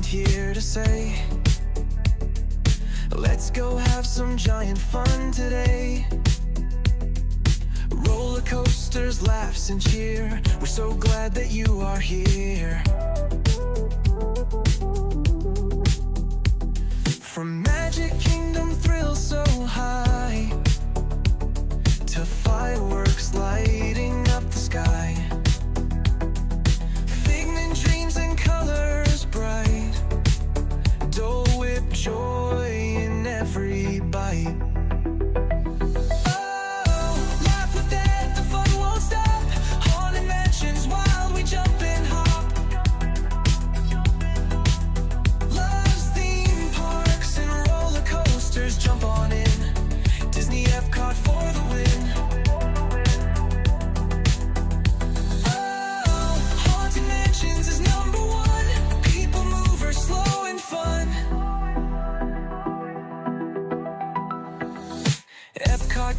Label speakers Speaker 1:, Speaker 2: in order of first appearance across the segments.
Speaker 1: here to say, let's go have some giant fun today. Roller coasters, laughs and cheer. We're so glad that you are here. From Magic Kingdom thrills so high to fireworks lighting up the sky, figment dreams and colors bright, Dole Whip joy in every bite.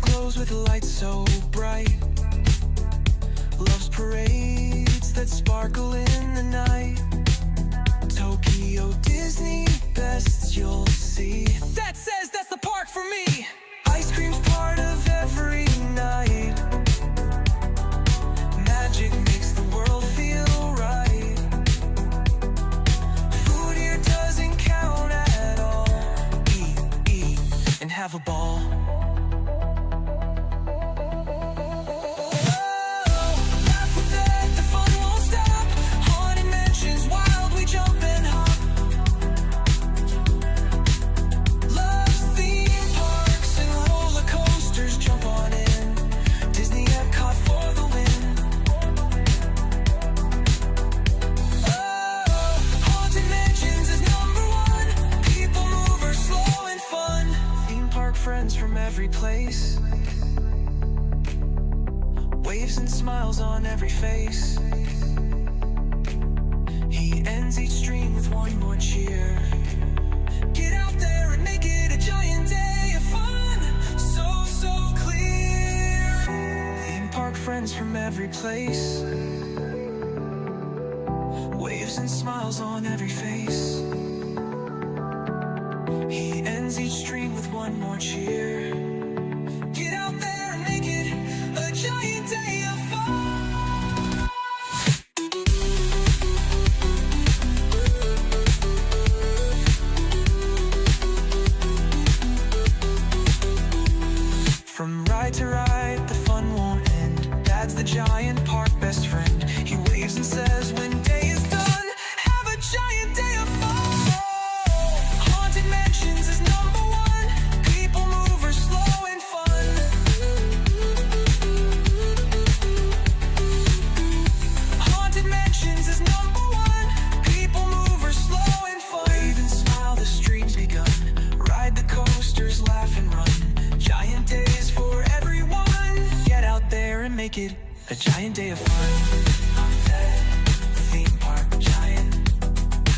Speaker 1: Glows with lights so bright, loves parades that sparkle in the night. Tokyo Disney, best you'll see. That says that's the park for me. Ice cream's part of every night. Magic makes the world feel right. Food here doesn't count at all. Eat, and have a ball. Friends from every place, waves and smiles on every face. He ends each dream with one more cheer. Get out there and make it a giant day of fun. So clear. Theme park friends from every place, waves and smiles on every face. He ends each dream with one more cheer. Get out there and make it a giant day of fun. From ride to ride, the fun won't end. Dad's the giant park best friend. He waves and says when day is done, have a giant day of fun. Make it a giant day of fun. Theme park giant,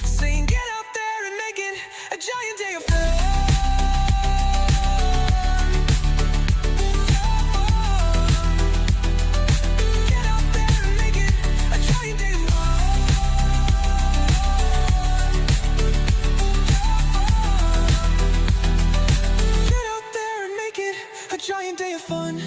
Speaker 1: saying get out there and make it a giant day of fun. Get out there and make it a giant day of fun. Get out there and make it a giant day of fun.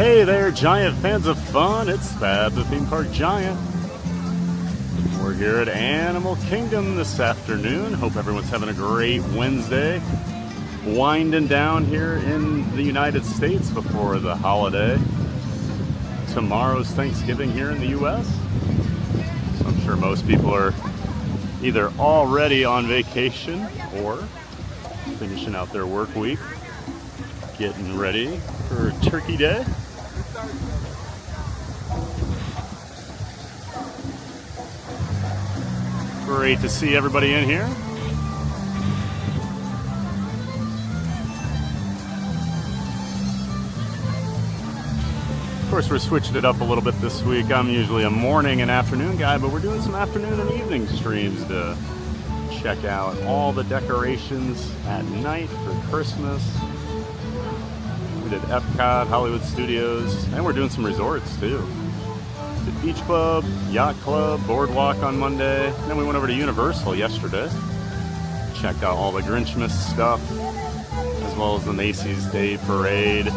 Speaker 2: Hey there, giant fans of fun. It's Thad, the theme park giant. We're here at Animal Kingdom this afternoon. Hope everyone's having a great Wednesday. Winding down here in the United States before the holiday. Tomorrow's Thanksgiving here in the US. So I'm sure most people are either already on vacation or finishing out their work week, getting ready for Turkey Day. Great to see everybody in here. Of course, we're switching it up a little bit this week. I'm usually a morning and afternoon guy, but we're doing some afternoon and evening streams to check out all the decorations at night for Christmas. We did Epcot, Hollywood Studios, and we're doing some resorts too. Did Beach Club, Yacht Club, Boardwalk on Monday. And then we went over to Universal yesterday. Checked out all the Grinchmas stuff, as well as the Macy's Day Parade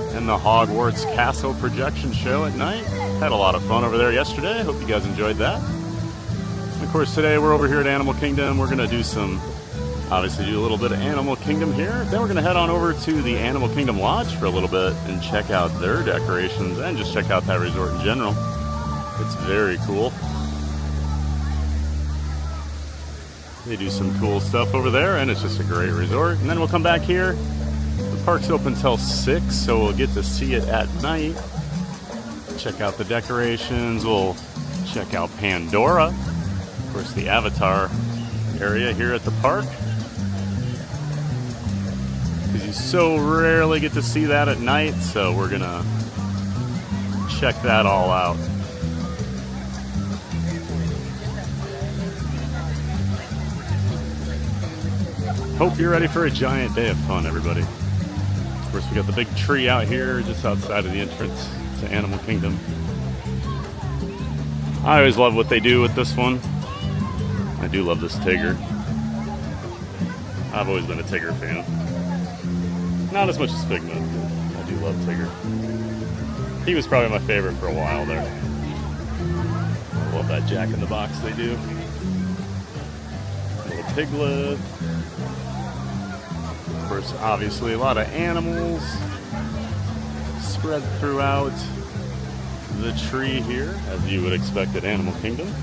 Speaker 2: and the Hogwarts Castle projection show at night. Had a lot of fun over there yesterday. Hope you guys enjoyed that. And of course, today we're over here at Animal Kingdom. We're going to do obviously do a little bit of Animal Kingdom here. Then we're going to head on over to the Animal Kingdom Lodge for a little bit and check out their decorations and just check out that resort in general. It's very cool. They do some cool stuff over there, and it's just a great resort. And then we'll come back here. The park's open till 6, so we'll get to see it at night. Check out the decorations. We'll check out Pandora. Of course, the Avatar area here at the park. Because you so rarely get to see that at night, so we're gonna check that all out. Hope you're ready for a giant day of fun, everybody. Of course, we got the big tree out here just outside of the entrance to Animal Kingdom. I always love what they do with this one. I do love this Tigger. I've always been a Tigger fan. Not as much as Figment, but I do love Tigger. He was probably my favorite for a while there. I love that Jack in the Box they do. Little Piglet. Of course, obviously a lot of animals spread throughout the tree here, as you would expect at Animal Kingdom.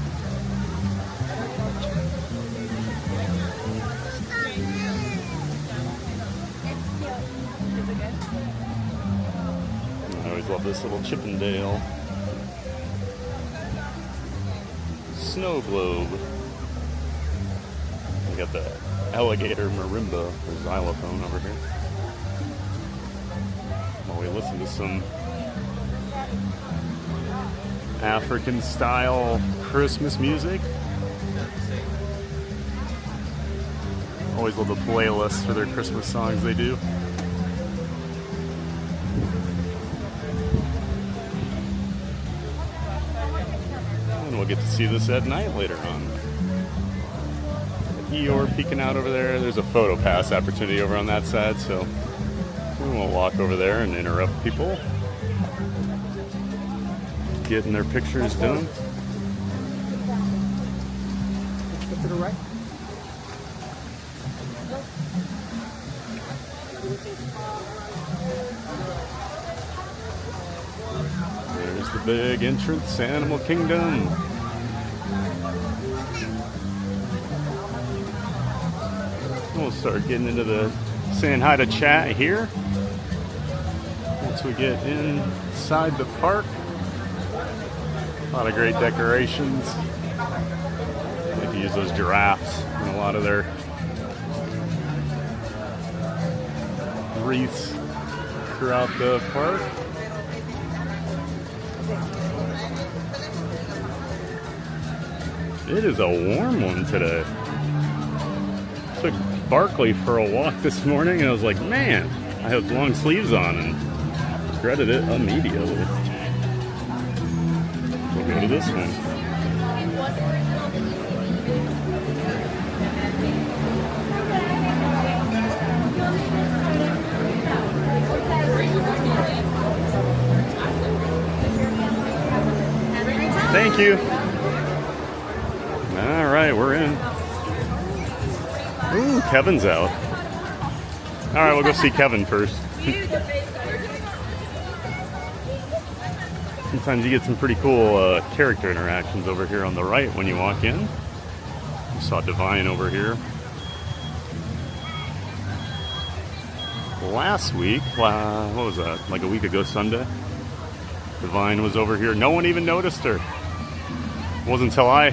Speaker 2: I always love this little Chippendale snow globe. We got the alligator marimba or xylophone over here. While we listen to some African style Christmas music. Always love the playlists for their Christmas songs they do. And we'll get to see this at night later on. Eeyore peeking out over there. There's a photo pass opportunity over on that side, so we won't walk over there and interrupt people getting their pictures done.
Speaker 3: Go to the right.
Speaker 2: There's the big entrance, Animal Kingdom. We'll start getting into the saying hi to chat here once we get inside the park. A lot of great decorations. They like to use those giraffes in a lot of their wreaths throughout the park. It is a warm one today. Took Barkley for a walk this morning and I was like, man, I have long sleeves on and regretted it immediately. We'll go to this one. Thank you. All right, we're in. Ooh, Kevin's out. All right, we'll go see Kevin first. Sometimes you get some pretty cool character interactions over here on the right when you walk in. You saw Divine over here. Last week, what was that? Like a week ago Sunday? Divine was over here. No one even noticed her. It wasn't until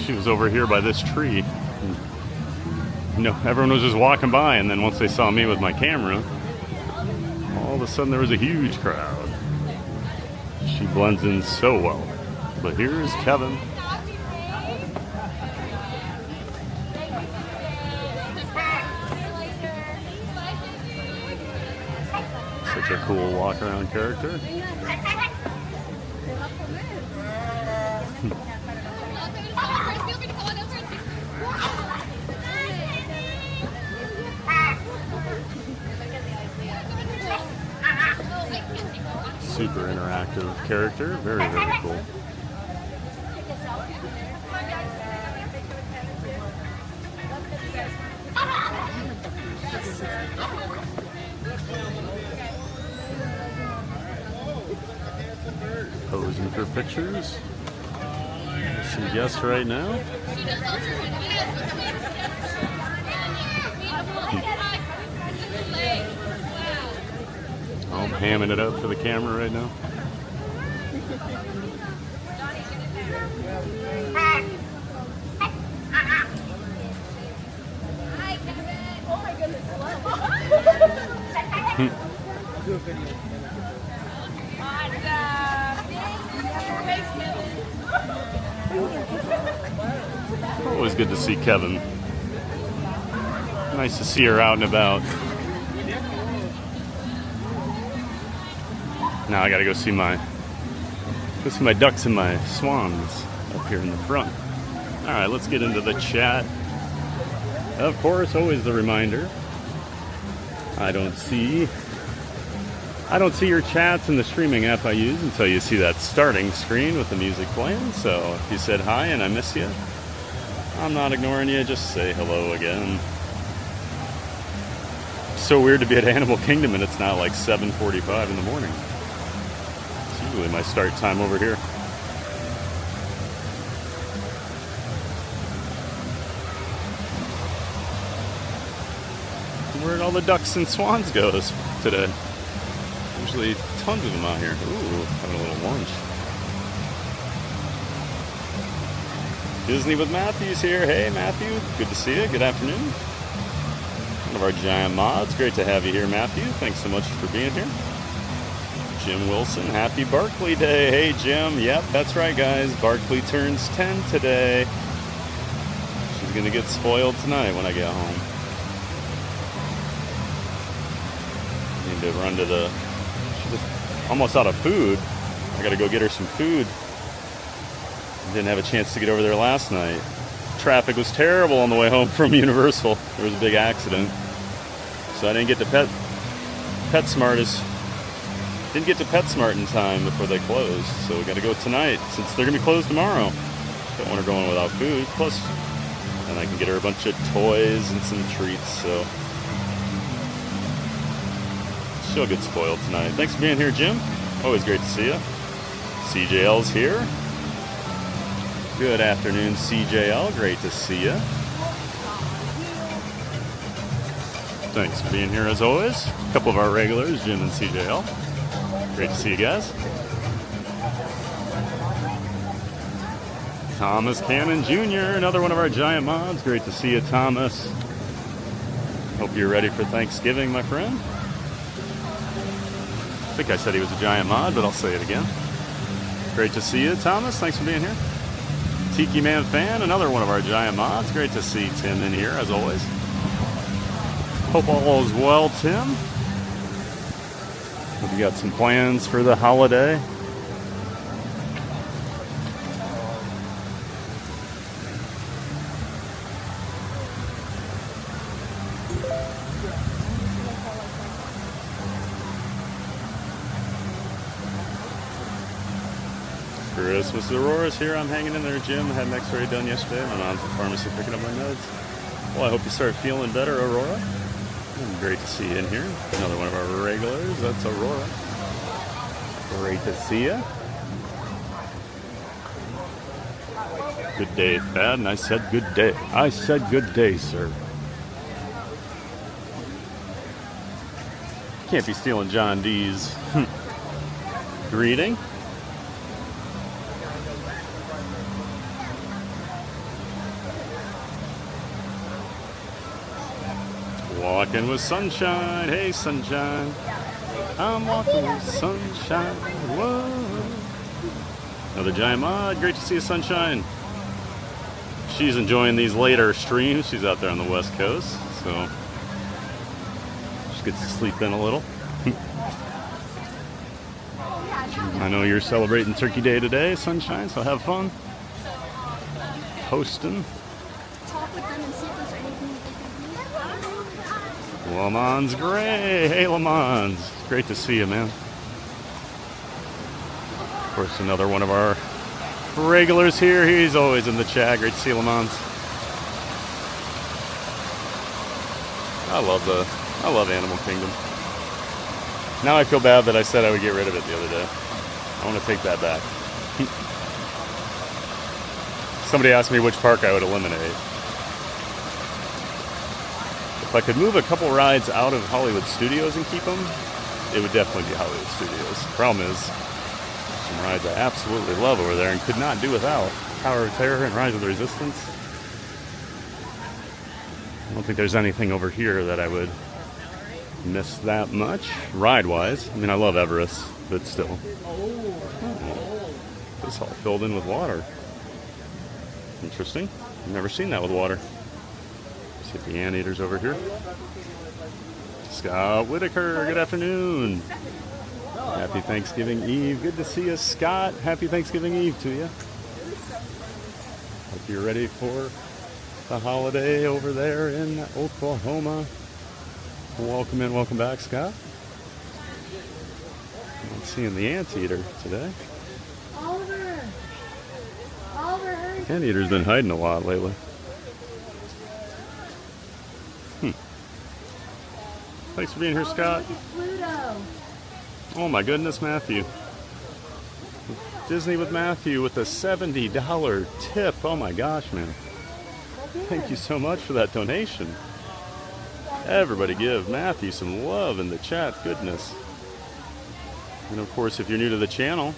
Speaker 2: she was over here by this tree. You know, everyone was just walking by, and then once they saw me with my camera, all of a sudden there was a huge crowd. She blends in so well. But here's Kevin. Such a cool walk-around character. Super interactive character. Very, very cool. Posing for pictures. Some guests right now. I'm hamming it up for the camera right now. Always good to see Kevin. Nice to see her out and about. Now I gotta go see my ducks and my swans up here in the front. All right, let's get into the chat. Of course, always the reminder. I don't see your chats in the streaming app I use until you see that starting screen with the music playing. So if you said hi and I miss you, I'm not ignoring you. Just say hello again. So weird to be at Animal Kingdom and it's not like 7:45 in the morning. It's usually my start time over here. Where'd all the ducks and swans go today? Usually tons of them out here. Ooh, having a little lunch. Disney with Matthew's here. Hey Matthew, good to see you. Good afternoon. One of our giant mods. Great to have you here, Matthew. Thanks so much for being here. Jim Wilson, happy Barkley Day. Hey Jim, yep, that's right guys. Barkley turns 10 today. She's gonna get spoiled tonight when I get home. Need to run to the... She's almost out of food. I gotta go get her some food. Didn't have a chance to get over there last night. Traffic was terrible on the way home from Universal. There was a big accident. So I didn't get to PetSmart in time before they closed. So we gotta go tonight since they're gonna be closed tomorrow. Don't want her going without food. Plus, and I can get her a bunch of toys and some treats, so she'll get spoiled tonight. Thanks for being here, Jim. Always great to see you. CJL's here. Good afternoon, CJL. Great to see you. Thanks for being here as always. A couple of our regulars, Jim and CJL. Great to see you guys. Thomas Cannon Jr., another one of our giant mods. Great to see you, Thomas. Hope you're ready for Thanksgiving, my friend. I think I said he was a giant mod, but I'll say it again. Great to see you, Thomas. Thanks for being here. Tiki Man Fan, another one of our giant mods. Great to see Tim in here, as always. Hope all is well, Tim. Hope you got some plans for the holiday. Christmas Aurora's here. I'm hanging in there, Jim. I had an x-ray done yesterday. My mom's at the pharmacy picking up my meds. Well, I hope you start feeling better, Aurora. Great to see you in here. Another one of our regulars. That's Aurora. Great to see you. Good day, Thad. And I said good day. I said good day, sir. Can't be stealing John D's greeting. Walking with sunshine. Hey, sunshine. I'm walking with sunshine. Whoa. Another giant mod. Great to see you, sunshine. She's enjoying these later streams. She's out there on the West Coast, so she gets to sleep in a little. I know you're celebrating Turkey Day today, sunshine, so have fun. Hosting. Lamont's Gray. Hey, Lamont's. Great to see you, man. Of course, another one of our regulars here. He's always in the chat. Great to see you, Lamont's. I love Animal Kingdom. Now I feel bad that I said I would get rid of it the other day. I want to take that back. Somebody asked me which park I would eliminate. If I could move a couple rides out of Hollywood Studios and keep them, it would definitely be Hollywood Studios. Problem is, some rides I absolutely love over there and could not do without. Tower of Terror and Rise of the Resistance. I don't think there's anything over here that I would miss that much, ride-wise. I mean, I love Everest, but still. Oh, this all filled in with water. Interesting. I've never seen that with water. Let's get the anteaters over here. Scott Whitaker, good afternoon. Happy Thanksgiving Eve. Good to see you, Scott. Happy Thanksgiving Eve to you. Hope you're ready for the holiday over there in Oklahoma. Welcome in, welcome back, Scott. I'm seeing the anteater today.
Speaker 4: Oliver, hurry.
Speaker 2: Anteater's been hiding a lot lately. Thanks for being here, Scott.
Speaker 4: Look at Pluto.
Speaker 2: Oh my goodness, Matthew. Disney with Matthew with a $70 tip. Oh my gosh, man. Thank you so much for that donation. Everybody give Matthew some love in the chat. Goodness. And of course, if you're new to the channel,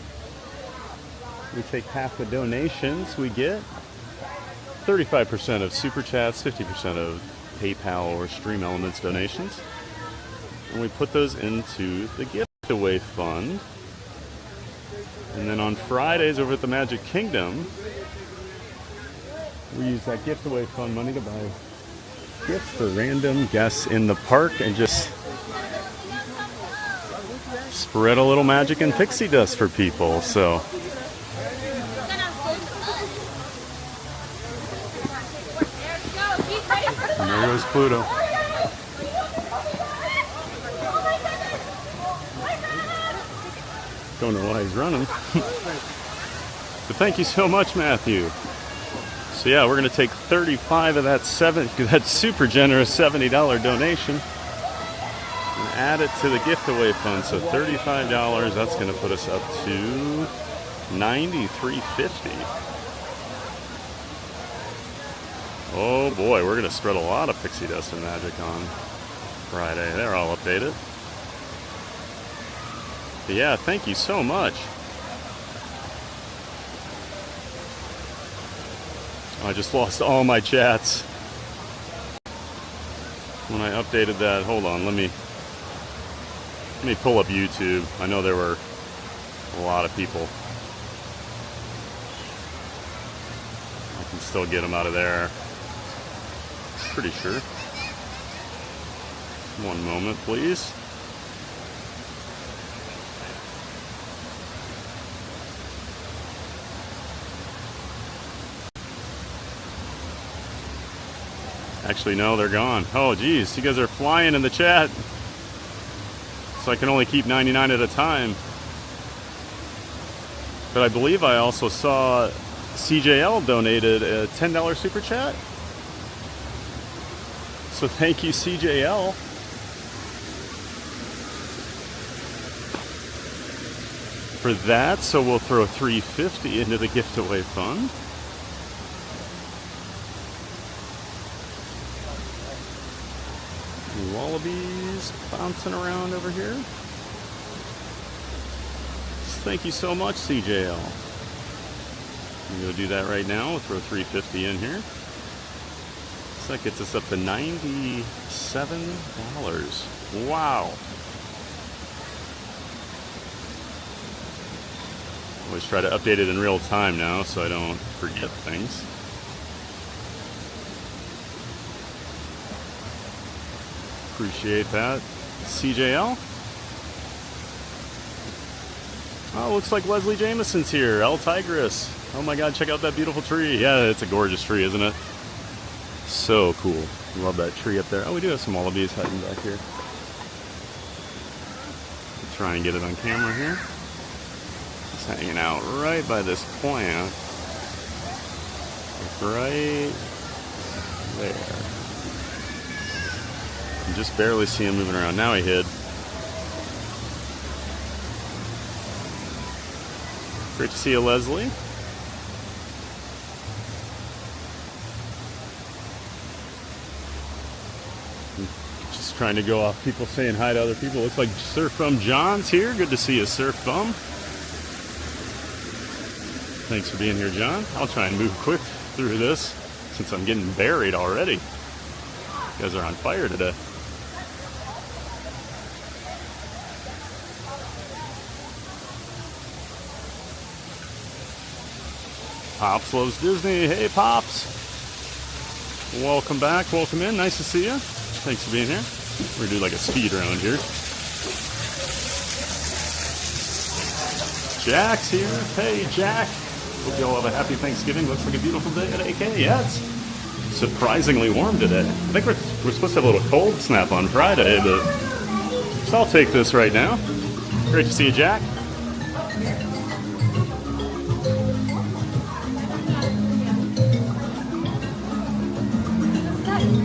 Speaker 2: we take half the donations we get. 35% of Super Chats, 50% of PayPal or Stream Elements donations. And we put those into the giveaway fund. And then on Fridays over at the Magic Kingdom, we use that giveaway fund money to buy gifts for random guests in the park and just spread a little magic and pixie dust for people. So and there goes Pluto. Don't know why he's running. But thank you so much, Matthew. So yeah, we're going to take 35 of that super generous $70 donation and add it to the giveaway fund. So $35, that's going to put us up to $93.50. Oh boy, we're going to spread a lot of pixie dust and magic on Friday. They're all updated. But yeah, thank you so much. I just lost all my chats when I updated that. Hold on, let me pull up YouTube. I know there were a lot of people. I can still get them out of there. Pretty sure. One moment, please. Actually, no, they're gone. Oh, geez, you guys are flying in the chat. So I can only keep 99 at a time. But I believe I also saw CJL donated a $10 super chat. So thank you, CJL. For that, so we'll throw $350 into the giveaway fund. Wallabies bouncing around over here. Thank you so much, CJL. I'm going to do that right now. We'll throw $350 in here. So that gets us up to $97. Wow. Always try to update it in real time now so I don't forget things. Appreciate that, CJL. Oh, looks like Leslie Jameson's here. El Tigris. Oh my God, check out that beautiful tree. Yeah, it's a gorgeous tree, isn't it? So cool. Love that tree up there. Oh, we do have some wallabies hiding back here. Try and get it on camera here. It's hanging out right by this plant. Right there. You just barely see him moving around. Now he hid. Great to see you, Leslie. Just trying to go off people saying hi to other people. Looks like Surf Bum John's here. Good to see you, Surf Bum. Thanks for being here, John. I'll try and move quick through this since I'm getting buried already. You guys are on fire today. Pops loves Disney. Hey, Pops. Welcome back. Welcome in. Nice to see you. Thanks for being here. We're going to do like a speed round here. Jack's here. Hey, Jack. Hope you all have a happy Thanksgiving. Looks like a beautiful day at AK. Yeah, it's surprisingly warm today. I think we're supposed to have a little cold snap on Friday, but so I'll take this right now. Great to see you, Jack.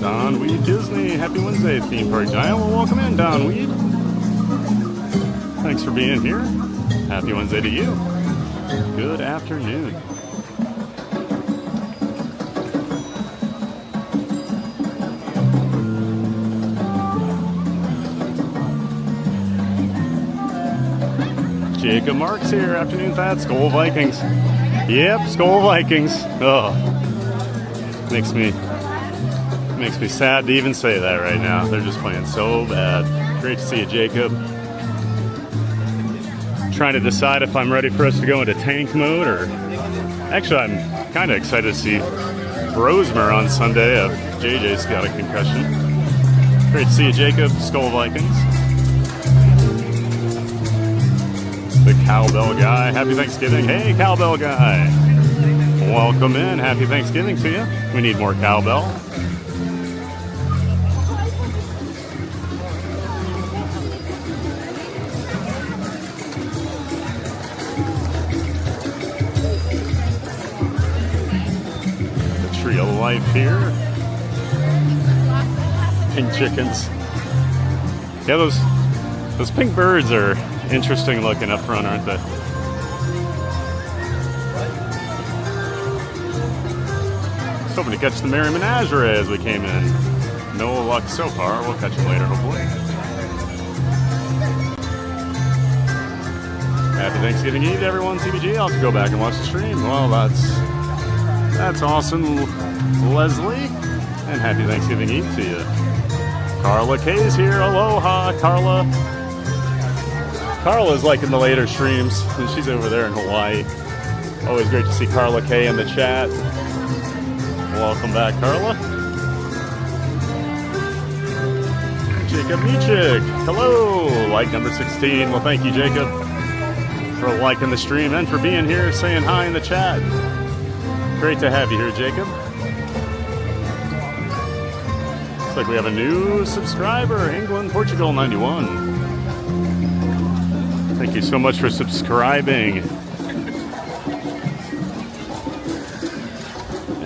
Speaker 2: Don Weed Disney, happy Wednesday, theme park giant. Well, welcome in, Don Weed. Thanks for being here. Happy Wednesday to you. Good afternoon. Jacob Marks here. Afternoon, Fat. Skull Vikings. Yep, Skull Vikings. Oh, makes me sad to even say that right now. They're just playing so bad. Great to see you, Jacob. Trying to decide if I'm ready for us to go into tank mode or... Actually, I'm kind of excited to see Rosemer on Sunday if JJ's got a concussion. Great to see you, Jacob. Skull Vikings. The Cowbell Guy. Happy Thanksgiving. Hey, Cowbell Guy. Welcome in. Happy Thanksgiving to you. We need more cowbell. Life here. Pink chickens. Yeah, those pink birds are interesting looking up front, aren't they? Just hoping to catch the Merry Menagerie as we came in. No luck so far. We'll catch them later, hopefully. Happy Thanksgiving Eve to everyone, CBG. I'll have to go back and watch the stream. Well, that's awesome, Leslie, and happy Thanksgiving Eve to you. Carla K's here. Aloha, Carla. Carla's like in the later streams, and she's over there in Hawaii. Always great to see Carla K in the chat. Welcome back, Carla. Jacob Michik. Hello, like number 16. Well, thank you, Jacob, for liking the stream and for being here, saying hi in the chat. Great to have you here, Jacob. Looks like we have a new subscriber, England, Portugal 91. Thank you so much for subscribing.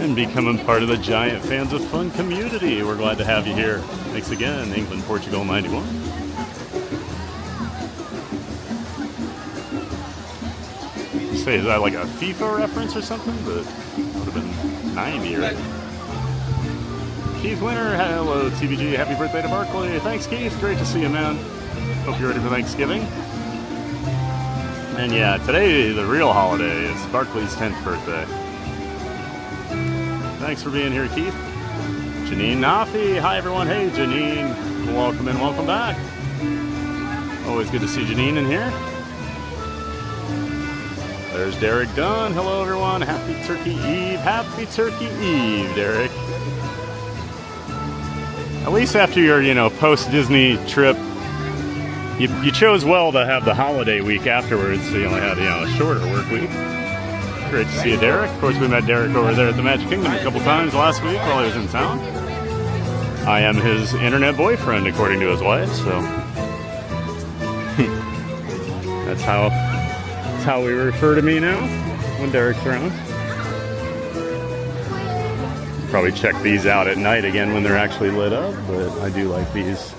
Speaker 2: and becoming part of the Giant Fans of Fun community. We're glad to have you here. Thanks again, England, Portugal 91. Say, is that like a FIFA reference or something? But it would have been 90, right? Keith Winter, hello TBG, happy birthday to Barkley. Thanks Keith, great to see you, man. Hope you're ready for Thanksgiving. And yeah, today the real holiday is Barkley's 10th birthday. Thanks for being here, Keith. Janine Nafi, hi everyone. Hey Janine, welcome in, welcome back. Always good to see Janine in here. There's Derek Dunn, hello everyone. Happy Turkey Eve, happy Turkey Eve, Derek. At least after your, post-Disney trip, you chose well to have the holiday week afterwards, so you only had, a shorter work week. Great to see you, Derek. Of course, we met Derek over there at the Magic Kingdom a couple times last week while he was in town. I am his internet boyfriend, according to his wife, so that's how we refer to me now when Derek's around. Probably check these out at night again when they're actually lit up, but I do like these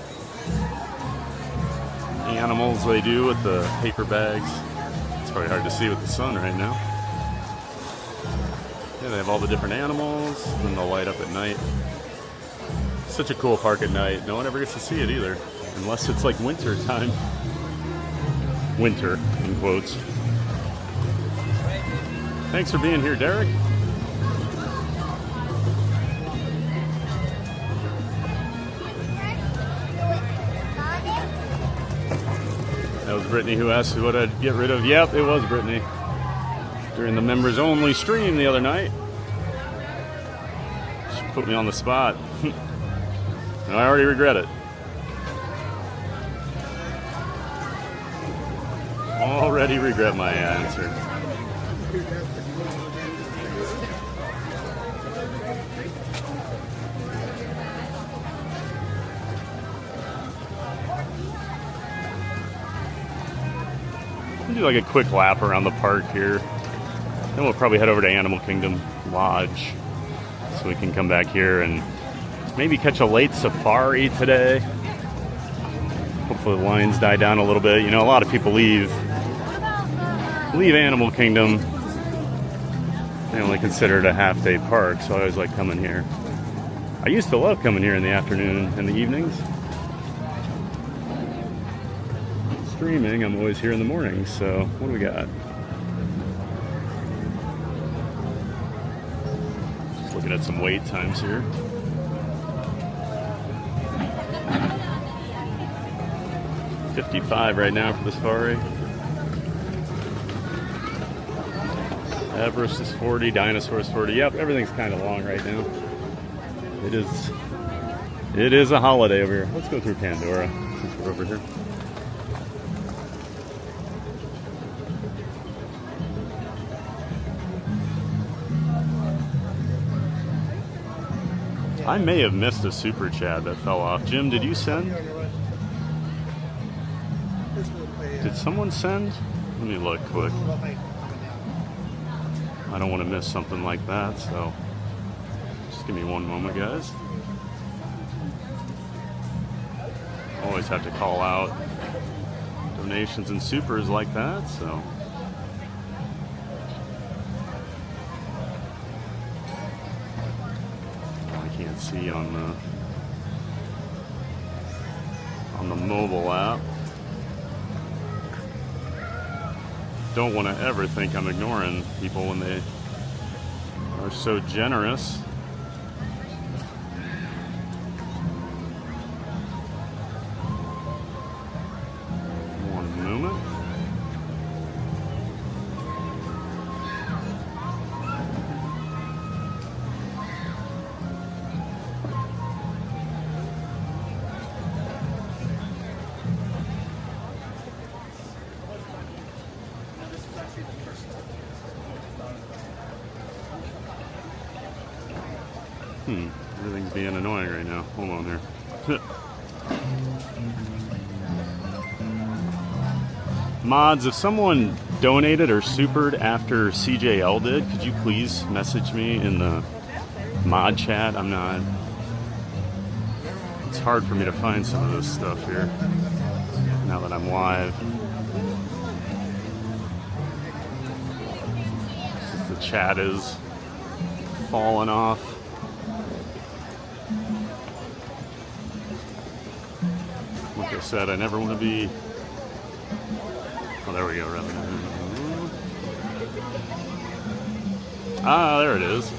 Speaker 2: animals they do with the paper bags. It's probably hard to see with the sun right now. Yeah, they have all the different animals, and they'll light up at night. Such a cool park at night. No one ever gets to see it either, unless it's like winter time. Winter, in quotes. Thanks for being here, Derek. That was Brittany who asked what I'd get rid of. Yep, it was Brittany. During the members only stream the other night. She put me on the spot. And I already regret it. Already regret my answer. We'll do like a quick lap around the park here. Then we'll probably head over to Animal Kingdom Lodge so we can come back here and maybe catch a late safari today. Hopefully the lines die down a little bit. A lot of people leave Animal Kingdom. They only consider it a half-day park, so I always like coming here. I used to love coming here in the afternoon and the evenings. Streaming, I'm always here in the morning, so what do we got? Just looking at some wait times here. $55 right now for the safari. Everest is 40, Dinosaur is 40. Yep, everything's kind of long right now. It is a holiday over here. Let's go through Pandora since we're over here. I may have missed a super chat that fell off. Jim, did you send? Did someone send? Let me look quick. I don't want to miss something like that, so just give me one moment, guys. Always have to call out donations and supers like that, so. See on the mobile app. Don't want to ever think I'm ignoring people when they are so generous. One moment. Everything's being annoying right now. Hold on there. Mods, if someone donated or supered after CJL did, could you please message me in the mod chat. I'm not. It's hard for me to find some of this stuff here now that I'm live. The chat is falling off. Like I said, I never want to be. Oh, there we go. Ah, there it is.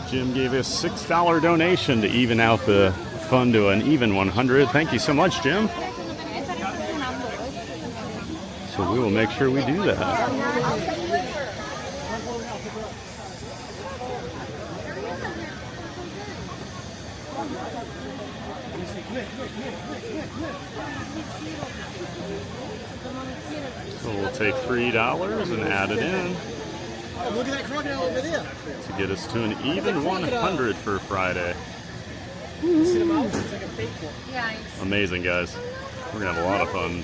Speaker 2: Jim gave us $6 donation to even out the fund to an even 100. Thank you so much, Jim. So we will make sure we do that. So we'll take $3 and add it in.
Speaker 3: Oh, look at that crocodile over there.
Speaker 2: To get us to an even 100 for Friday.
Speaker 3: See the mouth? It's like a fake one.
Speaker 4: Yeah.
Speaker 2: Amazing, guys. We're going to have a lot of fun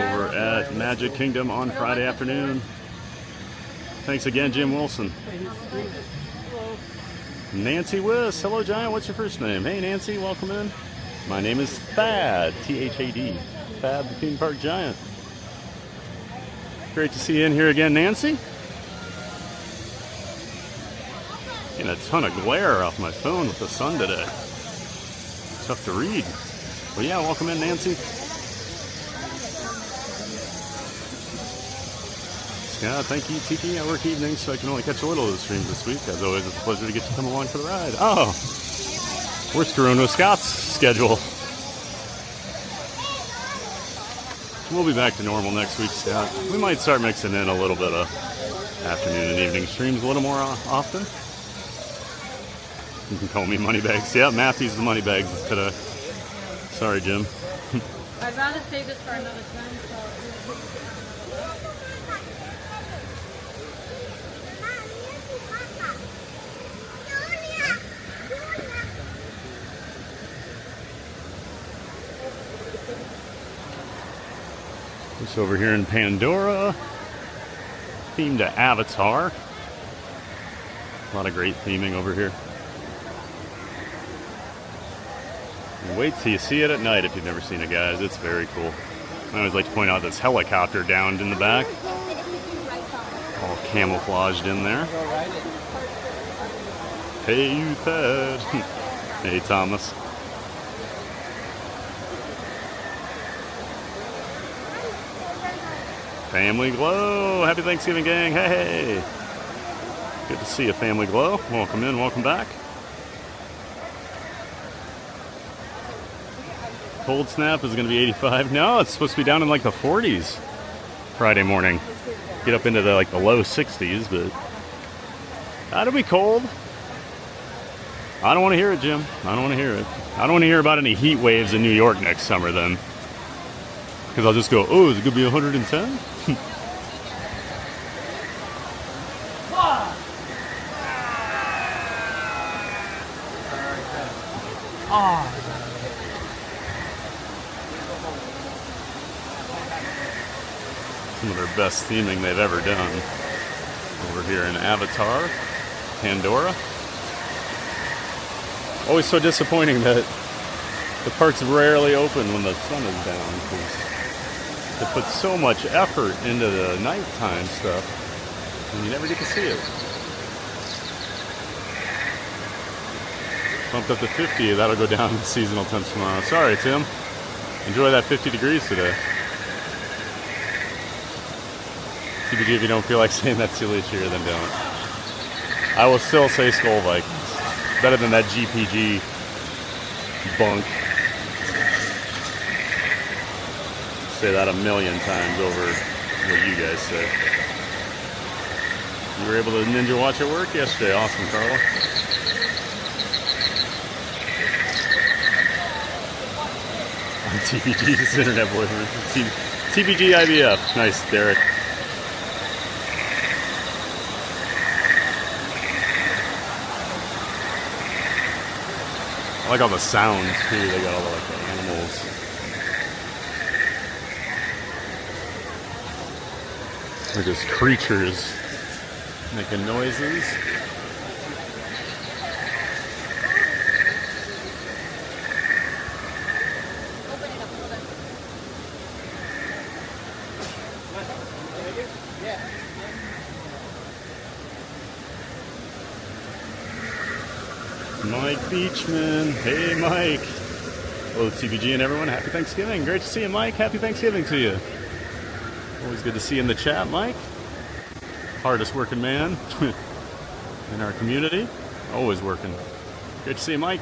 Speaker 2: over at Magic Kingdom on Friday afternoon. Thanks again, Jim Wilson. Nancy Wiss. Hello, Giant. What's your first name? Hey, Nancy. Welcome in. My name is Thad. T-H-A-D. Thad, the theme park giant. Great to see you in here again, Nancy. Getting a ton of glare off my phone with the sun today. Tough to read. Well, yeah, welcome in, Nancy. Scott, thank you, Tiki. I work evenings, so I can only catch a little of the streams this week. As always, it's a pleasure to get to come along for the ride. Oh, we're screwing with Scott's schedule. We'll be back to normal next week, Scott. We might start mixing in a little bit of afternoon and evening streams a little more often. You can call me Moneybags. Yeah, Matthew's the Moneybags today. Sorry, Jim.
Speaker 4: I'd rather save this for another time.
Speaker 2: Just over here in Pandora, themed to Avatar. A lot of great theming over here. And wait till you see it at night if you've never seen it, guys. It's very cool. I always like to point out this helicopter downed in the back. All camouflaged in there. Hey, you Thad. Hey, Thomas. Family Glow. Happy Thanksgiving, gang. Hey. Good to see you, Family Glow. Welcome in. Welcome back. Cold snap is going to be 85. No, it's supposed to be down in like the 40s Friday morning. Get up into the like the low 60s, but that'll be cold. I don't want to hear it, Jim. I don't want to hear it. I don't want to hear about any heat waves in New York next summer then. Because I'll just go, oh, is it going to be 110? Some of their best theming they've ever done over here in Avatar, Pandora. Always so disappointing that the parks rarely open when the sun is down because they put so much effort into the nighttime stuff and you never get to see it. Bumped up to 50, that'll go down to seasonal temps tomorrow. Sorry, Tim. Enjoy that 50 degrees today. TBG, if you don't feel like saying that silly cheer, then don't. I will still say Skull Vikings. Better than that GPG bunk. Say that a million times over what you guys say. You were able to ninja watch at work yesterday. Awesome, Carla. TBG's internet boyfriend. TBG IBF. Nice, Derek. I like all the sounds too. They got all the, like, the animals. They're just creatures Making noises.
Speaker 4: Open it up a little bit.
Speaker 2: Mike Beachman. Hey, Mike. Hello, TBG and everyone. Happy Thanksgiving. Great to see you, Mike. Happy Thanksgiving to you. Always good to see you in the chat, Mike. Hardest working man in our community. Always working. Great to see you, Mike.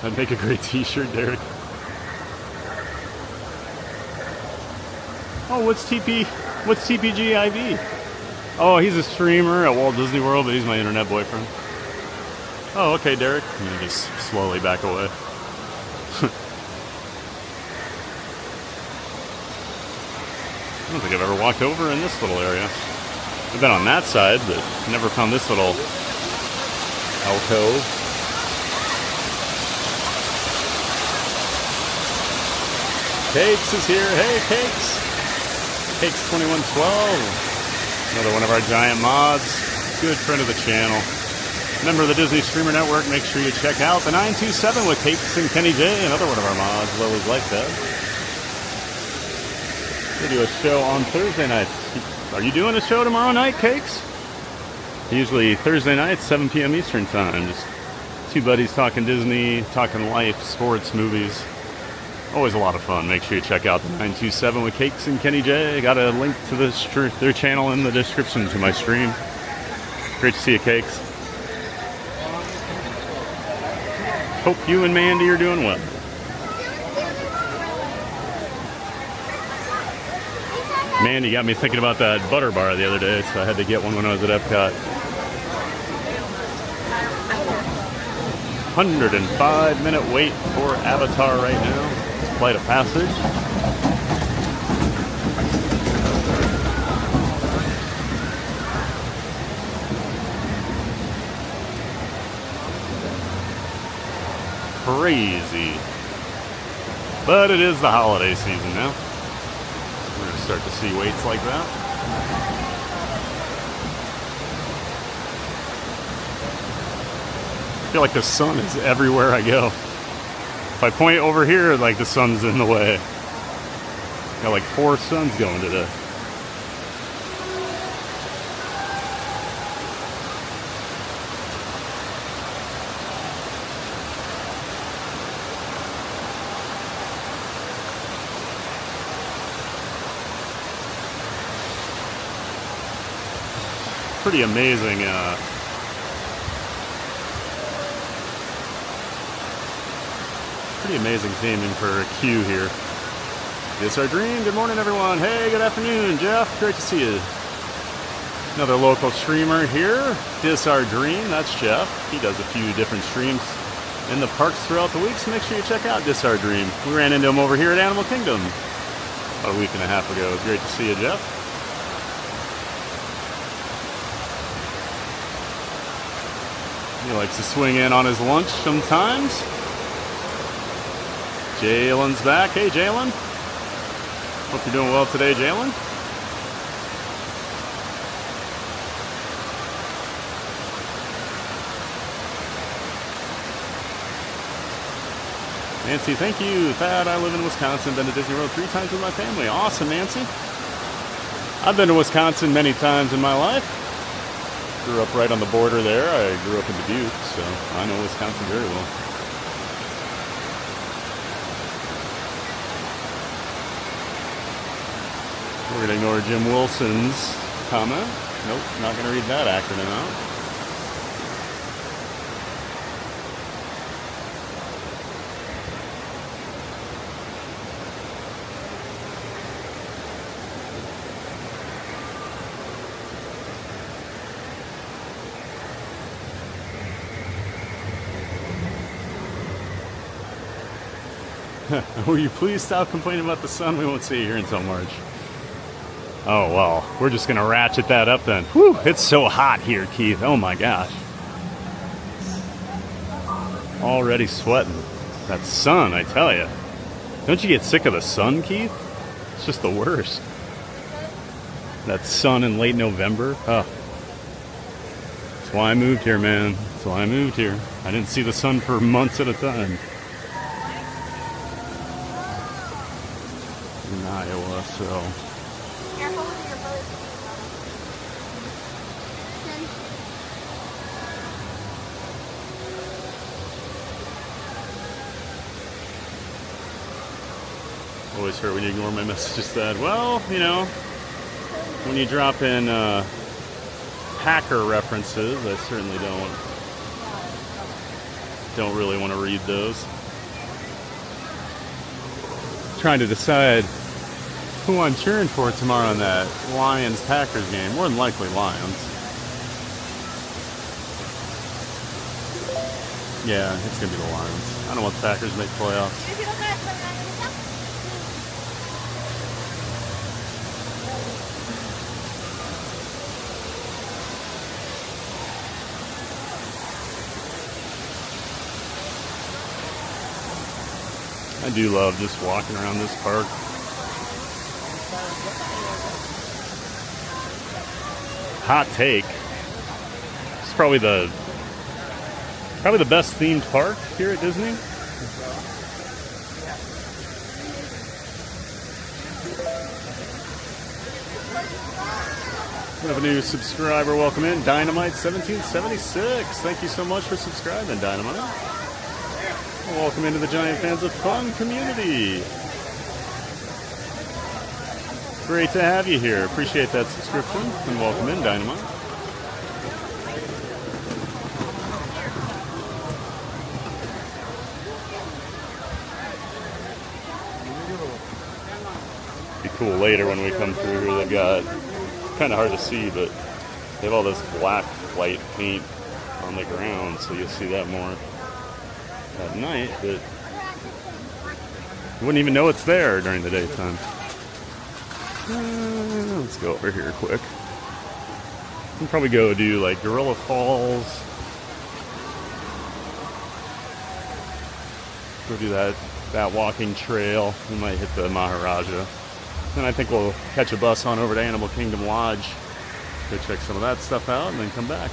Speaker 2: That'd make a great t-shirt, Derek. Oh, what's TPGIV? Oh, he's a streamer at Walt Disney World, but he's my internet boyfriend. Oh, okay, Derek. I'm gonna just slowly back away. I don't think I've ever walked over in this little area. I've been on that side, but never found this little alcove. Cakes is here. Hey, Cakes. Cakes 2112. Another one of our giant mods. Good friend of the channel. Member of the Disney Streamer Network. Make sure you check out the 927 with Cakes and Kenny J. Another one of our mods. Always like that. We do a show on Thursday nights. Are you doing a show tomorrow night, Cakes? Usually Thursday nights, 7 p.m. Eastern time. Just two buddies talking Disney, talking life, sports, movies. Always a lot of fun. Make sure you check out the 927 with Cakes and Kenny J. Got a link to their channel in the description to my stream. Great to see you, Cakes. Hope you and Mandy are doing well. Mandy got me thinking about that butter bar the other day, so I had to get one when I was at Epcot. 105-minute wait for Avatar right now. Flight of passage. Crazy. But it is the holiday season now. We're going to start to see waits like that. I feel like the sun is everywhere I go. If I point over here, like the sun's in the way. Got like 4 suns going today. Pretty amazing. Pretty amazing theming for a queue here. It's our dream. Good morning, everyone. Hey, good afternoon, Jeff. Great to see you. Another local streamer here. This our dream. That's Jeff. He does a few different streams in the parks throughout the week, so make sure you check out This Our Dream. We ran into him over here at Animal Kingdom about a week and a half ago. It was great to see you, Jeff. He likes to swing in on his lunch sometimes. Jalen's back. Hey, Jalen. Hope you're doing well today, Jalen. Nancy, thank you. Thad, I live in Wisconsin. Been to Disney World 3 times with my family. Awesome, Nancy. I've been to Wisconsin many times in my life. Grew up right on the border there. I grew up in Dubuque, so I know Wisconsin very well. We're going to ignore Jim Wilson's comment. Nope, not going to read that acronym out. Will you please stop complaining about the sun? We won't see you here until March. Oh, well, we're just going to ratchet that up then. Whew, it's so hot here, Keith. Oh, my gosh. Already sweating. That sun, I tell you. Don't you get sick of the sun, Keith? It's just the worst. That sun in late November. Oh. That's why I moved here, man. That's why I moved here. I didn't see the sun for months at a time. In Iowa, so.
Speaker 4: Careful with your brother's feet.
Speaker 2: Always hurt when you ignore my messages that, well, you know, when you drop in hacker references, I certainly don't really want to read those. Trying to decide who I'm cheering for tomorrow in that Lions-Packers game. More than likely Lions. Yeah, it's going to be the Lions. I don't want the Packers to make playoffs. I do love just walking around this park. Hot take. It's probably the best themed park here at Disney. We have a new subscriber. Welcome in, Dynamite 1776. Thank you so much for subscribing, Dynamite. Welcome into the Giant Fans of Fun community. Great to have you here. Appreciate that subscription. And welcome in, Dynamite. Be cool later when we come through here. They've got, kind of hard to see, but they have all this black white paint on the ground, so you'll see that more at night, but you wouldn't even know it's there during the daytime. Let's go over here quick. We'll probably go do like Gorilla Falls. Go do that walking trail. We might hit the Maharajah. Then I think we'll catch a bus on over to Animal Kingdom Lodge, go check some of that stuff out, and then come back.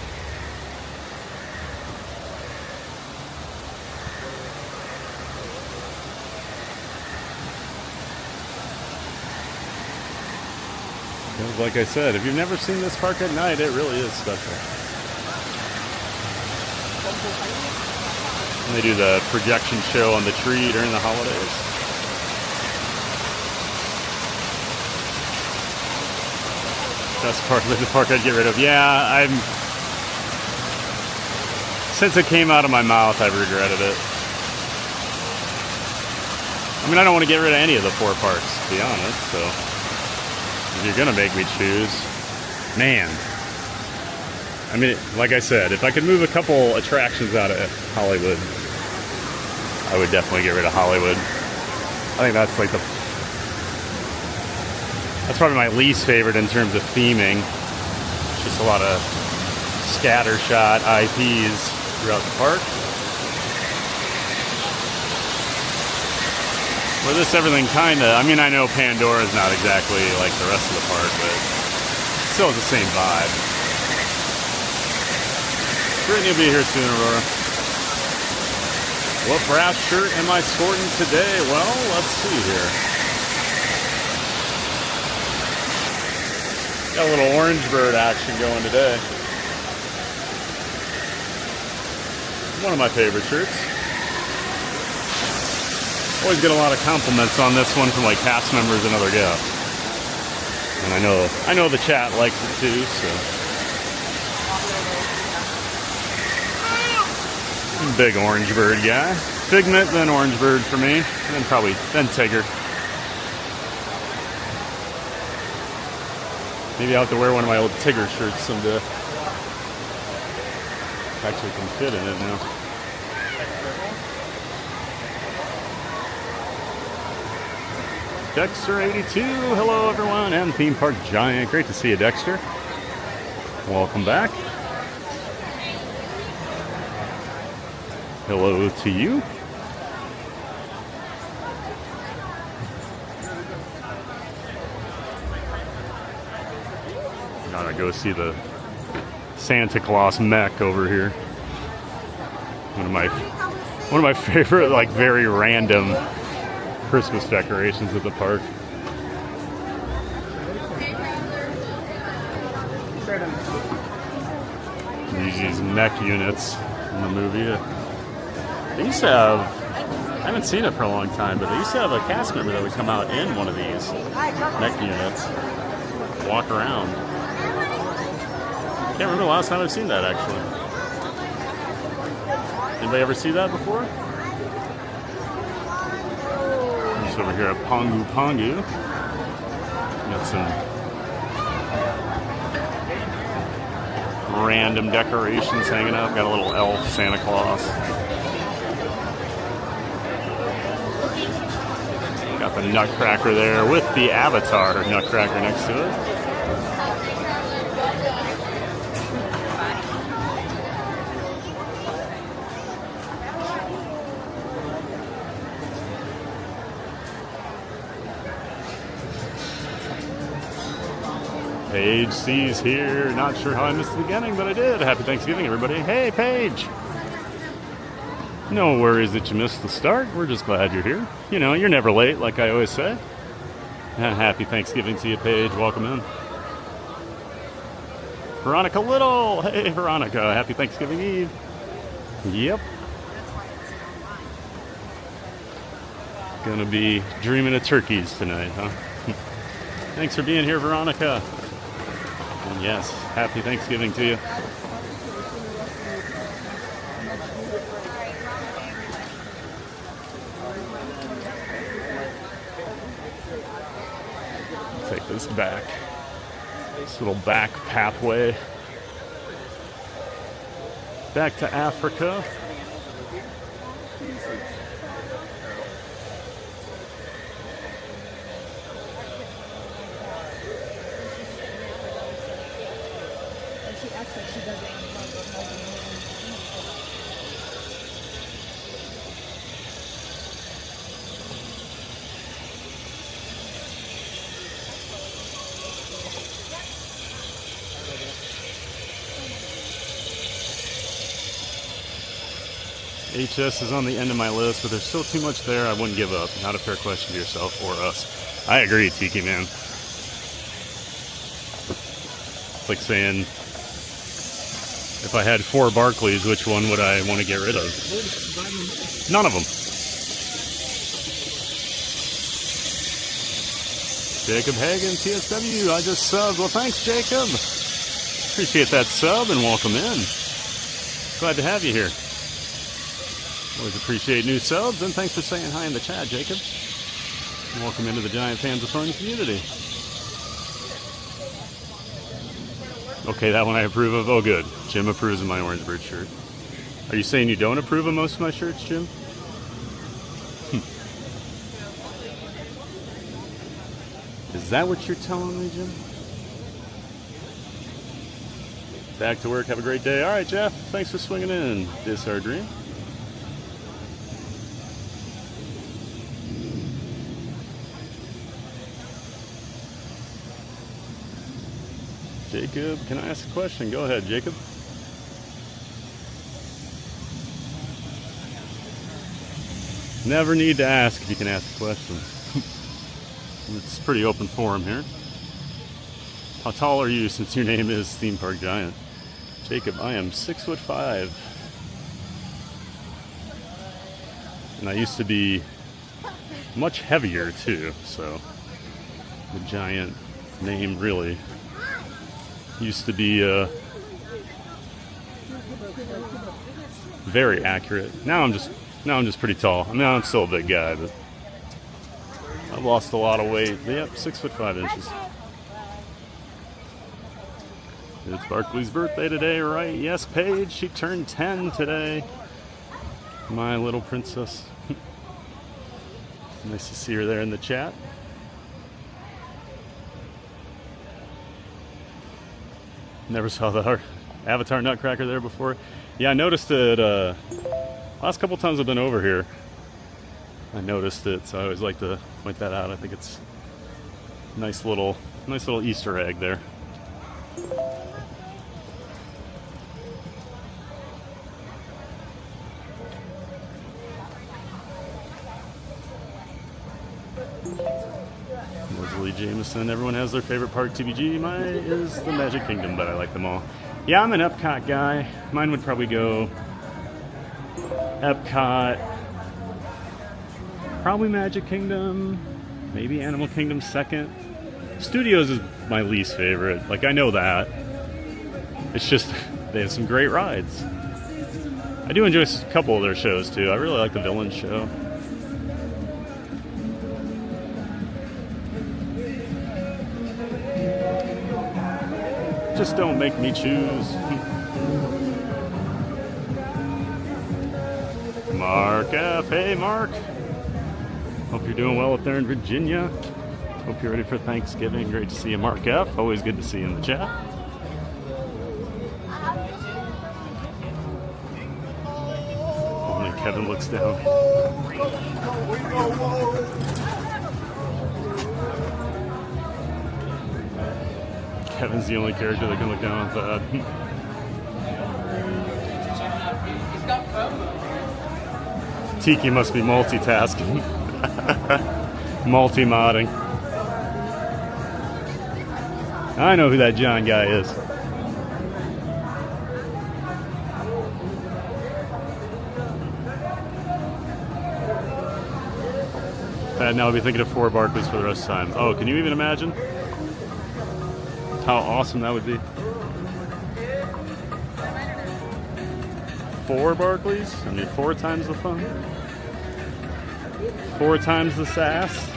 Speaker 2: Like I said, if you've never seen this park at night, it really is special. And they do the projection show on the tree during the holidays. Best part of the park I'd get rid of. Yeah, since it came out of my mouth, I've regretted it. I mean, I don't want to get rid of any of the 4 parks, to be honest, so. If you're gonna make me choose, man. I mean, like I said, if I could move a couple attractions out of Hollywood, I would definitely get rid of Hollywood. I think that's like that's probably my least favorite in terms of theming. It's just a lot of scattershot IPs throughout the park. Well, this everything kinda, I mean, I know Pandora is not exactly like the rest of the park, but it still has the same vibe. Brittany will be here soon, Aurora. What brass shirt am I sporting today? Well, let's see here. Got a little orange bird action going today. One of my favorite shirts. Always get a lot of compliments on this one from like cast members and other guests. And I know the chat likes it too, so. Big orange bird guy. Figment, then orange bird for me, and then Tigger. Maybe I'll have to wear one of my old Tigger shirts someday. Actually can fit in it now. Dexter82, hello everyone, and Theme Park Giant. Great to see you, Dexter. Welcome back. Hello to you. Gotta go see the Santa Claus mech over here. One of my favorite, like, very random Christmas decorations at the park. These mech units in the movie. They used to have, I haven't seen it for a long time, but they used to have a cast member that would come out in one of these mech units, walk around. Can't remember the last time I've seen that, actually. Anybody ever see that before? Just over here at Pongu Pongu. Got some random decorations hanging up. Got a little elf Santa Claus. Got the Nutcracker there with the Avatar Nutcracker next to it. Paige C's here. Not sure how I missed the beginning, but I did. Happy Thanksgiving, everybody. Hey, Paige. No worries that you missed the start. We're just glad you're here. You know, you're never late, like I always say. Happy Thanksgiving to you, Paige. Welcome in. Veronica Little. Hey, Veronica. Happy Thanksgiving Eve. Yep. Gonna be dreaming of turkeys tonight, huh? Thanks for being here, Veronica. And yes, happy Thanksgiving to you. Take this back. This little back pathway. Back to Africa. HS is on the end of my list, but there's still too much there. I wouldn't give up. Not a fair question to yourself or us. I agree, Tiki Man. It's like saying, if I had 4 Barclays, which one would I want to get rid of? None of them. Jacob Hagen, TSW, I just subbed. Well, thanks, Jacob. Appreciate that sub and welcome in. Glad to have you here. Always appreciate new subs, and thanks for saying hi in the chat, Jacob. And welcome into the Giant Fans of Fun community. Okay, that one I approve of. Oh, good. Jim approves of my orange bird shirt. Are you saying you don't approve of most of my shirts, Jim? Is that what you're telling me, Jim? Back to work. Have a great day. All right, Jeff. Thanks for swinging in. This our dream. Jacob, can I ask a question? Go ahead, Jacob. Never need to ask if you can ask a question. It's a pretty open forum here. How tall are you since your name is Theme Park Giant? Jacob, I am 6'5". And I used to be much heavier too, so the Giant name really used to be very accurate. Now I'm just pretty tall. I mean, I'm still a big guy, but I've lost a lot of weight. Yep, 6'5" inches. It's Barkley's birthday today, right? Yes, Paige. She turned 10 today. My little princess. Nice to see her there in the chat. Never saw the Avatar Nutcracker there before. Yeah, I noticed it last couple times I've been over here. I noticed it, so I always like to point that out. I think it's a nice little Easter egg there. Jameson. Everyone has their favorite park. TBG. Mine is the Magic Kingdom, but I like them all. Yeah, I'm an Epcot guy. Mine would probably go Epcot, probably Magic Kingdom, maybe Animal Kingdom second. Studios is my least favorite. Like, I know that. It's just, they have some great rides. I do enjoy a couple of their shows, too. I really like the Villain show. Just don't make me choose. Mark F. Hey, Mark. Hope you're doing well up there in Virginia. Hope you're ready for Thanksgiving. Great to see you, Mark F. Always good to see you in the chat. Only Kevin looks down. Kevin's the only character that can look down at that. Tiki must be multitasking. Multi-modding. I know who that John guy is. And now I'll be thinking of 4 Barclays for the rest of the time. Oh, can you even imagine how awesome that would be? 4 Barclays? I mean, 4 times the fun. 4 times the sass.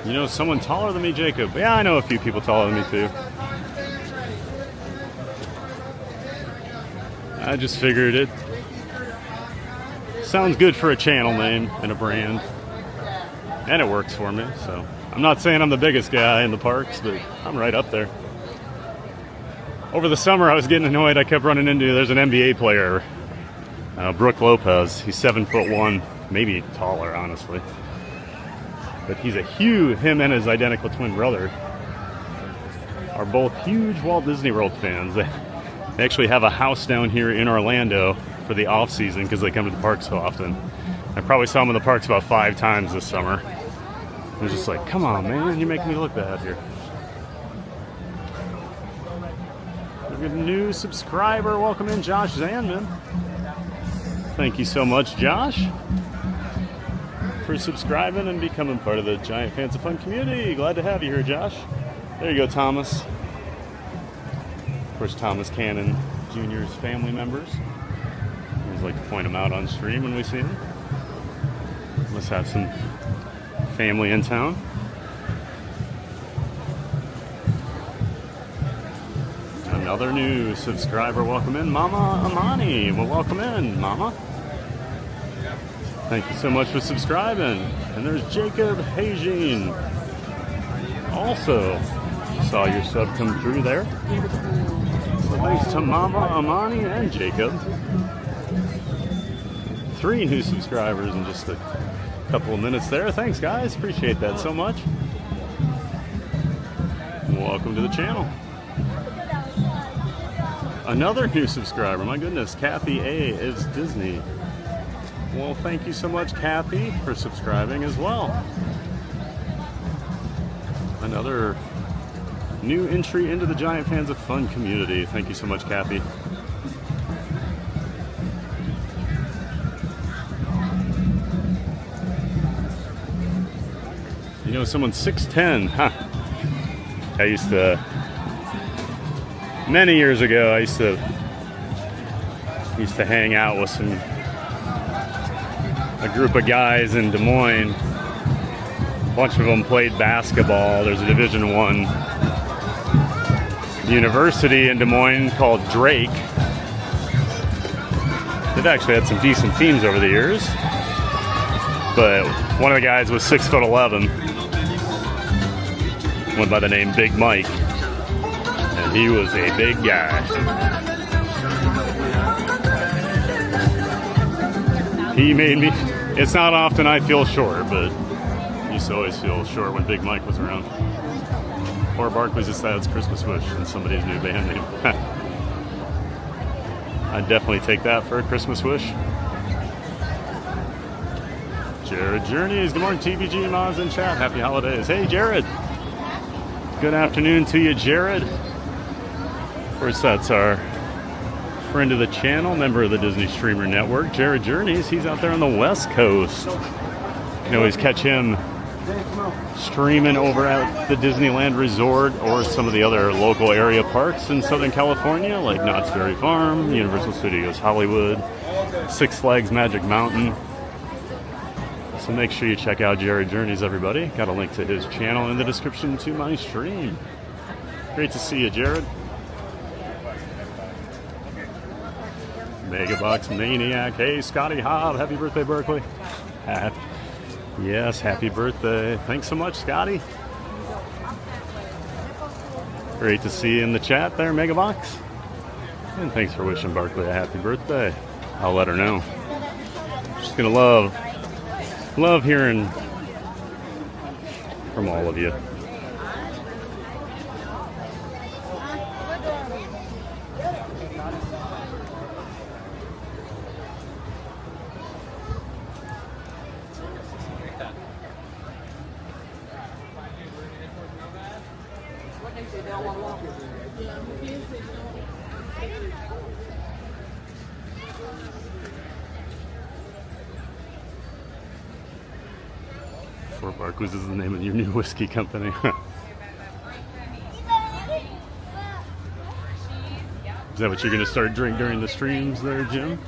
Speaker 2: You know someone taller than me, Jacob? Yeah, I know a few people taller than me, too. I just figured it sounds good for a channel name and a brand. And it works for me, so. I'm not saying I'm the biggest guy in the parks, but I'm right up there. Over the summer, I was getting annoyed. I kept running into, there's an NBA player, Brooke Lopez. He's 7'1", maybe taller, honestly. But he's a huge, him and his identical twin brother are both huge Walt Disney World fans. They actually have a house down here in Orlando for the off season because they come to the park so often. I probably saw them in the parks about 5 times this summer. I was just like, come on, man, you make me look bad here. We've got a new subscriber. Welcome in, Josh Zanman. Thank you so much, Josh, for subscribing and becoming part of the Giant Fans of Fun community. Glad to have you here, Josh. There you go, Thomas. Of course, Thomas Cannon Jr.'s family members. I always like to point them out on stream when we see them. Must have some family in town. Another new subscriber. Welcome in, Mama Amani. Well, welcome in, Mama. Thank you so much for subscribing. And there's Jacob Hagin. Also saw your sub come through there. So thanks to Mama Amani and Jacob. 3 new subscribers in just a couple of minutes there. Thanks, guys. Appreciate that so much. Welcome to the channel. Another new subscriber. My goodness, Kathy A is Disney. Well, thank you so much, Kathy, for subscribing as well. Another new entry into the Giant Fans of Fun community. Thank you so much, Kathy. You know, someone's 6'10", huh? I used to, many years ago, I used to hang out with a group of guys in Des Moines. A bunch of them played basketball. There's a Division I university in Des Moines called Drake. They've actually had some decent teams over the years. But one of the guys was 6'11". Went by the name Big Mike. And he was a big guy. He made me, it's not often I feel short, but I used to always feel short when Big Mike was around. Or Barclays decides Christmas Wish and somebody's new band name. I'd definitely take that for a Christmas wish. Jared Journeys, good morning TVG mods in chat. Happy holidays. Hey Jared. Good afternoon to you, Jared. Of course, that's our friend of the channel, member of the Disney Streamer Network, Jared Journeys. He's out there on the West Coast. You can always catch him streaming over at the Disneyland Resort or some of the other local area parks in Southern California, like Knott's Berry Farm, Universal Studios Hollywood, Six Flags Magic Mountain. So make sure you check out Jared Journeys, everybody. Got a link to his channel in the description to my stream. Great to see you, Jared. Megabox Maniac. Hey, Scotty Hobb. Happy birthday, Berkeley. Yes, happy birthday. Thanks so much, Scotty. Great to see you in the chat there, Megabox. And thanks for wishing Barkley a happy birthday. I'll let her know. She's gonna love hearing from all of you. Fort Barclays is the name of your new whiskey company. Is that what you're going to start drink during the streams there, Jim?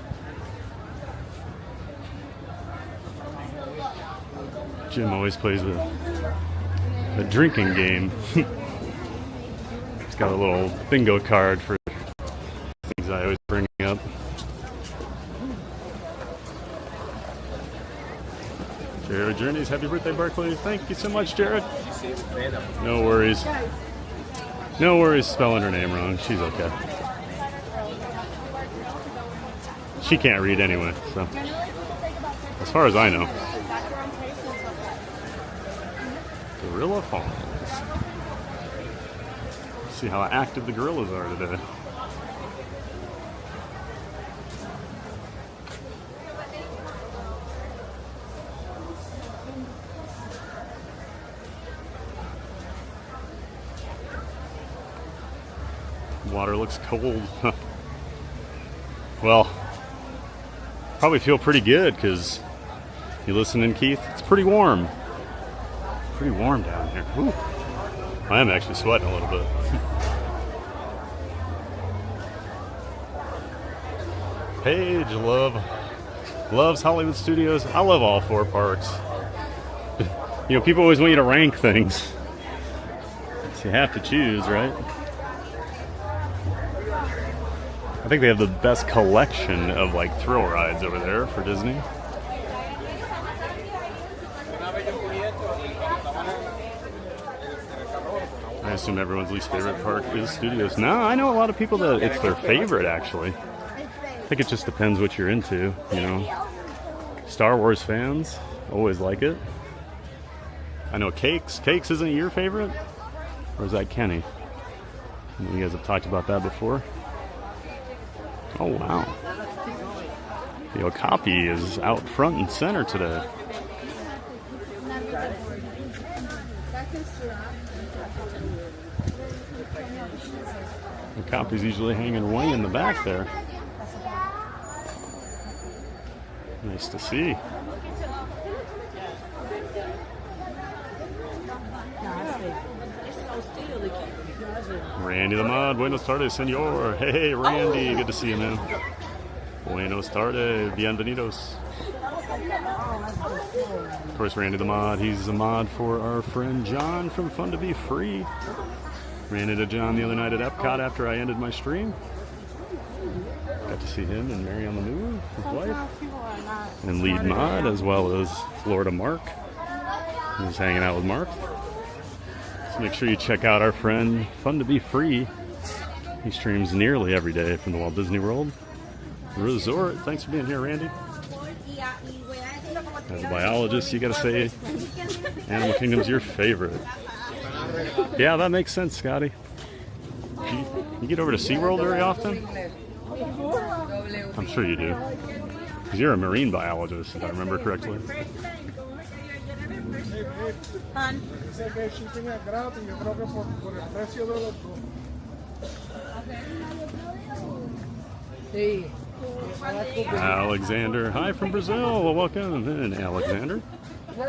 Speaker 2: Jim always plays a drinking game. He's got a little bingo card for things I always bring up. Jared Journeys, happy birthday, Barkley. Thank you so much, Jared. No worries. No worries spelling her name wrong. She's okay. She can't read anyway, so. As far as I know. Gorilla Falls. Let's see how active the gorillas are today. Water looks cold. Well, probably feel pretty good because you listening, Keith? It's pretty warm. Pretty warm down here. Ooh. I am actually sweating a little bit. Paige loves Hollywood Studios. I love all four parks. You know, people always want you to rank things. So you have to choose, right? I think they have the best collection of like thrill rides over there for Disney. I assume everyone's least favorite park is Studios. No, I know a lot of people that it's their favorite actually. I think it just depends what you're into, you know. Star Wars fans always like it. I know Cakes isn't your favorite? Or is that Kenny? You guys have talked about that before. Oh wow. The Okapi is out front and center today. Okapi's usually hanging way in the back there. Nice to see. Randy the Mod, buenos tardes, senor. Hey, Randy, good to see you, man. Buenos tardes, bienvenidos. Of course, Randy the Mod, he's a mod for our friend John from Fun to Be Free. Ran into John the other night at Epcot after I ended my stream. Got to see him and Mary on the Move, his wife. And lead mod, as well as Florida Mark. He was hanging out with Mark. Make sure you check out our friend Fun to Be Free. He streams nearly every day from the Walt Disney World Resort. Thanks for being here, Randy. As a biologist, you gotta say Animal Kingdom's your favorite. Yeah, that makes sense, Scotty. You get over to SeaWorld very often? I'm sure you do. Because you're a marine biologist, if I remember correctly.
Speaker 4: Fun.
Speaker 2: Alexander. Hi from Brazil. Well, welcome in, Alexander. You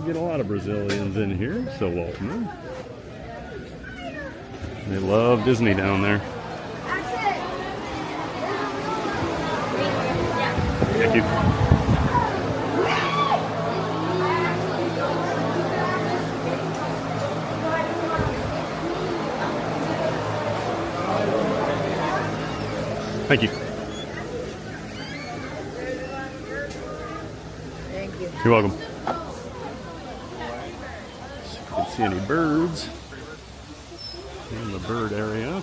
Speaker 2: get a lot of Brazilians in here, so welcome in. They love Disney down there. Thank you. Thank you.
Speaker 5: Thank you.
Speaker 2: You're welcome. Can't see any birds in the bird area.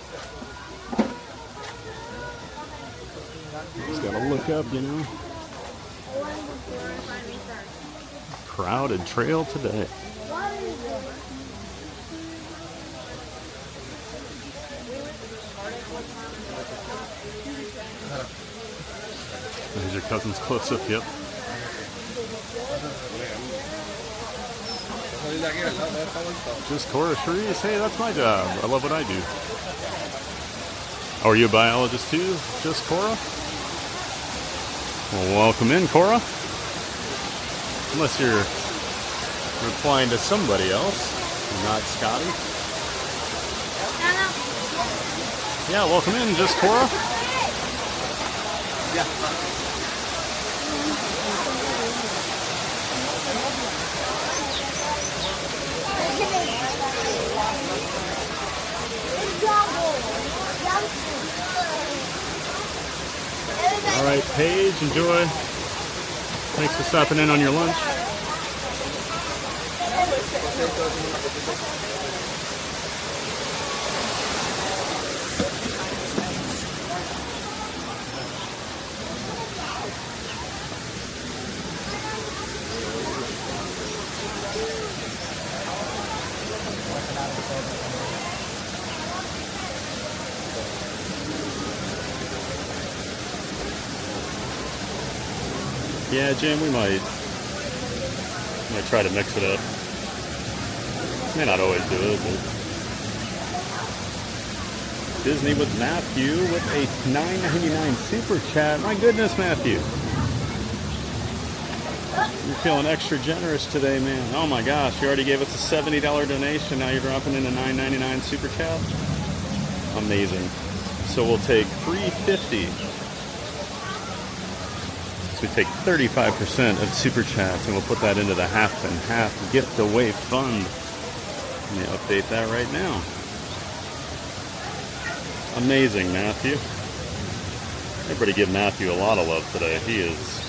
Speaker 2: Just gotta look up, you know. Crowded trail today. There's your cousin's close-up, yep. Just Cora Cherise. Hey, that's my job. I love what I do. Oh, are you a biologist too? Just Cora? Well, welcome in, Cora. Unless you're replying to somebody else, not Scotty. Yeah, welcome in, Just Cora. Yeah. All right, Paige, enjoy. Thanks for stopping in on your lunch. Yeah, Jim, we might try to mix it up. May not always do it, but Disney with Matthew with a $9.99 super chat. My goodness, Matthew. You're feeling extra generous today, man. Oh my gosh, you already gave us a $70 donation. Now you're dropping in a $9.99 super chat. Amazing. So we'll take $3.50. So we take 35% of super chats and we'll put that into the half and half gift away fund. Let me update that right now. Amazing, Matthew. Everybody give Matthew a lot of love today. He is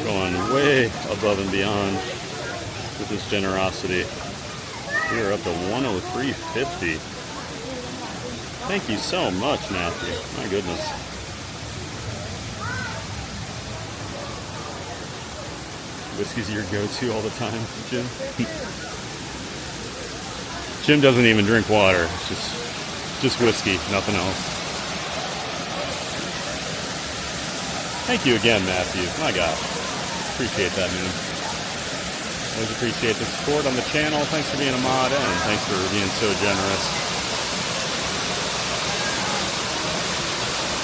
Speaker 2: going way above and beyond with his generosity. We are up to $103.50. Thank you so much, Matthew. My goodness. Whiskey's your go-to all the time, Jim? Jim doesn't even drink water. It's just whiskey, nothing else. Thank you again, Matthew. My gosh. Appreciate that, man. Always appreciate the support on the channel. Thanks for being a mod and thanks for being so generous.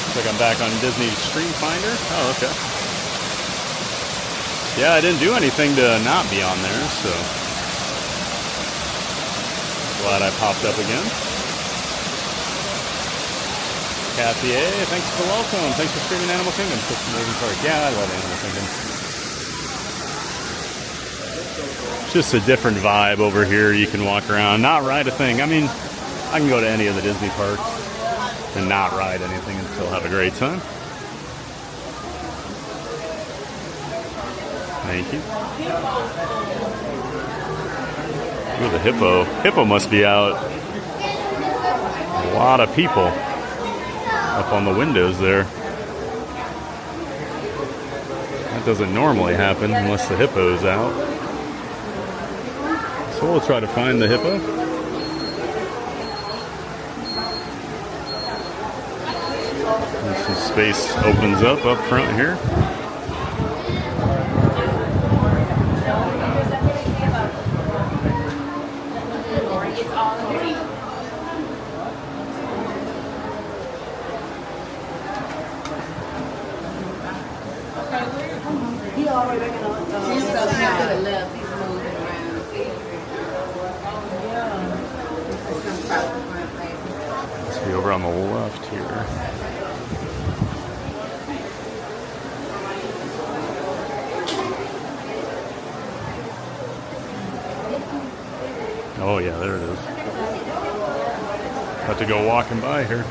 Speaker 2: Looks like I'm back on Disney Stream Finder. Oh, okay. Yeah, I didn't do anything to not be on there, so glad I popped up again. Kathy A, thanks for the welcome. Thanks for streaming Animal Kingdom. Such an amazing park. Yeah, I love Animal Kingdom. It's just a different vibe over here. You can walk around, not ride a thing. I mean, I can go to any of the Disney parks and not ride anything and still have a great time. Thank you. Ooh, the hippo. Hippo must be out. A lot of people up on the windows there. That doesn't normally happen unless the hippo's out. So we'll try to find the hippo. And some space opens up front here. Let's be over on the left here. Oh yeah, there it is. Have to go walking by here.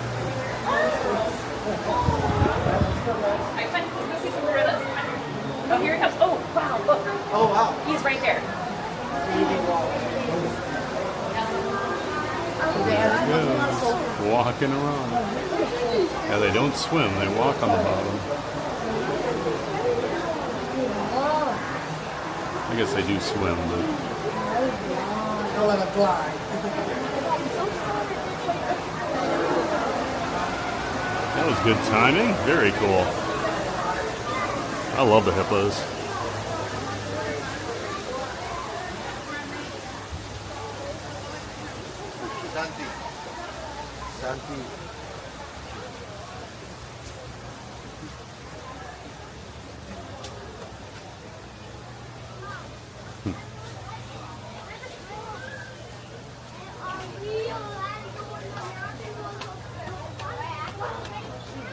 Speaker 4: Oh, here he comes. Oh, wow, look.
Speaker 3: Oh, wow.
Speaker 4: He's right there.
Speaker 2: Yeah, walking around. Yeah, they don't swim, they walk on the bottom. I guess they do swim, but
Speaker 3: Let it glide.
Speaker 2: that was good timing. Very cool. I love the hippos.
Speaker 3: Santi.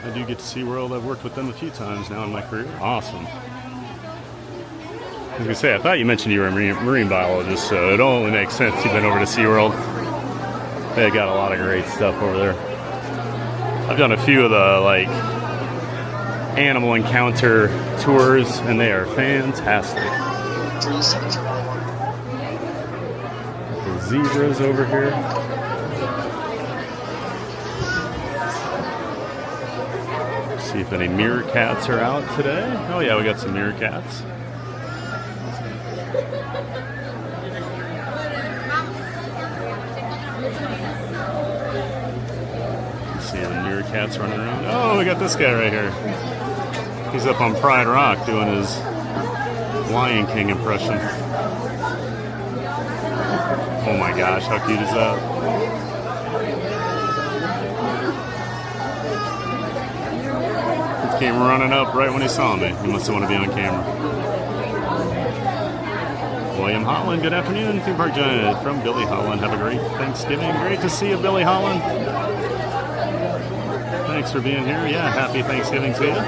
Speaker 2: I do get to SeaWorld. I've worked with them a few times now in my career. Awesome. I was going to say, I thought you mentioned you were a marine biologist, so it only makes sense you've been over to SeaWorld. They got a lot of great stuff over there. I've done a few of the, like, animal encounter tours, and they are fantastic. The zebras over here. See if any meerkats are out today. Oh yeah, we got some meerkats. See the meerkats running around. Oh, we got this guy right here. He's up on Pride Rock doing his Lion King impression. Oh my gosh, how cute is that? He came running up right when he saw me. He must have wanted to be on camera. William Holland, good afternoon. Theme Park Giant from Billy Holland. Have a great Thanksgiving. Great to see you, Billy Holland. Thanks for being here. Yeah, happy Thanksgiving to you.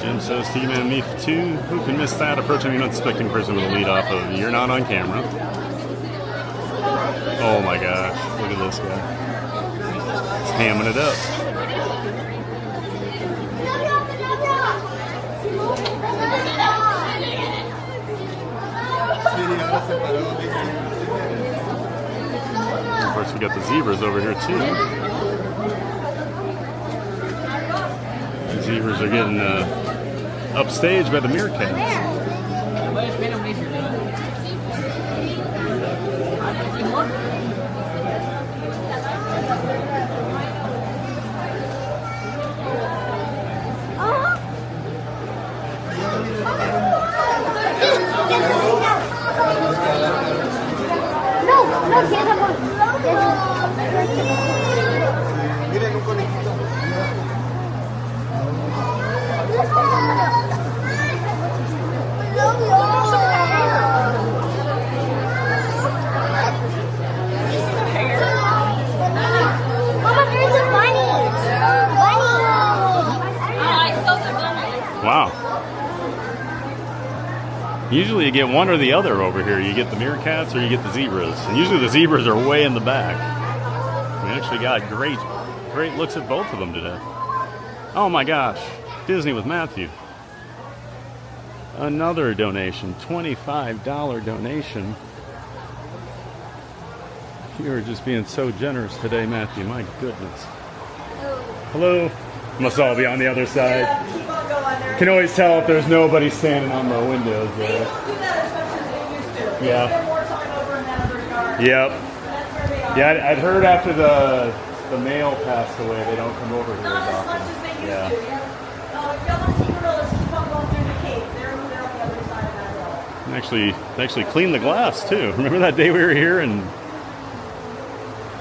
Speaker 2: Jim says, T-Man, me too. Who can miss that? Approaching an unsuspecting person with a lead off of "You're not on camera." Oh my gosh, look at this guy. He's hamming it up. Of course, we got the zebras over here too. The zebras are getting upstaged by the meerkats.
Speaker 3: Miren un conejito.
Speaker 2: Wow. Usually you get one or the other over here. You get the meerkats or you get the zebras. And usually the zebras are way in the back. We actually got great looks at both of them today. Oh my gosh. Disney with Matthew. Another donation, $25 donation. You are just being so generous today, Matthew. My goodness. Hello. Must all be on the other side.
Speaker 5: Yeah, keep on going there.
Speaker 2: Can always tell if there's nobody standing on the windows
Speaker 5: They
Speaker 2: there.
Speaker 5: don't do that as much as they used to. They
Speaker 2: Yeah.
Speaker 5: spend more time over in that other yard.
Speaker 2: Yep.
Speaker 5: That's where they are.
Speaker 2: Yeah, I'd heard after the male passed away, they don't come over here
Speaker 5: Not
Speaker 2: as
Speaker 5: as much
Speaker 2: often.
Speaker 5: as they used
Speaker 2: Yeah.
Speaker 5: to. Yeah. If y'all want to see gorillas, keep on going through the cave. They're on the other side of that hill.
Speaker 2: And they actually cleaned the glass too. Remember that day we were here and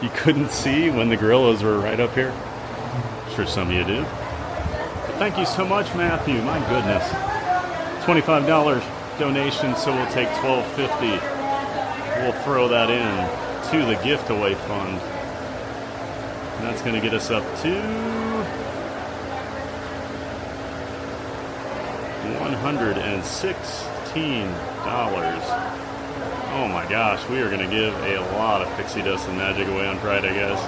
Speaker 2: you couldn't see when the gorillas were right up here? I'm sure some of you do. But thank you so much, Matthew. My goodness. $25 donation, so we'll take $12.50. We'll throw that in to the gift away fund. And that's going to get us up to $116. Oh my gosh, we are going to give a lot of pixie dust and magic away on Friday, guys.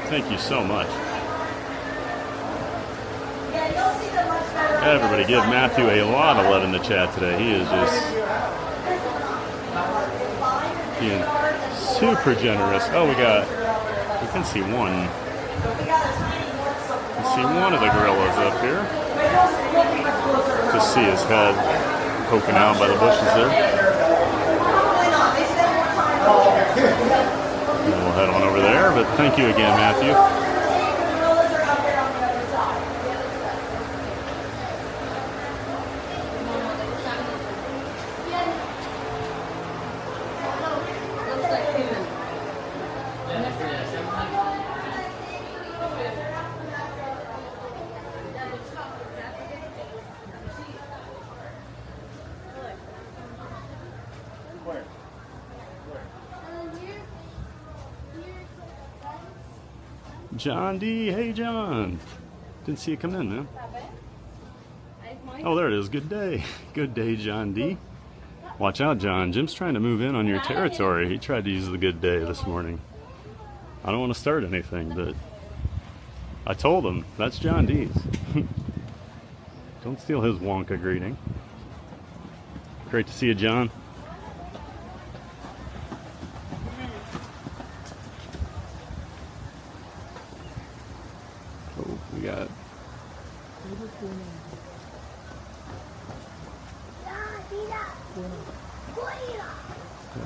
Speaker 2: Thank you so much.
Speaker 5: Yeah, you'll see them much better on the
Speaker 2: Everybody
Speaker 5: other
Speaker 2: give
Speaker 5: side.
Speaker 2: Matthew a lot of love in the chat today. He is just being super generous. Oh, we can see one. We can see one of the gorillas up here. Just see his head poking out by the bushes there. And we'll head on over there, but thank you again, Matthew.
Speaker 5: Gorillas are out there on the other side.
Speaker 4: Looks like human.
Speaker 2: John D. Hey, John. Didn't see you come in, man. Oh, there it is. Good day. Good day, John D. Watch out, John. Jim's trying to move in on your territory. He tried to use the good day this morning. I don't want to start anything, but I told him that's John D's. Don't steal his Wonka greeting. Great to see you, John. Oh, we got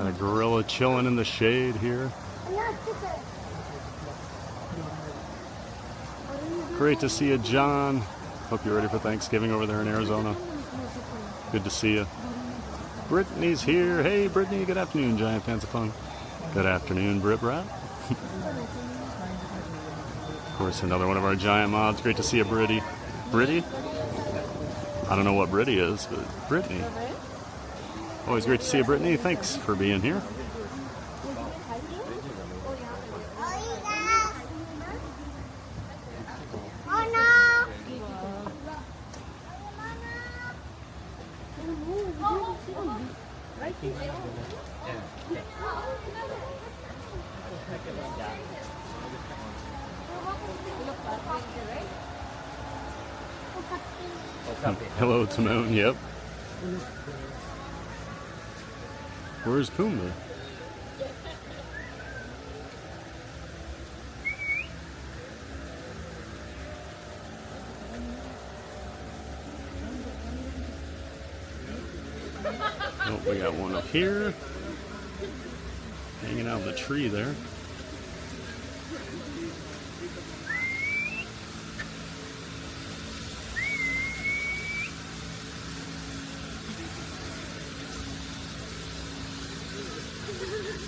Speaker 2: a gorilla chilling in the shade here. Great to see you, John. Hope you're ready for Thanksgiving over there in Arizona. Good to see you. Brittany's here. Hey, Brittany. Good afternoon, Giant Pants of Fun. Good afternoon, Brit Brat. Of course, another one of our giant mods. Great to see you, Britty. Britty? I don't know what Britty is, but Brittany. Always great to see you, Brittany. Thanks for being here. Hello, Timon. Yep. Where's Pumbaa? Oh, we got one up here. Hanging out of the tree there.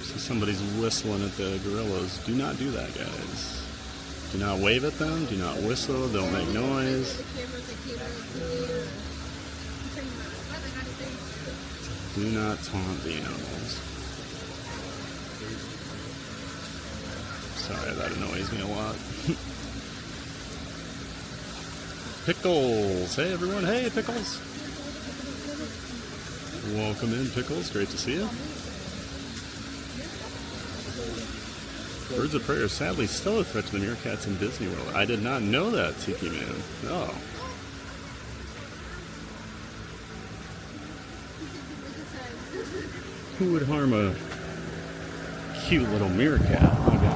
Speaker 2: So somebody's whistling at the gorillas. Do not do that, guys. Do not wave at them. Do not whistle. Don't make noise. Do not taunt the animals. Sorry, that annoys me a lot. Pickles! Hey everyone, hey Pickles! Welcome in, Pickles, great to see you. Birds of Prey are sadly still a threat to the meerkats in Disney World. I did not know that, Tiki Man. Oh. Who would harm a cute little meerkat? Oh my gosh.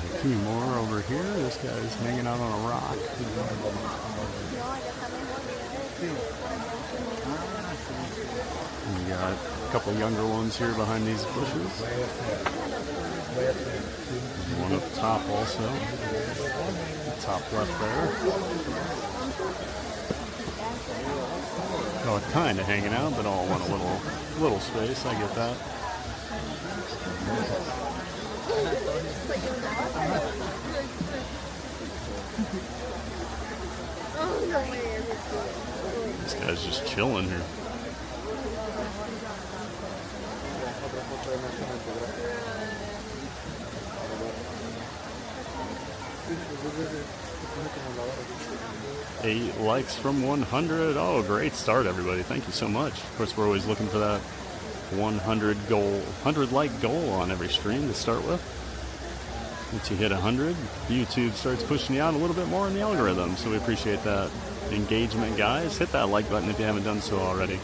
Speaker 2: A few more over here. This guy's hanging out on a rock. We got a couple younger ones here behind these bushes. One up top also. Top left there. Oh, kind of hanging out, but all want a little space. I get that. This guy's just chilling here. Eight likes from 100. Oh, great start, everybody. Thank you so much. Of course, we're always looking for that 100 like goal on every stream to start with. Once you hit 100, YouTube starts pushing you out a little bit more in the algorithm. So we appreciate that engagement, guys. Hit that like button if you haven't done so already.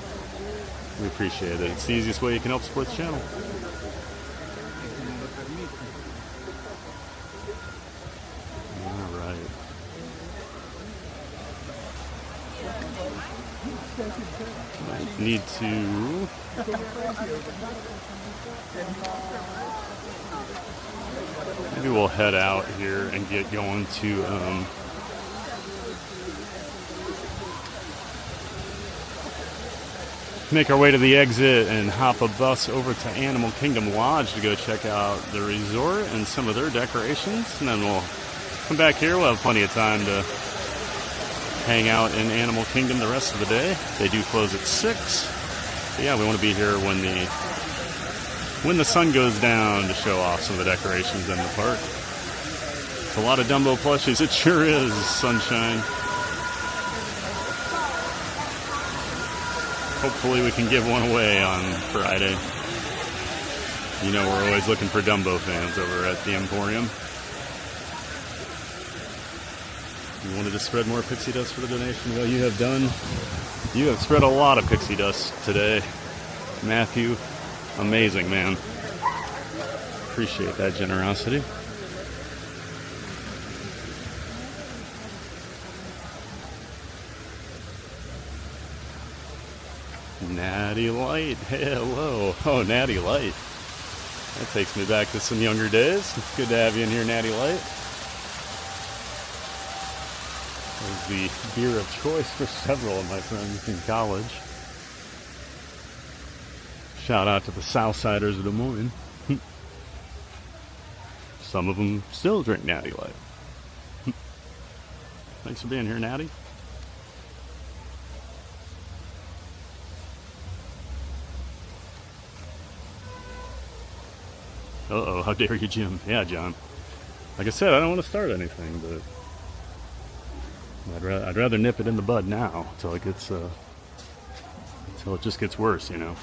Speaker 2: We appreciate it. It's the easiest way you can help support the channel. All right. I need to maybe we'll head out here and get going to make our way to the exit and hop a bus over to Animal Kingdom Lodge to go check out the resort and some of their decorations, and then we'll come back here. We'll have plenty of time to hang out in Animal Kingdom the rest of the day. They do close at 6. But yeah, we want to be here when the sun goes down to show off some of the decorations in the park. It's a lot of Dumbo plushies. It sure is, Sunshine. Hopefully we can give one away on Friday. You know we're always looking for Dumbo fans over at the Emporium. You wanted to spread more pixie dust for the donation? Well, you have done. You have spread a lot of pixie dust today, Matthew. Amazing, man. Appreciate that generosity. Natty Light, hello. Oh, Natty Light. That takes me back to some younger days. It's good to have you in here, Natty Light. It was the beer of choice for several of my friends in college. Shout out to the Southsiders of Des Moines. Some of them still drink Natty Light. Thanks for being here, Natty. Uh-oh, how dare you, Jim? Yeah, John. Like I said, I don't want to start anything, but I'd rather nip it in the bud now until it gets until it just gets worse, you know.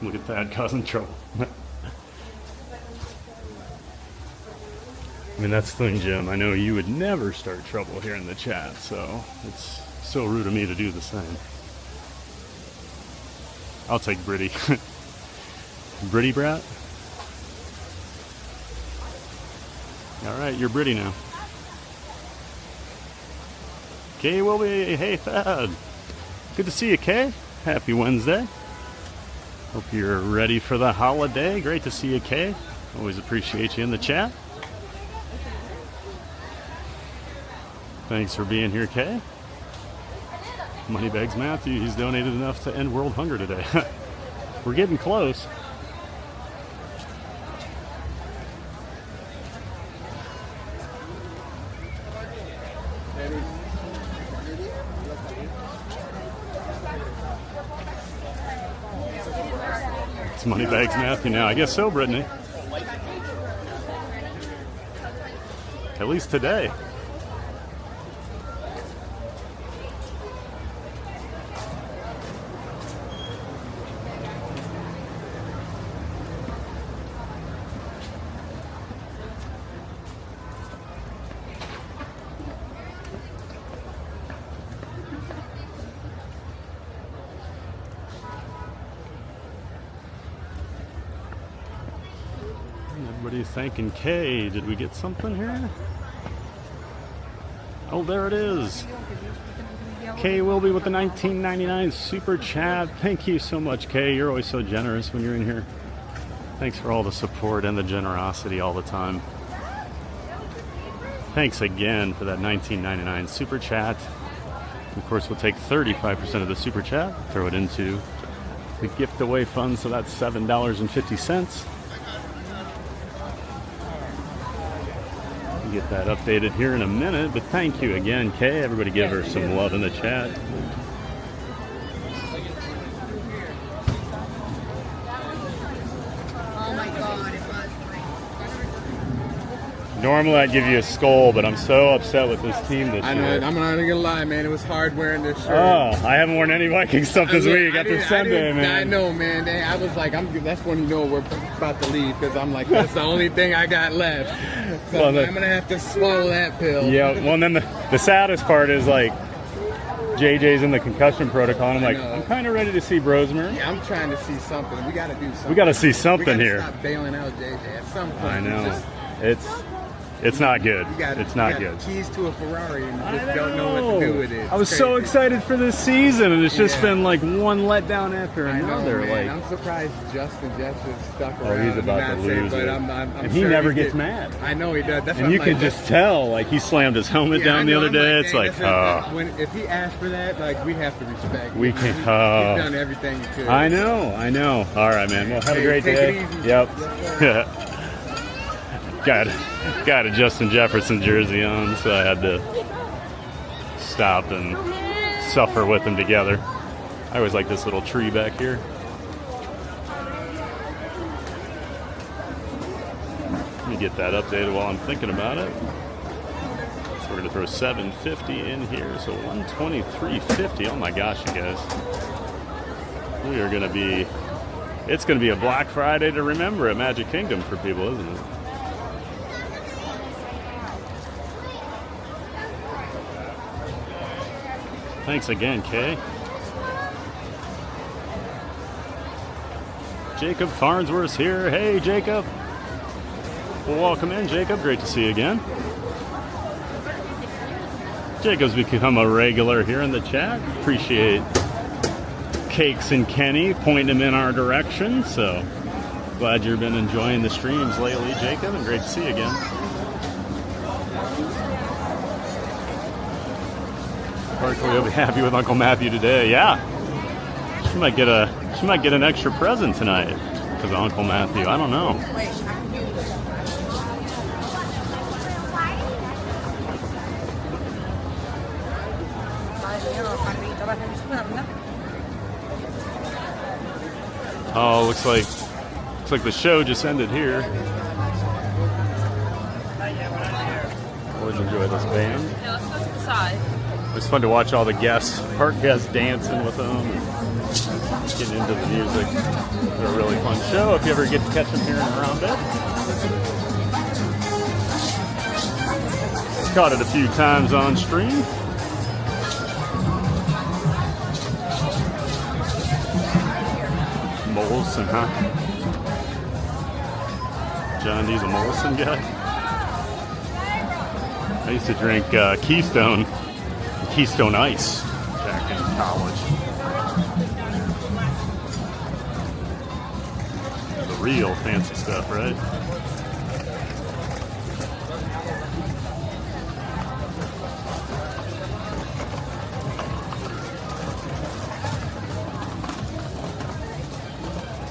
Speaker 2: Look at that, causing trouble. I mean, that's the thing, Jim. I know you would never start trouble here in the chat, so it's so rude of me to do the same. I'll take Britty. Britty Brat? Alright, you're Britty now. Kay will be. Hey, Thad. Good to see you, Kay. Happy Wednesday. Hope you're ready for the holiday. Great to see you, Kay. Always appreciate you in the chat. Thanks for being here, Kay. Moneybags Matthew, he's donated enough to end world hunger today. We're getting close. It's Moneybags Matthew now. I guess so, Brittany. At least today. Everybody's thanking Kay. Did we get something here? Oh, there it is. Kay will be with the $19.99 super chat. Thank you so much, Kay. You're always so generous when you're in here. Thanks for all the support and the generosity all the time. Thanks again for that $19.99 super chat. Of course, we'll take 35% of the super chat, throw it into the gift away fund, so that's $7.50. Get that updated here in a minute, but thank you again, Kay. Everybody give her some love in the chat.
Speaker 6: Oh my God, it was.
Speaker 2: Normally I'd give you a skull, but I'm so upset with this team this
Speaker 7: I
Speaker 2: year.
Speaker 7: know, I'm not gonna lie, man. It was hard wearing this shirt.
Speaker 2: Oh, I haven't worn any Viking stuff this week after Sunday, man.
Speaker 7: I know, man. I was like, that's when you know we're about to leave, because I'm like, that's the only thing I got left. So
Speaker 2: Well,
Speaker 7: I'm gonna have to swallow that pill.
Speaker 2: Yeah, well, and then the saddest part is like JJ's in the concussion protocol, and I'm like,
Speaker 7: know.
Speaker 2: I'm kind of ready to see Brosmer.
Speaker 7: Yeah, I'm trying to see something. We gotta do something.
Speaker 2: We got to see something
Speaker 7: we gotta
Speaker 2: here.
Speaker 7: Stop bailing out JJ at some point.
Speaker 2: I know.
Speaker 7: Just,
Speaker 2: It's not good.
Speaker 7: you got,
Speaker 2: It's
Speaker 7: you
Speaker 2: not
Speaker 7: got
Speaker 2: good.
Speaker 7: Keys to a Ferrari, and you
Speaker 2: I
Speaker 7: just don't know what to do with it.
Speaker 2: I was
Speaker 7: It's
Speaker 2: so
Speaker 7: crazy.
Speaker 2: excited for this season, and it's just
Speaker 7: Yeah.
Speaker 2: been like one letdown after
Speaker 7: I know,
Speaker 2: another.
Speaker 7: man.
Speaker 2: Like,
Speaker 7: I'm surprised Justin Jefferson stuck
Speaker 2: oh,
Speaker 7: around.
Speaker 2: he's about to
Speaker 7: Not saying,
Speaker 2: lose
Speaker 7: but
Speaker 2: it.
Speaker 7: I'm
Speaker 2: And he
Speaker 7: sure
Speaker 2: never
Speaker 7: he's
Speaker 2: gets mad.
Speaker 7: I know he does. That's
Speaker 2: and
Speaker 7: what
Speaker 2: you
Speaker 7: I'm
Speaker 2: can
Speaker 7: like,
Speaker 2: just tell, like he slammed his helmet
Speaker 7: yeah,
Speaker 2: down
Speaker 7: I
Speaker 2: the
Speaker 7: know,
Speaker 2: other
Speaker 7: I'm
Speaker 2: day.
Speaker 7: like,
Speaker 2: It's
Speaker 7: dang,
Speaker 2: like,
Speaker 7: that's if he asked for that, like we have to respect.
Speaker 2: We
Speaker 7: him.
Speaker 2: can-
Speaker 7: He's
Speaker 2: oh.
Speaker 7: done everything he could.
Speaker 2: I know. All right, man. Well, have a
Speaker 7: Hey,
Speaker 2: great
Speaker 7: take
Speaker 2: day.
Speaker 7: it easy.
Speaker 2: Yep. Got a Justin Jefferson jersey on, so I had to stop and suffer with them together. I always like this little tree back here. Let me get that updated while I'm thinking about it. So we're gonna throw 750 in here, so 123.50. Oh my gosh, you guys. We are gonna be, it's gonna be a Black Friday to remember at Magic Kingdom for people, isn't it? Thanks again, Kay. Jacob Farnsworth's here. Hey, Jacob. Well, welcome in, Jacob. Great to see you again. Jacob's become a regular here in the chat. Appreciate Cakes and Kenny pointing him in our direction. So glad you've been enjoying the streams lately, Jacob, and great to see you again. Barkley will be happy with Uncle Matthew today. Yeah, she might get an extra present tonight because of Uncle Matthew. I don't know. Oh, looks like the show just ended here. Always enjoy this band.
Speaker 4: Yeah, let's go to the side.
Speaker 2: It was fun to watch all the guests, park guests dancing with them, and getting into the music. They're a really fun show if you ever get to catch them here and around it. Caught it a few times on stream. Molson, huh? John D's a Molson guy. I used to drink Keystone Ice back in college. The real fancy stuff, right?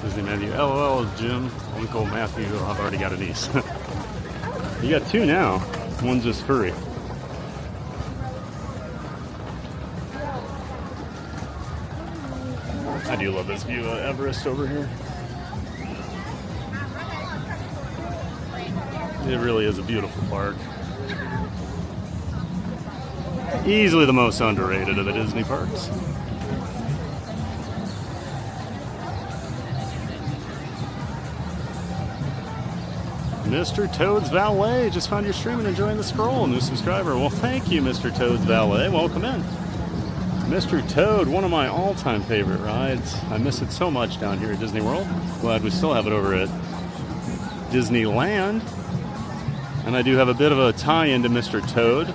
Speaker 2: Disney Matthew, LOL, Jim, Uncle Matthew. I've already got a niece. You got two now. One's just furry. I do love this view of Everest over here. It really is a beautiful park. Easily the most underrated of the Disney parks. Mr. Toad's Valet just found your stream and enjoying the scroll. New subscriber. Well, thank you, Mr. Toad's Valet. Welcome in. Mr. Toad, one of my all-time favorite rides. I miss it so much down here at Disney World. Glad we still have it over at Disneyland. And I do have a bit of a tie-in to Mr. Toad.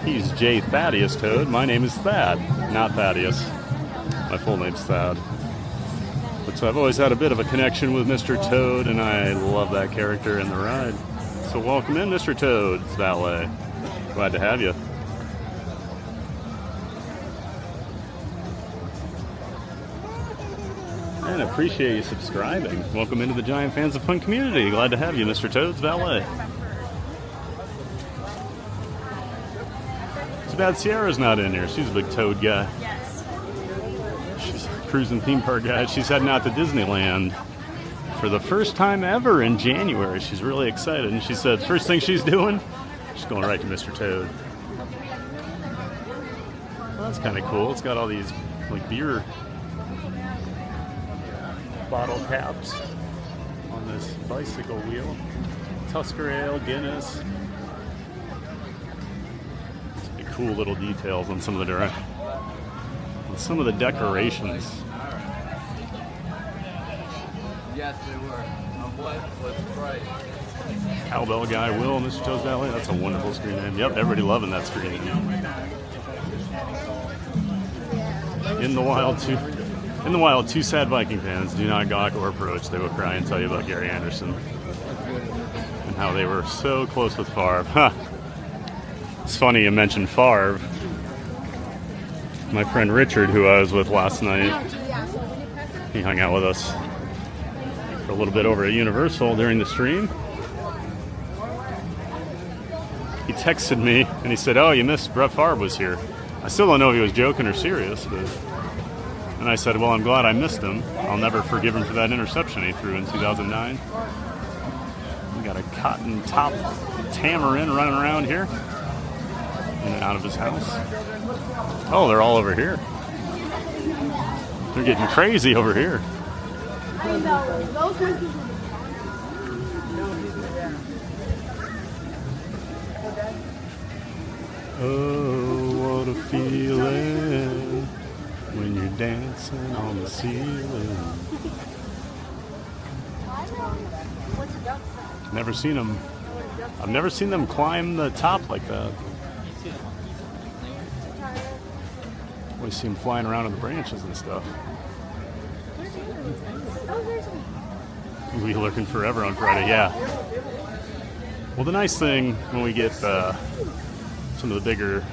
Speaker 2: He's J. Thaddeus Toad. My name is Thad, not Thaddeus. My full name's Thad. But so I've always had a bit of a connection with Mr. Toad, and I love that character in the ride. So welcome in, Mr. Toad's Valet. Glad to have you. And appreciate you subscribing. Welcome into the Giant Fans of Fun community. Glad to have you, Mr. Toad's Valet. Too bad Sierra's not in here. She's a big Toad guy.
Speaker 4: Yes.
Speaker 2: She's a cruising theme park guy. She's heading out to Disneyland for the first time ever in January. She's really excited. And she said first thing she's doing, she's going right to Mr. Toad. Well, that's kind of cool. It's got all these like beer bottle caps on this bicycle wheel. Tusker Ale, Guinness. Cool little details on some of the decorations.
Speaker 7: Yes, they were. What was right?
Speaker 2: Cowbell guy Will, Mr. Toad's Valet. That's a wonderful screen name. Yep, everybody loving that screen name. In the wild, two sad Viking fans do not gawk or approach. They will cry and tell you about Gary Anderson and how they were so close with Favre. Huh. It's funny you mentioned Favre. My friend Richard, who I was with last night, he hung out with us for a little bit over at Universal during the stream. He texted me and he said, "Oh, you missed Brett Favre was here." I still don't know if he was joking or serious, but and I said, "Well, I'm glad I missed him. I'll never forgive him for that interception he threw in 2009." We got a cotton top tamarin running around here. In and out of his house. Oh, they're all over here. They're getting crazy over here. Oh, what a feeling when you're dancing on the ceiling. Never seen them. I've never seen them climb the top like that. Always see them flying around on the branches and stuff. We'll be lurking forever on Friday, yeah. Well, the nice thing when we get some of the bigger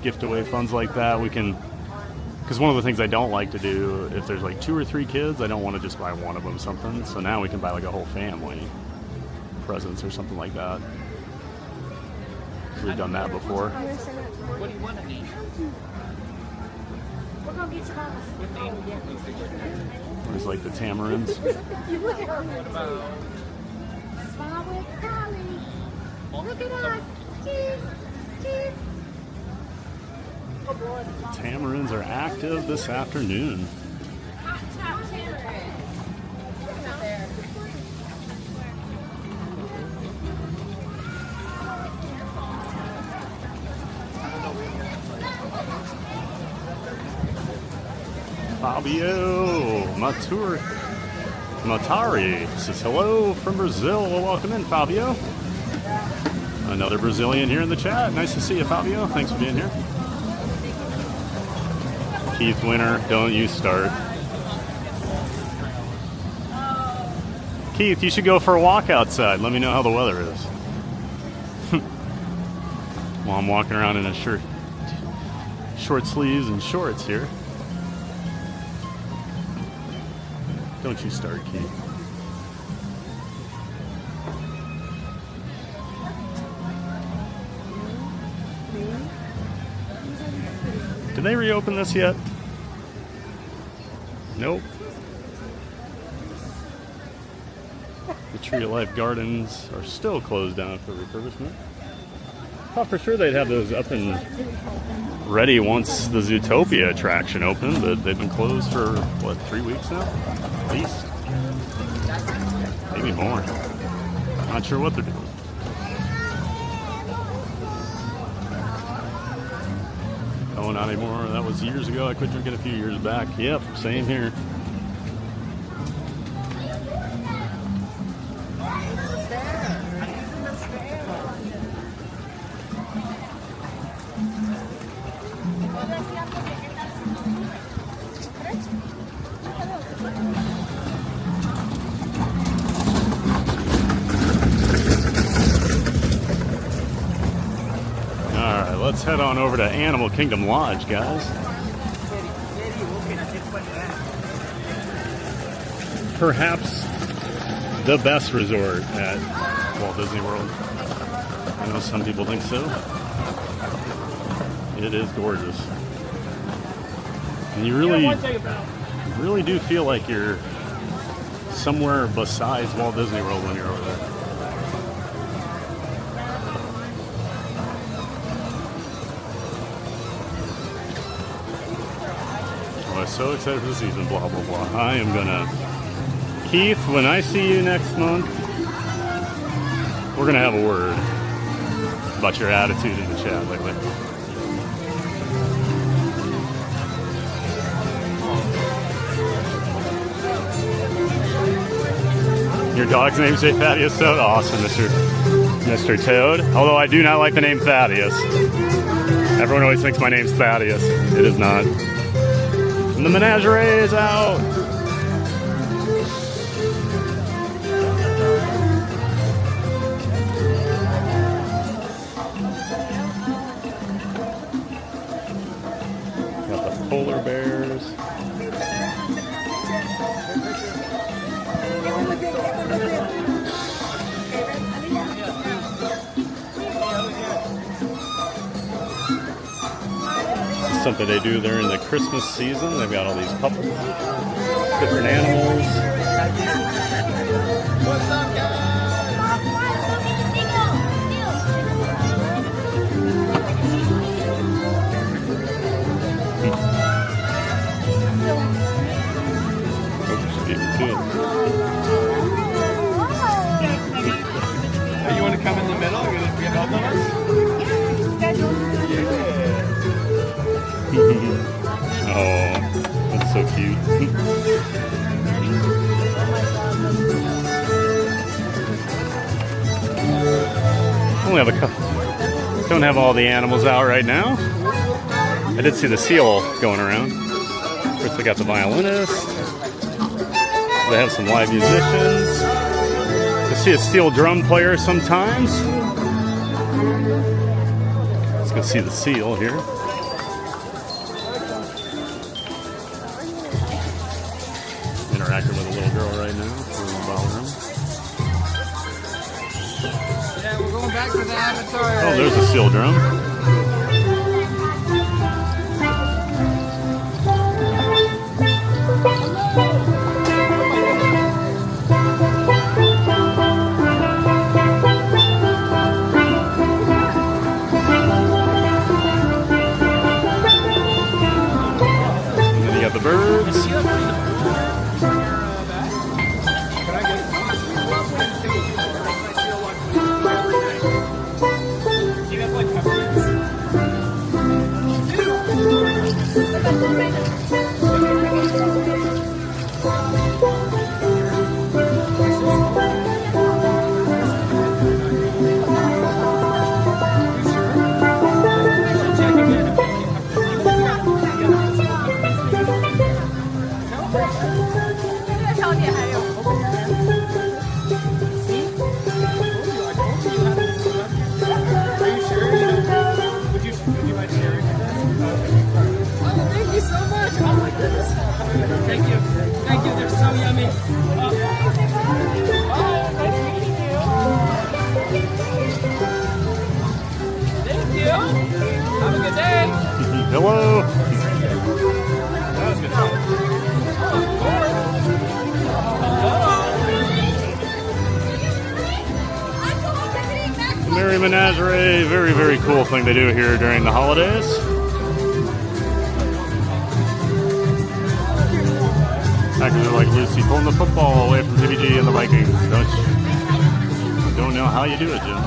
Speaker 2: gift away funds like that, we can, because one of the things I don't like to do, if there's like 2 or 3 kids, I don't want to just buy one of them something. So now we can buy like a whole family presents or something like that. We've done that before.
Speaker 6: What do you want to eat?
Speaker 2: There's like the tamarins.
Speaker 6: Look at us. Cheese. Cheese.
Speaker 2: Tamarins are active this afternoon. Fabio Matari says hello from Brazil. Well, welcome in, Fabio. Another Brazilian here in the chat. Nice to see you, Fabio. Thanks for being here. Keith Winter, don't you start. Keith, you should go for a walk outside. Let me know how the weather is. While I'm walking around in a shirt, short sleeves and shorts here. Don't you start, Keith. Did they reopen this yet? Nope. The Tree of Life Gardens are still closed down for refurbishment. Thought for sure they'd have those up and ready once the Zootopia attraction opened, but they've been closed for, what, 3 weeks now? At least. Maybe more. Not sure what they're doing. Oh, not anymore. That was years ago. I quit drinking a few years back. Yep, same here. Let's head on over to Animal Kingdom Lodge, guys. Perhaps the best resort at Walt Disney World. I know some people think so. It is gorgeous. And you really do feel like you're somewhere besides Walt Disney World when you're over there. I'm so excited for the season, blah, blah, blah. I am gonna... Keith, when I see you next month, we're gonna have a word about your attitude in the chat lately. Your dog's name's Thaddeus Toad? Awesome, Mr. Toad. Although I do not like the name Thaddeus. Everyone always thinks my name's Thaddeus. It is not. And the Menagerie is out. Got the polar bears. Something they do during the Christmas season. They've got all these puppets, different animals.
Speaker 6: What's up,
Speaker 7: You want to come in the middle? You're going to get both of us?
Speaker 2: Oh, that's so cute. Only have a couple. Don't have all the animals out right now. I did see the seal going around. Of course, they got the violinist. They have some live musicians. I see a steel drum player sometimes. Let's go see the seal here. Interacting with a little girl right now in the ballroom.
Speaker 7: Yeah, we're going back to the Avatar.
Speaker 2: Oh, there's a steel drum. And then you got the birds.
Speaker 6: Thank you, they're so yummy. Oh, nice meeting you. Thank you. Have a good day.
Speaker 2: Hello.
Speaker 6: That was good. Oh, of course.
Speaker 2: Menagerie, Menagerie. Very, very cool thing they do here during the holidays. Packers are like Lucy pulling the football away from PBG and the Vikings. Don't know how you do it, Jim.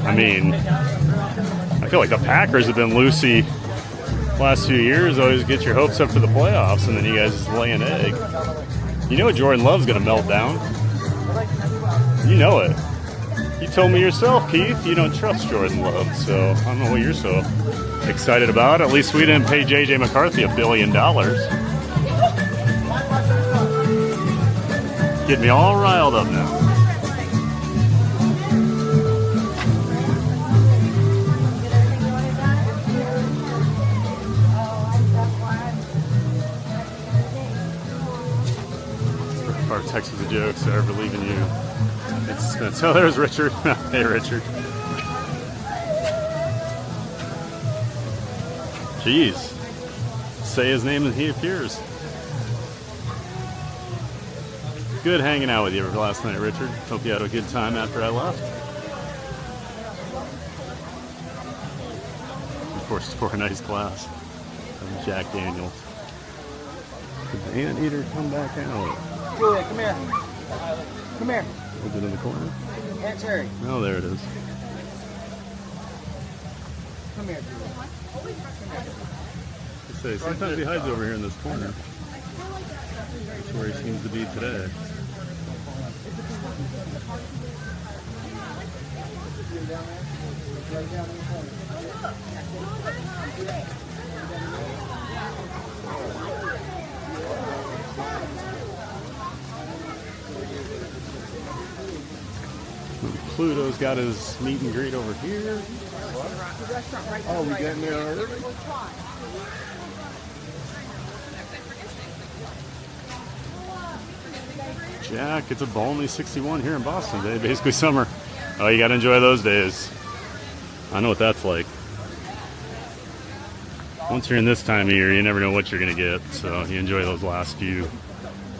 Speaker 2: I mean, I feel like the Packers have been Lucy last few years. Always get your hopes up for the playoffs, and then you guys just lay an egg. You know Jordan Love's gonna melt down. You know it. You told me yourself, Keith, you don't trust Jordan Love, so I don't know what you're so excited about. At least we didn't pay JJ McCarthy $1 billion. Get me all riled up now. Our text was a joke, so I believe in you. It's suspense. Oh, there's Richard. Hey, Richard. Jeez. Say his name and he appears. Good hanging out with you last night, Richard. Hope you had a good time after I left. Of course, for a nice glass of Jack Daniels. Did the anteater come back out?
Speaker 3: Julia, come here. Come here.
Speaker 2: Was it in the corner?
Speaker 3: Aunt Terry.
Speaker 2: Oh, there it is.
Speaker 3: Come here, Julia.
Speaker 2: I say, sometimes he hides over here in this corner. That's where he seems to be today. Pluto's got his meet and greet over here.
Speaker 7: Oh, we getting there already?
Speaker 2: Jack, it's a balmy 61 here in Boston today. Basically summer. Oh, you gotta enjoy those days. I know what that's like. Once you're in this time of year, you never know what you're gonna get. So you enjoy those last few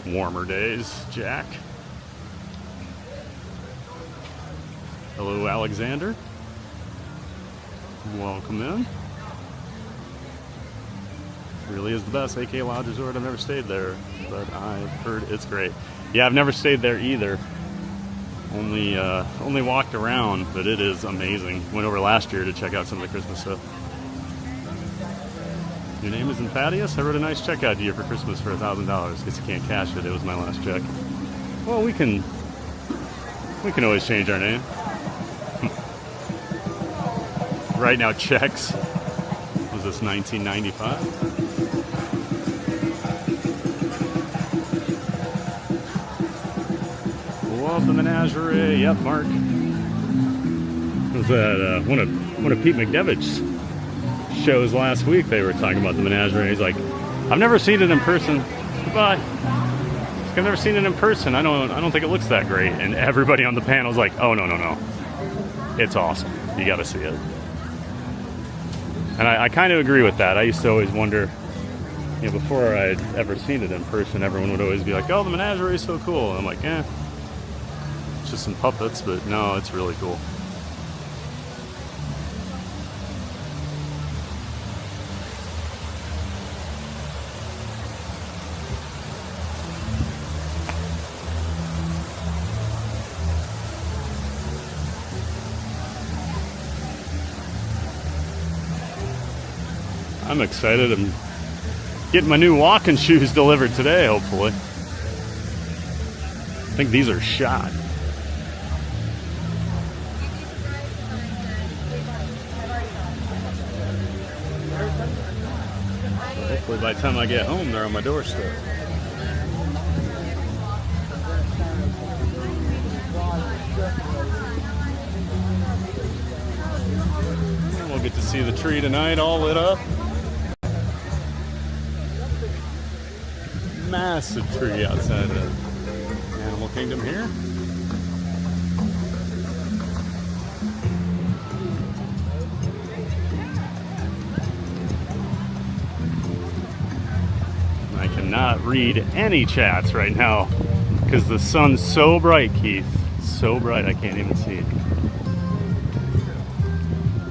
Speaker 2: warmer days, Jack. Hello, Alexander. Welcome in. Really is the best AK Lodge Resort. I've never stayed there, but I've heard it's great. Yeah, I've never stayed there either. Only walked around, but it is amazing. Went over last year to check out some of the Christmas stuff. Your name isn't Thaddeus? I wrote a nice check out to you for Christmas for $1,000. Guess you can't cash it. It was my last check. Well, we can always change our name. Right now, checks. Was this 1995? Love the Menagerie. Yep, Mark. Was that one of Pete McDevitt's shows last week? They were talking about the Menagerie. He's like, I've never seen it in person. Goodbye. I've never seen it in person. I don't think it looks that great. And everybody on the panel was like, oh no. It's awesome. You got to see it. And I kind of agree with that. I used to always wonder, you know, before I'd ever seen it in person, everyone would always be like, oh, the Menagerie is so cool. And I'm like, it's just some puppets, but no, it's really cool. I'm excited. I'm getting my new walking shoes delivered today, hopefully. I think these are shot. Hopefully by the time I get home, they're on my doorstep. And we'll get to see the tree tonight all lit up. Massive tree outside the Animal Kingdom here. I cannot read any chats right now because the sun's so bright, Keith. So bright I can't even see it.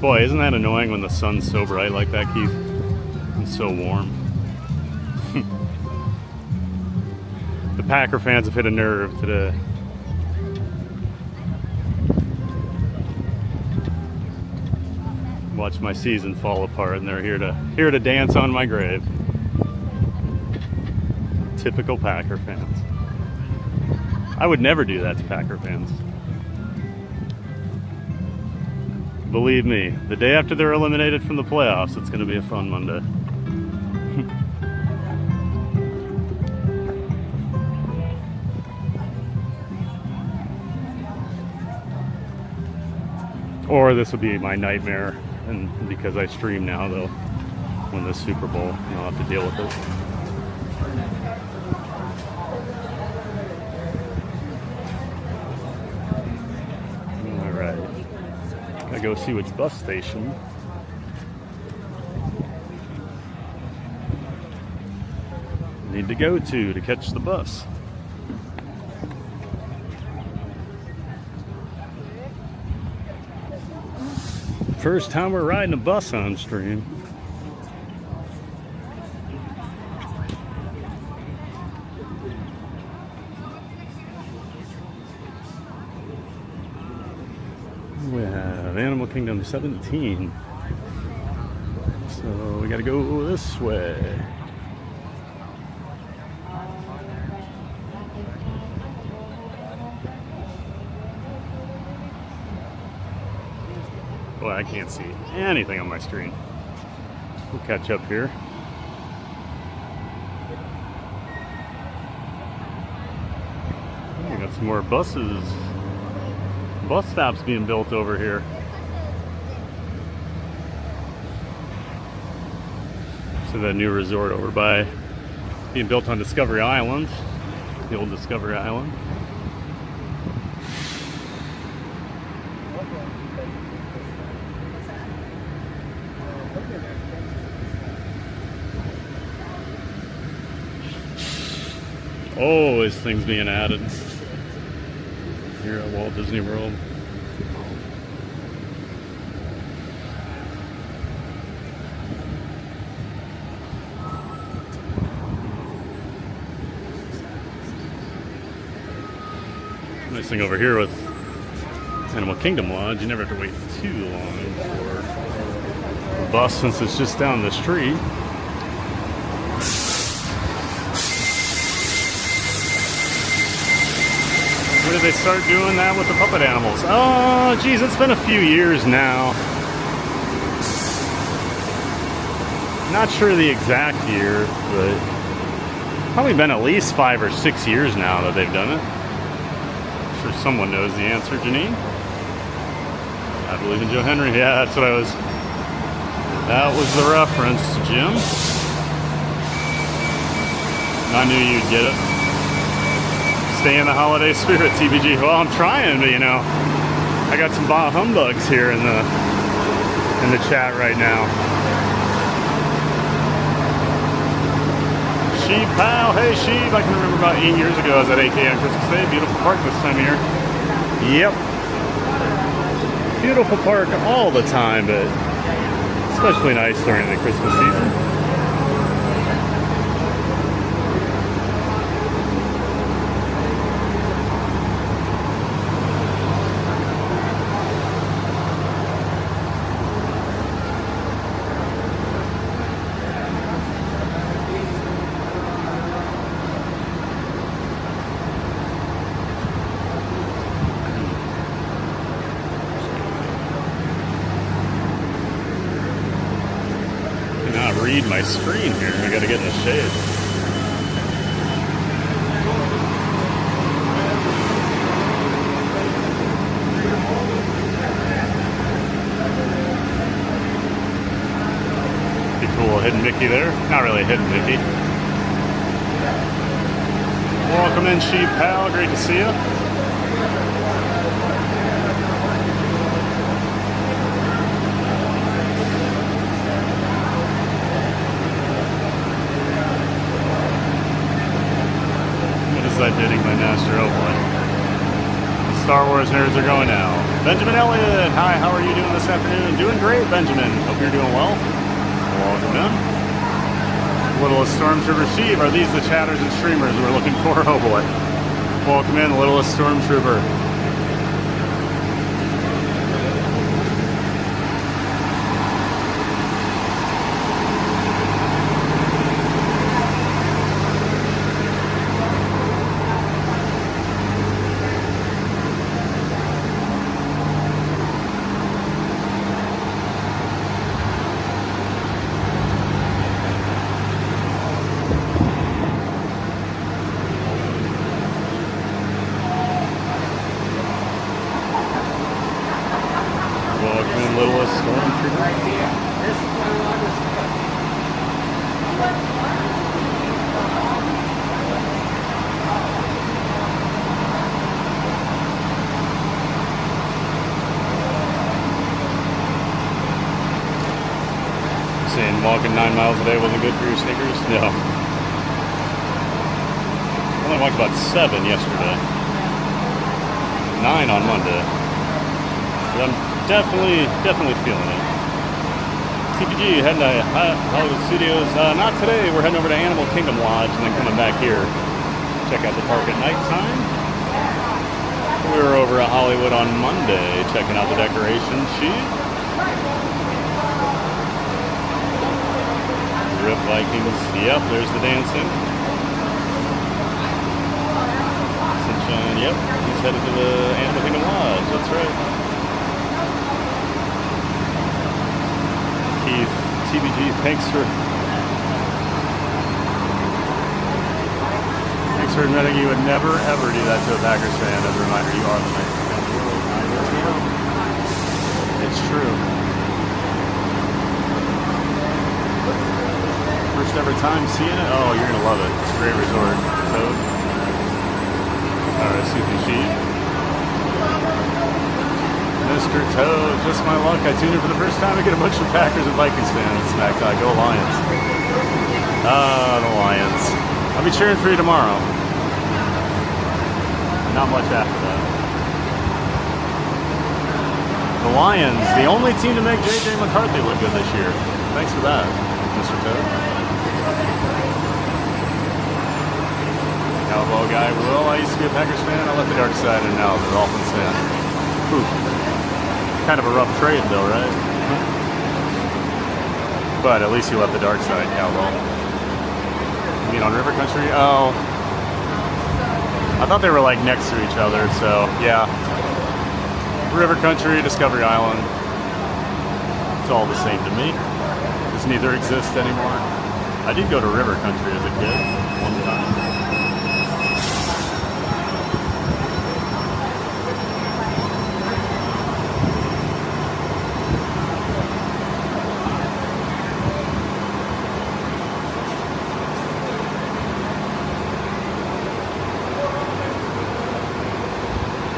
Speaker 2: Boy, isn't that annoying when the sun's so bright like that, Keith? And so warm. The Packer fans have hit a nerve today. Watch my season fall apart, and they're here to dance on my grave. Typical Packer fans. I would never do that to Packer fans. Believe me, the day after they're eliminated from the playoffs, it's going to be a fun Monday. Or this will be my nightmare, and because I stream now, they'll win the Super Bowl, and I'll have to deal with it. All right, gotta go see which bus station. I need to go to catch the bus. First time we're riding a bus on stream. We have Animal Kingdom 17. So we gotta go this way. Boy, I can't see anything on my screen. We'll catch up here. We got some more buses. Bus stops being built over here. So that new resort over by being built on Discovery Island, the old Discovery Island. Oh, this thing's being added here at Walt Disney World. Nice thing over here with Animal Kingdom Lodge, you never have to wait too long for a bus since it's just down the street. When did they start doing that with the puppet animals? Oh, geez, it's been a few years now. Not sure the exact year, but probably been at least 5 or 6 years now that they've done it. I'm sure someone knows the answer. Janine? I believe in Joe Henry. Yeah, that's what I was. That was the reference, Jim. I knew you'd get it. Stay in the holiday spirit, TBG. Well, I'm trying, but you know, I got some bah humbugs here in the chat right now. Sheep pal, hey sheep! I can remember about 8 years ago I was at AK on Christmas Day. Beautiful park this time of year. Yep, beautiful park all the time, but especially nice during the Christmas season. Read my screen here. I gotta get in the shade. Be cool, a hidden Mickey there. Not really a hidden Mickey. Welcome in, Sheep Pal. Great to see you. That dating my master. Horse nerds are going now. Benjamin Elliott, hi, how are you doing this afternoon? Doing great, Benjamin. Hope you're doing well. Welcome in. Littlest Stormtrooper Sheep, are these the chatters and streamers we're looking for? Oh boy. Welcome in, Littlest Stormtrooper. Saying walking 9 miles a day wasn't good for your sneakers? No. I only walked about 7 yesterday. 9 on Monday. But I'm definitely feeling it. TPG heading to Hollywood Studios. Not today. We're heading over to Animal Kingdom Lodge and then coming back here. Check out the park at nighttime. We were over at Hollywood on Monday checking out the decoration sheet. Rip Vikings. Yep, there's the dancing. Sunshine. Yep, he's headed to the Animal Kingdom Lodge. That's right. Keith, TBG, thanks for admitting you would never ever do that to a Packers fan. As a reminder, you are the nicest fan in the world. It's true. First ever time seeing it? Oh, you're gonna love it. It's a great resort. Toad. Alright, Susan Sheep. Mr. Toad, just my luck. I tuned in for the first time to get a bunch of Packers and Vikings fans. Smack talk. Go Lions. The Lions. I'll be cheering for you tomorrow. Not much after that. The Lions, the only team to make J.J. McCarthy look good this year. Thanks for that, Mr. Toad. Cowboy guy, well, I used to be a Packers fan. I left the dark side and now I'm a Dolphins fan. Ooh. Kind of a rough trade though, right? But at least you left the dark side, Cowboy. You mean on River Country? Oh. I thought they were like next to each other, so yeah. River Country, Discovery Island. It's all the same to me. Because neither exist anymore. I did go to River Country as a kid one time.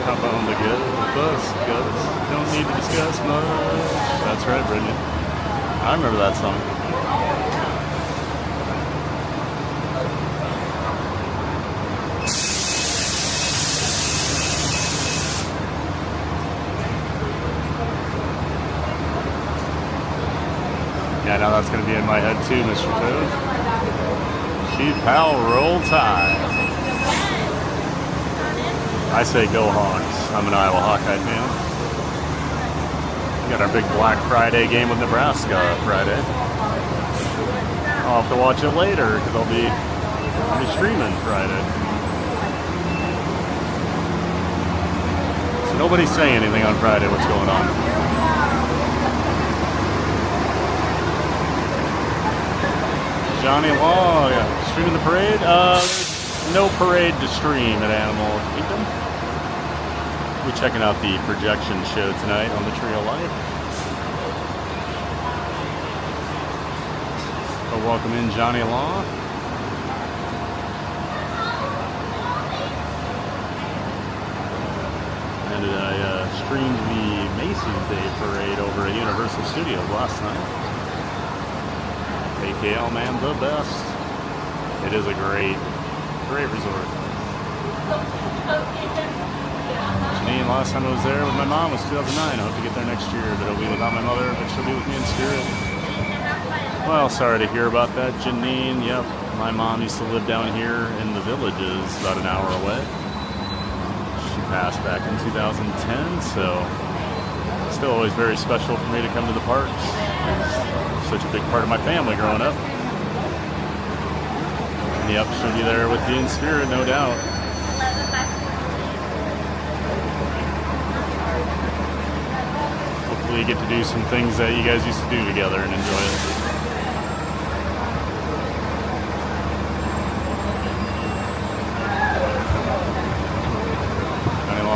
Speaker 2: Hop on the bus, guts. Don't need to discuss much. That's right, Brittany. I remember that song. Yeah, now that's going to be in my head too, Mr. Toad. Sheep, pal, roll tide. I say go Hawks. I'm an Iowa Hawkeye fan. We got our big Black Friday game with Nebraska Friday. I'll have to watch it later because I'll be streaming Friday. So nobody's saying anything on Friday. What's going on? Johnny Law, yeah. Streaming the parade? There's no parade to stream at Animal Kingdom. We're checking out the projection show tonight on the Tree of Life. So welcome in Johnny Law. And I streamed the Macy's Day Parade over at Universal Studios last night. AKL, man, the best. It is a great resort. And last time I was there with my mom was 2009. I hope to get there next year, but it'll be without my mother, but she'll be with me in spirit. Well, sorry to hear about that, Janine. Yep, my mom used to live down here in the Villages, about an hour away. She passed back in 2010, so still always very special for me to come to the parks. It's such a big part of my family growing up. And yep, she'll be there with you in spirit, no doubt. Hopefully you get to do some things that you guys used to do together and enjoy it.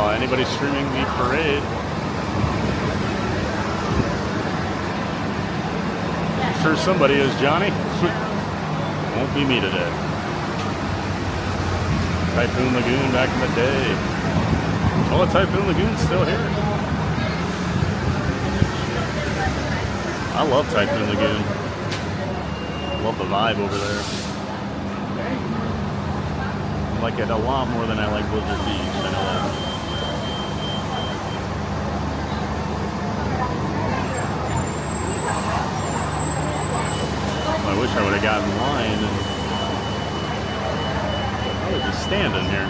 Speaker 2: Anybody streaming the parade? I'm sure somebody is, Johnny. Won't be me today. Typhoon Lagoon back in the day. Oh, Typhoon Lagoon's still here. I love Typhoon Lagoon. Love the vibe over there. I like it a lot more than I like Blizzard Beach. I know that. I wish I would have gotten in line and I was just standing here.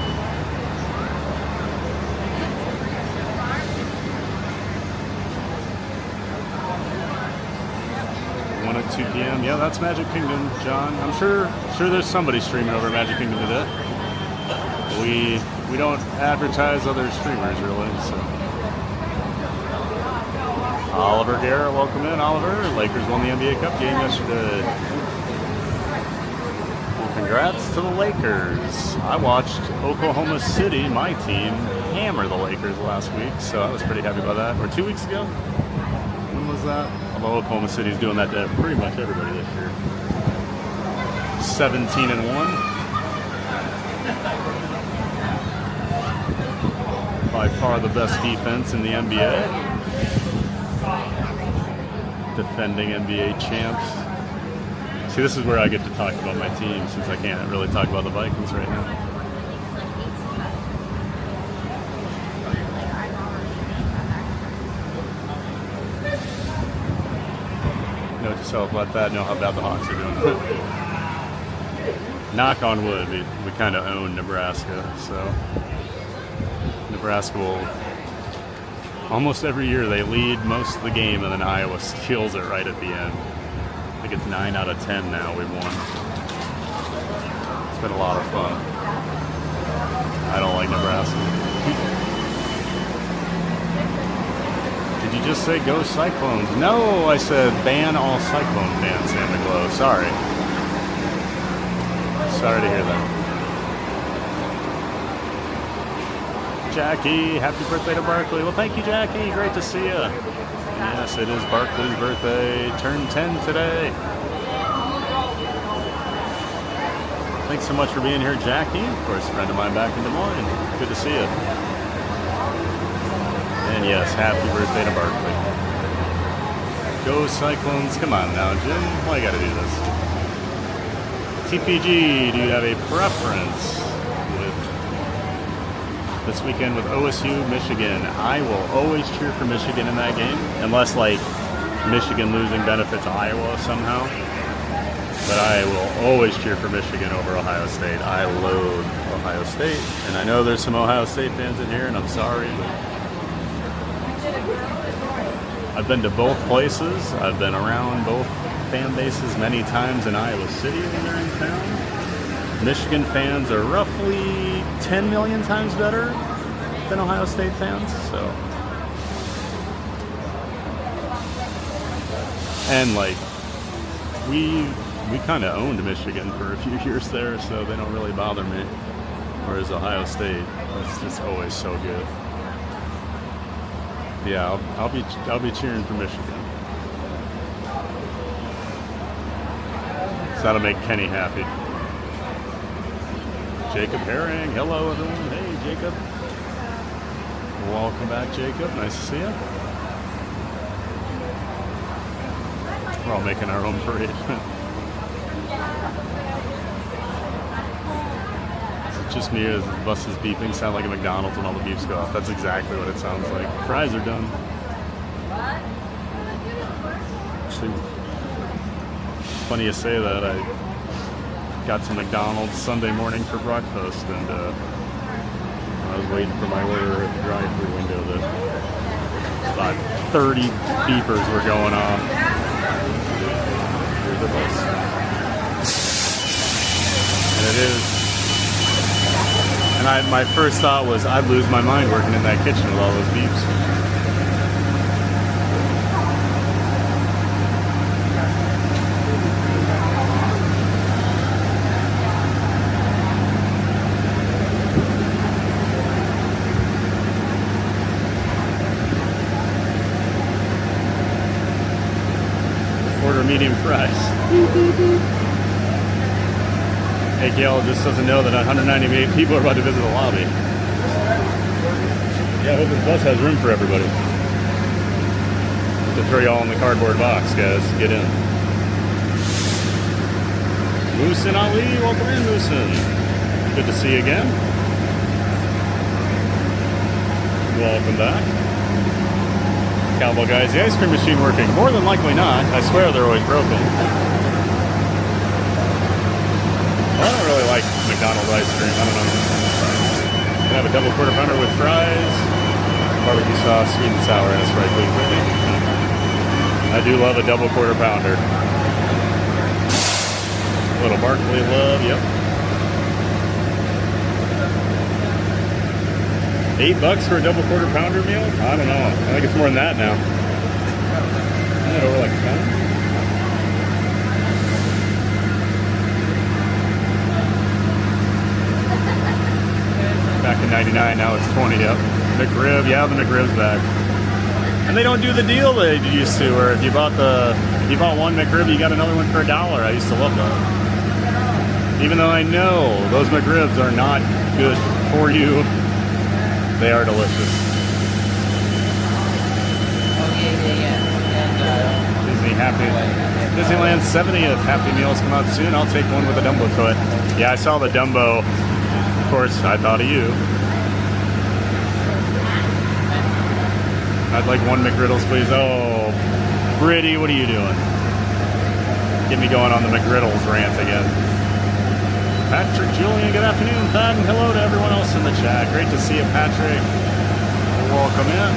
Speaker 2: 1:02 p.m. Yeah, that's Magic Kingdom, John. I'm sure there's somebody streaming over Magic Kingdom today. We don't advertise other streamers really, so. Oliver Garrett, welcome in, Oliver. Lakers won the NBA Cup game yesterday. Well, congrats to the Lakers. I watched Oklahoma City, my team, hammer the Lakers last week, so I was pretty happy about that. Or 2 weeks ago? When was that? Although Oklahoma City's doing that to pretty much everybody this year. 17-1. By far the best defense in the NBA. Defending NBA champs. See, this is where I get to talk about my team since I can't really talk about the Vikings right now. Note to self, let that know how bad the Hawks are doing. Knock on wood, we kind of own Nebraska, so Nebraska will. Almost every year they lead most of the game and then Iowa steals it right at the end. I think it's 9 out of 10 now we've won. It's been a lot of fun. I don't like Nebraska. Did you just say go Cyclones? No, I said ban all Cyclone fans, Santa Claus. Sorry. Sorry to hear that. Jackie, happy birthday to Barkley. Well, thank you, Jackie. Great to see you. Yes, it is Barkley's birthday. Turned 10 today. Thanks so much for being here, Jackie. Of course, a friend of mine back in Des Moines. Good to see you. And yes, happy birthday to Barkley. Go Cyclones. Come on now, Jim. Why you gotta do this? TPG, do you have a preference this weekend with OSU, Michigan? I will always cheer for Michigan in that game, unless like Michigan losing benefits Iowa somehow. But I will always cheer for Michigan over Ohio State. I loathe Ohio State, and I know there's some Ohio State fans in here, and I'm sorry, but I've been to both places. I've been around both fan bases many times in Iowa City when they're in town. Michigan fans are roughly 10 million times better than Ohio State fans, so. And like, we kind of owned Michigan for a few years there, so they don't really bother me. Whereas Ohio State, it's just always so good. Yeah, I'll be cheering for Michigan. So that'll make Kenny happy. Jacob Herring, hello everyone. Hey Jacob. Welcome back, Jacob. Nice to see you. We're all making our own parade. just me as the bus is beeping, sound like a McDonald's when all the beeps go off. That's exactly what it sounds like. Fries are done. Actually, funny you say that. I got to McDonald's Sunday morning for breakfast, and I was waiting for my order at the drive-thru window. About 30 beepers were going off. Here's the bus. And it is. And my first thought was I'd lose my mind working in that kitchen with all those beeps. Order medium fries. Hey, Gail just doesn't know that 198 people are about to visit the lobby. Yeah, I hope this bus has room for everybody. To throw you all in the cardboard box, guys. Get in. Moosin Ali, welcome in, Moosin. Good to see you again. Welcome back. Cowboy guys, the ice cream machine working? More than likely not. I swear they're always broken. I don't really like McDonald's ice cream. I don't know. Can I have a double quarter pounder with fries, barbecue sauce, sweet and sour, and a Sprite, please, Brittany? I do love a double quarter pounder. A little Barkley love, yep. $8 for a double quarter pounder meal? I don't know. I think it's more than that now. Isn't it over like 10? Back in 99, now it's 20, yep. McRib, yeah, the McRib's back. And they don't do the deal they used to, where if you bought one McRib, you got another one for $1. I used to love that. Even though I know those McRibs are not good for you, they are delicious. Disneyland's 70th Happy Meals come out soon. I'll take one with a Dumbo to it. Yeah, I saw the Dumbo. Of course, I thought of you. I'd like one McGriddles, please. Oh, Brittany, what are you doing? Get me going on the McGriddles rant again. Patrick, Julian, good afternoon. Thad, and hello to everyone else in the chat. Great to see you, Patrick. Welcome in.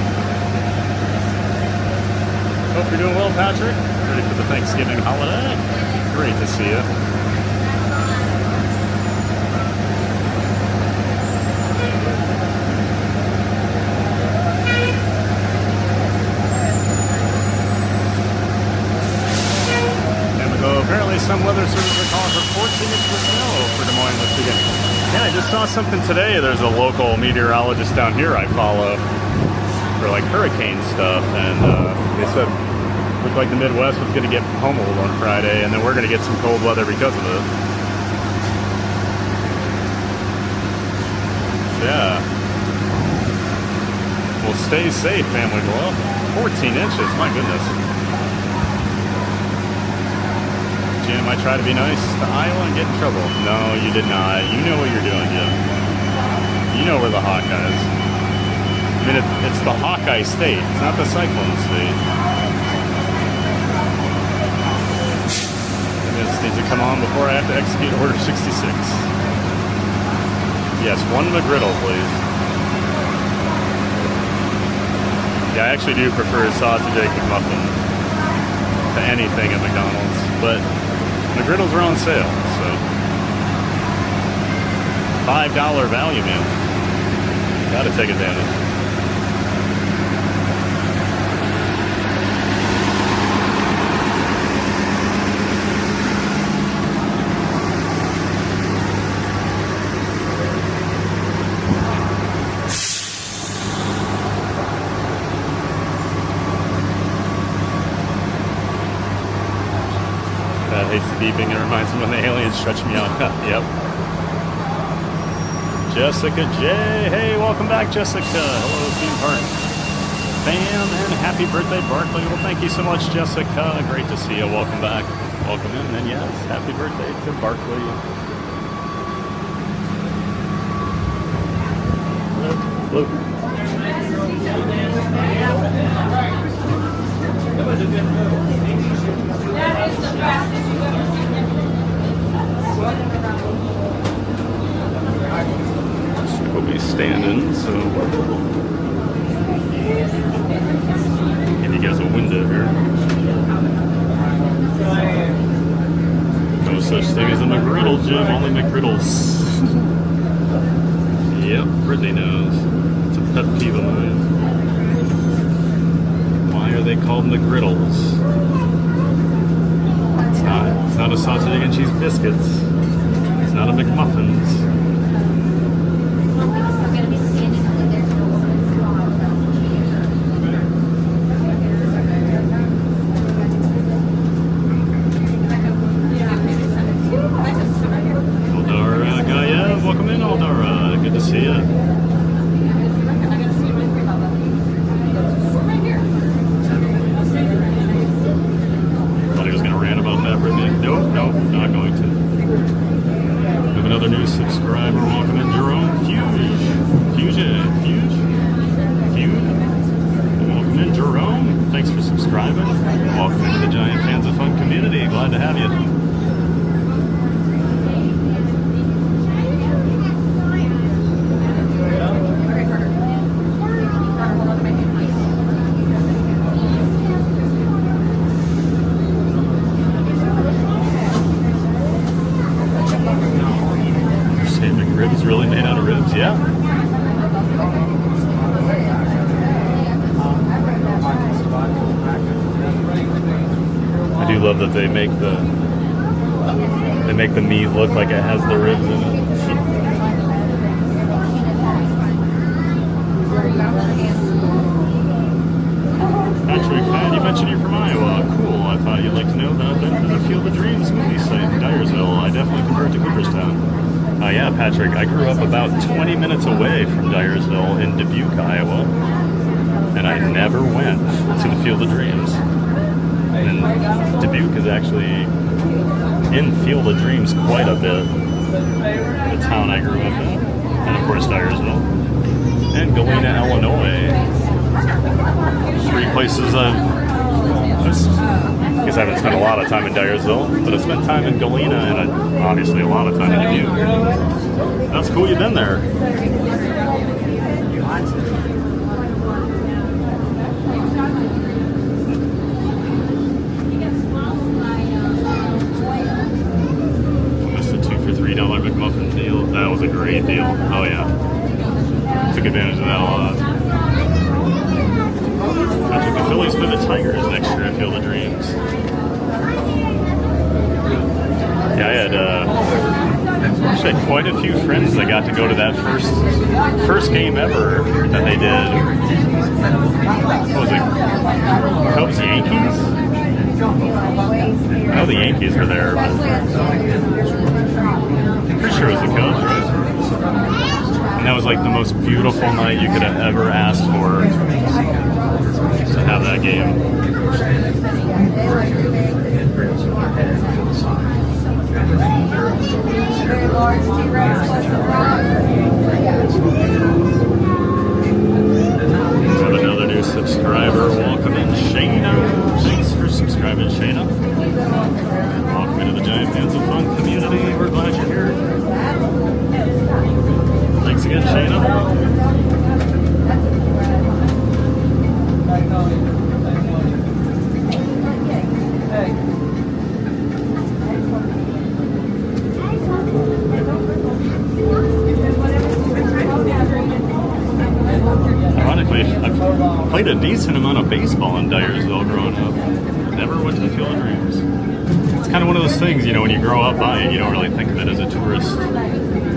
Speaker 2: Hope you're doing well, Patrick. Ready for the Thanksgiving holiday. Great to see you. Apparently some weather services are calling for 14 inches of snow for Des Moines this weekend. Yeah, I just saw something today. There's a local meteorologist down here I follow for like hurricane stuff, and they said it looked like the Midwest was going to get pummeled on Friday, and then we're going to get some cold weather because of it. So, yeah. Well, stay safe, family below. 14 inches, my goodness. Jim, I try to be nice to Iowa and get in trouble. No, you did not. You know what you're doing, Jim. You know we're the Hawkeyes. I mean, it's the Hawkeye state. It's not the Cyclone state. And this needs to come on before I have to execute Order 66. Yes, one McGriddle, please. Yeah, I actually do prefer sausage egg McMuffin to anything at McDonald's, but McGriddles are on sale, so $5 value meal. Gotta take advantage. Hates the beeping. It reminds me when the aliens stretch me out. Yep. Jessica J. Hey, welcome back, Jessica. Hello, theme park fam, and happy birthday, Barkley. Well, thank you so much, Jessica. Great to see you. Welcome back. Welcome in. And yes, happy birthday to Barkley. Look.
Speaker 4: That is the fastest you've ever seen.
Speaker 2: We'll be standing, so give you guys a window here. No such thing as a McGriddle, Jim, only McGriddles. Yep, Brittany knows. It's a pet peeve of mine. Why are they called McGriddles? It's not a sausage, egg, and cheese biscuits. It's not a McMuffins. Aldara Gayev, welcome in, Aldara. Good to see you. Thought he was going to rant about that, Brittany. Nope, not going to. We have another new subscriber. Welcome in, Jerome. Fuge. Welcome in, Jerome. Thanks for subscribing. Welcome into the Giant Fans of Fun community. Glad to have you. McRibs really made out of ribs, yeah. I do love that they make the meat look like it has the ribs in it. Patrick, you mentioned you're from Iowa. Cool. I thought you'd like to know that I've been to the Field of Dreams movie site in Dyersville. I definitely prefer it to Cooperstown. Yeah, Patrick, I grew up about 20 minutes away from Dyersville in Dubuque, Iowa, and I never went to the Field of Dreams. And Dubuque is actually in Field of Dreams quite a bit. The town I grew up in, and of course Dyersville, and Galena, Illinois. 3 places I guess I haven't spent a lot of time in Dyersville, but I spent time in Galena and obviously a lot of time in Dubuque. That's cool you've been there. Missed the 2 for $3 McMuffin deal. That was a great deal. Oh yeah. Took advantage of that a lot. Patrick, the Phillies play the Tigers next year at Field of Dreams. Yeah, I had quite a few friends that got to go to that first game ever that they did. What was it? Cubs Yankees? I know the Yankees were there, but I'm pretty sure it was the Cubs, right? And that was like the most beautiful night you could have ever asked for. To have that game. We have another new subscriber. Welcome in, Shayna. Thanks for subscribing, Shayna. Welcome into the Giant Fans of Fun community. We're glad you're here. Thanks again, Shayna. Ironically, I've played a decent amount of baseball in Dyersville growing up. Never went to the Field of Dreams. It's kind of one of those things, you know, when you grow up by it, you don't really think of it as a tourist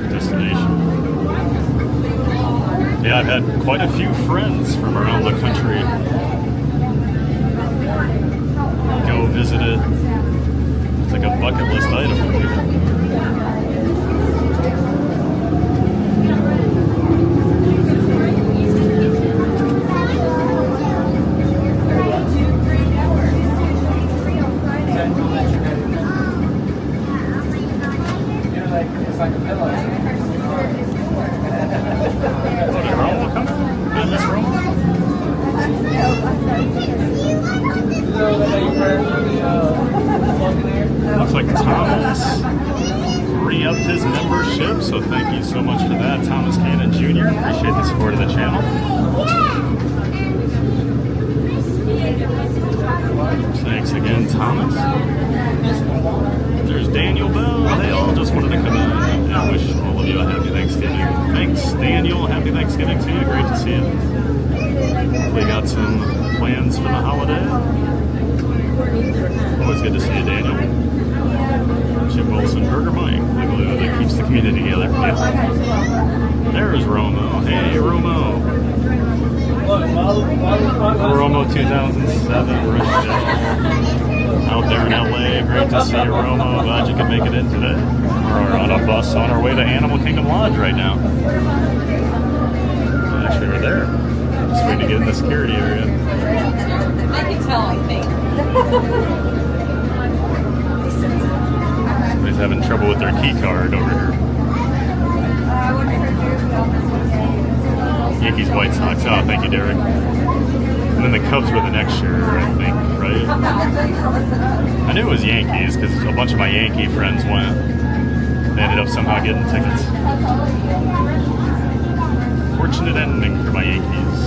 Speaker 2: destination. Yeah, I've had quite a few friends from around the country go visit it. It's like a bucket list item for people. Hello, Jerome. Welcome. So thank you so much for that, Thomas Cannon Jr. Appreciate the support of the channel. Thanks again, Thomas. There's Daniel Bell. They all just wanted to come in and wish all of you a happy Thanksgiving. Thanks, Daniel. Happy Thanksgiving to you. Great to see you. We got some plans for the holiday. Always good to see you, Daniel. Jim Wilson, Burger Mike, the glue that keeps the community together. Yeah. There's Romo. Hey, Romo. Romo 2007, Rochelle. Out there in LA. Great to see you, Romo. Glad you could make it in today. We're on a bus on our way to Animal Kingdom Lodge right now. Actually, we're there. Just waiting to get in the security area.
Speaker 4: I can tell, I think.
Speaker 2: Somebody's having trouble with their key card over here. Yankees, White Sox. Oh, thank you, Derek. And then the Cubs were the next year, I think, right? I knew it was Yankees because a bunch of my Yankee friends went. They ended up somehow getting tickets. Fortunate ending for my Yankees.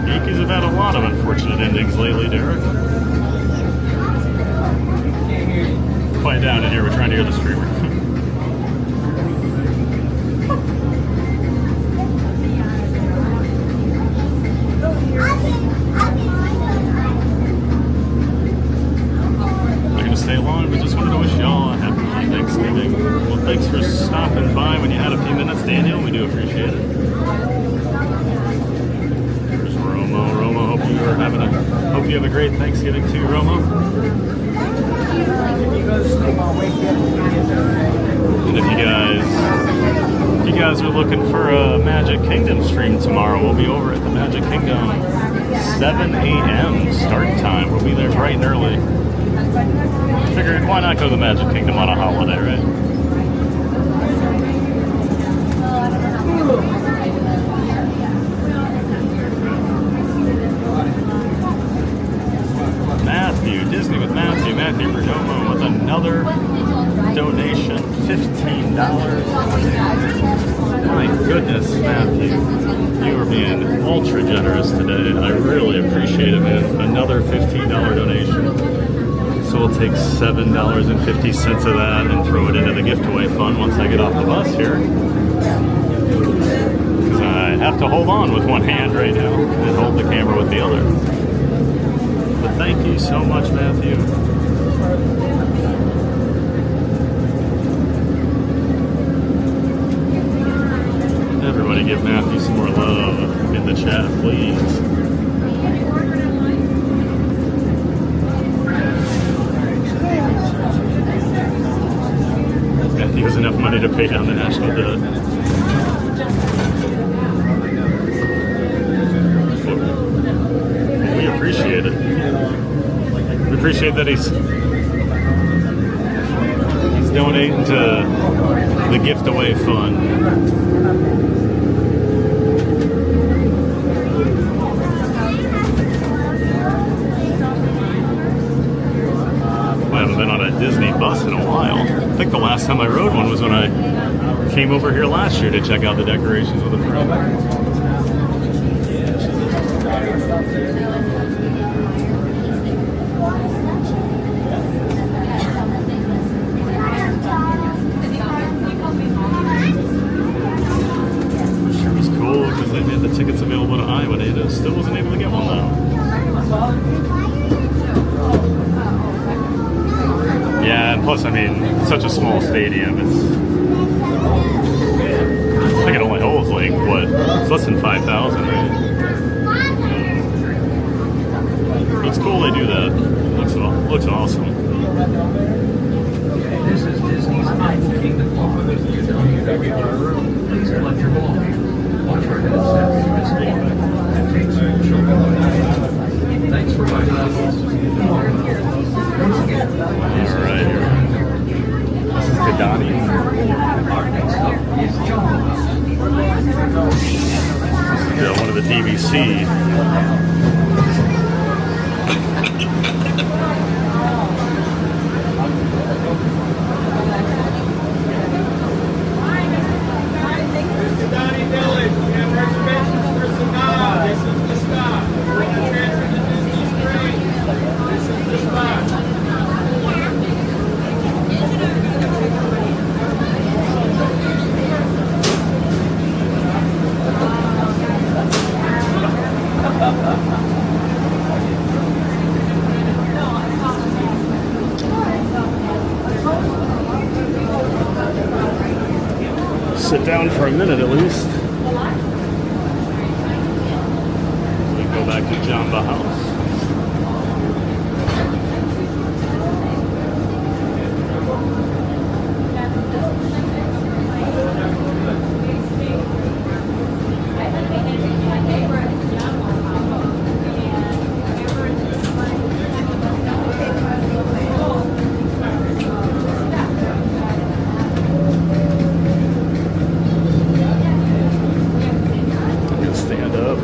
Speaker 2: Yankees have had a lot of unfortunate endings lately, Derek. Quiet down in here, we're trying to hear the streamer. Not gonna stay long, but just wanted to wish y'all a happy Thanksgiving. Well, thanks for stopping by when you had a few minutes, Daniel. We do appreciate it. There's Romo. Romo, hope you have a great Thanksgiving too, Romo. And if you guys are looking for a Magic Kingdom stream tomorrow, we'll be over at the Magic Kingdom 7 a.m. start time. We'll be there bright and early. Figured, why not go to the Magic Kingdom on a holiday, right? Disney with Matthew Perdomo with another donation, $15. My goodness, Matthew, you are being ultra generous today. I really appreciate it, man. Another $15 donation. So we'll take $7.50 of that and throw it into the giveaway fund once I get off the bus here. Because I have to hold on with one hand right now and hold the camera with the other. But thank you so much, Matthew. Everybody give Matthew some more love in the chat, please. Matthew has enough money to pay down the national debt. We appreciate it. We appreciate that he's donating to the gift away fund. I haven't been on a Disney bus in a while. I think the last time I rode one was when I came over here last year to check out the decorations with a friend. They made the tickets available to I, but I still wasn't able to get one though. Yeah, and plus, I mean, it's such a small stadium. I think it only holds like, what, it's less than 5,000, right? It's cool they do that. It looks awesome.
Speaker 8: This is Disney's Animal Kingdom offer. Please collect your belongings. Watch for headsets, and take some children. Thanks for buying us.
Speaker 2: Alright, Kadani.
Speaker 8: Our next stop is Jaws.
Speaker 2: Yeah, one of the DVC
Speaker 7: Donnie Village, we have reservations for Savannah. This is the stop. We're going to transfer to Disney Springs. This is the spot.
Speaker 2: Sit down for a minute at least. We go back to Jamba House. Stand up.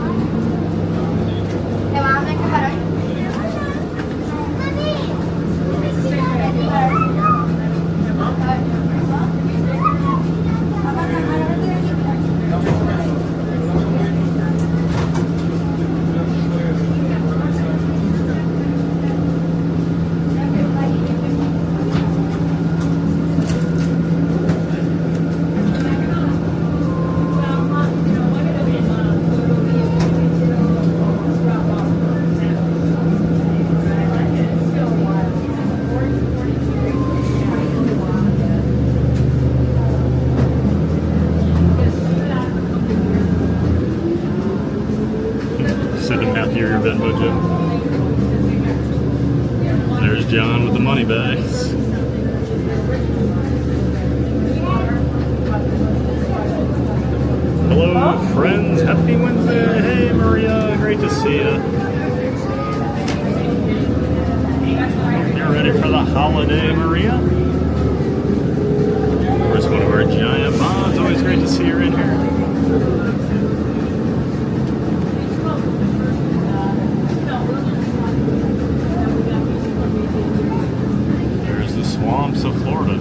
Speaker 2: Your Venmo, Jim. There's John with the money bags. Hello, friends. Happy Wednesday. Hey, Maria. Great to see you. You're ready for the holiday, Maria? Of course, one of our giant moms. Always great to see you in here. Swamps of Florida.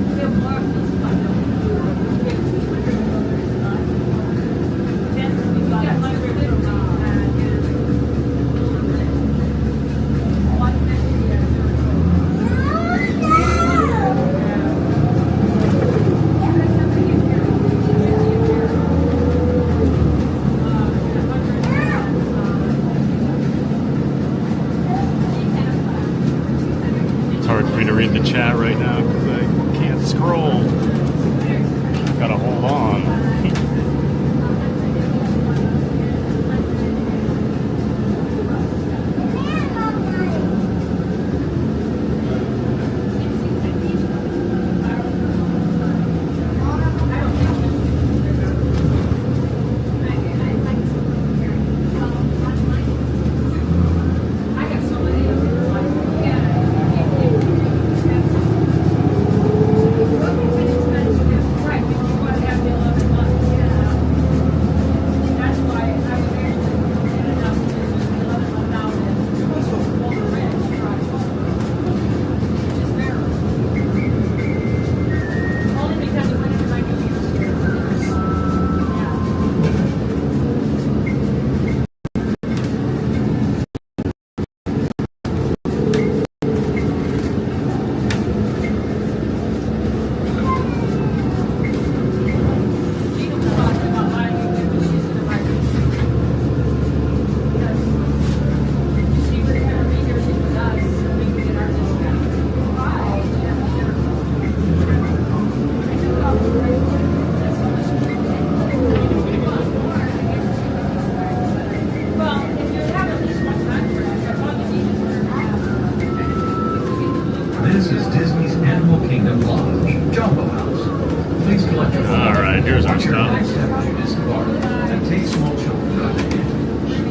Speaker 2: It's hard for me to read the chat right now because I can't scroll. Gotta hold on.
Speaker 8: This is Disney's Animal Kingdom Lodge, Jumbo House. Please collect your
Speaker 2: All right, here's our stop.
Speaker 8: next step as you disembark and take small children out of the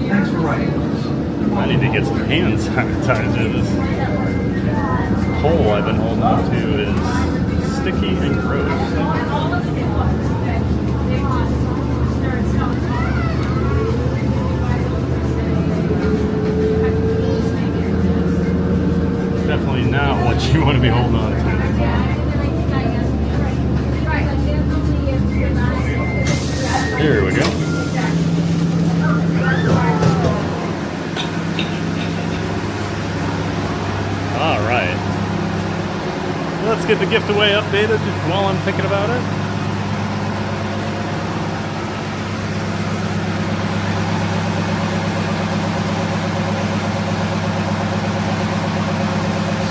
Speaker 8: Thanks for riding with us.
Speaker 2: I need to get some hand sanitizer. This pole I've been holding on to is sticky and gross. Here we go. All right. Let's get the gift away updated while I'm thinking about it.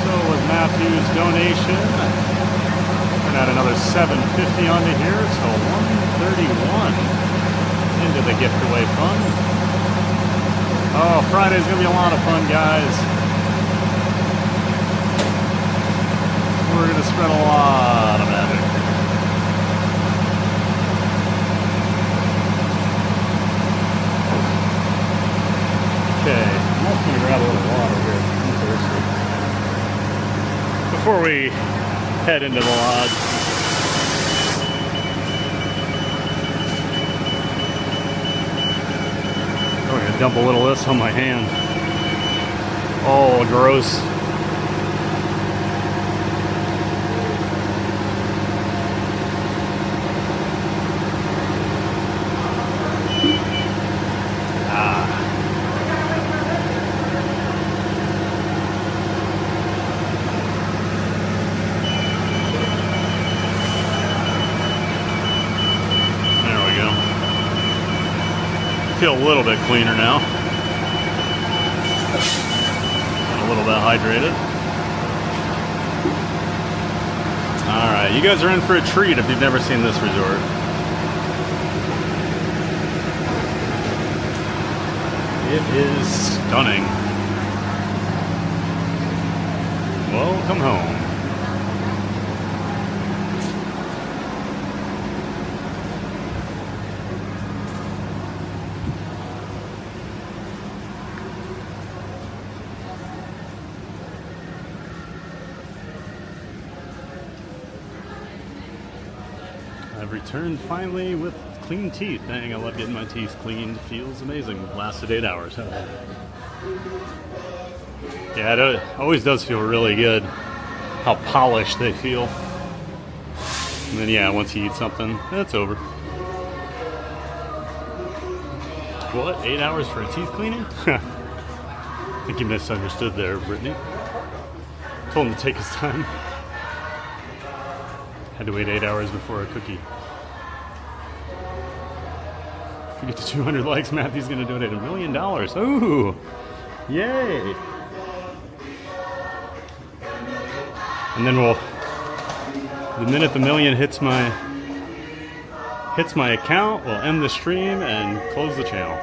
Speaker 2: So with Matthew's donation, we're at another $7.50 onto here, so $131 into the gift away fund. Oh, Friday's gonna be a lot of fun, guys. We're gonna spread a lot of magic. Okay, I'm also gonna grab a little water here. I'm thirsty. Before we head into the lodge. I'm gonna dump a little of this on my hand. Oh, gross. Feel a little bit cleaner now. And a little bit hydrated. Alright, you guys are in for a treat if you've never seen this resort. It is stunning. Welcome home. I've returned finally with clean teeth. Dang, I love getting my teeth cleaned. Feels amazing. Lasted 8 hours. Yeah, it always does feel really good how polished they feel. And then, yeah, once you eat something, it's over. What? 8 hours for a teeth cleaning? I think you misunderstood there, Brittany. Told him to take his time. Had to wait 8 hours before a cookie. If we get to 200 likes, Matthew's going to donate $1 million. Ooh! Yay! And then the minute the million hits my account, we'll end the stream and close the channel.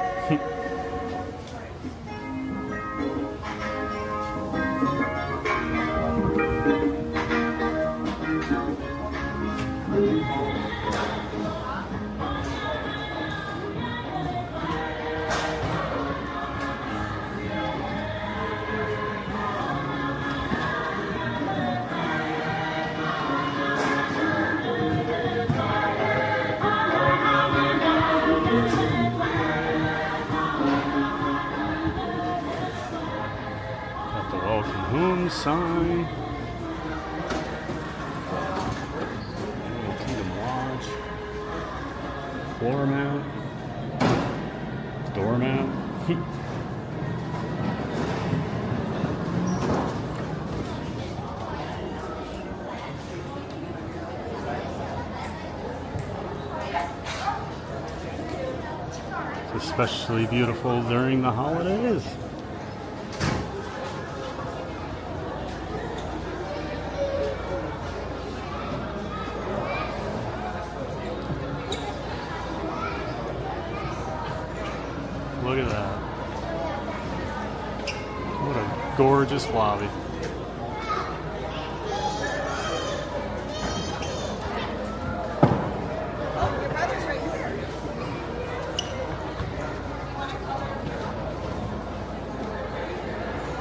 Speaker 2: Sign. Kingdom Lodge. Floor mount. Door mount. It's especially beautiful during the holidays. Look at that. What a gorgeous lobby.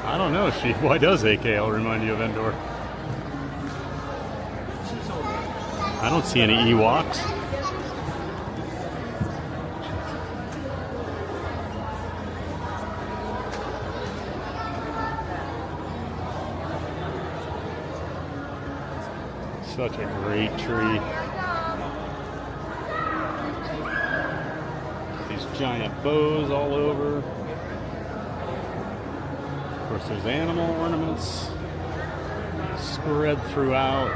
Speaker 2: I don't know, Sheep. Why does AKL remind you of Endor? I don't see any Ewoks. Such a great tree. These giant bows all over. Of course, there's animal ornaments spread throughout.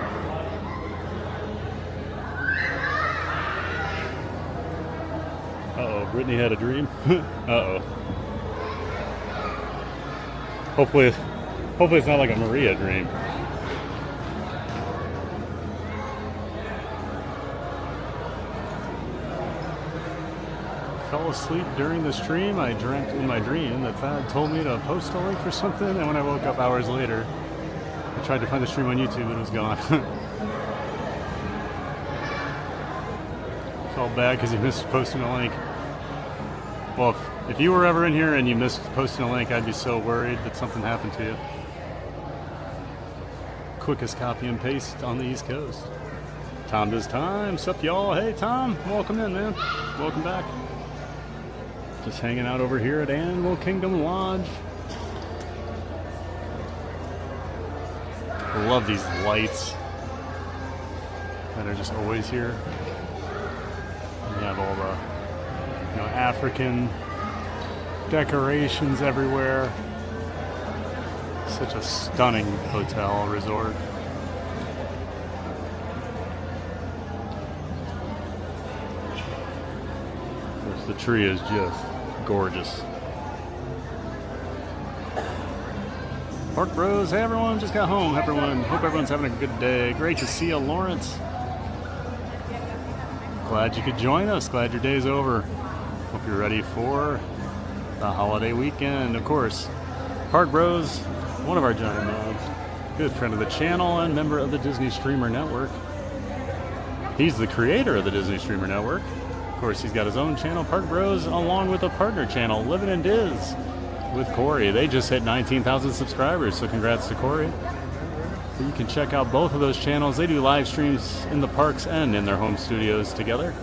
Speaker 2: Uh-oh, Brittany had a dream. Uh-oh. Hopefully it's not like a Maria dream. Fell asleep during the stream. I dreamt in my dream that Thad told me to post a link for something, and when I woke up hours later, I tried to find the stream on YouTube and it was gone. Felt bad because you missed posting a link. Well, if you were ever in here and you missed posting a link, I'd be so worried that something happened to you. Quickest copy and paste on the East Coast. Tom does time. Sup, y'all? Hey, Tom. Welcome in, man. Welcome back. Just hanging out over here at Animal Kingdom Lodge. I love these lights that are just always here. You have all the, African decorations everywhere. Such a stunning hotel resort. Of course, the tree is just gorgeous. Park Bros, hey everyone, just got home. Everyone, hope everyone's having a good day. Great to see you, Lawrence. Glad you could join us. Glad your day's over. Hope you're ready for the holiday weekend. Of course, Park Bros, one of our giant mobs, good friend of the channel and member of the Disney Streamer Network. He's the creator of the Disney Streamer Network. Of course, he's got his own channel, Park Bros, along with a partner channel, Living in Diz, with Corey. They just hit 19,000 subscribers, so congrats to Corey. So you can check out both of those channels. They do live streams in the parks and in their home studios together.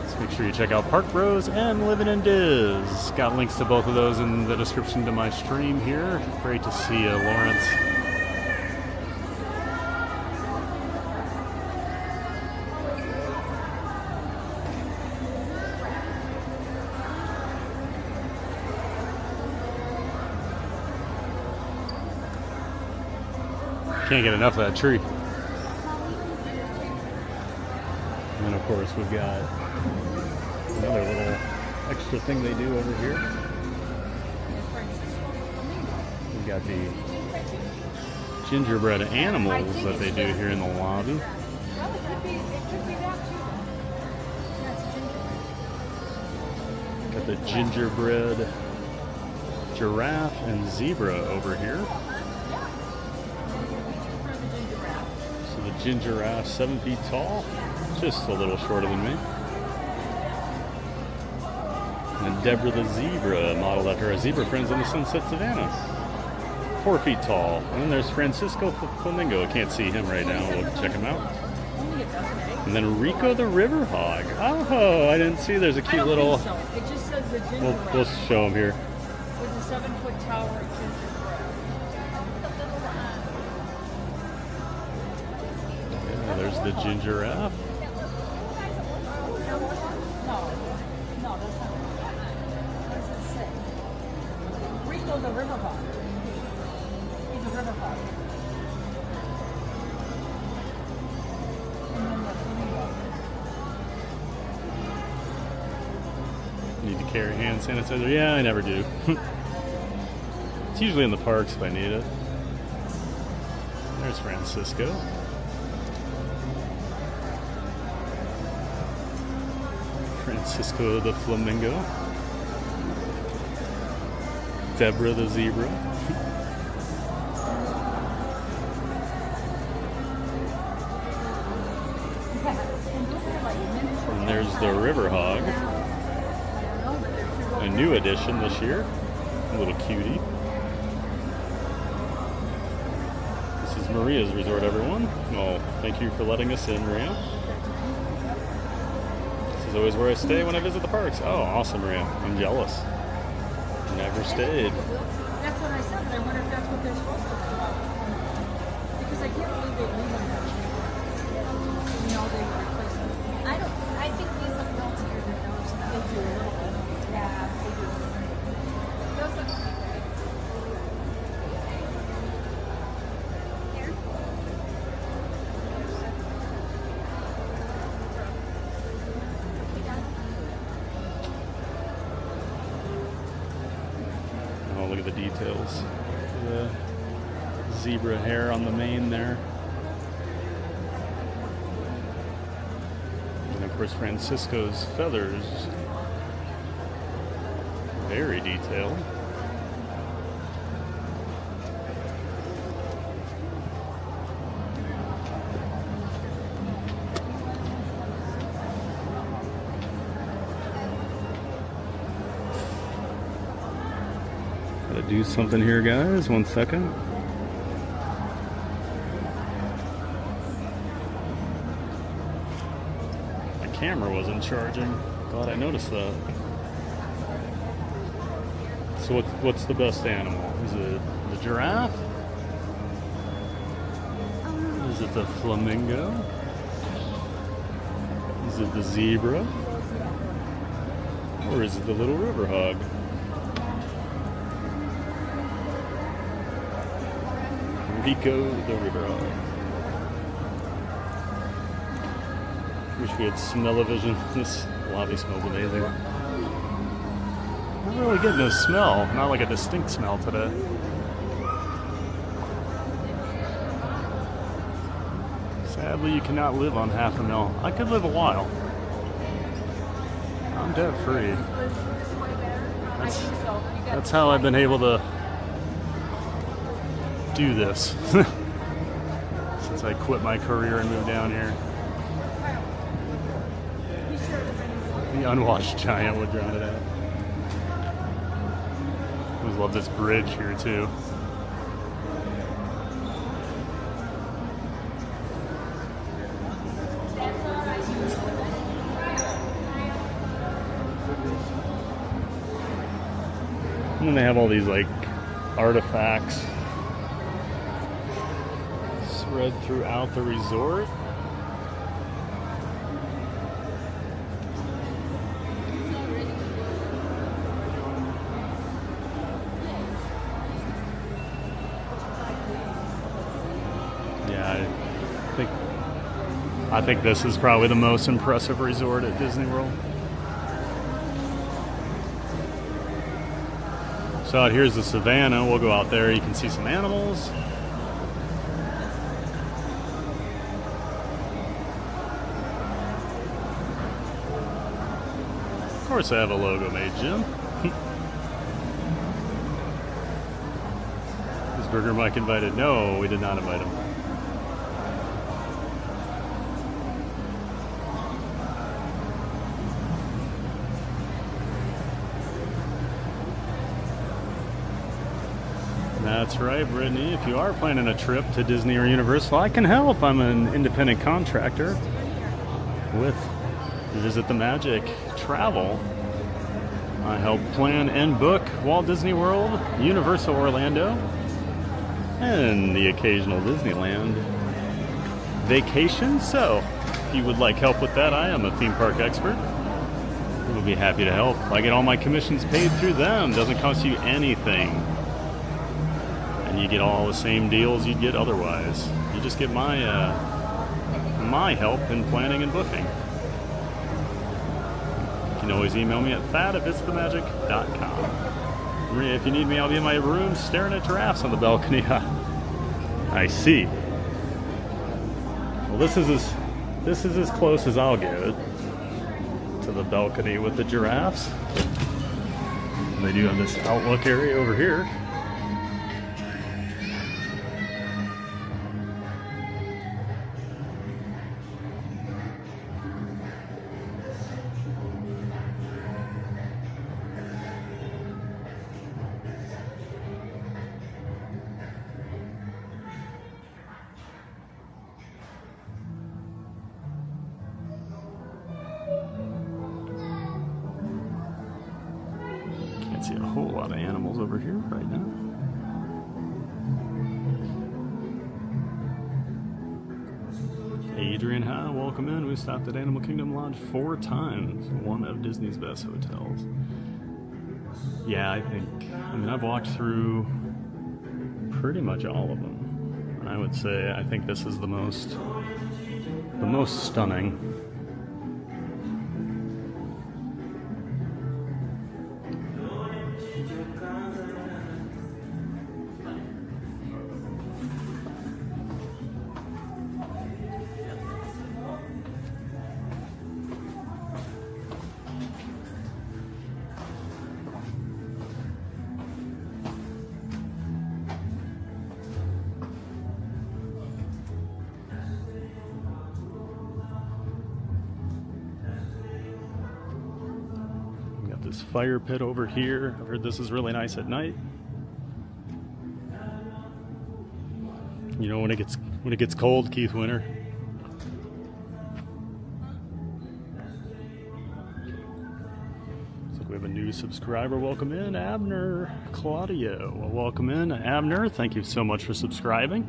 Speaker 2: So make sure you check out Park Bros and Living in Diz. Got links to both of those in the description to my stream here. Great to see you, Lawrence. Can't get enough of that tree. And then of course we've got another little extra thing they do over here. We've got the gingerbread animals that they do here in the lobby. Got the gingerbread giraffe and zebra over here. Ginger giraffe, 7 feet tall, just a little shorter than me. And Deborah the zebra, modeled after our zebra friends in the Sunset Savannah, 4 feet tall. And then there's Francisco Flamingo. I can't see him right now. We'll check him out. And then Rico the river hog. Oh, I didn't see. There's a cute little.
Speaker 5: It just says the ginger
Speaker 2: We'll show him here.
Speaker 5: with a 7-foot tower of gingerbread.
Speaker 2: There's the ginger giraffe.
Speaker 5: No, that's not. What does it say? Rico the river hog. He's a river hog. And then the flamingo.
Speaker 2: Need to carry hand sanitizer? Yeah, I never do. It's usually in the parks if I need it. There's Francisco. Francisco the flamingo. Deborah the zebra. And there's the river hog. A new addition this year. A little cutie. This is Maria's resort, everyone. Well, thank you for letting us in, Maria. This is always where I stay when I visit the parks. Oh, awesome, Maria. I'm jealous. Never stayed.
Speaker 5: That's what I said, but I wonder if that's what they're supposed to come up. Because I can't believe they leave them that cheap. You know, they were replacing.
Speaker 4: I think Lisa built here that knows that.
Speaker 2: details. The zebra hair on the mane there. And of course Francisco's feathers. Very detailed. Gotta do something here, guys. 1 second. My camera wasn't charging. Glad I noticed that. So what's the best animal? Is it the giraffe? Is it the flamingo? Is it the zebra? Or is it the little river hog? Rico the river hog. Wish we had smell-o-vision. This lobby smells amazing. I'm not really getting a smell, not like a distinct smell today. Sadly, you cannot live on $500,000. I could live a while. I'm debt free. That's how I've been able to do this since I quit my career and moved down here. The unwashed giant would drown it out. I always love this bridge here too. And then they have all these like artifacts spread throughout the resort. Yeah, I think this is probably the most impressive resort at Disney World. So out here's the Savannah. We'll go out there. You can see some animals. Of course I have a logo made, Jim. Is Burger Mike invited? No, we did not invite him. That's right, Brittany. If you are planning a trip to Disney or Universal, I can help. I'm an independent contractor with Visit the Magic Travel. I help plan and book Walt Disney World, Universal Orlando, and the occasional Disneyland vacation. So, if you would like help with that, I am a theme park expert. We'll be happy to help. I get all my commissions paid through them. Doesn't cost you anything. And you get all the same deals you'd get otherwise. You just get my help in planning and booking. You can always email me at thad@visitthemagic.com. Maria, if you need me, I'll be in my room staring at giraffes on the balcony. I see. Well, this is as close as I'll get to the balcony with the giraffes. And they do have this outlook area over here. See a whole lot of animals over here right now. Adrian, hi, welcome in. We stopped at Animal Kingdom Lodge 4 times, one of Disney's best hotels. Yeah, I mean, I've walked through pretty much all of them. I would say I think this is the most stunning. this fire pit over here. I heard this is really nice at night. You know, when it gets cold, Keith Winter. Looks like we have a new subscriber. Welcome in, Abner Claudio. Well, welcome in, Abner. Thank you so much for subscribing.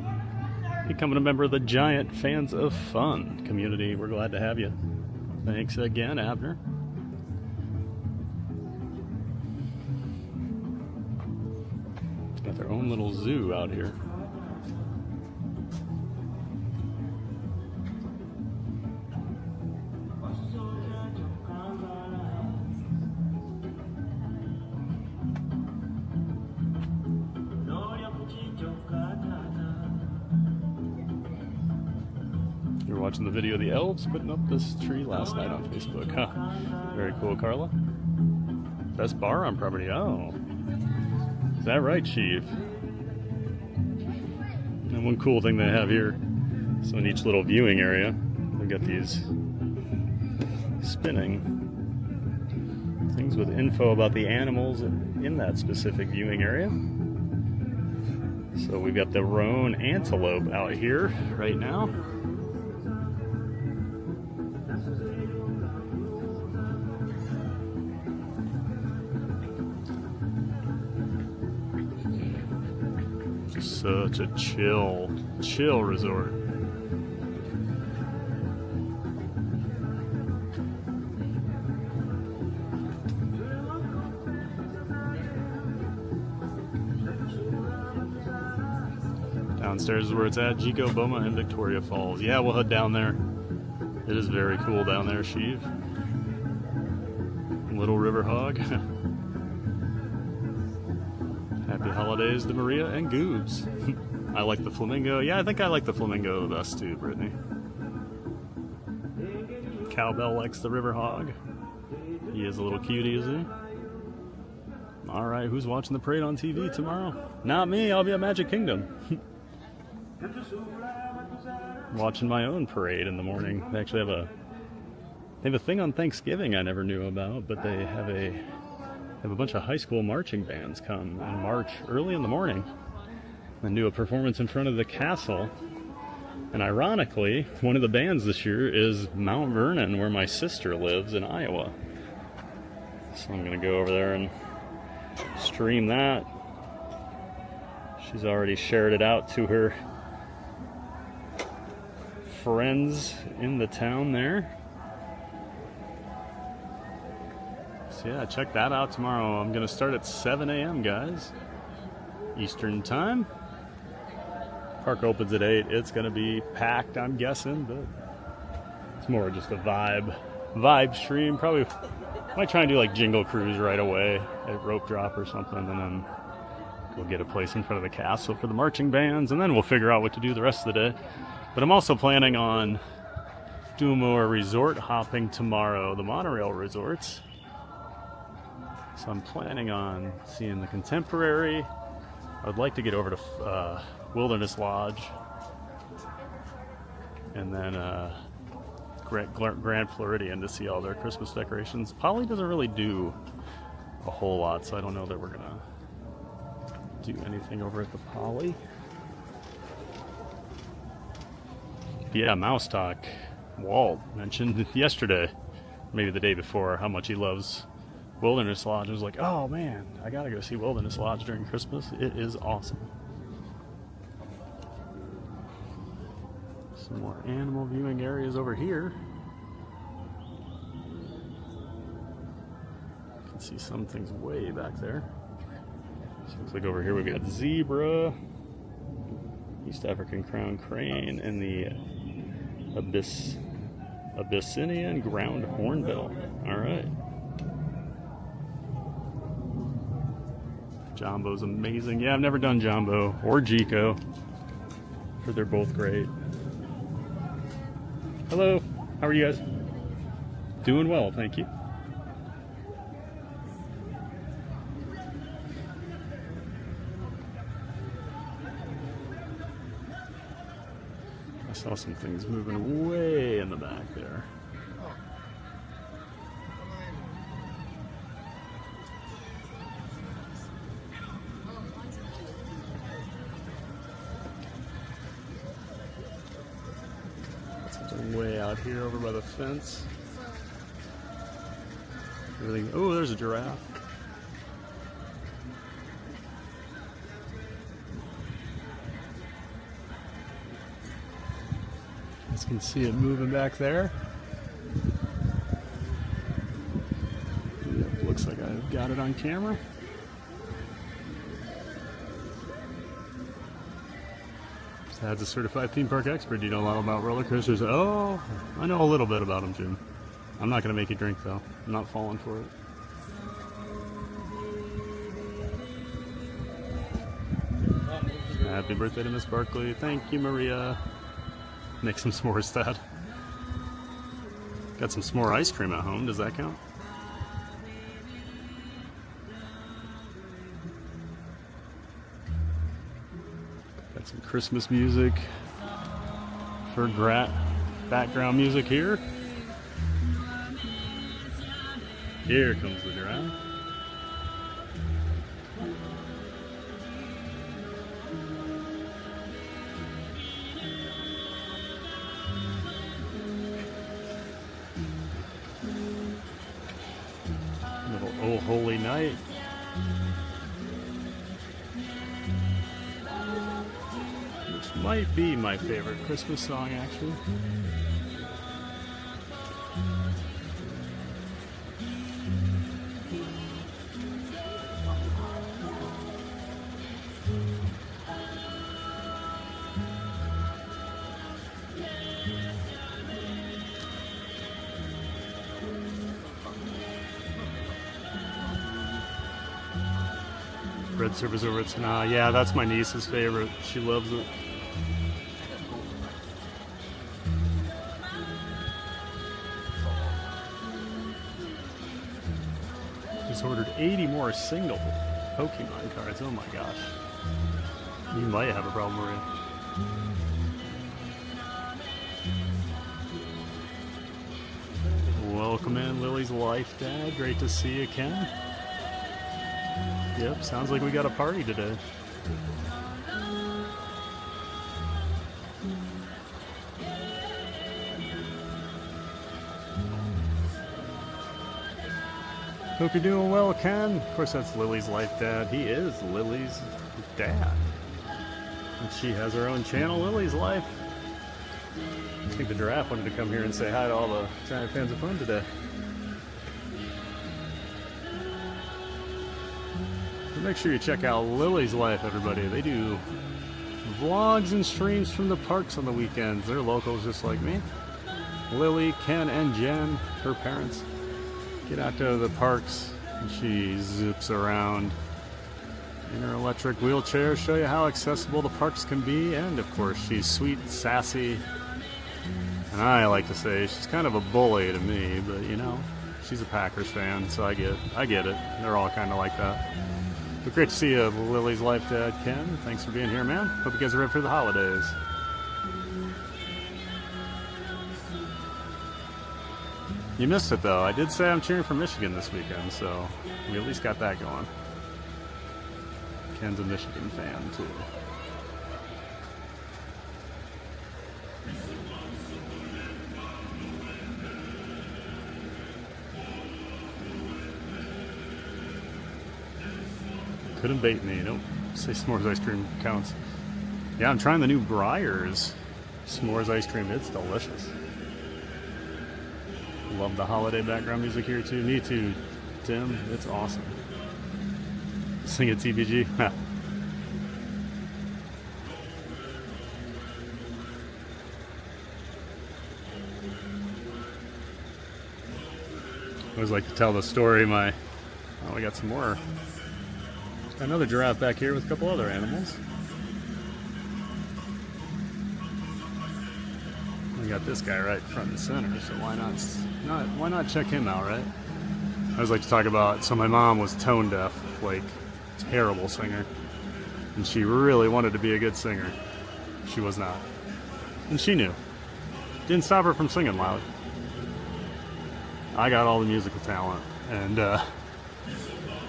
Speaker 2: Becoming a member of the giant Fans of Fun community. We're glad to have you. Thanks again, Abner. It's got their own little zoo out here. You were watching the video of the elves putting up this tree last night on Facebook. Huh. Very cool, Carla. Best bar on property. Oh. Is that right, Chief? And one cool thing they have here, so in each little viewing area, we got these spinning things with info about the animals in that specific viewing area. So we've got the roan antelope out here right now. Such a chill resort. Downstairs is where it's at, Jico, Boma, and Victoria Falls. Yeah, we'll head down there. It is very cool down there, Sheev. Little River Hog. Happy holidays to Maria and Goobs. I like the flamingo. Yeah, I think I like the flamingo the best too, Brittany. Cowbell likes the river hog. He is a little cutie, is he? Alright, who's watching the parade on TV tomorrow? Not me, I'll be at Magic Kingdom. Watching my own parade in the morning. They actually have a thing on Thanksgiving I never knew about, but they have a bunch of high school marching bands come and march early in the morning and do a performance in front of the castle. And ironically, one of the bands this year is Mount Vernon, where my sister lives in Iowa. So I'm going to go over there and stream that. She's already shared it out to her friends in the town there. So yeah, check that out tomorrow. I'm going to start at 7 a.m., guys. Eastern time. Park opens at 8. It's going to be packed, I'm guessing, but it's more just a vibe stream. Probably might try and do like Jingle Cruise right away at Rope Drop or something, and then we'll get a place in front of the castle for the marching bands, and then we'll figure out what to do the rest of the day. But I'm also planning on doing more resort hopping tomorrow, the monorail resorts. So I'm planning on seeing the Contemporary. I would like to get over to Wilderness Lodge. And then Grand Floridian to see all their Christmas decorations. Poly doesn't really do a whole lot, so I don't know that we're going to do anything over at the Poly. Yeah, Mouse Talk. Walt mentioned yesterday, maybe the day before, how much he loves Wilderness Lodge. I was like, oh man, I gotta go see Wilderness Lodge during Christmas. It is awesome. Some more animal viewing areas over here. You can see some things way back there. So looks like over here we've got zebra, East African crown crane, and the Abyssinian ground hornbill. All right. Jumbo's amazing. Yeah, I've never done Jumbo or Jico. Heard they're both great. Hello, how are you guys? Doing well, thank you. I saw some things moving way in the back there. They're way out here over by the fence. Everything. Oh, there's a giraffe. You can see it moving back there. Yep, looks like I've got it on camera. As a certified theme park expert, do you know a lot about roller coasters? Oh, I know a little bit about them, Jim. I'm not going to make you drink, though. I'm not falling for it. Happy birthday to Miss Barkley. Thank you, Maria. Make some s'mores, Dad. Got some s'more ice cream at home. Does that count? Got some Christmas music for background music here. Here comes the giraffe. Little Oh Holy Night. Which might be my favorite Christmas song, actually. Bread servers over at Savannah. Yeah, that's my niece's favorite. She loves it. Just ordered 80 more single Pokemon cards. Oh my gosh. You might have a problem, Maria. Welcome in, Lily's Life, Dad. Great to see you, Ken. Yep, sounds like we got a party today. Hope you're doing well, Ken. Of course, that's Lily's Life, Dad. He is Lily's dad. And she has her own channel, Lily's Life. I think the giraffe wanted to come here and say hi to all the giant fans of fun today. Make sure you check out Lily's Life, everybody. They do vlogs and streams from the parks on the weekends. They're locals just like me. Lily, Ken, and Jen, her parents, get out to the parks and she zips around in her electric wheelchair, show you how accessible the parks can be. And of course, she's sweet, sassy, and I like to say she's kind of a bully to me, but you know, she's a Packers fan, so I get it. They're all kind of like that. But great to see you, Lily's Life, Dad, Ken. Thanks for being here, man. Hope you guys are ready for the holidays. You missed it, though. I did say I'm cheering for Michigan this weekend, so we at least got that going. Ken's a Michigan fan, too. Couldn't bait me. Nope. Say s'mores ice cream counts. Yeah, I'm trying the new Breyers s'mores ice cream. It's delicious. Love the holiday background music here too. Me too, Tim. It's awesome. Sing it, TBG. I always like to tell the story. Oh, we got some more. Another giraffe back here with a couple other animals. We got this guy right front and center, so why not check him out, right? I always like to talk about, so my mom was tone deaf, like terrible singer, and she really wanted to be a good singer. She was not, and she knew. Didn't stop her from singing loud. I got all the musical talent, and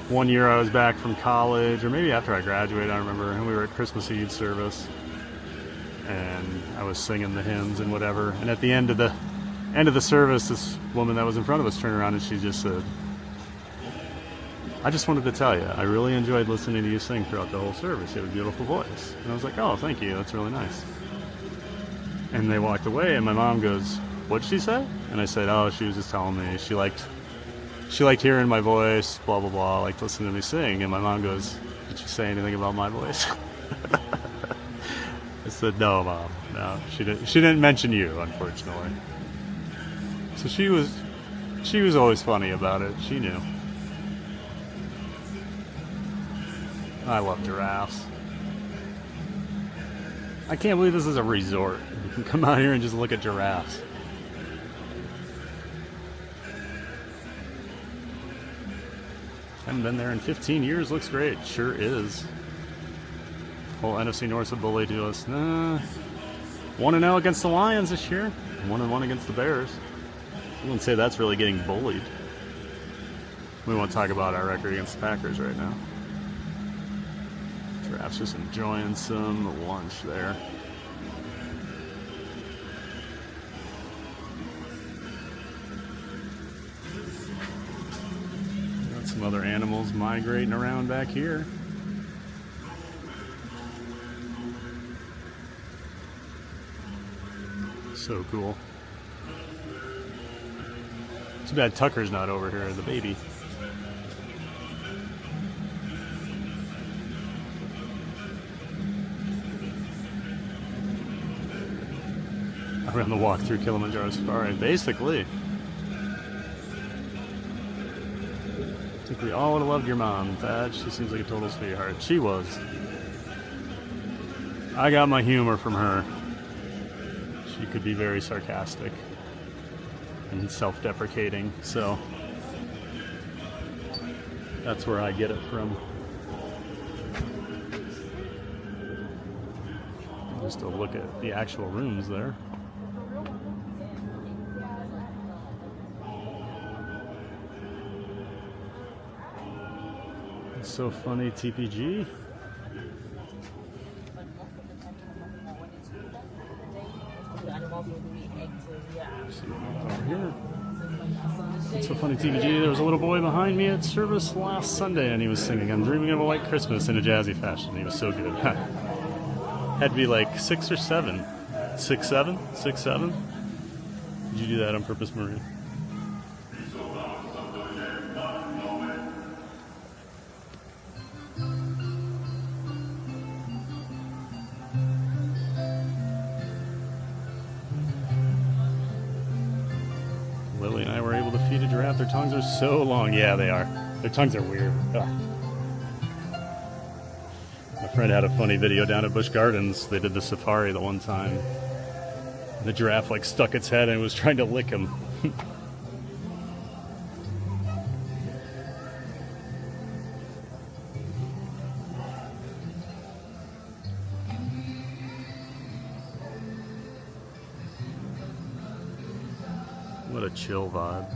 Speaker 2: one year I was back from college, or maybe after I graduated, I remember, and we were at Christmas Eve service. and I was singing the hymns and whatever. And at the end of the service, this woman that was in front of us turned around and she just said, "I just wanted to tell you, I really enjoyed listening to you sing throughout the whole service. You have a beautiful voice." And I was like, "Oh, thank you. That's really nice." And they walked away, and my mom goes, "What'd she say?" And I said, "Oh, she was just telling me she liked hearing my voice, blah, blah, blah, liked listening to me sing." And my mom goes, "Did she say anything about my voice?" I said, "No, Mom. No, she didn't mention you, unfortunately." So she was always funny about it. She knew. I love giraffes. I can't believe this is a resort. You can come out here and just look at giraffes. Haven't been there in 15 years. Looks great. Sure is. Whole NFC North have bullied to us. 1-0 against the Lions this year. 1-1 against the Bears. I wouldn't say that's really getting bullied. We won't talk about our record against the Packers right now. Giraffe's just enjoying some lunch there. Got some other animals migrating around back here. So cool. Too bad Tucker's not over here, the baby. Around the walk through Kilimanjaro Safari, basically. I think we all would have loved your mom, Thad. She seems like a total sweetheart. She was. I got my humor from her. She could be very sarcastic and self-deprecating, so that's where I get it from. Just a look at the actual rooms there. It's so funny, TPG. Over here. It's so funny, TVG. There was a little boy behind me at service last Sunday, and he was singing "I'm Dreaming of a White Christmas" in a jazzy fashion. He was so good. Had to be like 6 or 7. 6, 7? 6, 7? Did you do that on purpose, Maria? Lily and I were able to feed a giraffe. Their tongues are so long. Yeah, they are. Their tongues are weird. Ugh. My friend had a funny video down at Busch Gardens. They did the safari the one time. The giraffe like stuck its head and was trying to lick him. What a chill vibe.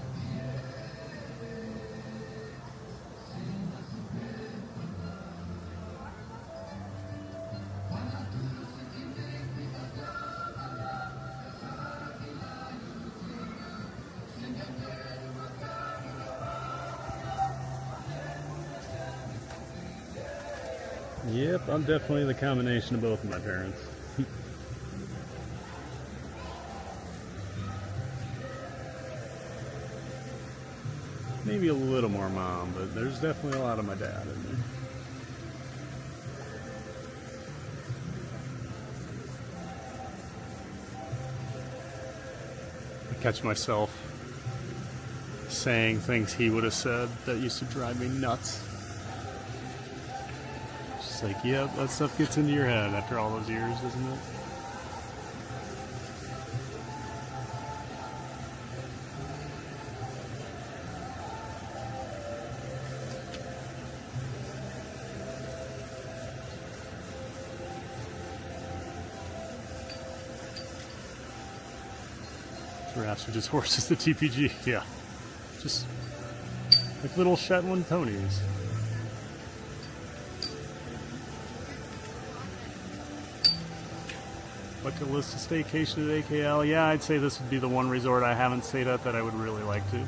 Speaker 2: Yep, I'm definitely the combination of both of my parents. Maybe a little more mom, but there's definitely a lot of my dad in there. I catch myself saying things he would have said that used to drive me nuts. Just like, yep, that stuff gets into your head after all those years, doesn't it? Giraffes are just horses, the TPG, yeah. Just like little Shetland ponies. Bucket list a staycation at AKL. Yeah, I'd say this would be the one resort I haven't stayed at that I would really like to.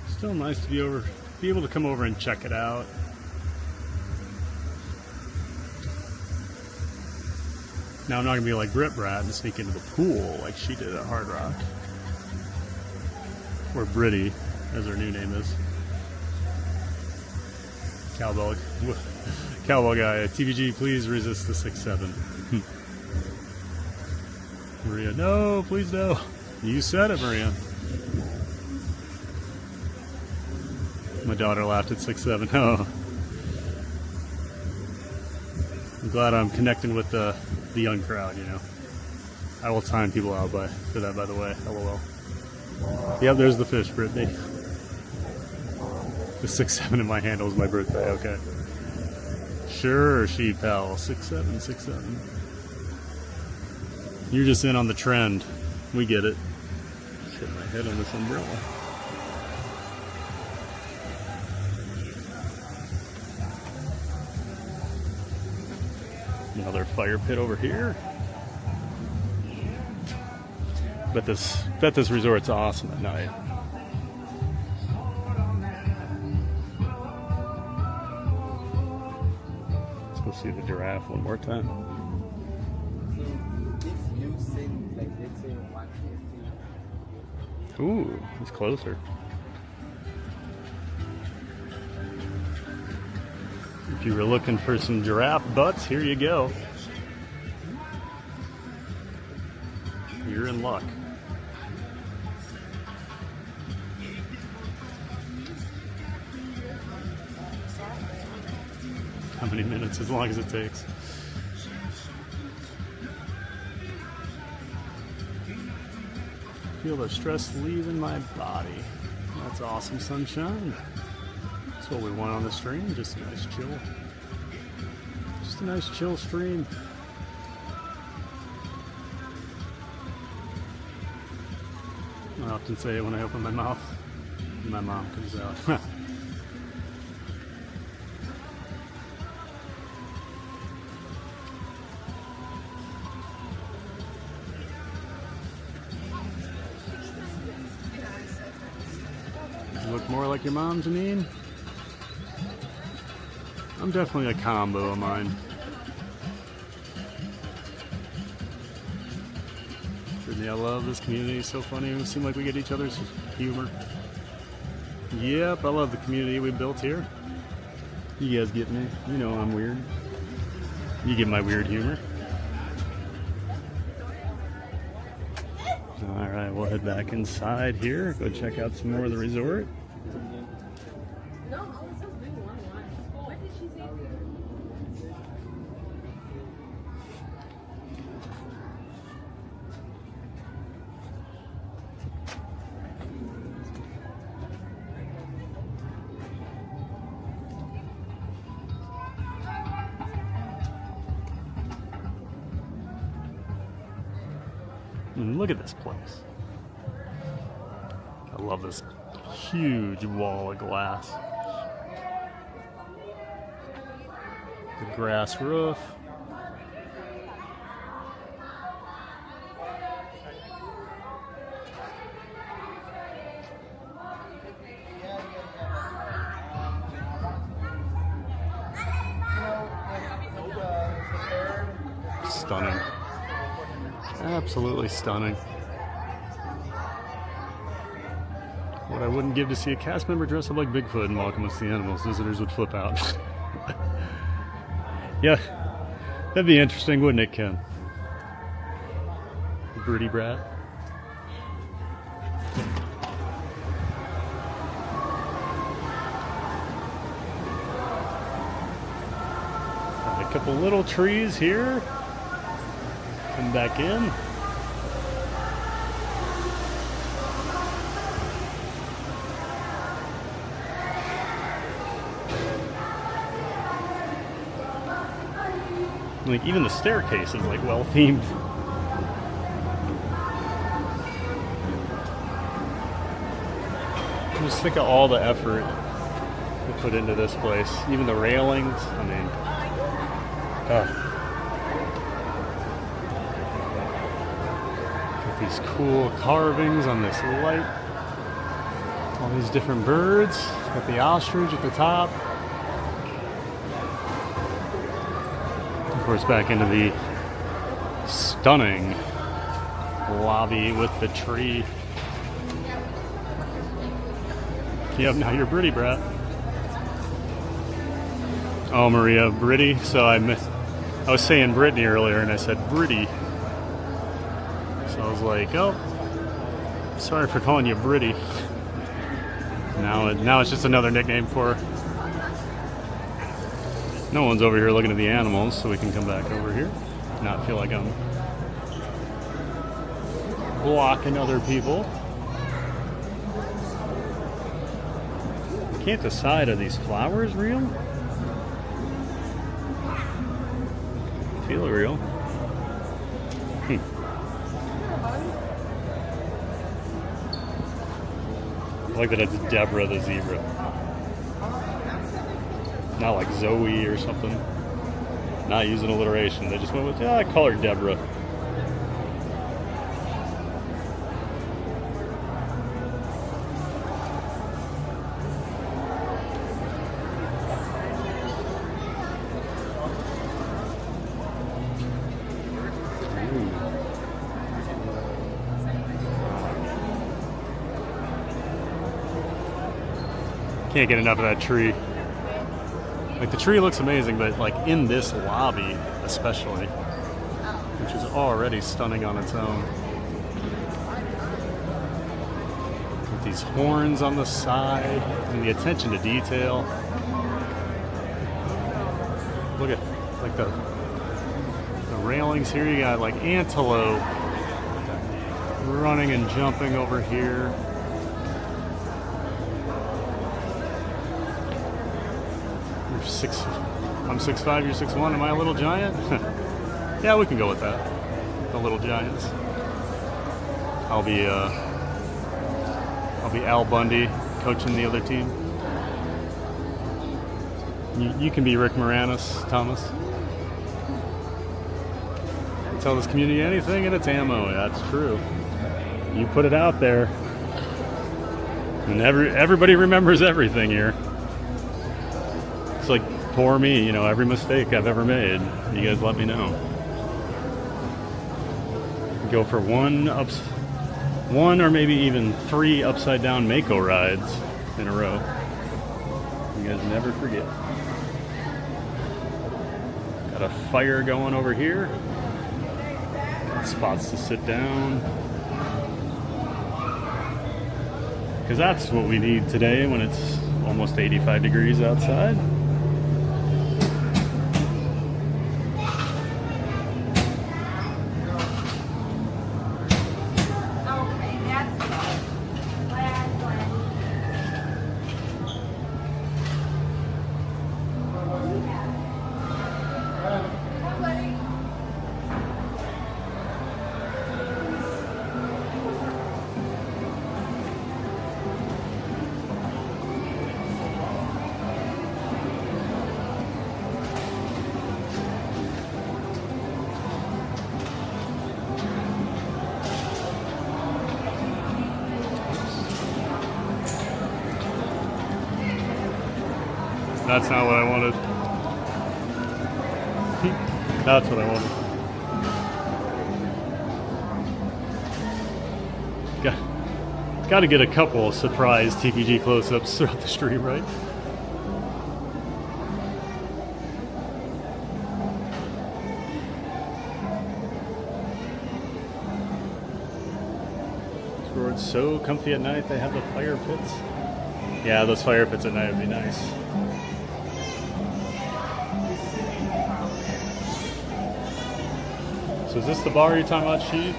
Speaker 2: Still nice to be able to come over and check it out. Now I'm not gonna be like Brit Brat and sneak into the pool like she did at Hard Rock. Or Britty, as her new name is. Cowbell guy, TVG, please resist the 6-7. Maria, no, please no. You said it, Maria. My daughter laughed at 6-7. Oh. I'm glad I'm connecting with the young crowd, you know. I will time people out for that, by the way. LOL. Yep, there's the fish, Brittany. The 6-7 in my handle is my birthday, okay. Sure, sheep pal. 6-7, 6-7. You're just in on the trend. We get it. Hit my head on this umbrella. Another fire pit over here. Bet this resort's awesome at night. Let's go see the giraffe one more time. Ooh, it's closer. If you were looking for some giraffe butts, here you go. You're in luck. How many minutes? As long as it takes. Feel the stress leaving my body. That's awesome, sunshine. That's what we want on the stream. Just a nice chill. Just a nice chill stream. I often say it when I open my mouth. My mom comes out. You look more like your mom, Janine? I'm definitely a combo of mine. Brittany, I love this community. It's so funny. We seem like we get each other's humor. Yep, I love the community we built here. You guys get me. You know I'm weird. You get my weird humor. Alright, we'll head back inside here. Go check out some more of the resort. And look at this place. I love this huge wall of glass. The grass roof. Stunning. Absolutely stunning. What I wouldn't give to see a cast member dress up like Bigfoot and welcome us to the animals. Visitors would flip out. Yeah, that'd be interesting, wouldn't it, Ken? Broody brat. Got a couple little trees here. Come back in. Like even the staircase is like well themed. Just think of all the effort they put into this place. Even the railings. I mean, got these cool carvings on this light. All these different birds. Got the ostrich at the top. Of course, back into the stunning lobby with the tree. Yep, now you're Britty, Brett. Oh, Maria, Britty. So I was saying Brittany earlier, and I said Britty. So I was like, oh, sorry for calling you Britty. Now it's just another nickname for her. No one's over here looking at the animals, so we can come back over here. Not feel like I'm blocking other people. Can't decide, are these flowers real? Feel real. I like that it's Deborah the zebra. Not like Zoe or something. Not using alliteration. They just went with, yeah, I call her Deborah. Can't get enough of that tree. Like, the tree looks amazing, but like in this lobby especially, which is already stunning on its own. With these horns on the side and the attention to detail. Look at like the railings here. You got like antelope running and jumping over here. I'm 6'5", you're 6'1". Am I a little giant? Yeah, we can go with that. The little giants. I'll be Al Bundy coaching the other team. You can be Rick Moranis, Thomas. Tell this community anything and it's ammo. That's true. You put it out there, and everybody remembers everything here. It's like poor me, you know, every mistake I've ever made. You guys let me know. Go for one or maybe even 3 upside down Mako rides in a row. You guys never forget. Got a fire going over here. Got spots to sit down. Because that's what we need today when it's almost 85 degrees outside. That's not what I wanted. That's what I wanted. Got to get a couple surprise TPG close-ups throughout the stream, right? It's so comfy at night. They have the fire pits. Yeah, those fire pits at night would be nice. So is this the bar you're talking about, She?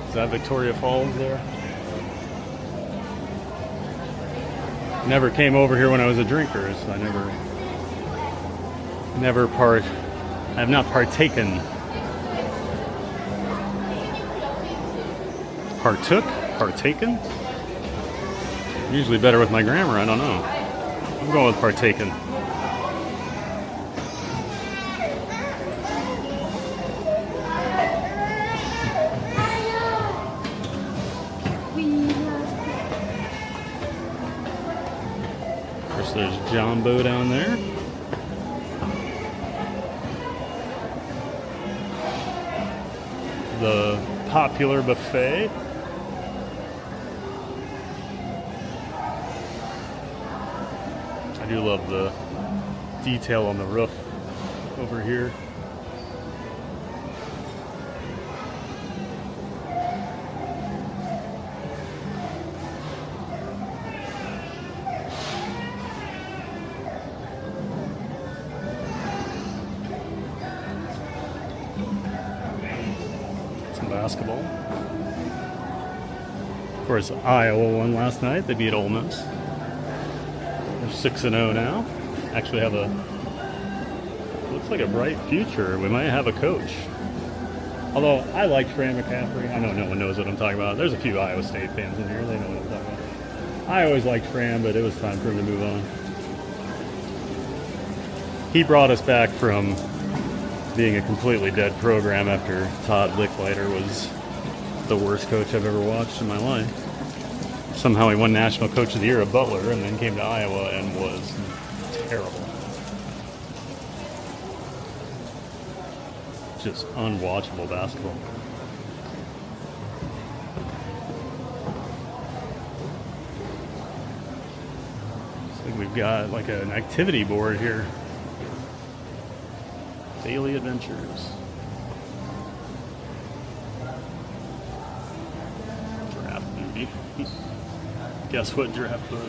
Speaker 2: Is that Victoria Falls there? Never came over here when I was a drinker, so I have not partaken. Partaken? Usually better with my grammar, I don't know. I'm going with partaken. Of course, there's Jumbo down there. The popular buffet. I do love the detail on the roof over here. Some basketball. Of course, Iowa won last night. They beat Ole Miss. They're 6-0 now. Actually have a, looks like a bright future. We might have a coach. Although I like Fran McCaffrey. I know no one knows what I'm talking about. There's a few Iowa State fans in here. They know what I'm talking about. I always liked Fran, but it was time for him to move on. He brought us back from being a completely dead program after Todd Licklider was the worst coach I've ever watched in my life. Somehow he won National Coach of the Year at Butler and then came to Iowa and was terrible. Just unwatchable basketball. Looks like we've got like an activity board here. Daily adventures. Giraffe duty. Guess what giraffe put?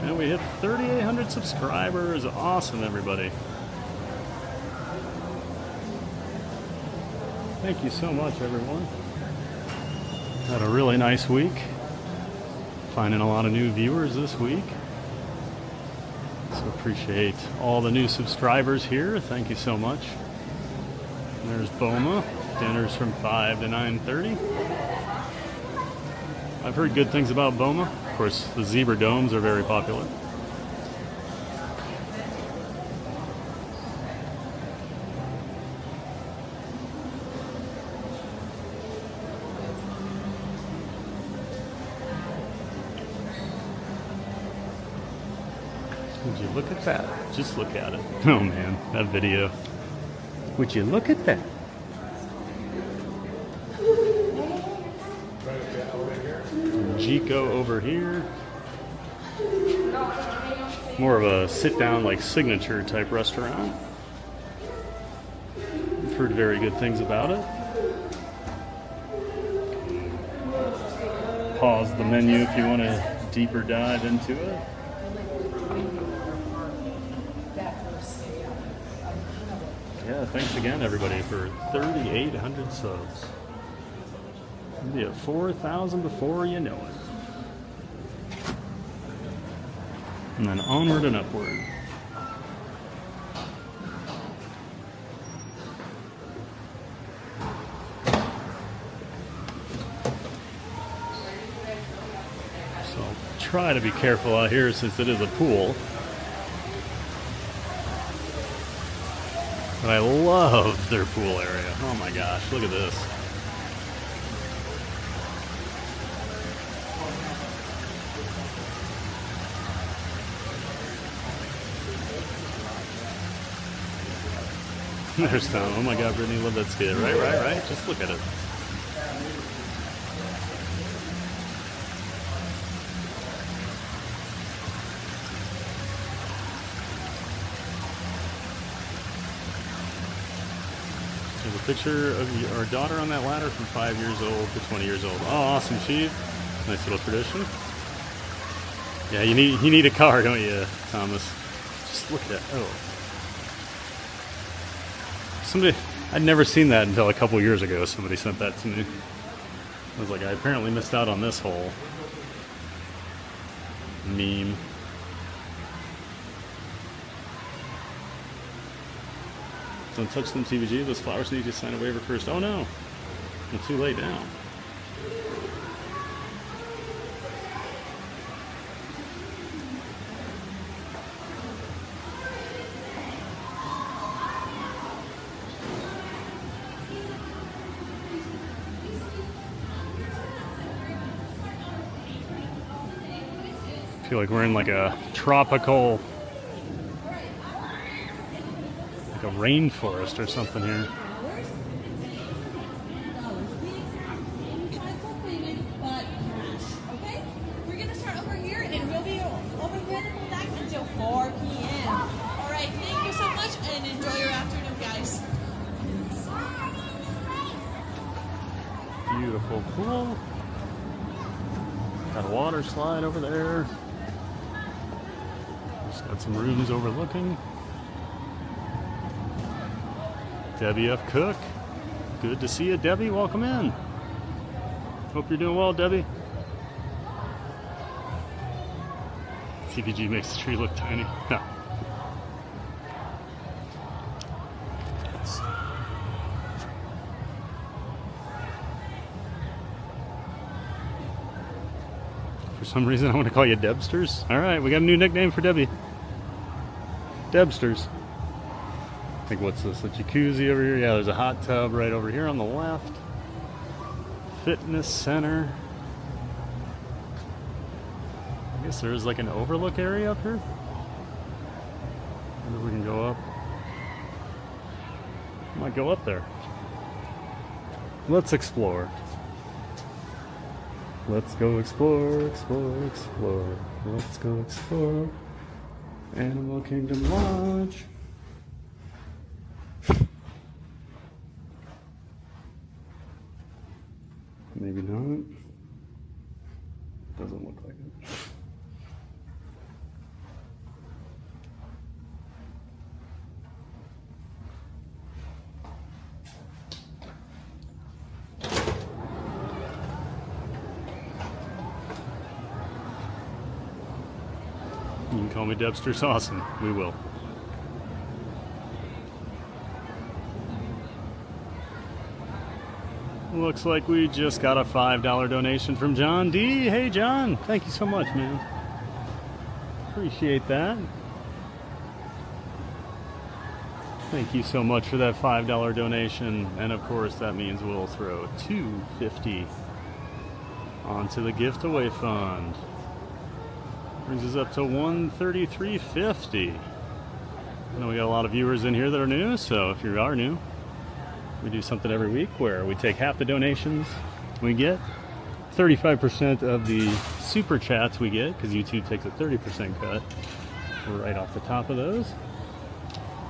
Speaker 2: And we hit 3,800 subscribers. Awesome, everybody. Thank you so much, everyone. Had a really nice week. Finding a lot of new viewers this week. So appreciate all the new subscribers here. Thank you so much. There's Boma. Dinner's from 5 to 9:30. I've heard good things about Boma. Of course, the zebra domes are very popular. Would you look at that? Just look at it. Oh man, that video. Would you look at that? Jico over here. More of a sit-down, like signature type restaurant. I've heard very good things about it. Pause the menu if you want to deeper dive into it. Yeah, thanks again, everybody, for 3,800 subs. We'll be at 4,000 before you know it. And then onward and upward. So I'll try to be careful out here since it is a pool. But I love their pool area. Oh my gosh, look at this. There's Tom. Oh my god, Brittany, love that skid. Right. Just look at it. There's a picture of our daughter on that ladder from 5 years old to 20 years old. Oh, awesome, Chief. Nice little tradition. Yeah, you need a car, don't you, Thomas? Just look at that. Oh. Somebody, I'd never seen that until a couple years ago. Somebody sent that to me. I was like, I apparently missed out on this whole meme. Don't touch them, TVG. Those flowers need to sign a waiver first. Oh no, I'm too late now. I feel like we're in like a tropical, like a rainforest or something here.
Speaker 9: Okay, we're gonna start over here and we'll be over here and come back until 4 p.m. All right, thank you so much and enjoy your afternoon, guys.
Speaker 2: Beautiful pool. Got a water slide over there. Just got some rooms overlooking. Debbie F. Cook. Good to see you, Debbie. Welcome in. Hope you're doing well, Debbie. TPG makes the tree look tiny. No. For some reason, I want to call you Debsters. All right, we got a new nickname for Debbie. Debsters. I think, what's this? A jacuzzi over here? Yeah, there's a hot tub right over here on the left. Fitness center. I guess there's like an overlook area up here. Maybe we can go up. Might go up there. Let's explore. Let's go explore, explore, explore. Let's go explore. Animal Kingdom Lodge. Maybe not. Doesn't look like it. You can call me Debster Saucin. We will. Looks like we just got a $5 donation from John D. Hey, John. Thank you so much, man. Appreciate that. Thank you so much for that $5 donation. And of course, that means we'll throw $2.50 onto the gift away fund. Brings us up to $133.50. I know we got a lot of viewers in here that are new, so if you are new, we do something every week where we take half the donations we get, 35% of the super chats we get, because YouTube takes a 30% cut right off the top of those.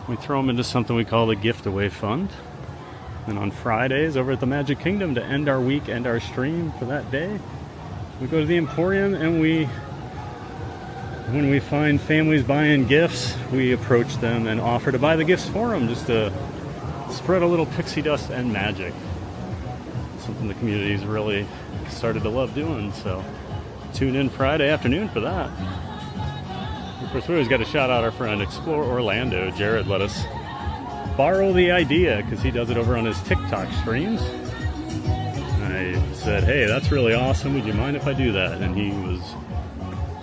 Speaker 2: We throw them into something we call the gift away fund. And on Fridays over at the Magic Kingdom, to end our week and our stream for that day, we go to the Emporium and when we find families buying gifts, we approach them and offer to buy the gifts for them, just to spread a little pixie dust and magic. Something the community's really started to love doing, so tune in Friday afternoon for that. Of course, we always got to shout out our friend Explore Orlando. Jared let us borrow the idea because he does it over on his TikTok streams. I said, hey, that's really awesome. Would you mind if I do that? And he was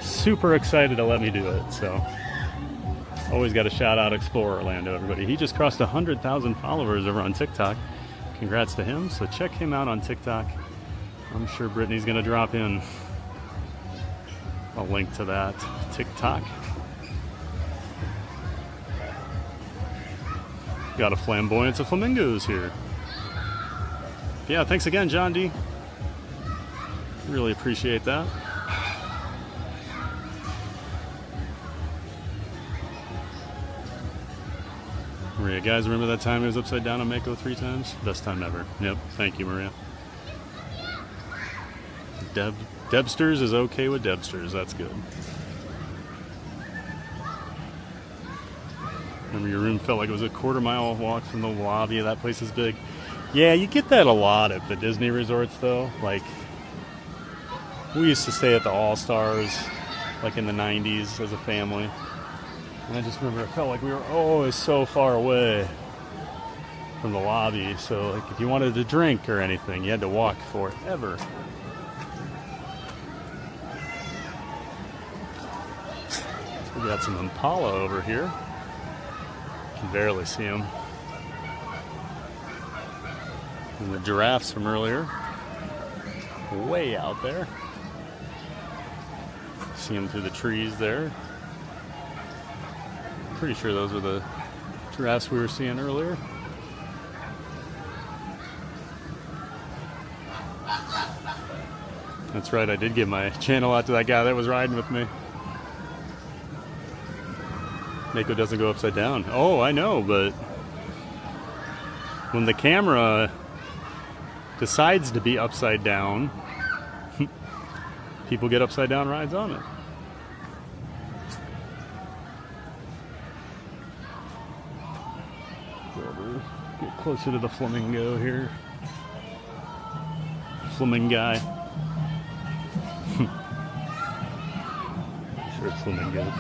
Speaker 2: super excited to let me do it, so always got to shout out Explore Orlando, everybody. He just crossed 100,000 followers over on TikTok. Congrats to him. So check him out on TikTok. I'm sure Brittany's going to drop in a link to that TikTok. Got a flamboyance of flamingos here. Yeah, thanks again, John D. Really appreciate that. Maria, guys, remember that time it was upside down on Mako 3 times? Best time ever. Yep, thank you, Maria. Debsters is okay with Debsters, that's good. Remember your room felt like it was a quarter-mile walk from the lobby. That place is big. Yeah, you get that a lot at the Disney resorts, though. Like, we used to stay at the All-Stars, like in the 90s as a family. And I just remember it felt like we were always so far away. from the lobby. So like if you wanted to drink or anything, you had to walk forever. We got some Impala over here. Can barely see them. And the giraffes from earlier, way out there. See them through the trees there. Pretty sure those were the giraffes we were seeing earlier. That's right, I did give my channel out to that guy that was riding with me. Mako doesn't go upside down. Oh, I know, but when the camera decides to be upside down, people get upside down rides on it. Get closer to the flamingo here. Flamingo. Sure it's flamingos.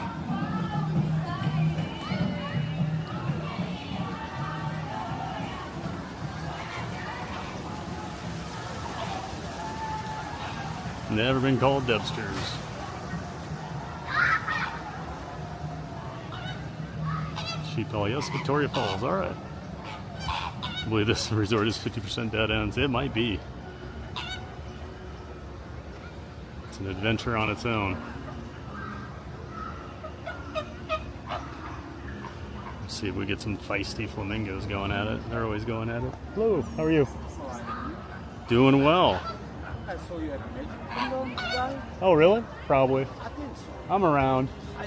Speaker 2: Never been called Debsters. Sheep Hall, yes, Victoria Falls, alright. I believe this resort is 50% dead ends. It might be. It's an adventure on its own. Let's see if we get some feisty flamingos going at it. They're always going at it. Hello, how are you? Doing well.
Speaker 3: I saw you at Menagerie guy.
Speaker 2: Oh, really? Probably.
Speaker 3: I think so.
Speaker 2: I'm around.
Speaker 3: I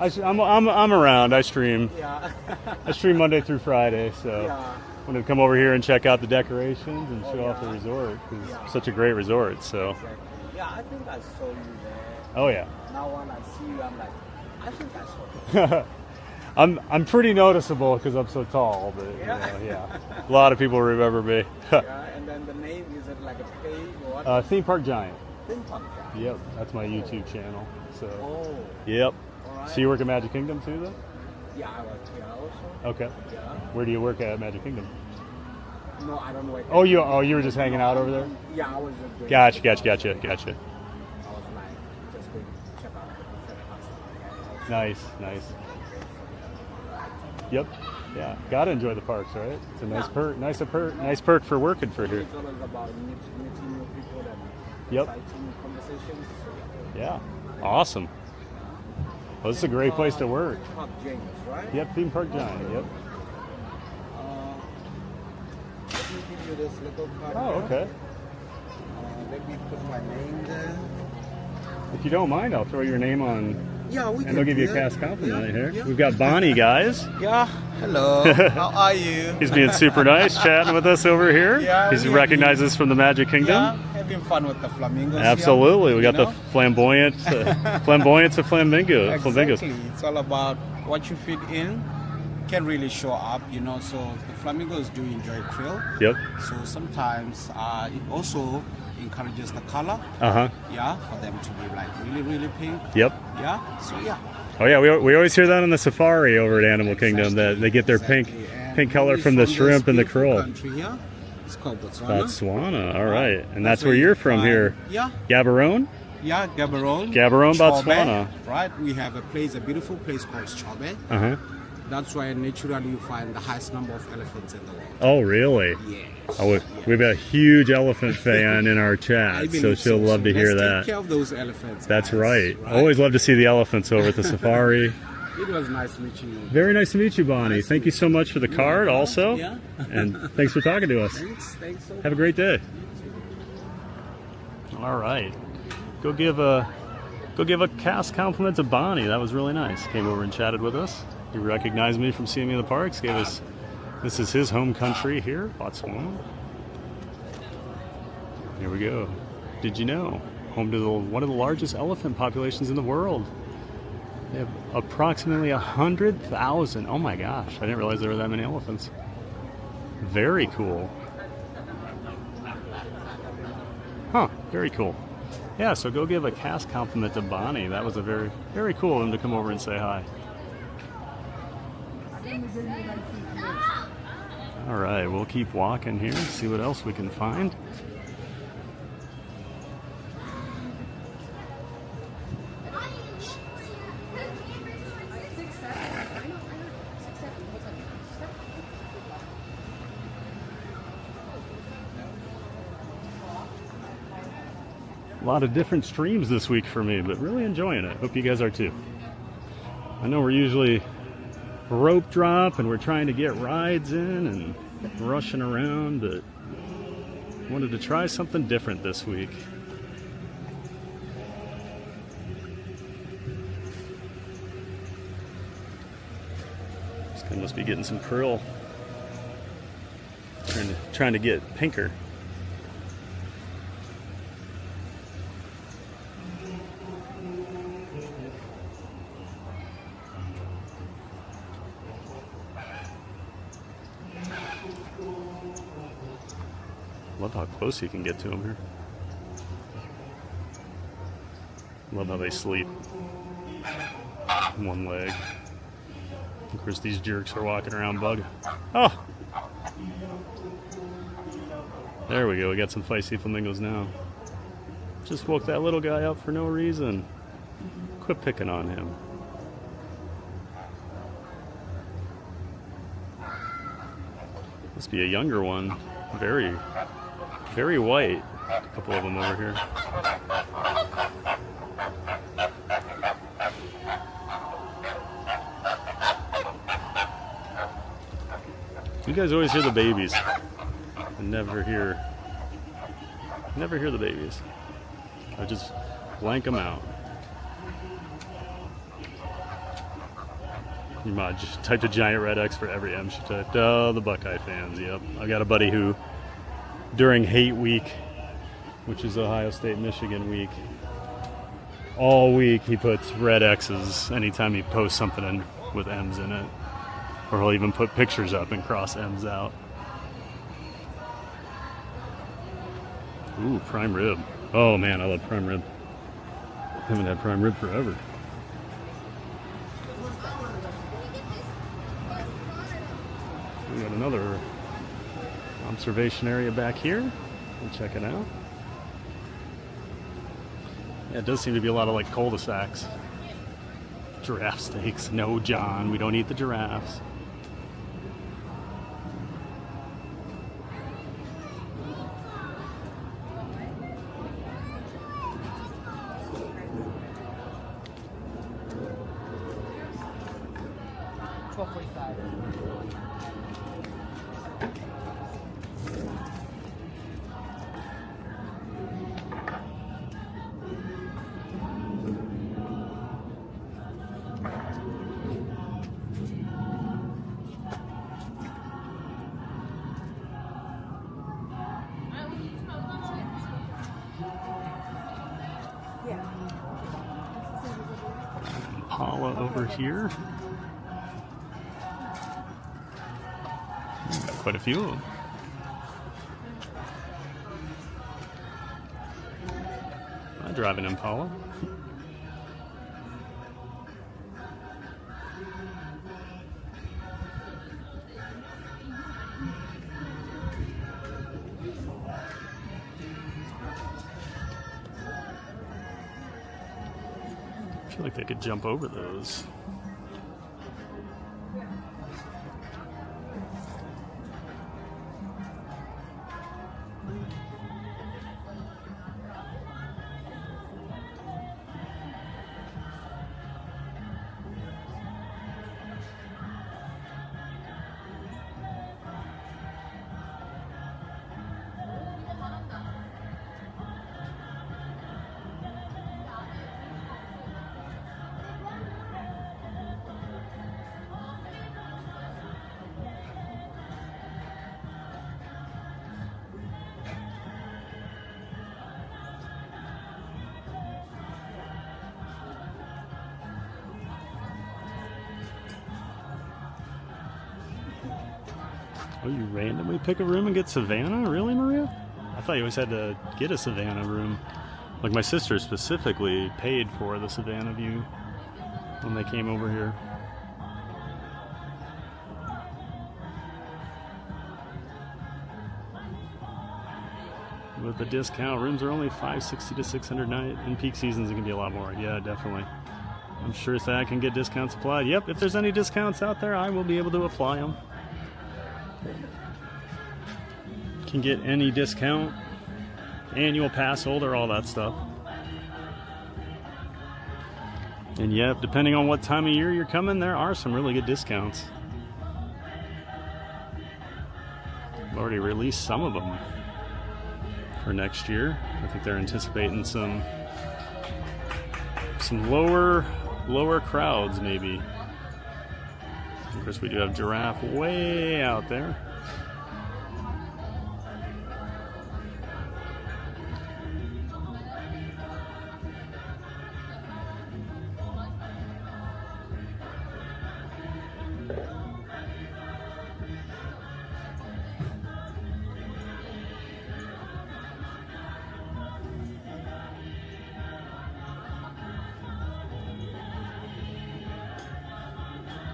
Speaker 3: thought
Speaker 2: I'm around. I stream.
Speaker 3: yeah.
Speaker 2: I stream Monday through Friday, so
Speaker 3: Yeah.
Speaker 2: wanted to come over here and check out the decorations and show off the resort. It's such a great resort. So.
Speaker 3: Exactly. Yeah, I think I saw you there.
Speaker 2: Oh yeah.
Speaker 3: Now when I see you, I'm like, I think I saw you.
Speaker 2: I'm pretty noticeable because I'm so tall, but you know, yeah. A lot of people remember me.
Speaker 3: Yeah, and then the name, is it like a page or what?
Speaker 2: Theme Park Giant.
Speaker 3: Theme Park Giant.
Speaker 2: Yep, that's my YouTube channel. So.
Speaker 3: Oh.
Speaker 2: Yep.
Speaker 3: All right.
Speaker 2: So you work at Magic Kingdom too, then?
Speaker 3: Yeah, I work here also.
Speaker 2: Okay.
Speaker 3: Yeah.
Speaker 2: Where do you work at Magic Kingdom?
Speaker 3: No, I don't work.
Speaker 2: Oh, you were just hanging out over there?
Speaker 3: Yeah, I was just doing.
Speaker 2: Gotcha.
Speaker 3: I was like, just going to check out the different houses.
Speaker 2: Nice. Yep. Yeah. Gotta enjoy the parks, right? It's a nice perk. Nice perk for working for here.
Speaker 3: It's always about meeting new people and
Speaker 2: Yep.
Speaker 3: exciting conversations. So,
Speaker 2: Yeah. Awesome. Well, this is a great place to work.
Speaker 3: Park James, right?
Speaker 2: Yep. Theme Park Giant. Yep.
Speaker 3: Let me give you this little card.
Speaker 2: Oh,
Speaker 3: here.
Speaker 2: okay.
Speaker 3: Let me put my name there.
Speaker 2: If you don't mind, I'll throw your name on,
Speaker 3: Yeah, we
Speaker 2: and
Speaker 3: can
Speaker 2: they'll give
Speaker 3: do
Speaker 2: you a
Speaker 3: that.
Speaker 2: cast compliment
Speaker 3: Yeah,
Speaker 2: here.
Speaker 3: yeah.
Speaker 2: We've got Bonnie, guys.
Speaker 3: Yeah, hello. How are you?
Speaker 2: He's being super nice, chatting with us over here.
Speaker 3: Yeah,
Speaker 2: He's
Speaker 3: we
Speaker 2: recognized us from the Magic Kingdom.
Speaker 3: Yeah, having fun with the flamingos.
Speaker 2: Absolutely.
Speaker 3: Here,
Speaker 2: We got the flamboyance of flamingos.
Speaker 3: Exactly. It's all about what you fit in can really show up, so the flamingos do enjoy krill.
Speaker 2: Yep.
Speaker 3: So sometimes it also encourages the color.
Speaker 2: Uh-huh.
Speaker 3: Yeah, for them to be like really, really pink.
Speaker 2: Yep.
Speaker 3: Yeah. So yeah.
Speaker 2: Oh yeah, we always hear that on the safari over at Animal Kingdom, that they get their
Speaker 3: And
Speaker 2: pink color
Speaker 3: he's
Speaker 2: from the
Speaker 3: this
Speaker 2: shrimp and the
Speaker 3: beautiful
Speaker 2: krill.
Speaker 3: country here. It's called Botswana.
Speaker 2: Botswana. All right. And that's
Speaker 3: where
Speaker 2: where
Speaker 3: you
Speaker 2: you're from
Speaker 3: find-
Speaker 2: here.
Speaker 3: Yeah.
Speaker 2: Gaborone?
Speaker 3: Yeah, Gaborone.
Speaker 2: Gaborone,
Speaker 3: Chobe,
Speaker 2: Botswana.
Speaker 3: Right. We have a beautiful place called Chobe.
Speaker 2: Uh-huh.
Speaker 3: That's where naturally you find the highest number of elephants in the world.
Speaker 2: Oh, really?
Speaker 3: Yes.
Speaker 2: Oh, we have a huge elephant fan in our
Speaker 3: I
Speaker 2: chat, so
Speaker 3: believe
Speaker 2: she'll love to hear
Speaker 3: Let's
Speaker 2: that.
Speaker 3: Take care of those elephants.
Speaker 2: That's
Speaker 3: guys,
Speaker 2: right. Always love to see the elephants over at the safari.
Speaker 3: It was nice meeting you.
Speaker 2: Very nice to meet you, Bonnie. Thank you so much for the card also.
Speaker 3: Yeah.
Speaker 2: And thanks for talking to us.
Speaker 3: Thanks so much.
Speaker 2: Have a great day. All right. Go give a cast compliment to Bonnie. That was really nice. Came over and chatted with us. He recognized me from seeing me in the parks. This is his home country here, Botswana. Here we go. Did you know? Home to one of the largest elephant populations in the world. They have approximately 100,000. Oh my gosh, I didn't realize there were that many elephants. Very cool. Huh, very cool. Yeah, so go give a cast compliment to Bonnie. That was a very, very cool of him to come over and say hi. All right, we'll keep walking here and see what else we can find. A lot of different streams this week for me, but really enjoying it. Hope you guys are too. I know we're usually rope drop and we're trying to get rides in and rushing around, but wanted to try something different this week. This guy must be getting some krill. Trying to get pinker. Love how close you can get to them here. Love how they sleep. One leg. Of course, these jerks are walking around bug. Oh! There we go. We got some feisty flamingos now. Just woke that little guy up for no reason. Quit picking on him. Must be a younger one. Very white. A couple of them over here. You guys always hear the babies. I never hear the babies. I just blank them out. I just typed a giant red X for every M she typed. Oh, the Buckeye fans, yep. I got a buddy who, during hate week, which is Ohio State, Michigan week, all week he puts red X's anytime he posts something with M's in it. Or he'll even put pictures up and cross M's out. Ooh, prime rib. Oh man, I love prime rib. Haven't had prime rib forever. We got another observation area back here. We'll check it out. Yeah, it does seem to be a lot of like cul-de-sacs. Giraffe steaks. No, John, we don't eat the giraffes. Impala over here. Quite a few of them. I drive an Impala. I feel like they could jump over those. Oh, you randomly pick a room and get Savannah? Really, Maria? I thought you always had to get a Savannah room. Like my sister specifically paid for the Savannah view when they came over here. with the discount. Rooms are only $560 to $600 a night. In peak seasons, it can be a lot more. Yeah, definitely. I'm sure that I can get discounts applied. Yep, if there's any discounts out there, I will be able to apply them. Can get any discount, annual pass holder, all that stuff. And yep, depending on what time of year you're coming, there are some really good discounts. I've already released some of them for next year. I think they're anticipating some lower crowds maybe. Of course, we do have giraffe way out there.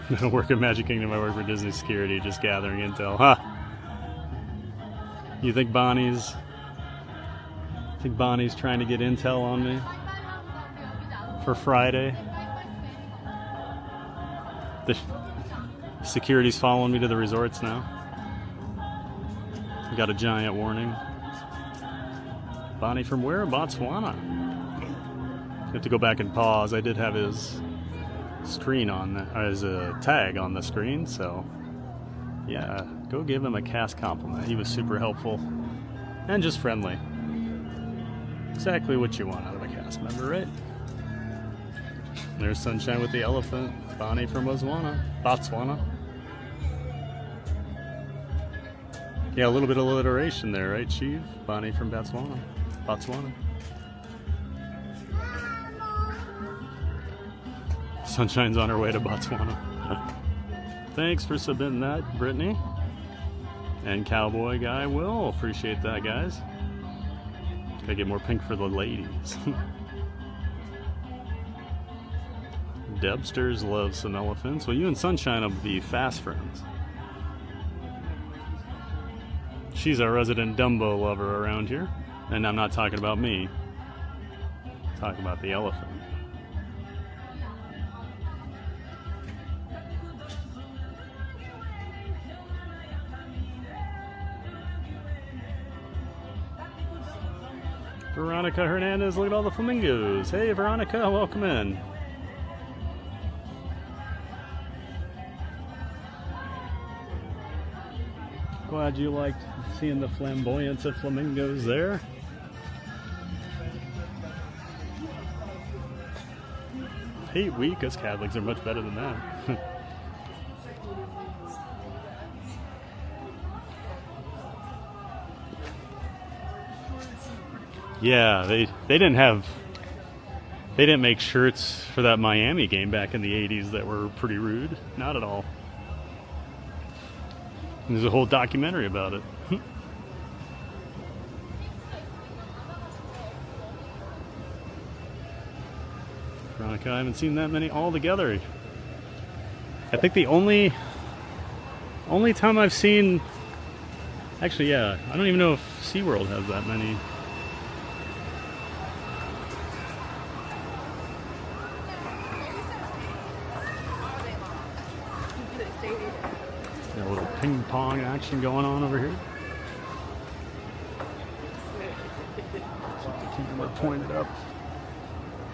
Speaker 2: I don't work at Magic Kingdom, I work for Disney Security, just gathering intel. Huh. You think Bonnie's trying to get intel on me for Friday? The security's following me to the resorts now. We got a giant warning. Bonnie from where? Botswana. You have to go back and pause. I did have his screen on as a tag on the screen, so yeah, go give him a cast compliment. He was super helpful and just friendly. Exactly what you want out of a cast member, right? There's Sunshine with the elephant, Bonnie from Botswana. Yeah, a little bit of alliteration there, right, Chief? Bonnie from Botswana. Sunshine's on her way to Botswana. Thanks for submitting that, Brittany. And Cowboy Guy Will. Appreciate that, guys. Gotta get more pink for the ladies. Debsters love some elephants. Well, you and Sunshine will be fast friends. She's our resident Dumbo lover around here. And I'm not talking about me. I'm talking about the elephant. Veronica Hernandez, look at all the flamingos. Hey, Veronica, welcome in. Glad you liked seeing the flamboyance of flamingos there. Hate week, us Catholics are much better than that. Yeah, they didn't make shirts for that Miami game back in the 80s that were pretty rude. Not at all. There's a whole documentary about it. Veronica, I haven't seen that many all together. I think the only time I've seen, actually, yeah, I don't even know if SeaWorld has that many. A little ping pong action going on over here. Keep the camera pointed up.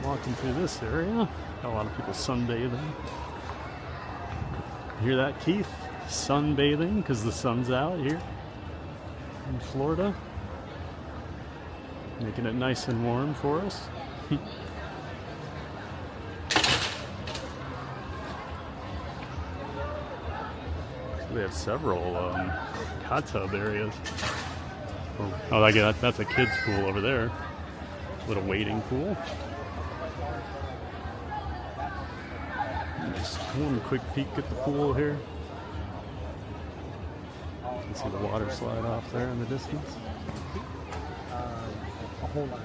Speaker 2: Walking through this area. Got a lot of people sunbathing. You hear that, Keith? Sunbathing because the sun's out here in Florida. Making it nice and warm for us. They have several hot tub areas. Oh, that's a kid's pool over there. Little wading pool. Just one quick peek at the pool here. You can see the water slide off there in the distance.
Speaker 3: A whole lot.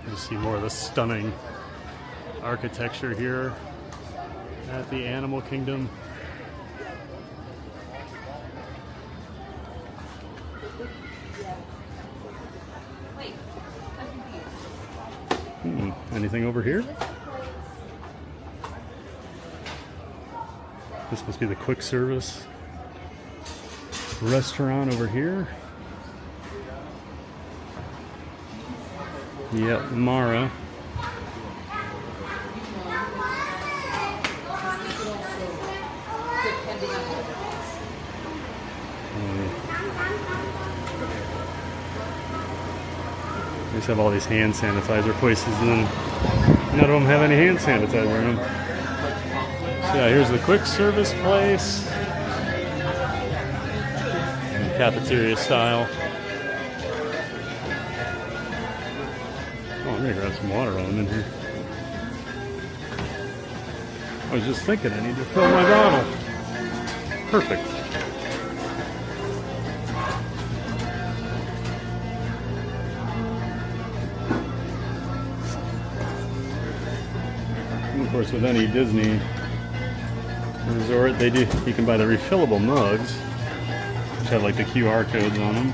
Speaker 2: You see more of the stunning architecture here at the Animal Kingdom. Anything over here? This must be the quick service restaurant over here. Yep, Mara. They just have all these hand sanitizer places, and then none of them have any hand sanitizer in them. So yeah, here's the quick service place. Cafeteria style. Oh, I'm gonna grab some water while I'm in here. I was just thinking I need to fill my bottle. Perfect. And of course, with any Disney resort, they do. You can buy the refillable mugs, which have like the QR codes on them.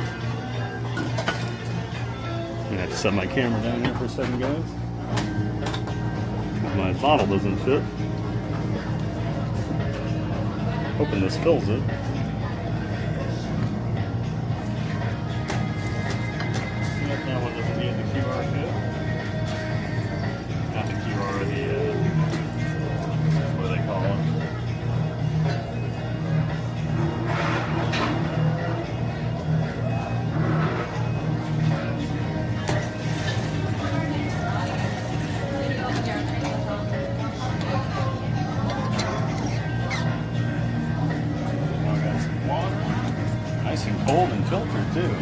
Speaker 2: I'm gonna have to set my camera down here for a second, guys. My bottle doesn't fit. Hoping this fills it. Yep, that one doesn't need the QR code. Not the QR, what do they call it? Cold and filtered too.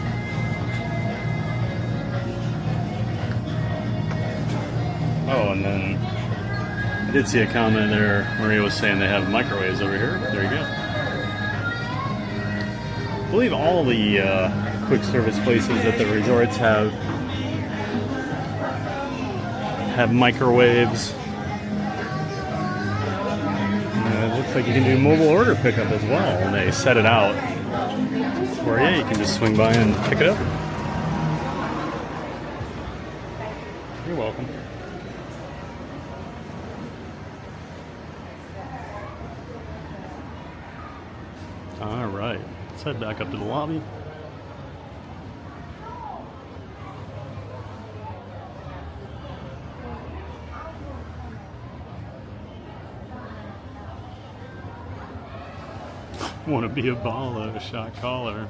Speaker 2: Oh, and then I did see a comment there. Maria was saying they have microwaves over here. There you go. I believe all the quick service places at the resorts have microwaves. It looks like you can do mobile order pickup as well, and they set it out. Or yeah, you can just swing by and pick it up. You're welcome. All right, let's head back up to the lobby. Want to be a baller, shot caller,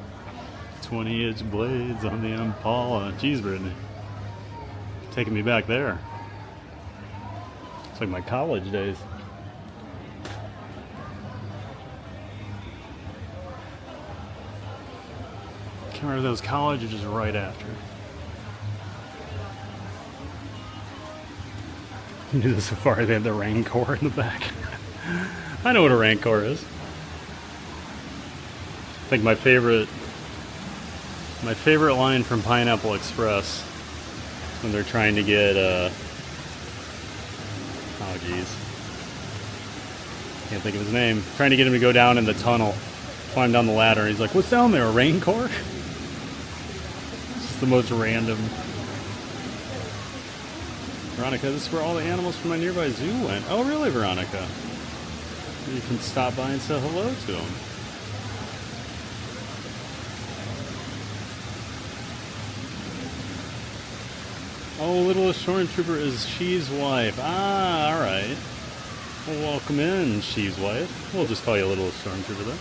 Speaker 2: 20-inch blades on the Impala. Jeez, Brittany, taking me back there. It's like my college days. Can't remember if that was college or just right after. You do the safari, they have the Rancor in the back. I know what a Rancor is. I think my favorite line from Pineapple Express when they're trying to get oh geez, can't think of his name. Trying to get him to go down in the tunnel, climb down the ladder, and he's like, "What's down there? A Rancor?" It's just the most random. Veronica, this is where all the animals from my nearby zoo went. Oh really, Veronica? You can stop by and say hello to them. Oh, Littlest Stormtrooper is She's wife. Ah, alright. Well, welcome in, She's wife. We'll just call you Littlest Stormtrooper then.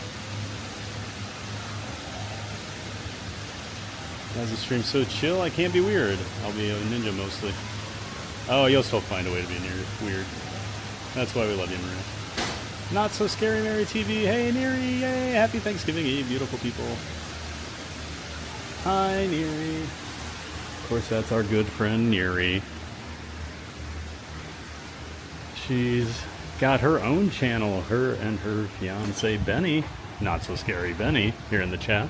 Speaker 2: As the stream's so chill, I can't be weird. I'll be a ninja mostly. Oh, you'll still find a way to be weird. That's why we love you, Maria. Not so scary, Mary TV. Hey, Neri. Yay. Happy Thanksgiving Eve, beautiful people. Hi, Neri. Of course, that's our good friend Neri. She's got her own channel, her and her fiance Benny, Not So Scary Benny, here in the chat.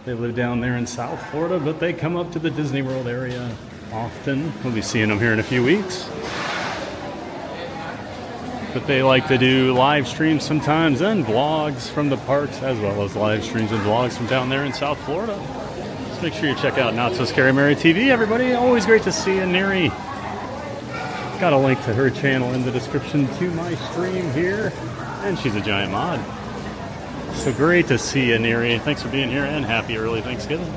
Speaker 2: They live down there in South Florida, but they come up to the Disney World area often. We'll be seeing them here in a few weeks. But they like to do live streams sometimes and vlogs from the parks, as well as live streams and vlogs from down there in South Florida. So make sure you check out Not So Scary Mary TV, everybody. Always great to see you, Neri. Got a link to her channel in the description to my stream here. And she's a giant mod. So great to see you, Neri. Thanks for being here, and happy early Thanksgiving.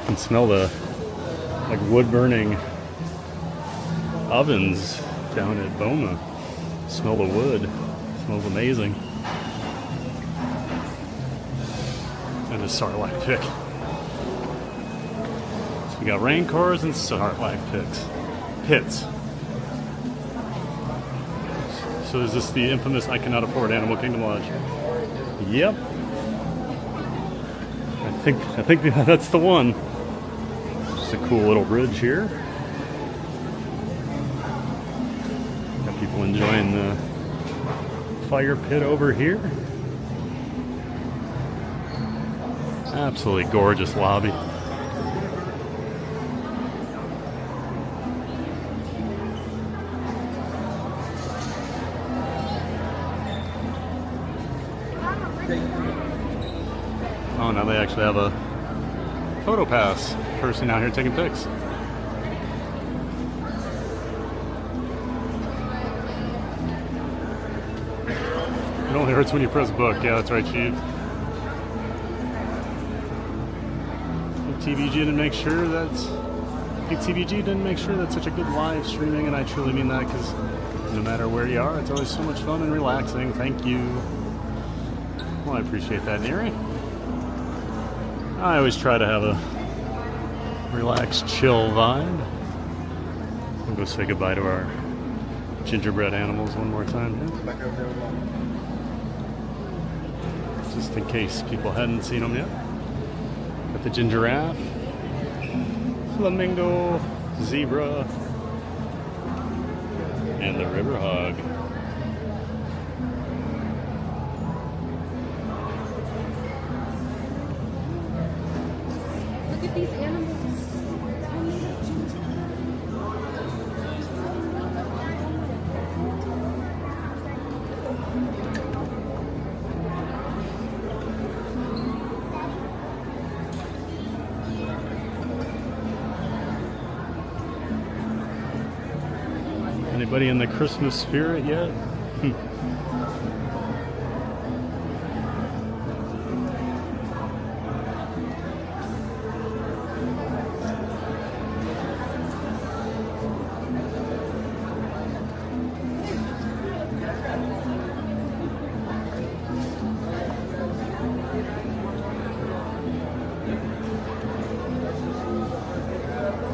Speaker 2: You can smell the like wood burning ovens down at Boma. Smell the wood. Smells amazing. And a Sarlacc pit. So we got rancors and Sarlacc pits. So is this the infamous I Cannot Afford Animal Kingdom Lodge? Yep. I think that's the one. Just a cool little bridge here. Got people enjoying the fire pit over here. Absolutely gorgeous lobby. Oh, now they actually have a photo pass person out here taking pics. It only hurts when you press book. Yeah, that's right, Chief. TVG didn't make sure that's... TVG didn't make sure that's such a good live streaming, and I truly mean that, because no matter where you are, it's always so much fun and relaxing. Thank you. Well, I appreciate that, Neri. I always try to have a relaxed, chill vibe. We'll go say goodbye to our gingerbread animals one more time. Yeah? Just in case people hadn't seen them yet. Got the giraffe, flamingo, zebra, and the river hog.
Speaker 5: Look at these animals.
Speaker 2: Anybody in the Christmas spirit yet?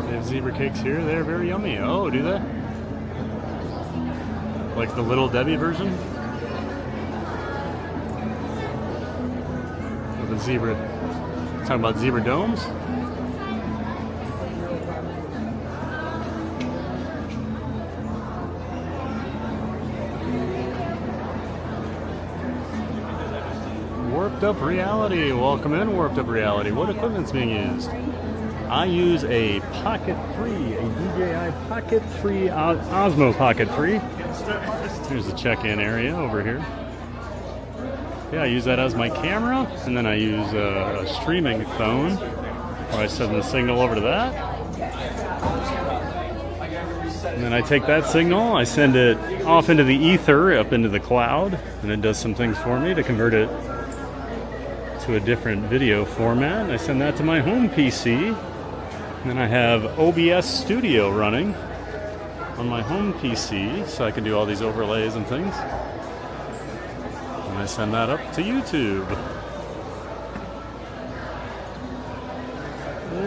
Speaker 2: They have zebra cakes here. They're very yummy. Oh, do they? Like the Little Debbie version? With the zebra. Talking about zebra domes? Warped Up Reality. Welcome in, Warped Up Reality. What equipment's being used? I use a Pocket 3, a DJI Pocket 3, Osmo Pocket 3. Here's the check-in area over here. Yeah, I use that as my camera, and then I use a streaming phone, where I send the signal over to that. And then I take that signal, I send it off into the ether, up into the cloud, and it does some things for me to convert it to a different video format. I send that to my home PC. And then I have OBS Studio running on my home PC, so I can do all these overlays and things. And I send that up to YouTube.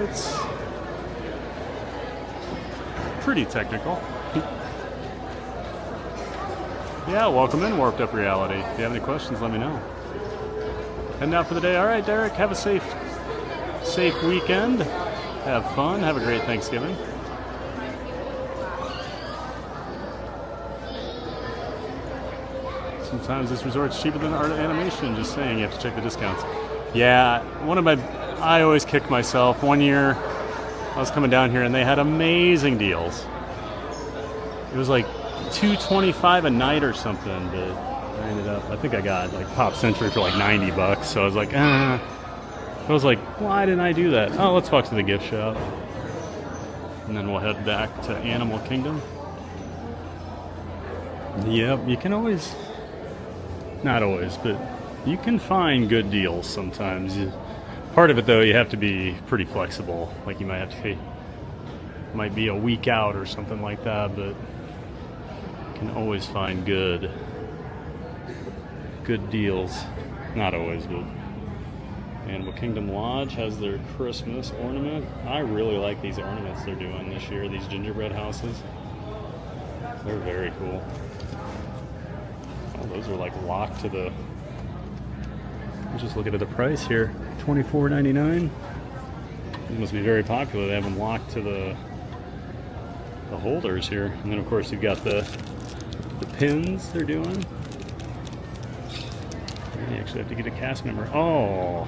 Speaker 2: It's pretty technical. Yeah, welcome in, Warped Up Reality. If you have any questions, let me know. Heading out for the day. All right, Derek, have a safe weekend. Have fun. Have a great Thanksgiving. Sometimes this resort's cheaper than Art Animation. Just saying, you have to check the discounts. Yeah, I always kick myself. One year, I was coming down here and they had amazing deals. It was like $225 a night or something, but I ended up, I think I got like Pop Century for like $90, so I was like, I was like, why didn't I do that? Oh, let's walk to the gift shop. And then we'll head back to Animal Kingdom. Yep, you can always, not always, but you can find good deals sometimes. Part of it though, you have to be pretty flexible. Like you might have to pay, might be a week out or something like that, but you can always find good deals. Not always, but Animal Kingdom Lodge has their Christmas ornament. I really like these ornaments they're doing this year, these gingerbread houses. They're very cool. Oh, those are like locked to the, I'm just looking at the price here, $24.99. These must be very popular. They have them locked to the holders here. And then of course you've got the pins they're doing. You actually have to get a cast member. Oh,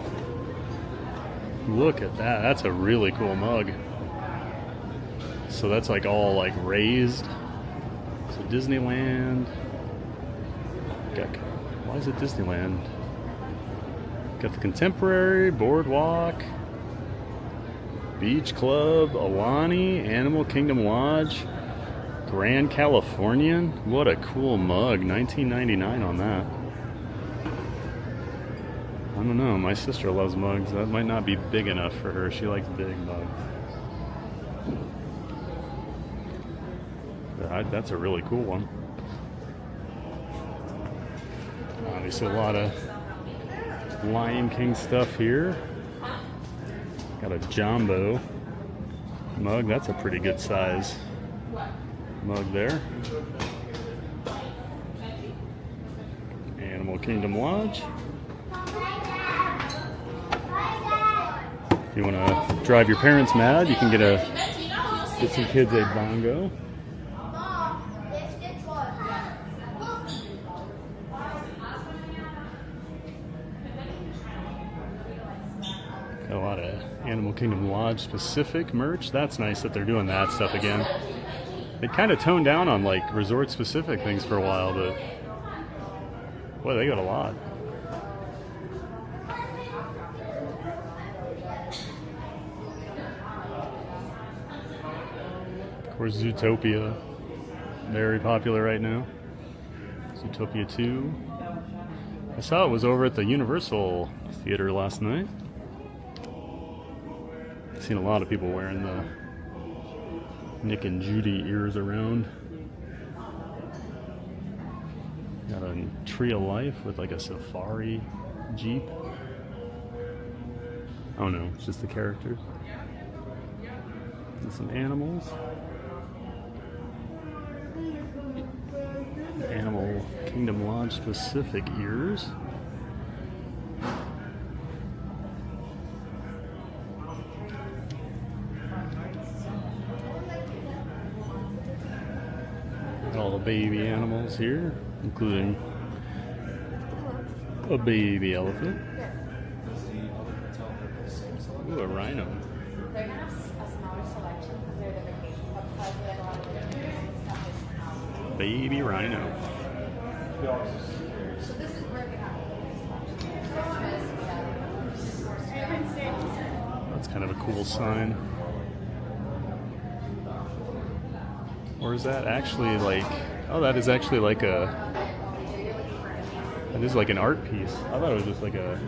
Speaker 2: look at that. That's a really cool mug. So that's like all like raised. So Disneyland. Why is it Disneyland? Got the Contemporary, Boardwalk, Beach Club, Alani, Animal Kingdom Lodge, Grand Californian. What a cool mug. $19.99 on that. I don't know. My sister loves mugs. That might not be big enough for her. She likes big mugs. That's a really cool one. Obviously a lot of Lion King stuff here. Got a jumbo mug. That's a pretty good size mug there. Animal Kingdom Lodge. If you want to drive your parents mad, you can get some kids a bongo. Got a lot of Animal Kingdom Lodge specific merch. That's nice that they're doing that stuff again. They kind of toned down on like resort specific things for a while, but boy, they got a lot. Of course, Zootopia, very popular right now. Zootopia 2. I saw it was over at the Universal Theater last night. I've seen a lot of people wearing the Nick and Judy ears around. Got a Tree of Life with like a safari jeep. Oh no, it's just the characters. And some animals. Animal Kingdom Lodge specific ears. All the baby animals here, including a baby elephant. Ooh, a rhino.
Speaker 10: They're gonna have a smaller selection because they're the vacation club size, but a lot of their stuff is
Speaker 2: Baby rhino.
Speaker 10: So this is where we have
Speaker 2: That's kind of a cool sign. Or is that actually like, oh, that is actually like that is like an art piece. I thought it was just like a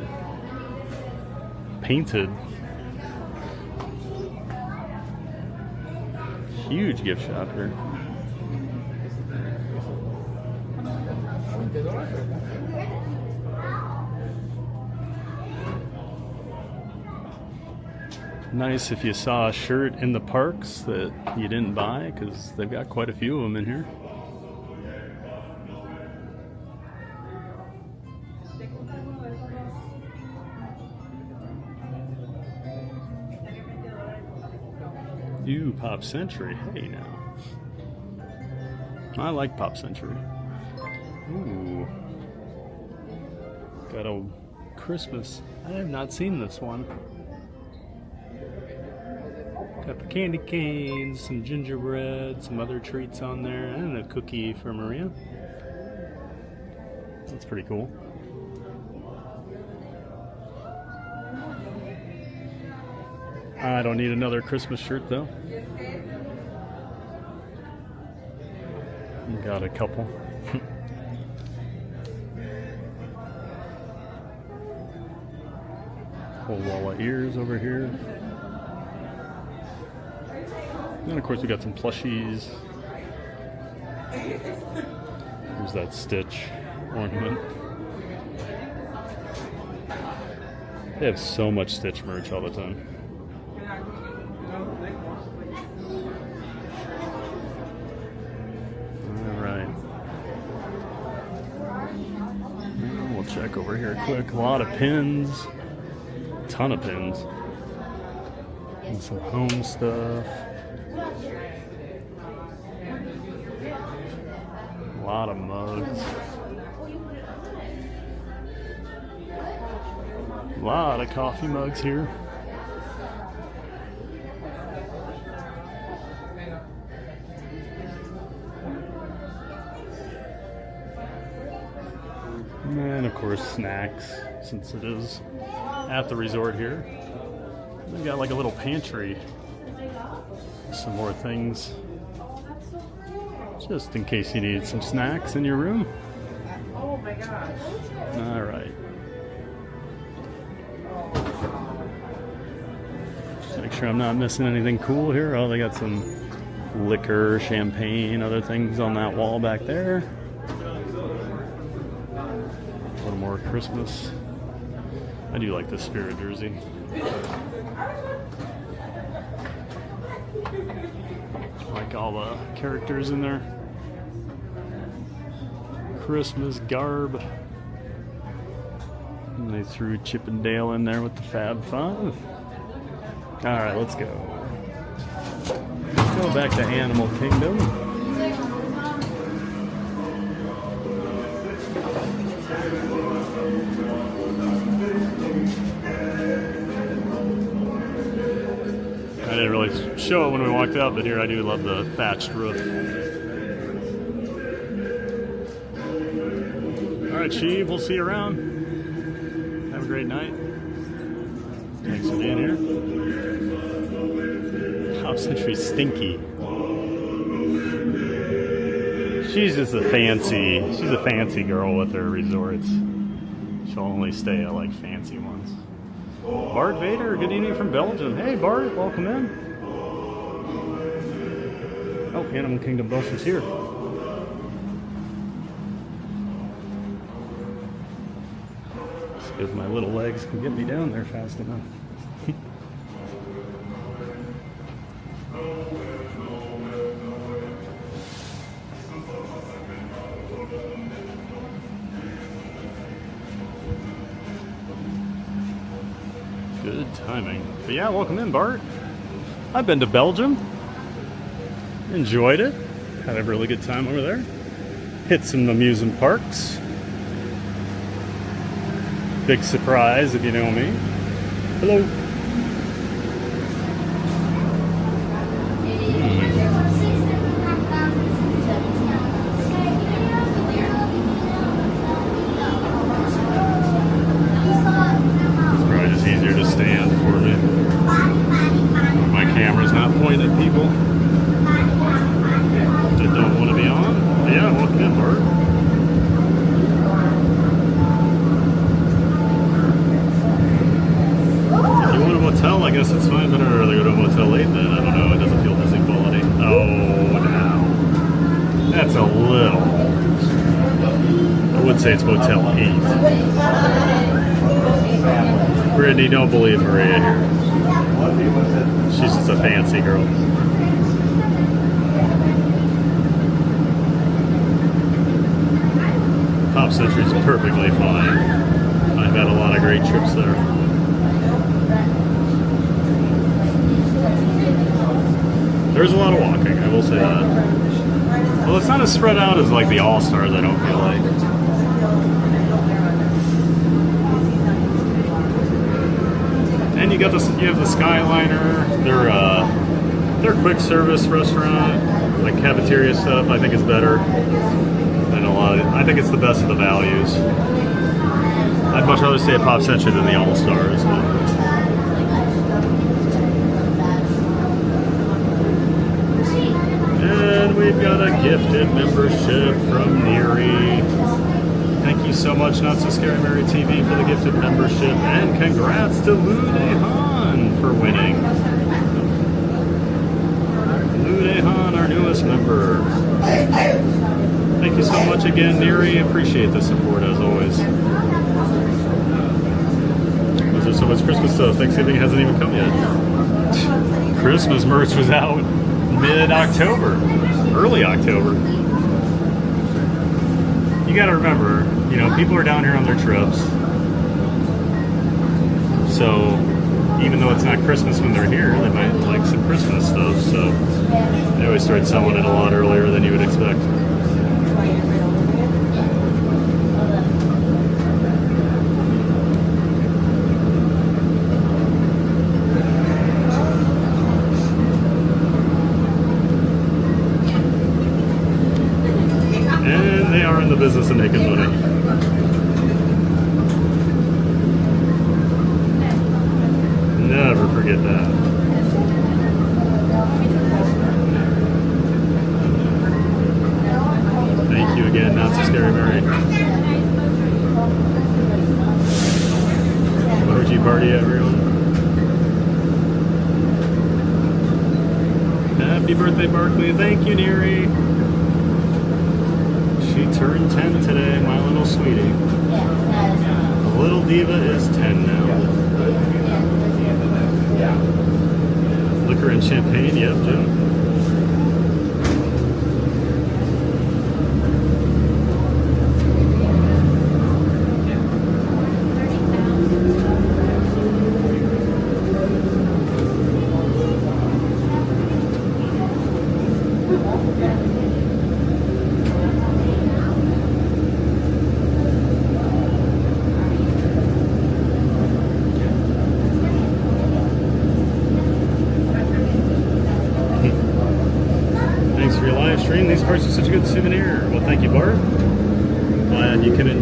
Speaker 2: painted, huge gift shop here. Nice if you saw a shirt in the parks that you didn't buy, because they've got quite a few of them in here. Ooh, Pop Century. Hey now. I like Pop Century. Ooh. Got a Christmas. I have not seen this one. Got the candy canes, some gingerbread, some other treats on there, and a cookie for Maria. That's pretty cool. I don't need another Christmas shirt though. Got a couple. Whole wall of ears over here. And of course we got some plushies. There's that Stitch ornament. They have so much Stitch merch all the time. Alright. We'll check over here quick. A lot of pins. Ton of pins. And some home stuff. A lot of mugs. A lot of coffee mugs here. And of course snacks, since it is at the resort here. They've got like a little pantry. Some more things. Just in case you need some snacks in your room.
Speaker 6: Oh my gosh.
Speaker 2: Alright. Just make sure I'm not missing anything cool here. Oh, they got some liquor, champagne, other things on that wall back there. A little more Christmas. I do like this Spirit jersey. Like all the characters in there. Christmas garb. And they threw Chip and Dale in there with the Fab Five. Alright, let's go. Let's go back to Animal Kingdom. I didn't really show it when we walked out, but here I do love the thatched roof. Alright, Sheev, we'll see you around. Have a great night. Thanks for being here. Pop Century's stinky. She's just a fancy girl with her resorts. She'll only stay at like fancy ones. Bart Vader, good evening from Belgium. Hey Bart, welcome in. Oh, Animal Kingdom bus is here. Because my little legs can get me down there fast enough. Good timing. But yeah, welcome in, Bart. I've been to Belgium. Enjoyed it. Had a really good time over there. Hit some amusement parks. Big surprise if you know me. Hello. It's probably just easier to stand for me. My camera's not pointing at people that don't want to be on. But yeah, welcome in, Bart. Motel, I guess it's fine, but I'd rather go to a motel late then. I don't know, it doesn't feel Disney quality. Oh, now. That's a little. I would say it's Motel 8. Brittany, don't believe Maria here. She's just a fancy girl. Pop Century's perfectly fine. I've had a lot of great trips there. There's a lot of walking, I will say that. Well, it's not as spread out as like the All-Stars, I don't feel like. And you have the Skyliner. They're Their quick service restaurant, like cafeteria stuff, I think is better than a lot of, I think it's the best of the values. I'd much rather stay at Pop Century than the All Stars. And we've got a gifted membership from Neri. Thank you so much, Not So Scary Mary TV, for the gifted membership, and congrats to Ludehan for winning. Ludehan, our newest member. Thank you so much again, Neri. Appreciate the support as always. There's so much Christmas stuff. Thanksgiving hasn't even come yet. Christmas merch was out mid-October, early October. You gotta remember, you know, people are down here on their trips. So even though it's not Christmas when they're here, they might like some Christmas stuff. So they always start selling it a lot earlier than you would expect. The business of making money. Never forget that. Thank you again, Not So Scary Mary. Emoji party, everyone. Happy birthday, Barkley. Thank you, Neri. She turned 10 today, my little sweetie. The little diva is 10 now. Liquor and champagne, yep, Jim. These parts are such a good souvenir. Well, thank you, Bart. Glad you can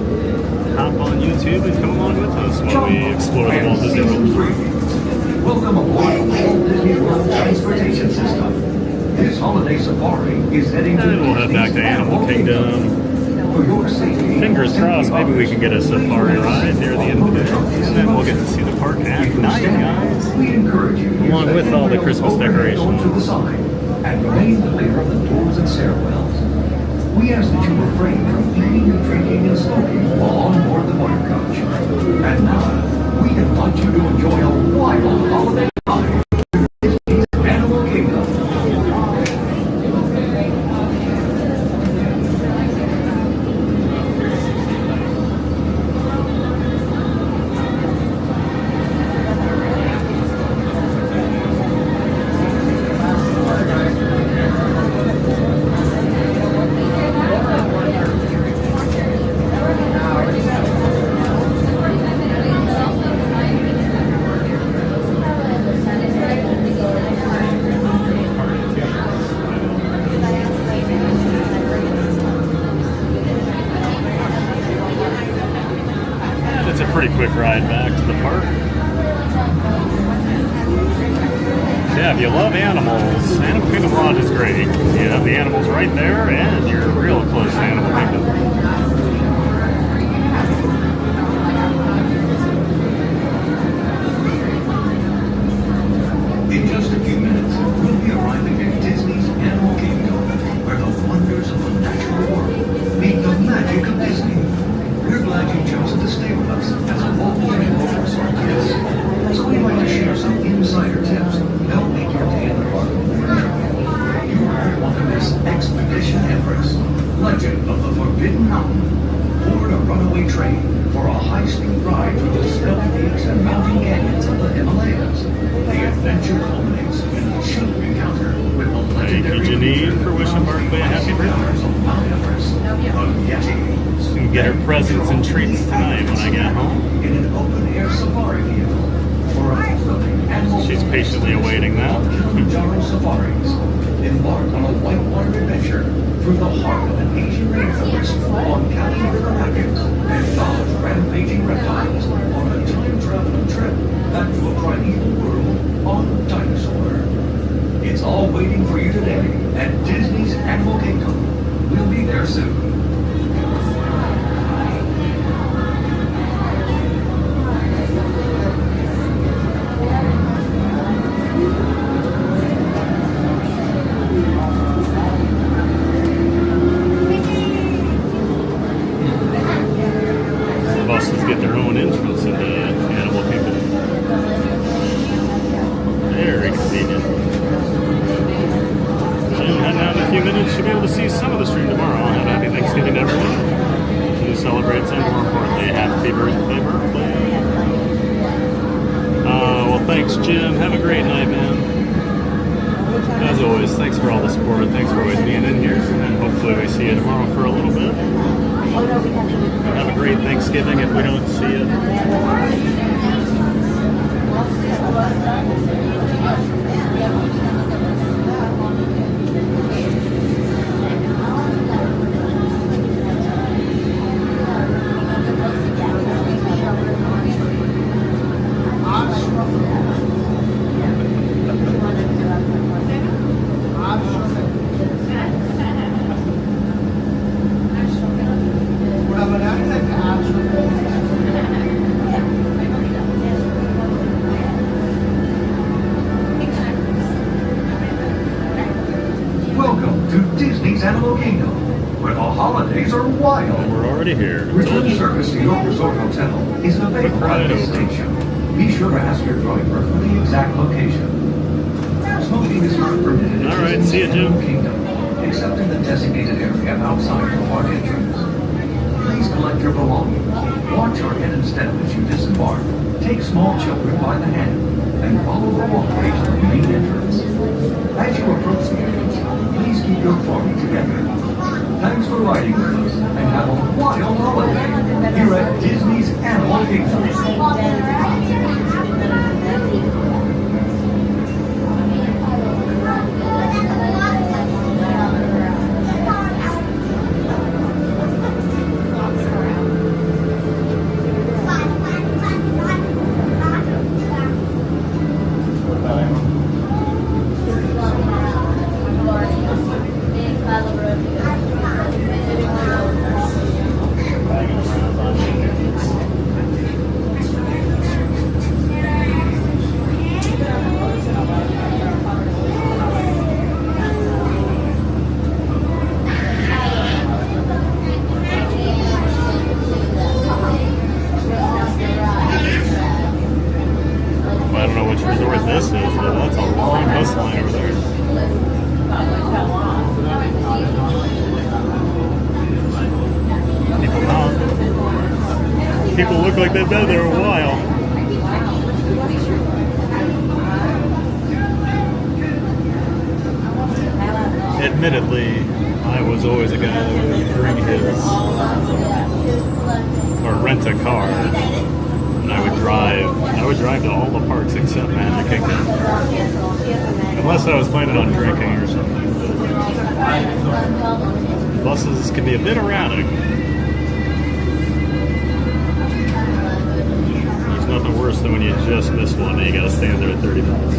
Speaker 2: hop on YouTube and come along with us while we explore the Walt Disney World.
Speaker 8: Welcome aboard the Walt Disney World Transportation System. This holiday safari is heading to...
Speaker 2: And we'll head back to Animal Kingdom.
Speaker 8: For your safety,
Speaker 2: fingers crossed, maybe we can get a safari ride near the end of the day. And then we'll get to see the park at night, guys.
Speaker 8: We encourage you to
Speaker 2: along with all the Christmas decorations.
Speaker 8: To the side and remain clear of the doors and stairwells. We ask that you refrain from eating, drinking, and smoking while on board the motor coach. And now, we invite you to enjoy a wild holiday ride to Disney's Animal Kingdom.
Speaker 2: Pretty quick ride back to the park. Yeah, if you love animals, Animal Kingdom Lodge is great. You have the animals right there, and you're real close to Animal Kingdom.
Speaker 8: In just a few minutes, we'll be arriving at Disney's Animal Kingdom, where the wonders of the natural world meet the magic of Disney. We're glad you've chosen to stay with us as a Walt Disney World Resort guest. So we'd like to share some insider tips to help make your day in the park more enjoyable. You won't want to miss Expedition Everest, Legend of the Forbidden Mountain, board a runaway train for a high-speed ride through the snowy peaks and mountain canyons of the Himalayas. The adventure culminates in a chilling encounter with the legendary...
Speaker 2: Thank you, Janine, for wishing Barkley a happy birthday.
Speaker 8: Mount Everest, the Yeti.
Speaker 2: Can get her presents and treats tonight when I get home.
Speaker 8: In an open-air safari vehicle for a thrilling
Speaker 2: She's patiently awaiting that.
Speaker 8: Kilimanjaro safaris. Embark on a whitewater adventure through the heart of an Asian rainforest on Cali River rapids and dodge rampaging reptiles on a time-traveling trip back to a primeval world on Dinosaur. It's all waiting for you today at Disney's Animal Kingdom. We'll be there soon.
Speaker 2: Buses get their own entrance into Animal Kingdom. Very convenient. And now in a few minutes, you'll be able to see some of the stream tomorrow. And happy Thanksgiving to everyone who celebrates and, more importantly, happy birthday. Well, thanks, Jim. Have a great night, man. As always, thanks for all the support. Thanks for always being in here. And hopefully we see you tomorrow for a little bit. Have a great Thanksgiving if we don't see you.
Speaker 8: Welcome to Disney's Animal Kingdom, where the holidays are wild.
Speaker 2: We're already here.
Speaker 8: Return service to your resort hotel is available at this station. Be sure to ask your driver for the exact location. Smoking is not permitted in
Speaker 2: All right,
Speaker 8: Disney's
Speaker 2: see you, Jim.
Speaker 8: Animal Kingdom, except in the designated area outside the park entrance. Please collect your belongings. Watch your head and step as you disembark. Take small children by the hand and follow the walkway to the main entrance. As you approach the entrance, please keep your party together. Thanks for riding with us and have a wild holiday here at Disney's Animal Kingdom.
Speaker 2: This is, but that's a long bus line over there. People not. People look like they've been there a while. Admittedly, I was always a guy that would bring his, or rent a car. And I would drive to all the parks except Magic Kingdom. Unless I was planning on drinking or something. But buses can be a bit erratic. There's nothing worse than when you just miss one and you gotta stand there at 30 minutes.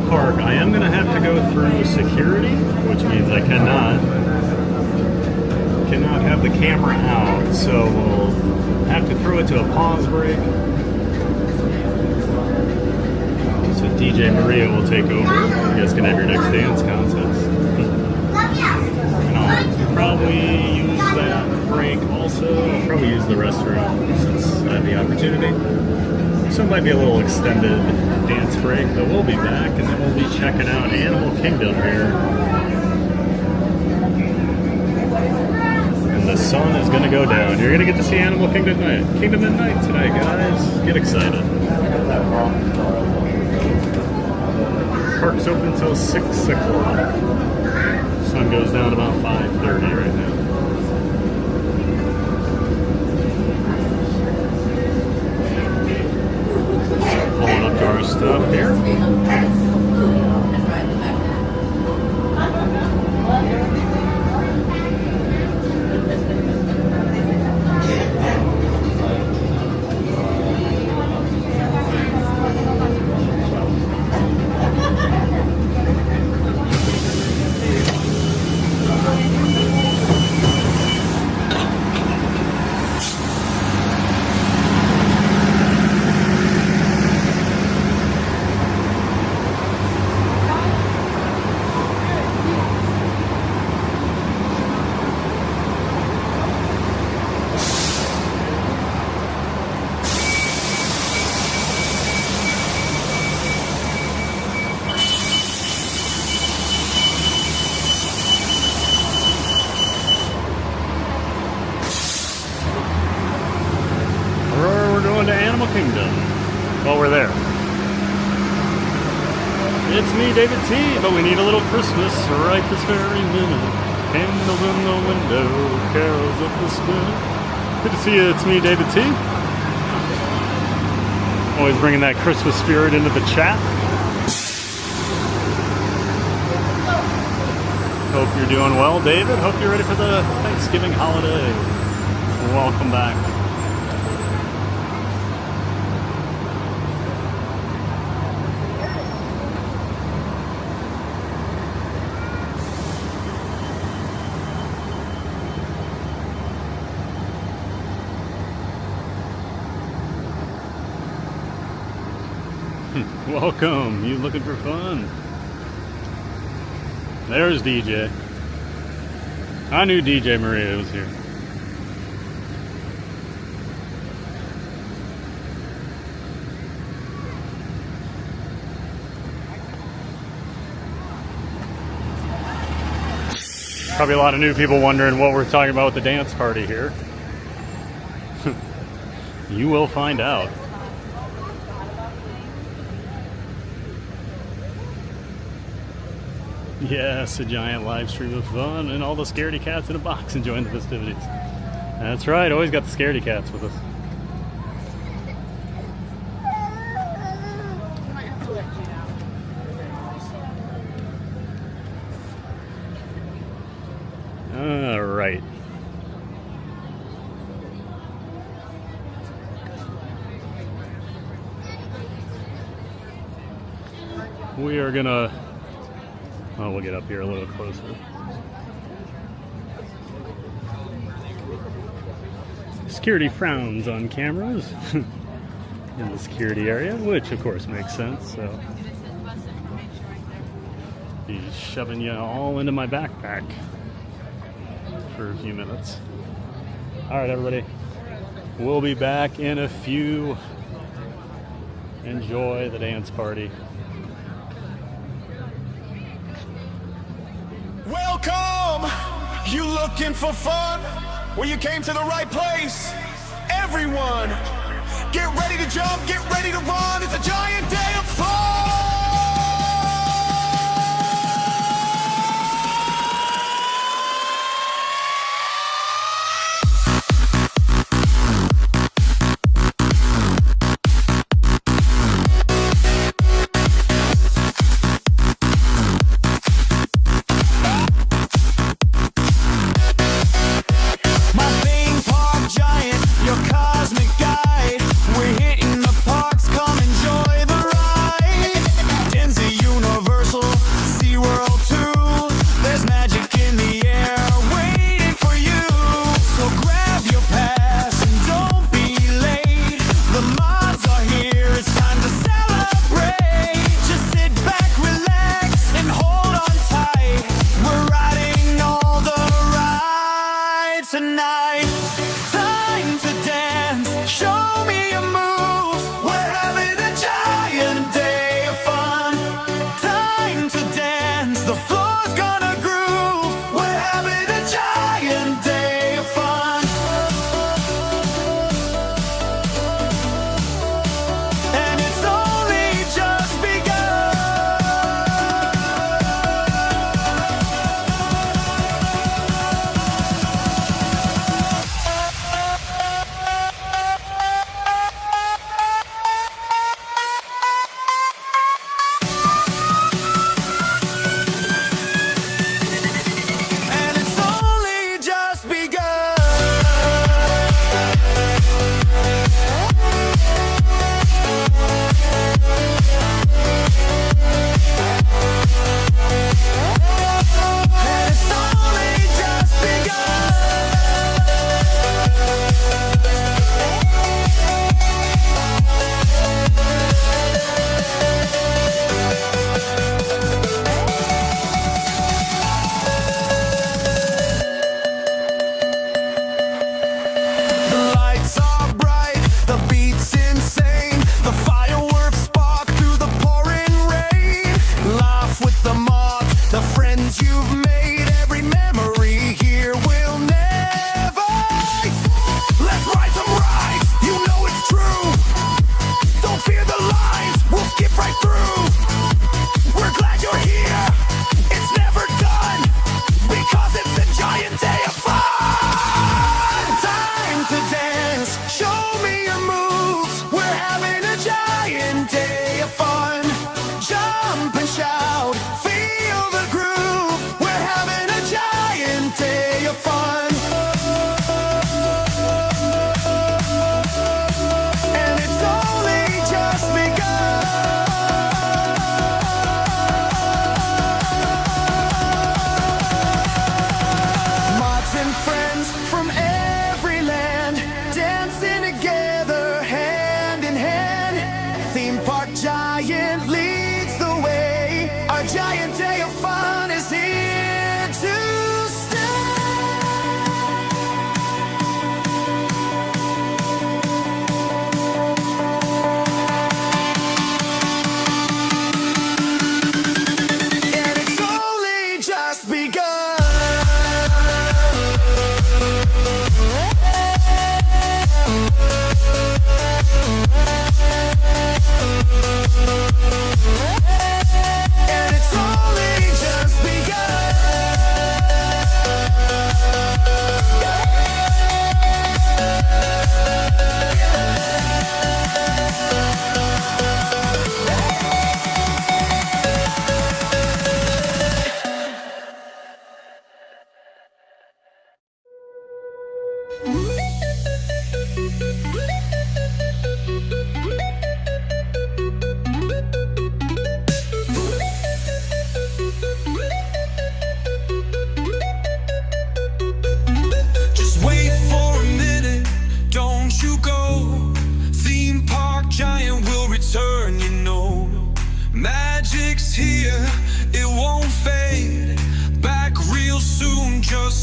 Speaker 2: Park. I am going to have to go through security, which means I cannot have the camera out, so we'll have to throw it to a pause break. So DJ Maria will take over. You guys can have your next dance contest. And I'll probably use that break also. I'll probably use the restroom since I have the opportunity. So it might be a little extended dance break, but we'll be back and then we'll be checking out Animal Kingdom here. And the sun is going to go down. You're going to get to see Animal Kingdom at night tonight, guys. Get excited. park's open until 6 o'clock. Sun goes down about 5:30 right now. Pulling up to our stuff here. We're going to Animal Kingdom. Well, we're there. It's me, David T, but we need a little Christmas right this very minute. Candles in the window, carols of the spirit. Good to see you. It's me, David T. Always bringing that Christmas spirit into the chat. Hope you're doing well, David. Hope you're ready for the Thanksgiving holiday. Welcome back. Welcome. You looking for fun? There's DJ. I knew DJ Maria was here. Probably a lot of new people wondering what we're talking about with the dance party here. You will find out. Yes, a giant live stream of fun and all the scaredy cats in a box enjoying the festivities. That's right, always got the scaredy cats with us. All right. We are gonna, oh, we'll get up here a little closer. Security frowns on cameras in the security area, which of course makes sense, so. He's shoving you all into my backpack for a few minutes. All right, everybody. We'll be back in a few. Enjoy the dance party.
Speaker 1: Welcome! You looking for fun? Well, you came to the right place. Everyone, get ready to jump, get ready to run. It's a giant day of fun!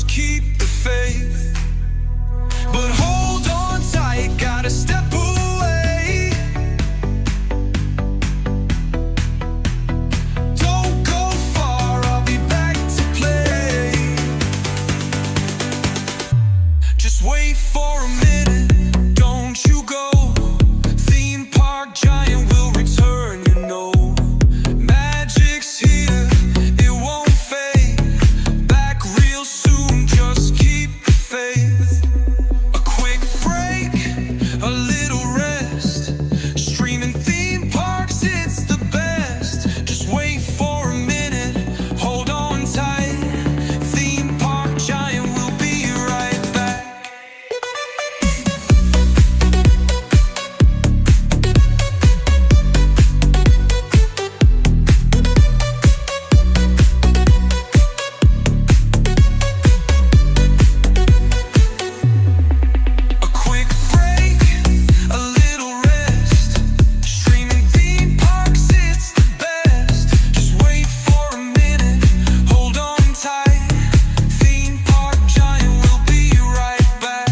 Speaker 1: just keep the faith. But hold on tight, gotta step away. Don't go far, I'll be back to play. Just wait for a minute, don't you go. Theme park giant will return, you know. Magic's here, it won't fade. Back real soon, just keep the faith. A quick break, a little rest. Streaming theme parks, it's the best. Just wait for a minute, hold on tight. Theme park giant will be right back. A quick break, a little rest. Streaming theme parks, it's the best. Just wait for a minute, hold on tight. Theme park giant will be right back.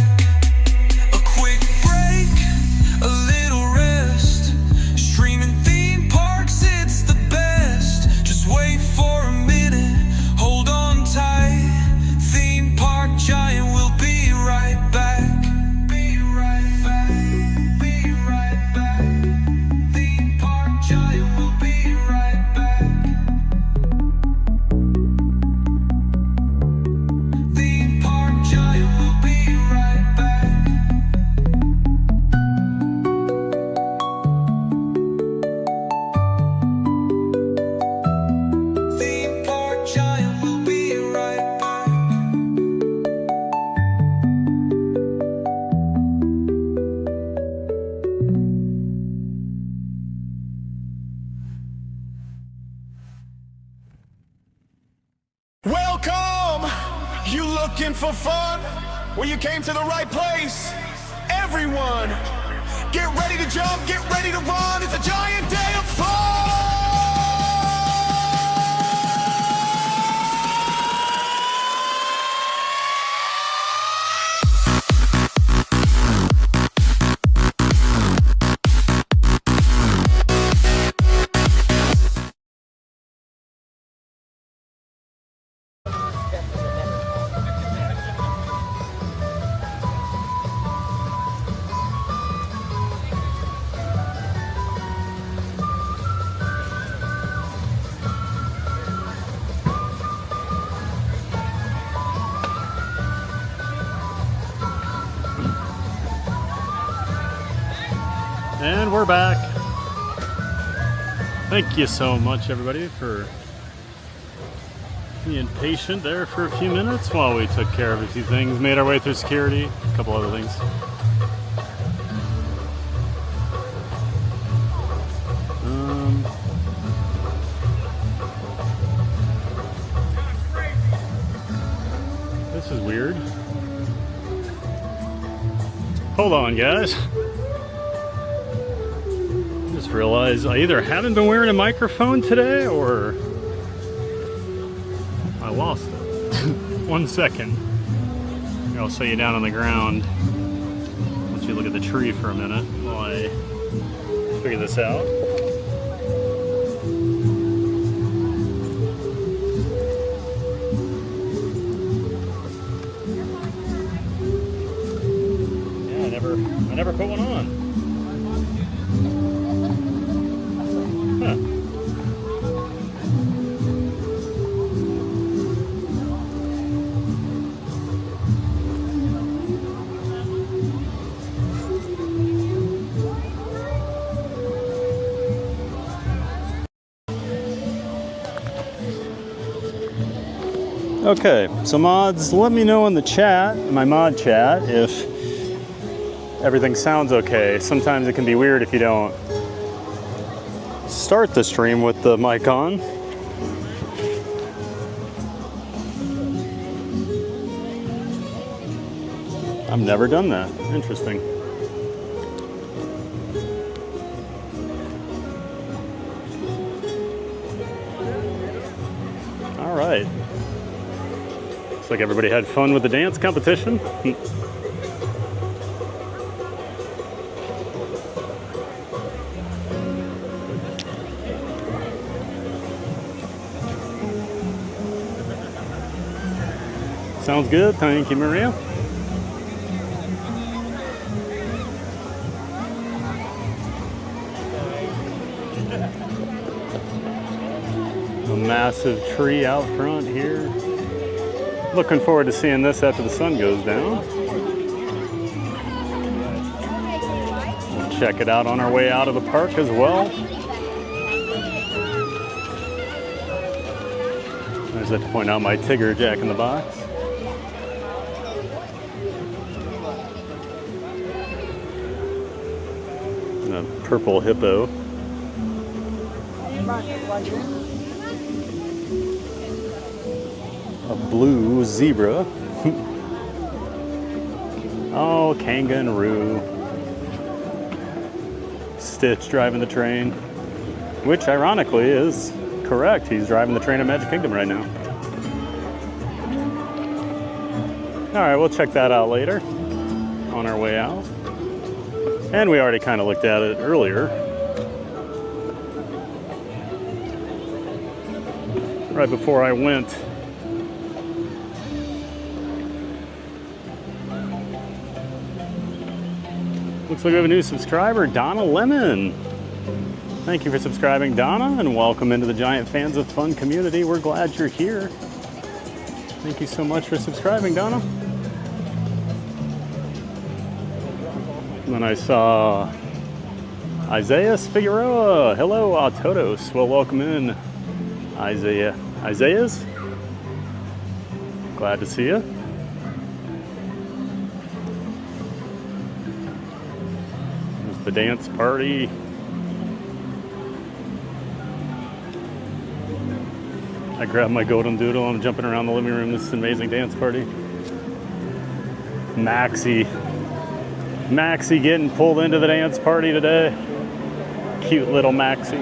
Speaker 1: A quick break, a little rest. Streaming theme parks, it's the best. Just wait for a minute, hold on tight. Theme park giant will be right back. Be right back. Be right back. Theme park giant will be right back. Theme park giant will be right back. Theme park giant will be right back.
Speaker 7: Welcome! You looking for fun? Well, you came to the right place. Everyone, get ready to jump, get ready to run. It's a giant day of fun!
Speaker 2: And we're back. Thank you so much, everybody, for being patient there for a few minutes while we took care of a few things, made our way through security, a couple other things. This is weird. Hold on, guys. Just realized I either haven't been wearing a microphone today or I lost it. 1 second. Here, I'll set you down on the ground. Let you look at the tree for a minute while I figure this out. Yeah, I never put one on. Okay, so mods, let me know in the chat, my mod chat, if everything sounds okay. Sometimes it can be weird if you don't start the stream with the mic on. I've never done that. Interesting. All right. like everybody had fun with the dance competition. Sounds good. Thank you, Maria. A massive tree out front here. Looking forward to seeing this after the sun goes down. We'll check it out on our way out of the park as well. I just have to point out my Tigger Jack in the Box. And a purple hippo. A blue zebra. Oh, kangaroo. Stitch driving the train, which ironically is correct. He's driving the train at Magic Kingdom right now. All right, we'll check that out later on our way out. And we already kind of looked at it earlier. Right before I went. Looks like we have a new subscriber, Donna Lemon. Thank you for subscribing, Donna, and welcome into the Giant Fans of Fun community. We're glad you're here. Thank you so much for subscribing, Donna. And then I saw Isaiah Figueroa. Hello, Autotos. Well, welcome in, Isaiah. Isaiah's? Glad to see you. There's the dance party. I grabbed my golden doodle. I'm jumping around the living room. This is an amazing dance party. Maxie getting pulled into the dance party today. Cute little Maxie.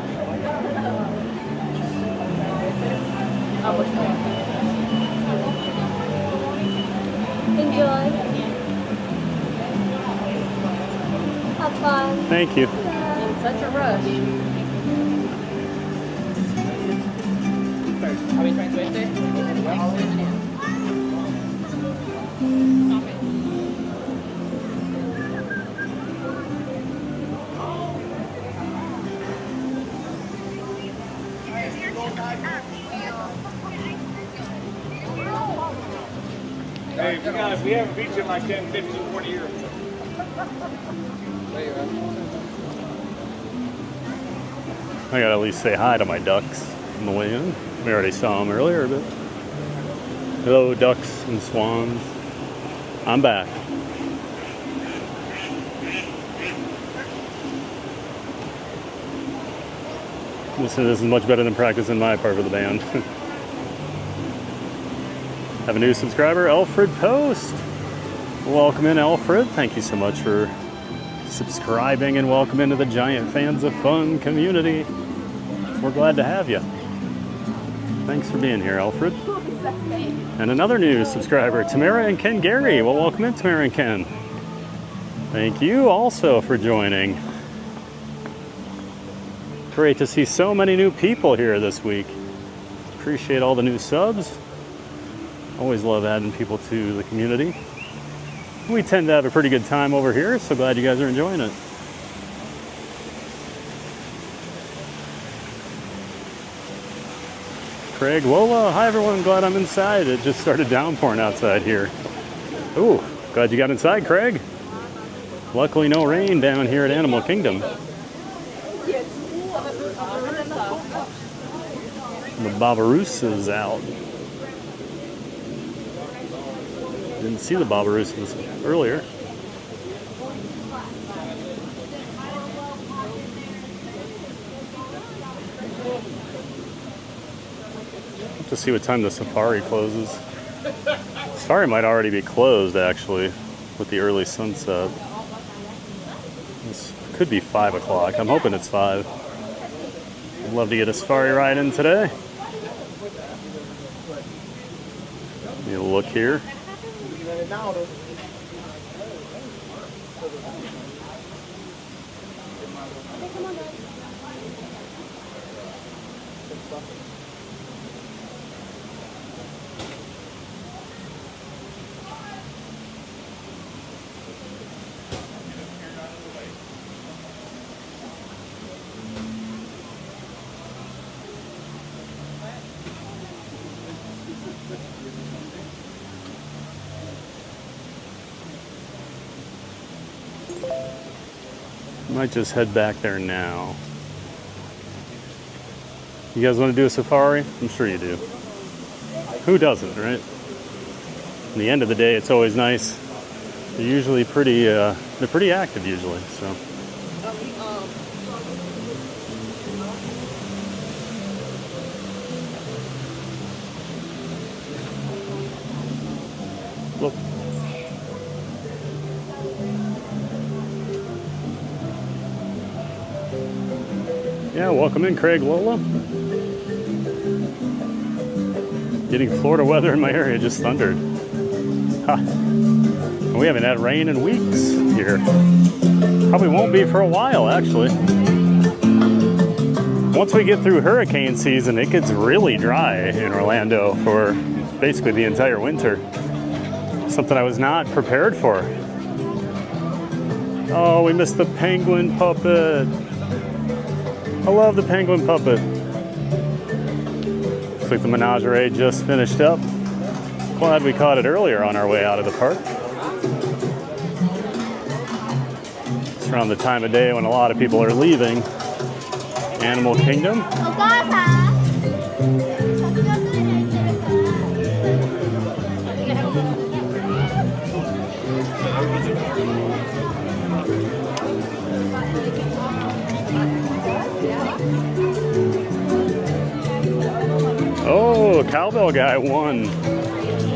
Speaker 10: Enjoy. Have fun.
Speaker 2: Thank you.
Speaker 4: In such a rush. Are we trying to wait there?
Speaker 3: Hey, guys, we haven't beat you in like 10, 15, 20 years.
Speaker 2: I gotta at least say hi to my ducks on the way in. We already saw them earlier, but hello, ducks and swans. I'm back. This is much better than practicing my part of the band. Have a new subscriber, Alfred Post. Welcome in, Alfred. Thank you so much for subscribing and welcome into the Giant Fans of Fun community. We're glad to have you. Thanks for being here, Alfred. And another new subscriber, Tamara and Ken Gary. Well, welcome in, Tamara and Ken. Thank you also for joining. Great to see so many new people here this week. Appreciate all the new subs. Always love adding people to the community. We tend to have a pretty good time over here, so glad you guys are enjoying it. Craig Wola, hi everyone, glad I'm inside. It just started downpouring outside here. Ooh, glad you got inside, Craig. Luckily no rain down here at Animal Kingdom. The Barbaroussa's out. Didn't see the Barbaroussa's earlier. Have to see what time the safari closes. Safari might already be closed actually with the early sunset. This could be 5 o'clock. I'm hoping it's 5. I'd love to get a safari ride in today. You look here. Might just head back there now. You guys want to do a safari? I'm sure you do. Who doesn't, right? At the end of the day, it's always nice. They're usually pretty, they're pretty active usually, so. Look. Yeah, welcome in, Craig Lola. Getting Florida weather in my area just thundered. Ha. We haven't had rain in weeks here. Probably won't be for a while, actually. Once we get through hurricane season, it gets really dry in Orlando for basically the entire winter. Something I was not prepared for. Oh, we missed the penguin puppet. I love the penguin puppet. Looks like the Menagerie just finished up. Glad we caught it earlier on our way out of the park. It's around the time of day when a lot of people are leaving Animal Kingdom. Oh, Cowbell Guy won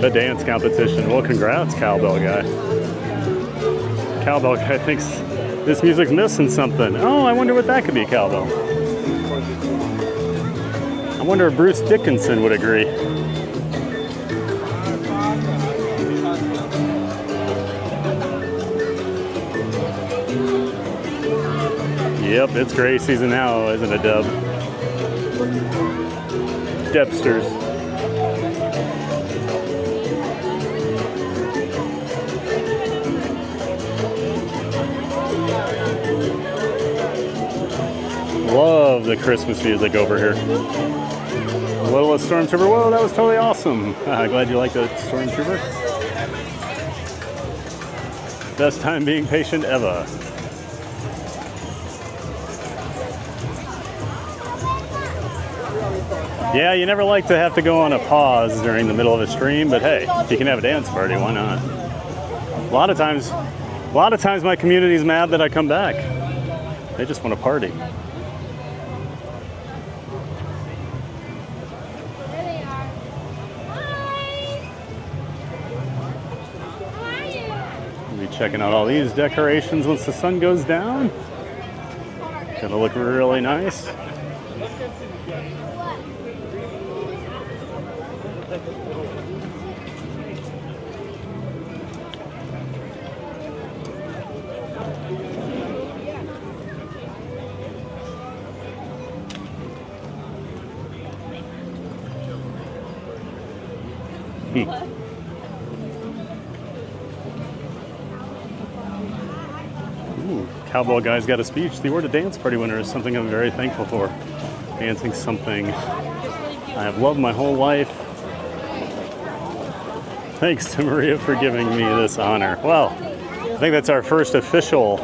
Speaker 2: the dance competition. Well, congrats, Cowbell Guy. Cowbell Guy thinks this music's missing something. Oh, I wonder what that could be, Cowbell. I wonder if Bruce Dickinson would agree. Yep, it's gray season now, isn't it, Dub? Depsters. Love the Christmas music over here. Littlest Stormtrooper. Whoa, that was totally awesome. Glad you liked the Stormtrooper. Best time being patient ever. Yeah, you never like to have to go on a pause during the middle of a stream, but hey, if you can have a dance party, why not? A lot of times my community's mad that I come back. They just want to party.
Speaker 10: There they are. Hi! How are you?
Speaker 2: We'll be checking out all these decorations once the sun goes down. Gonna look really nice. Ooh, Cowbell Guy's got a speech. The award of dance party winner is something I'm very thankful for. Dancing something I have loved my whole life. Thanks to Maria for giving me this honor. Well, I think that's our first official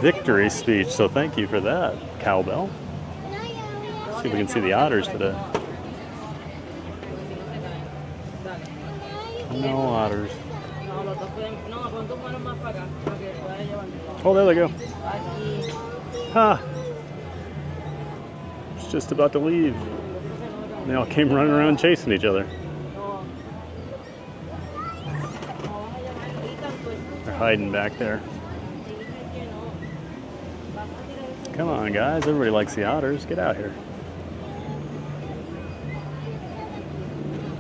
Speaker 2: victory speech, so thank you for that, Cowbell. Let's see if we can see the otters today. No otters. Oh, there they go. Ha! It's just about to leave. They all came running around chasing each other. They're hiding back there. Come on, guys. Everybody likes the otters. Get out here.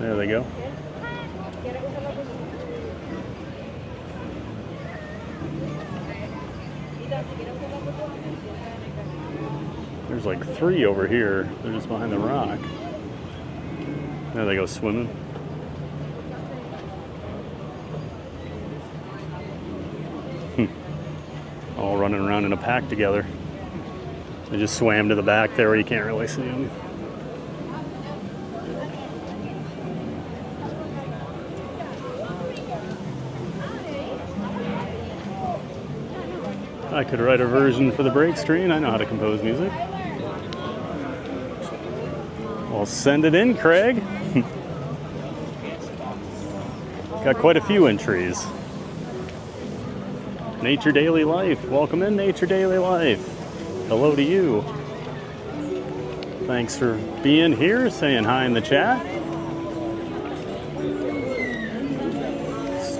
Speaker 2: There they go. There's like 3 over here. They're just behind the rock. There they go swimming. All running around in a pack together. They just swam to the back there where you can't really see them. I could write a version for the break screen. I know how to compose music. Well, send it in, Craig. Got quite a few entries. Nature Daily Life. Welcome in, Nature Daily Life. Hello to you. Thanks for being here, saying hi in the chat.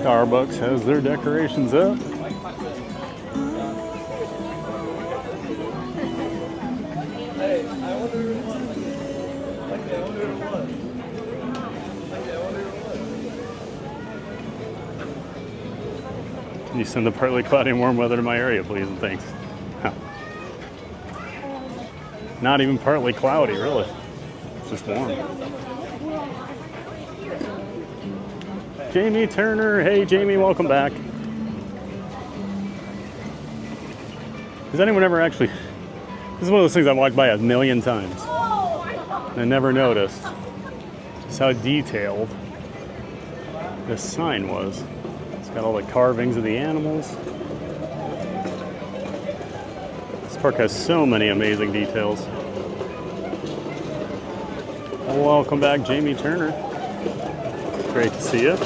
Speaker 2: Starbucks has their decorations up. Can you send the partly cloudy and warm weather to my area, please, and thanks. Huh. Not even partly cloudy, really. It's just warm. Jamie Turner. Hey, Jamie, welcome back. Has anyone ever actually... This is one of those things I've walked by 1,000,000 times. And I never noticed just how detailed this sign was. It's got all the carvings of the animals. This park has so many amazing details. Welcome back, Jamie Turner. Great to see you.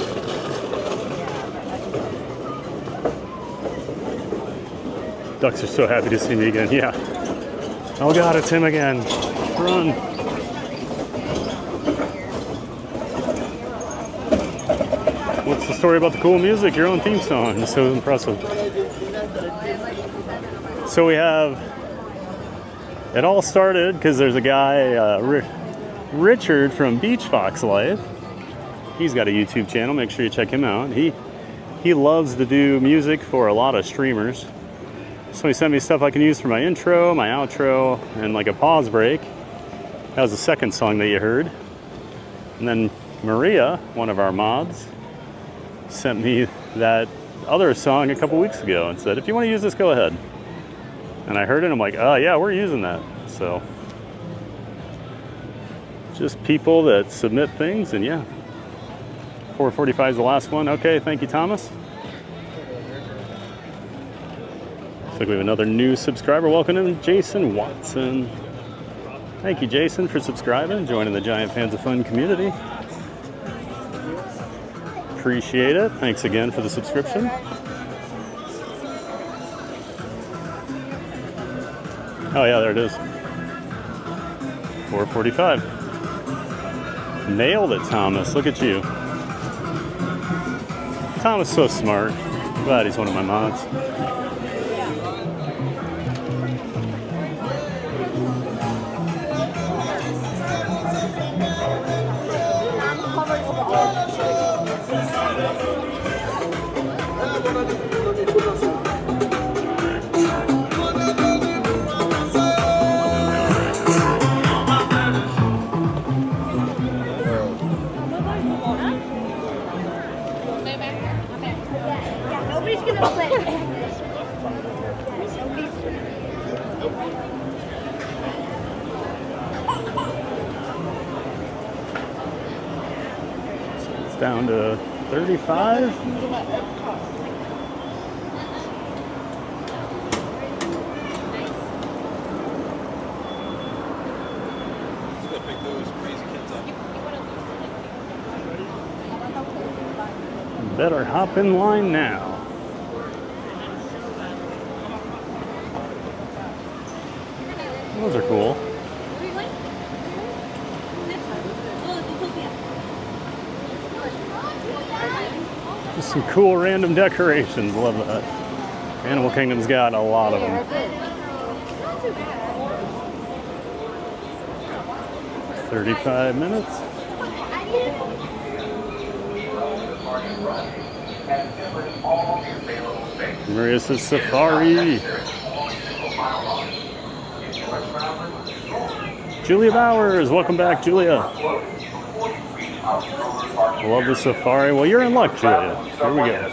Speaker 2: Ducks are so happy to see me again. Yeah. Oh God, it's him again. Run. What's the story about the cool music? Your own theme song. It's so impressive. So we have, it all started because there's a guy, Richard from Beach Fox Life. He's got a YouTube channel. Make sure you check him out. He loves to do music for a lot of streamers. So he sent me stuff I can use for my intro, my outro, and like a pause break. That was the second song that you heard. And then Maria, one of our mods, sent me that other song a couple weeks ago and said, if you want to use this, go ahead. And I heard it, and I'm like, oh yeah, we're using that. So just people that submit things, and yeah. 445 is the last one. Okay, thank you, Thomas. Looks like we have another new subscriber. Welcome in, Jason Watson. Thank you, Jason, for subscribing, joining the Giant Fans of Fun community. Appreciate it. Thanks again for the subscription. Oh yeah, there it is. 445. Nailed it, Thomas. Look at you. Thomas is so smart. I'm glad he's one of my mods. Down to 35. Better hop in line now. Those are cool. Just some cool random decorations. Love that. Animal Kingdom's got a lot of them. 35 minutes. Maria's Safari. Julia Bowers, welcome back, Julia. Love the safari. Well, you're in luck, Julia. Here we go.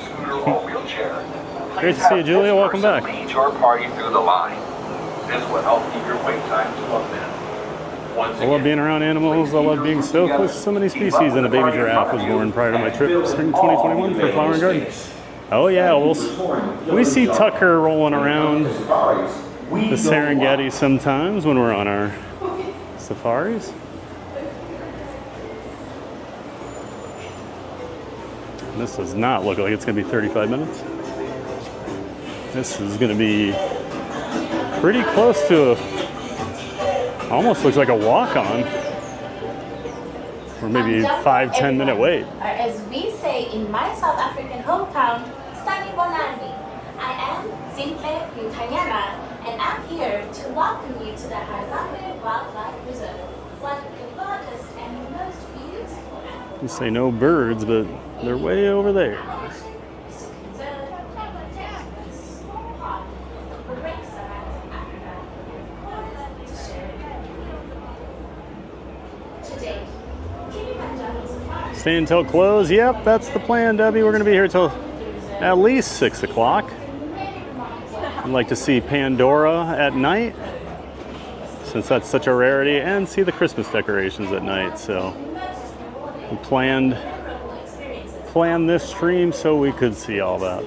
Speaker 2: Great to see you, Julia. Welcome back.
Speaker 11: Lead your party through the line. This will help keep your wait time to a minute.
Speaker 2: I love being around animals. I love being stoked with so many species. And a baby giraffe was born prior to my trip, spring 2021 for Flower and Garden. Oh yeah, we see Tucker rolling around the Serengeti sometimes when we're on our safaris. This does not look like it's going to be 35 minutes. This is going to be pretty close to almost looks like a walk-on. Or maybe 5-10 minute wait.
Speaker 10: Or as we say in my South African hometown, Sunny Bonani. I am Zimple Mutanyana, and I'm here to welcome you to the Harzanga Wildlife Reserve, one of the largest and most beautiful animals.
Speaker 2: You say no birds, but they're way over there. Stay until close. Yep, that's the plan, Debbie. We're going to be here till at least 6 o'clock. I'd like to see Pandora at night, since that's such a rarity, and see the Christmas decorations at night. So we planned this stream so we could see all that.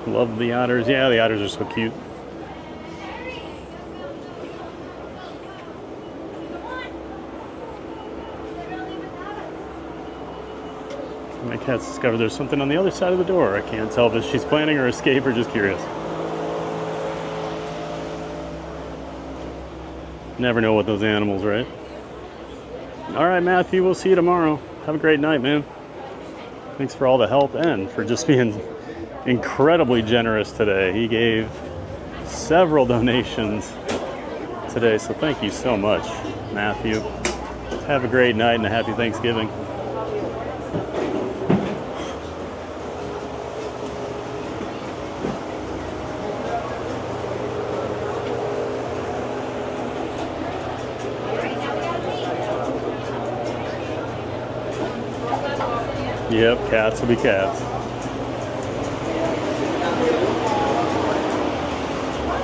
Speaker 2: Love the otters. Yeah, the otters are so cute. My cat's discovered there's something on the other side of the door. I can't tell if she's planning her escape or just curious. Never know with those animals, right? All right, Matthew, we'll see you tomorrow. Have a great night, man. Thanks for all the help and for just being incredibly generous today. He gave several donations today, so thank you so much, Matthew. Have a great night and a happy Thanksgiving. Yep, cats will be cats.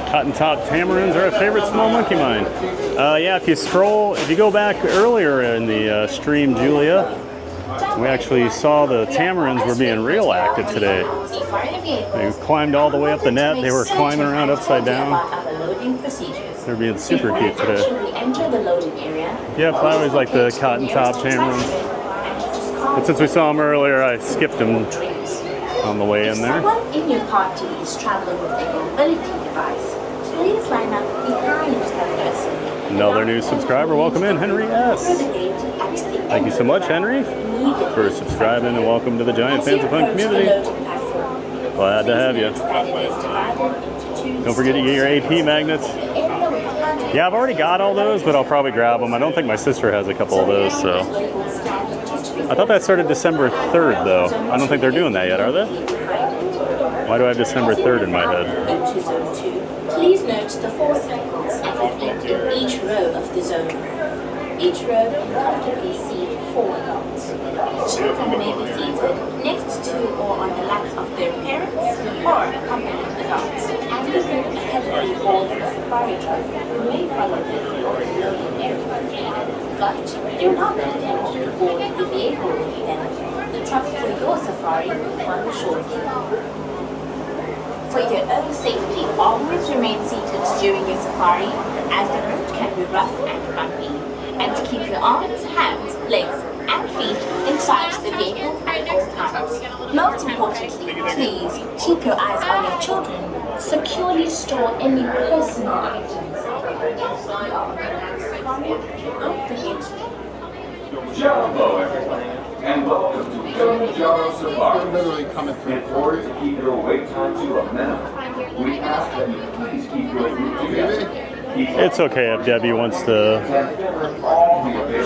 Speaker 2: Cotton top tamarins are a favorite small monkey mine. Yeah, if you go back earlier in the stream, Julia, we actually saw the tamarins were being real active today. They climbed all the way up the net. They were climbing around upside down. They're being super cute today. Yep, I always like the cotton top tamarins. But since we saw them earlier, I skipped them on the way in there.
Speaker 10: If someone in your party is traveling with a mobility device, please line up behind that person.
Speaker 2: Another new subscriber. Welcome in, Henry S. Thank you so much, Henry, for subscribing, and welcome to the Giant Fans of Fun community. Glad to have you. Don't forget to get your AP magnets. Yeah, I've already got all those, but I'll probably grab them. I don't think my sister has a couple of those, so. I thought that started December 3rd, though. I don't think they're doing that yet, are they? Why do I have December 3rd in my head?
Speaker 10: Please note the 4 circles in each row of the zone. Each row can comfortably seat 4 adults. Children may be seated next to or on the laps of their parents or accompanying adults. As the group ahead of you boards the safari truck, you may follow them or loading area. But do not attempt to board the vehicle with them. The truck for your safari will follow shortly. For your own safety, always remain seated during your safari, as the road can be rough and bumpy. And to keep your arms, hands, legs, and feet inside the vehicle at all times. Most importantly, please keep your eyes on your children. Securely store any personal items.
Speaker 11: Hello, everybody, and welcome to Kilimanjaro Safari. In order to keep your wait time to a minimum, we ask that you please keep your group together.
Speaker 2: It's okay if Debbie wants to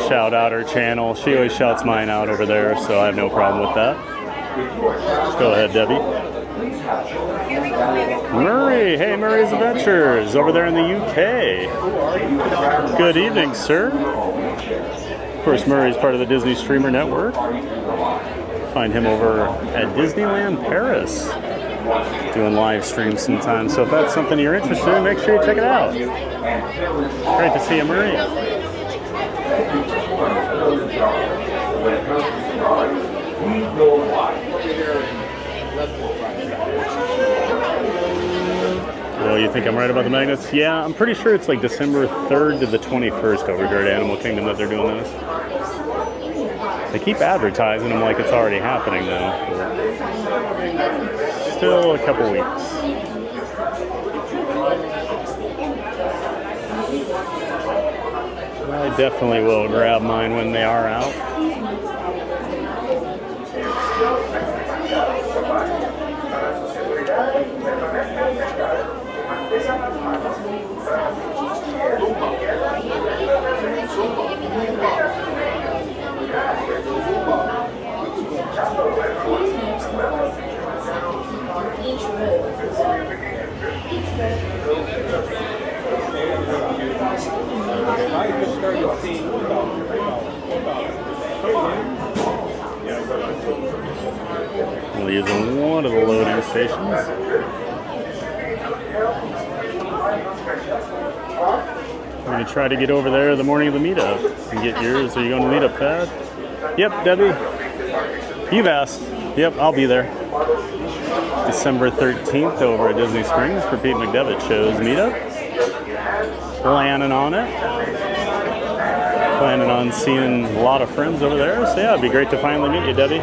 Speaker 2: shout out her channel. She always shouts mine out over there, so I have no problem with that. Go ahead, Debbie. Murray, hey, Murray's Adventures over there in the UK. Good evening, sir. Of course, Murray's part of the Disney Streamer Network. Find him over at Disneyland Paris, doing live streams sometimes. So if that's something you're interested in, make sure you check it out. Great to see you, Murray. Well, you think I'm right about the magnets? Yeah, I'm pretty sure it's like December 3rd to the 21st over here at Animal Kingdom that they're doing this. They keep advertising them like it's already happening though. Still a couple weeks. I definitely will grab mine when they are out. We'll use one of the loading stations. We're going to try to get over there the morning of the meetup and get yours. Are you going to the meetup, Pat? Yep, Debbie. You've asked. Yep, I'll be there. December 13th over at Disney Springs for Pete McDevitt Show's meetup. Planning on it. Planning on seeing a lot of friends over there. So yeah, it'd be great to finally meet you, Debbie.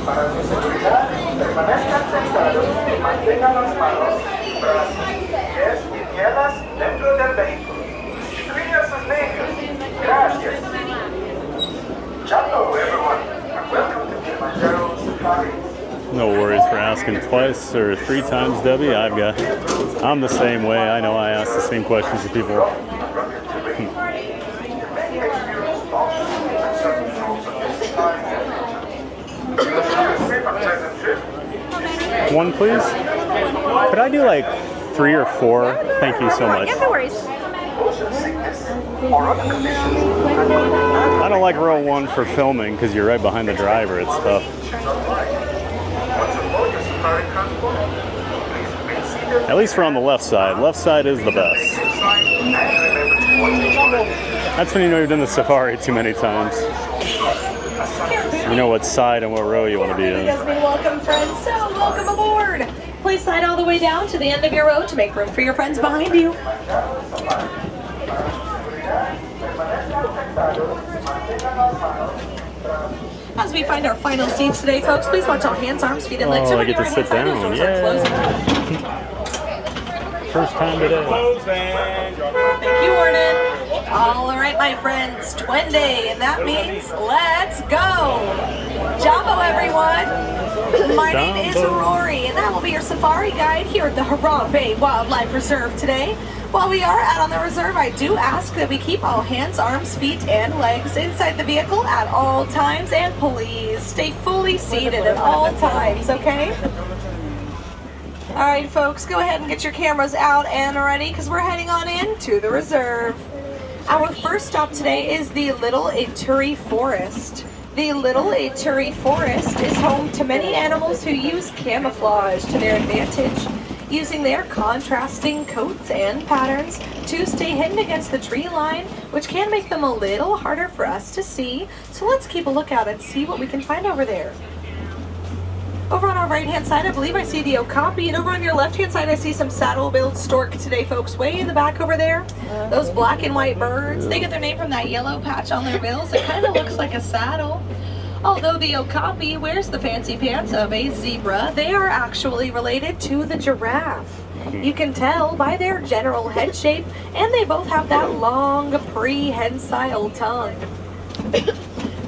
Speaker 12: Para su seguridad, permanezcan sentados y mantengan las manos, brazos, pies y piernas dentro del vehículo. Cuida sus niños. Gracias. Hello, everyone, and welcome to Kilimanjaro Safari.
Speaker 2: No worries for asking twice or three times, Debbie. I'm the same way. I know I ask the same questions to people. One, please. Could I do like 3 or 4? Thank you so much.
Speaker 4: Yeah, no worries.
Speaker 2: I don't like row 1 for filming because you're right behind the driver. It's tough. At least we're on the left side. Left side is the best. That's when you know you've done the safari too many times. You know what side and what row you want to be in.
Speaker 4: Welcome, friends. So, welcome aboard. Please slide all the way down to the end of your row to make room for your friends behind you. As we find our final seats today, folks, please watch all hands, arms, feet, and legs.
Speaker 2: Oh, I get to sit down. Yeah. First time today.
Speaker 4: Thank you, Warden. All right, my friends, twin day, and that means let's go. Jumbo, everyone. My name is Rory, and I will be your safari guide here at the Harambe Wildlife Reserve today. While we are out on the reserve, I do ask that we keep all hands, arms, feet, and legs inside the vehicle at all times, and please stay fully seated at all times, okay? All right, folks, go ahead and get your cameras out and ready because we're heading on in to the reserve. Our first stop today is the Little Ituri Forest. The Little Ituri Forest is home to many animals who use camouflage to their advantage, using their contrasting coats and patterns to stay hidden against the tree line, which can make them a little harder for us to see. So let's keep a lookout and see what we can find over there. Over on our right-hand side, I believe I see the okapi, and over on your left-hand side, I see some saddle-billed stork today, folks, way in the back over there. Those black and white birds, they get their name from that yellow patch on their bills. It kind of looks like a saddle. Although the okapi wears the fancy pants of a zebra, they are actually related to the giraffe. You can tell by their general head shape, and they both have that long, prehensile tongue.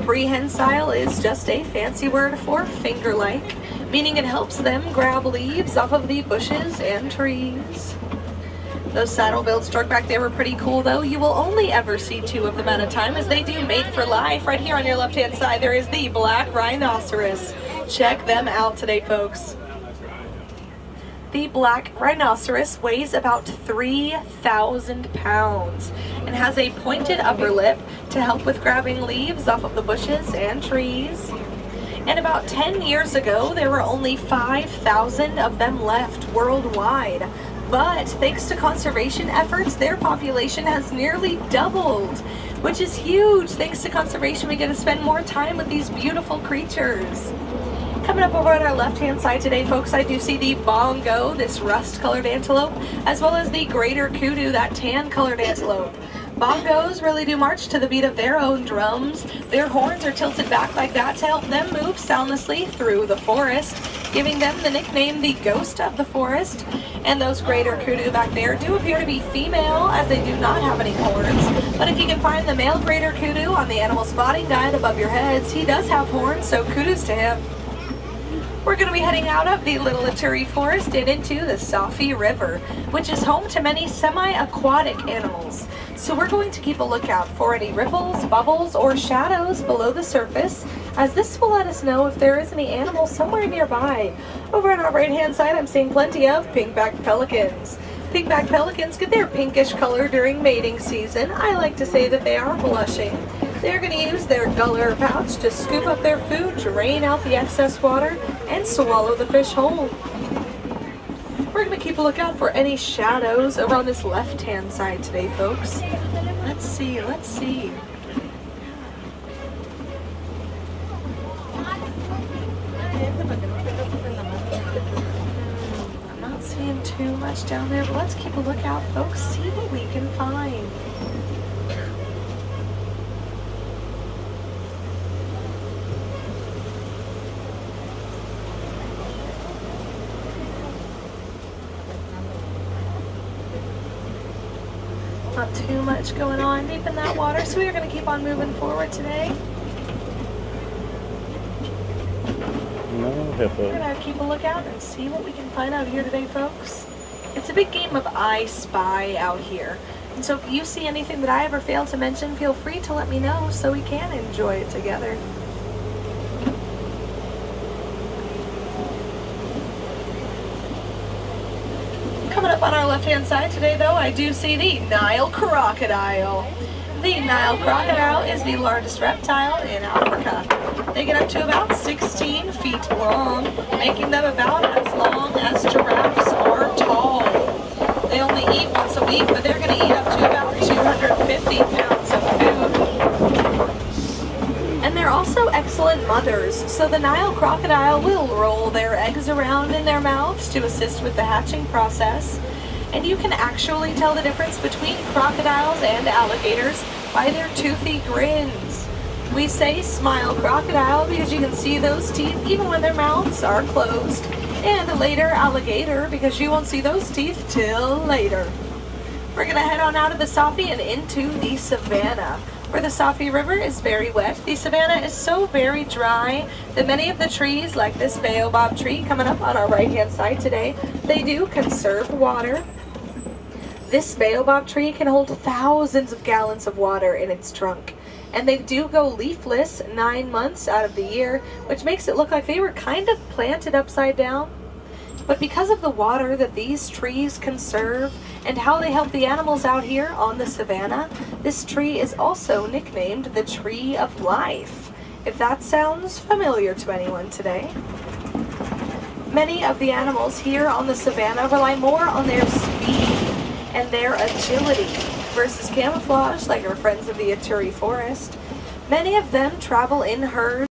Speaker 4: Prehensile is just a fancy word for finger-like, meaning it helps them grab leaves off of the bushes and trees. Those saddle builds struck back there were pretty cool though. You will only ever see 2 of them at a time as they do mate for life. Right here on your left hand side there is the black rhinoceros. Check them out today, folks. The black rhinoceros weighs about 3,000 pounds and has a pointed upper lip to help with grabbing leaves off of the bushes and trees. And about 10 years ago, there were only 5,000 of them left worldwide. But thanks to conservation efforts, their population has nearly doubled, which is huge. Thanks to conservation, we get to spend more time with these beautiful creatures. Coming up over on our left-hand side today, folks, I do see the bongo, this rust-colored antelope, as well as the greater kudu, that tan-colored antelope. Bongos really do march to the beat of their own drums. Their horns are tilted back like that to help them move soundlessly through the forest, giving them the nickname the ghost of the forest. And those greater kudu back there do appear to be female, as they do not have any horns. But if you can find the male greater kudu on the animal spotting guide above your heads, he does have horns, so kudos to him. We're going to be heading out of the Little Ituri Forest and into the Safi River, which is home to many semi-aquatic animals. So we're going to keep a lookout for any ripples, bubbles, or shadows below the surface, as this will let us know if there is any animal somewhere nearby. Over on our right-hand side, I'm seeing plenty of pink-backed pelicans. Pink-backed pelicans get their pinkish color during mating season. I like to say that they are blushing. They're going to use their gular pouch to scoop up their food, drain out the excess water, and swallow the fish whole. We're going to keep a lookout for any shadows over on this left-hand side today, folks. Let's see. I'm not seeing too much down there, but let's keep a lookout, folks. See what we can find. Not too much going on deep in that water, so we are going to keep on moving forward today.
Speaker 2: No hippo.
Speaker 4: We're going to keep a lookout and see what we can find out here today, folks. It's a big game of I Spy out here. And so if you see anything that I ever fail to mention, feel free to let me know so we can enjoy it together. Coming up on our left-hand side today, though, I do see the Nile crocodile. The Nile crocodile is the largest reptile in Africa. They get up to about 16 feet long, making them about as long as giraffes are tall. They only eat once a week, but they're going to eat up to about 250 pounds of food. And they're also excellent mothers, so the Nile crocodile will roll their eggs around in their mouths to assist with the hatching process. And you can actually tell the difference between crocodiles and alligators by their toothy grins. We say smile crocodile because you can see those teeth even when their mouths are closed. And later alligator because you won't see those teeth till later. We're going to head on out of the Safi and into the Savannah, where the Safi River is very wet. The Savannah is so very dry that many of the trees, like this baobab tree coming up on our right-hand side today, they do conserve water. This baobab tree can hold thousands of gallons of water in its trunk. And they do go leafless 9 months out of the year, which makes it look like they were kind of planted upside down. But because of the water that these trees conserve and how they help the animals out here on the Savannah, this tree is also nicknamed the Tree of Life, if that sounds familiar to anyone today. Many of the animals here on the Savannah rely more on their speed and their agility versus camouflage like our friends of the Ituri Forest. Many of them travel in herds,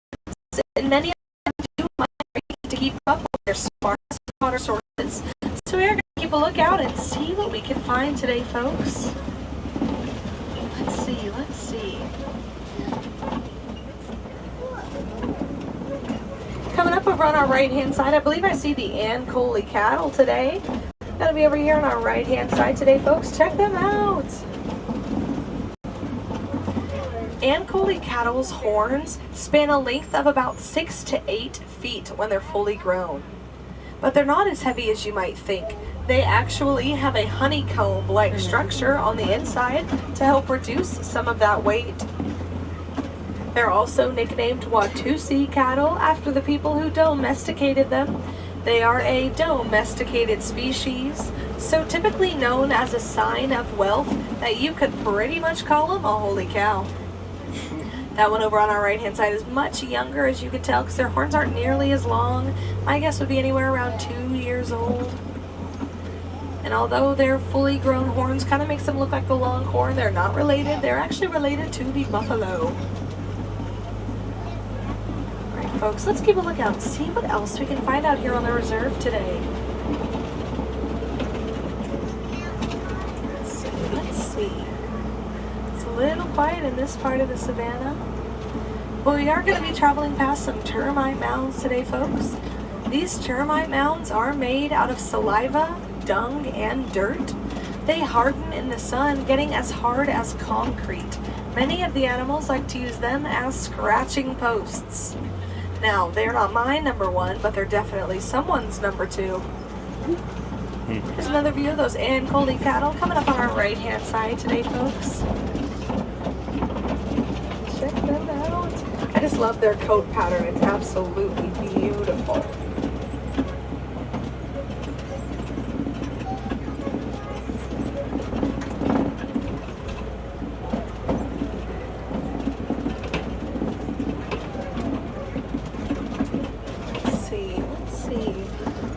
Speaker 4: and many of them do migrate to keep up with their sparse water sources. So we're going to keep a lookout and see what we can find today, folks. Let's see. Coming up over on our right-hand side, I believe I see the Ankoli cattle today. That'll be over here on our right-hand side today, folks. Check them out. Ancole cattle's horns span a length of about 6 to 8 feet when they're fully grown. But they're not as heavy as you might think. They actually have a honeycomb-like structure on the inside to help reduce some of that weight. They're also nicknamed Watusi cattle after the people who domesticated them. They are a domesticated species, so typically known as a sign of wealth that you could pretty much call them a holy cow. That one over on our right hand side is much younger, as you can tell, because their horns aren't nearly as long. My guess would be anywhere around 2 years old. And although their fully grown horns kind of makes them look like the longhorn, they're not related. They're actually related to the buffalo. Alright folks, let's keep a look out and see what else we can find out here on the reserve today. Let's see. It's a little quiet in this part of the savannah. But we are going to be traveling past some termite mounds today, folks. These termite mounds are made out of saliva, dung, and dirt. They harden in the sun, getting as hard as concrete. Many of the animals like to use them as scratching posts. Now, they're not my number one, but they're definitely someone's number two. Here's another view of those Ancole cattle coming up on our right-hand side today, folks. Check them out. I just love their coat pattern. It's absolutely beautiful.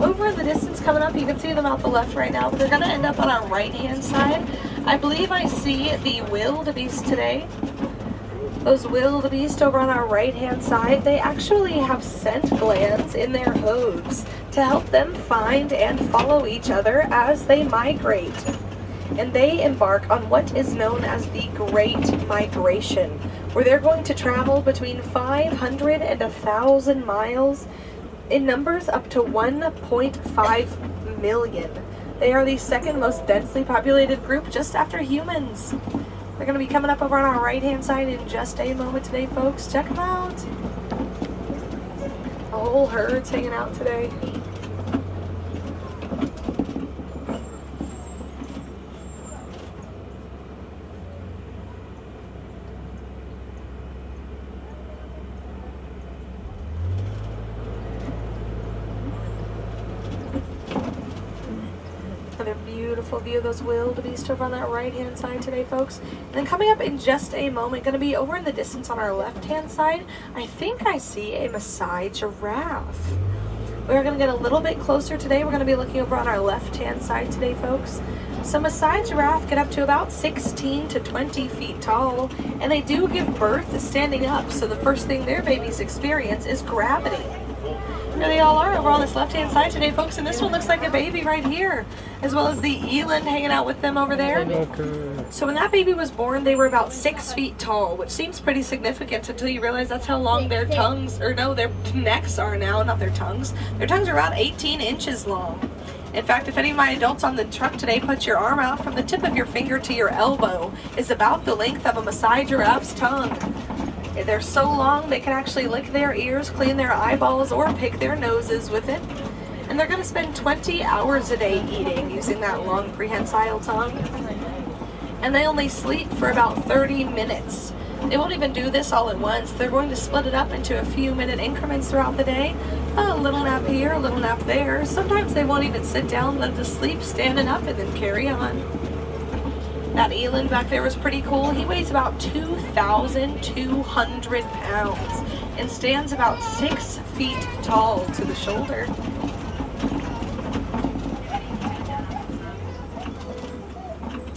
Speaker 4: Over in the distance coming up, you can see them out the left right now, but they're going to end up on our right-hand side. I believe I see the wildebeest today. Those wildebeest over on our right-hand side, they actually have scent glands in their hooves to help them find and follow each other as they migrate. And they embark on what is known as the Great Migration, where they're going to travel between 500 and 1,000 miles in numbers up to 1.5 million. They are the second most densely populated group just after humans. They're going to be coming up over on our right-hand side in just a moment today, folks. Check them out. A whole herd's hanging out today. Another beautiful view of those wildebeest over on that right-hand side today, folks. And then coming up in just a moment, going to be over in the distance on our left-hand side, I think I see a Maasai giraffe. We're going to get a little bit closer today. We're going to be looking over on our left-hand side today, folks. So Maasai giraffe get up to about 16 to 20 feet tall, and they do give birth standing up, so the first thing their babies experience is gravity. There they all are over on this left-hand side today, folks, and this one looks like a baby right here, as well as the eland hanging out with them over there. So when that baby was born, they were about 6 feet tall, which seems pretty significant until you realize that's how long their tongues, or no, their necks are now, not their tongues. Their tongues are about 18 inches long. In fact, if any of my adults on the truck today put your arm out from the tip of your finger to your elbow, is about the length of a Maasai giraffe's tongue. They're so long they can actually lick their ears, clean their eyeballs, or pick their noses with it. And they're going to spend 20 hours a day eating using that long prehensile tongue. And they only sleep for about 30 minutes. They won't even do this all at once. They're going to split it up into a few minute increments throughout the day. A little nap here, a little nap there. Sometimes they won't even sit down, let them sleep standing up, and then carry on. That eland back there was pretty cool. He weighs about 2,200 pounds and stands about 6 feet tall to the shoulder.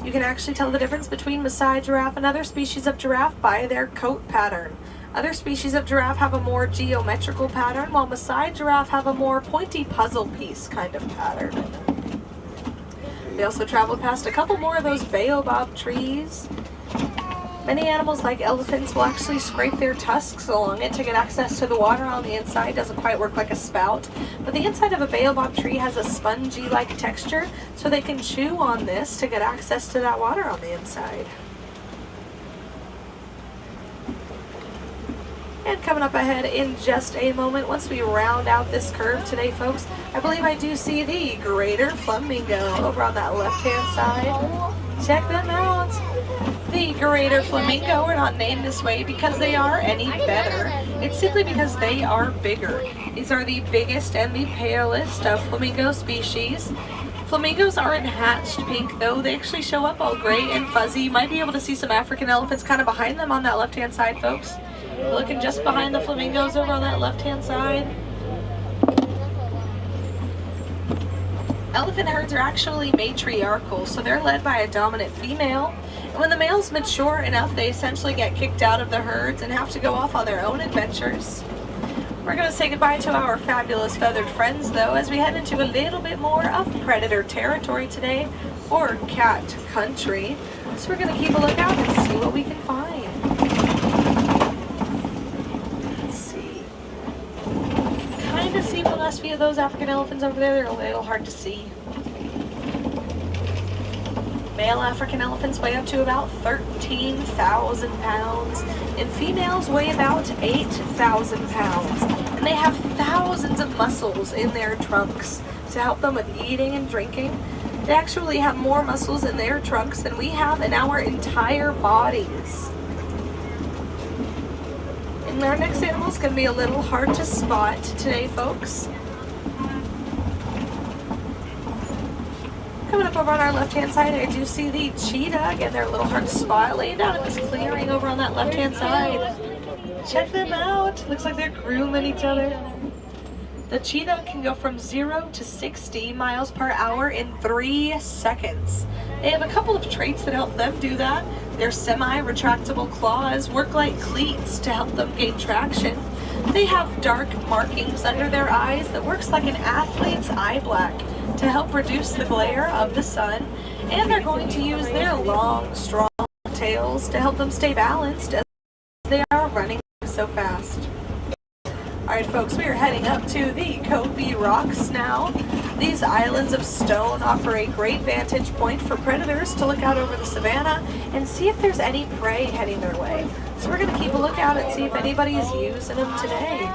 Speaker 4: You can actually tell the difference between Maasai giraffe and other species of giraffe by their coat pattern. Other species of giraffe have a more geometrical pattern, while Maasai giraffe have a more pointy puzzle piece kind of pattern. We also traveled past a couple more of those baobab trees. Many animals, like elephants, will actually scrape their tusks along it to get access to the water on the inside. Doesn't quite work like a spout, but the inside of a baobab tree has a spongy-like texture, so they can chew on this to get access to that water on the inside. And coming up ahead in just a moment, once we round out this curve today, folks, I believe I do see the greater flamingo over on that left-hand side. Check them out. The greater flamingo are not named this way because they are any better. It's simply because they are bigger. These are the biggest and the palest of flamingo species. Flamingos aren't hatched pink though. They actually show up all gray and fuzzy. You might be able to see some African elephants kind of behind them on that left-hand side, folks. Looking just behind the flamingos over on that left-hand side. Elephant herds are actually matriarchal, so they're led by a dominant female. And when the males mature enough, they essentially get kicked out of the herds and have to go off on their own adventures. We're going to say goodbye to our fabulous feathered friends, though, as we head into a little bit more of predator territory today, or cat country. So we're going to keep a lookout and see what we can find. Kind of see the last few of those African elephants over there. They're a little hard to see. Male African elephants weigh up to about 13,000 pounds, and females weigh about 8,000 pounds. And they have thousands of muscles in their trunks to help them with eating and drinking. They actually have more muscles in their trunks than we have in our entire bodies. And our next animal is going to be a little hard to spot today, folks. Coming up over on our left-hand side, I do see the cheetah. Again, they're a little hard to spot, laying down in this clearing over on that left-hand side. Check them out. Looks like they're grooming each other. The cheetah can go from 0 to 60 miles per hour in 3 seconds. They have a couple of traits that help them do that. Their semi-retractable claws work like cleats to help them gain traction. They have dark markings under their eyes that works like an athlete's eye black to help reduce the glare of the sun. And they're going to use their long, strong tails to help them stay balanced as they are running so fast. Alright folks, we are heading up to the Kobe Rocks now. These islands of stone offer a great vantage point for predators to look out over the savannah and see if there's any prey heading their way. So we're going to keep a lookout and see if anybody is using them today.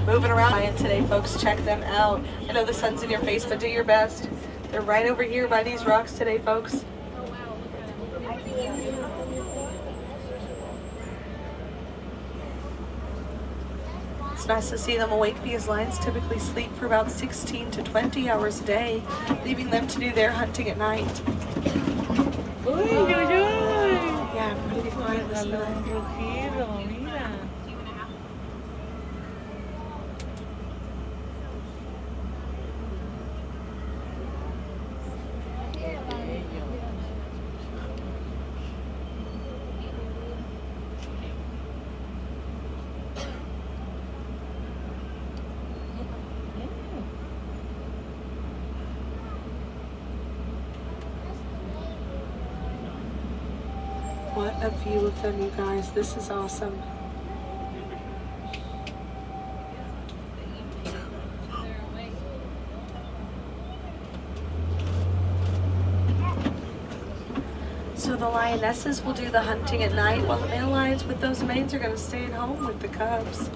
Speaker 4: Moving around today, folks, check them out. I know the sun's in your face, but do your best. They're right over here by these rocks today, folks. It's nice to see them awake because lions typically sleep for about 16 to 20 hours a day, leaving them to do their hunting at night. Yeah, pretty quiet this night. What a view of them, you guys. This is awesome. So the lionesses will do the hunting at night, while the male lions with those manes are going to stay at home with the cubs.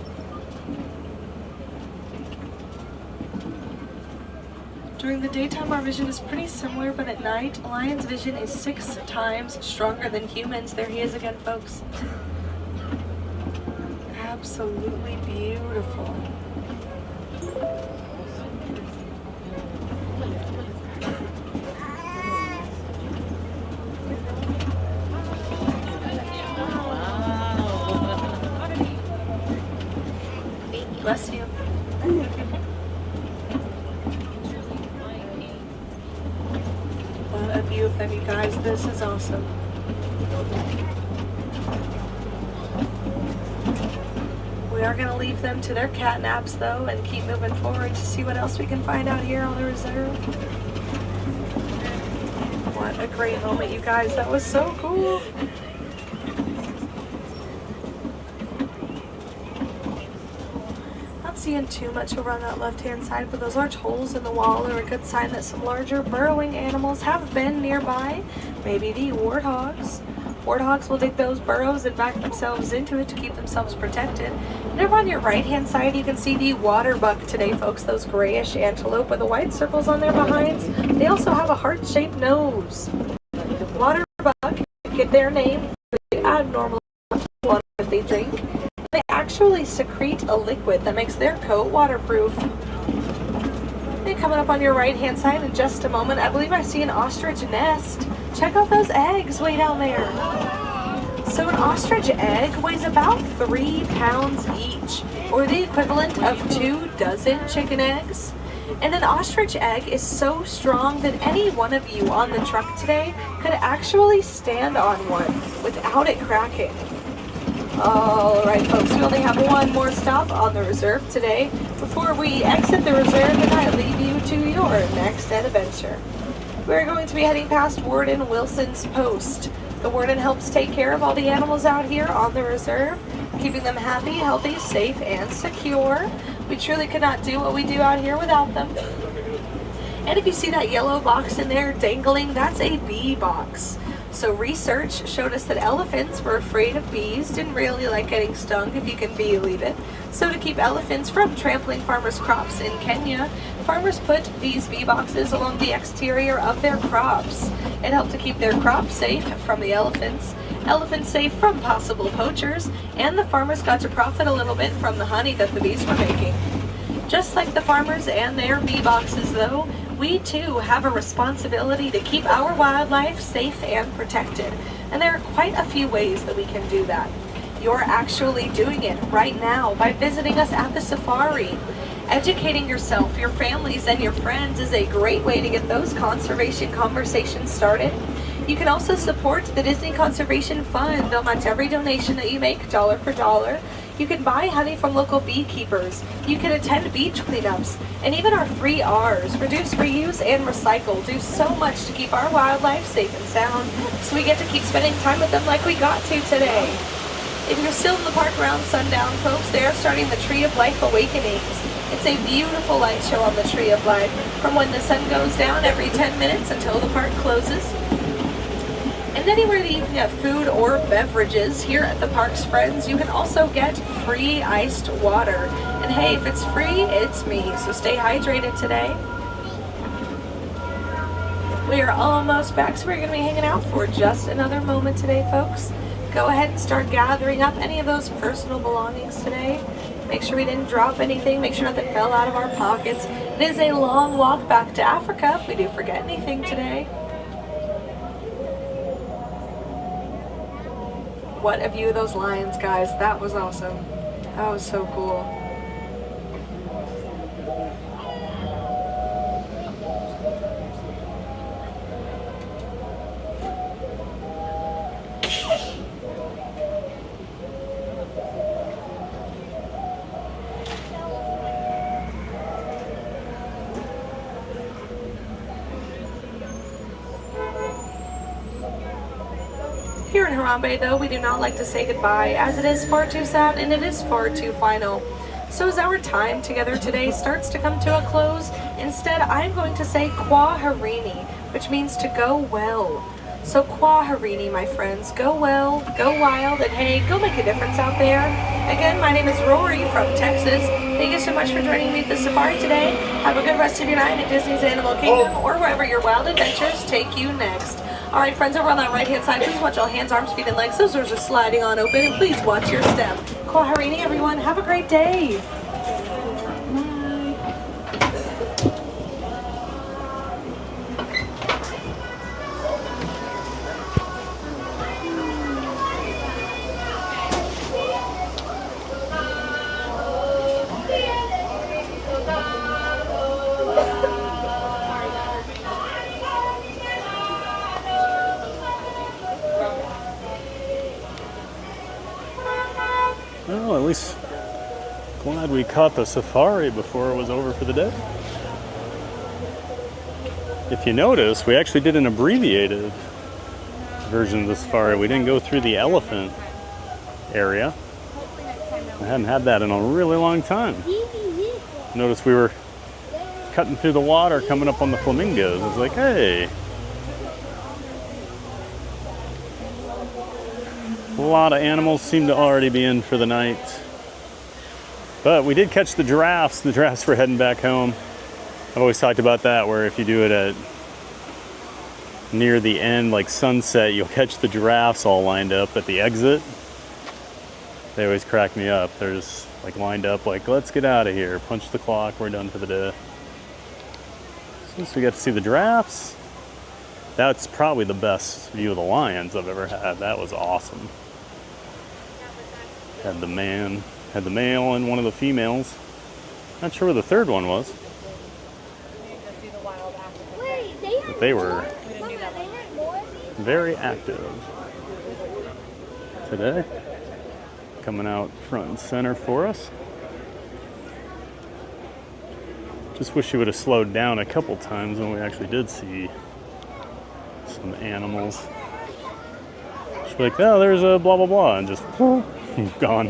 Speaker 4: During the daytime, our vision is pretty similar, but at night, a lion's vision is 6 times stronger than humans. There he is again, folks. Absolutely beautiful. Bless you. What a view of them, you guys. This is awesome. We are going to leave them to their cat naps, though, and keep moving forward to see what else we can find out here on the reserve. What a great moment, you guys. That was so cool. Seeing too much over on that left-hand side, but those large holes in the wall are a good sign that some larger burrowing animals have been nearby. Maybe the warthogs. warthogs will dig those burrows and back themselves into it to keep themselves protected. And over on your right-hand side, you can see the water buck today, folks, those grayish antelope with the white circles on their behinds. They also have a heart-shaped nose. Water buck get their name for the abnormal amount of water that they drink. They actually secrete a liquid that makes their coat waterproof. And coming up on your right-hand side in just a moment, I believe I see an ostrich nest. Check out those eggs way down there. So an ostrich egg weighs about 3 pounds each, or the equivalent of 2 dozen chicken eggs. And an ostrich egg is so strong that any one of you on the truck today could actually stand on one without it cracking. All right, folks, we only have one more stop on the reserve today before we exit the reserve and I leave you to your next adventure. We're going to be heading past Warden Wilson's post. The warden helps take care of all the animals out here on the reserve, keeping them happy, healthy, safe, and secure. We truly could not do what we do out here without them. And if you see that yellow box in there dangling, that's a bee box. So research showed us that elephants were afraid of bees, didn't really like getting stung, if you can believe it. So to keep elephants from trampling farmers' crops in Kenya, farmers put these bee boxes along the exterior of their crops. It helped to keep their crops safe from the elephants, elephants safe from possible poachers, and the farmers got to profit a little bit from the honey that the bees were making. Just like the farmers and their bee boxes though, we too have a responsibility to keep our wildlife safe and protected. And there are quite a few ways that we can do that. You're actually doing it right now by visiting us at the safari. Educating yourself, your families, and your friends is a great way to get those conservation conversations started. You can also support the Disney Conservation Fund. They'll match every donation that you make, dollar for dollar. You can buy honey from local beekeepers. You can attend beach cleanups. And even our 3 R's, reduce, reuse, and recycle, do so much to keep our wildlife safe and sound, so we get to keep spending time with them like we got to today. If you're still in the park around sundown, folks, they are starting the Tree of Life Awakenings. It's a beautiful light show on the Tree of Life, from when the sun goes down every 10 minutes until the park closes. And anywhere that you can get food or beverages here at the park's friends, you can also get free iced water. And hey, if it's free, it's me, so stay hydrated today. We are almost back, so we're going to be hanging out for just another moment today, folks. Go ahead and start gathering up any of those personal belongings today. Make sure we didn't drop anything, make sure nothing fell out of our pockets. It is a long walk back to Africa if we do forget anything today. What a view of those lions, guys. That was awesome. That was so cool. Here in Harambe, though, we do not like to say goodbye, as it is far too sad and it is far too final. So as our time together today starts to come to a close, instead I'm going to say Kwaherini, which means to go well. So Kwaherini, my friends, go well, go wild, and hey, go make a difference out there. Again, my name is Rory from Texas. Thank you so much for joining me at the safari today. Have a good rest of your night at Disney's Animal Kingdom or wherever your wild adventures take you next. Alright friends, over on that right hand side, please watch all hands, arms, feet, and legs. Those doors are sliding on open, and please watch your step. Kwaherini, everyone. Have a great day.
Speaker 2: Well, at least glad we caught the safari before it was over for the day. If you notice, we actually did an abbreviated version of the safari. We didn't go through the elephant area. I hadn't had that in a really long time. Notice we were cutting through the water coming up on the flamingos. I was like, hey. A lot of animals seem to already be in for the night. But we did catch the giraffes. The giraffes were heading back home. I've always talked about that, where if you do it at near the end, like sunset, you'll catch the giraffes all lined up at the exit. They always crack me up. They're just like lined up like, let's get out of here. Punch the clock, we're done for the day. Since we got to see the giraffes, that's probably the best view of the lions I've ever had. That was awesome. Had the male and one of the females. Not sure where the third one was. But they were very active today. Coming out front and center for us. Just wish you would have slowed down a couple times when we actually did see some animals. Just be like, oh, there's a blah blah blah, and just gone.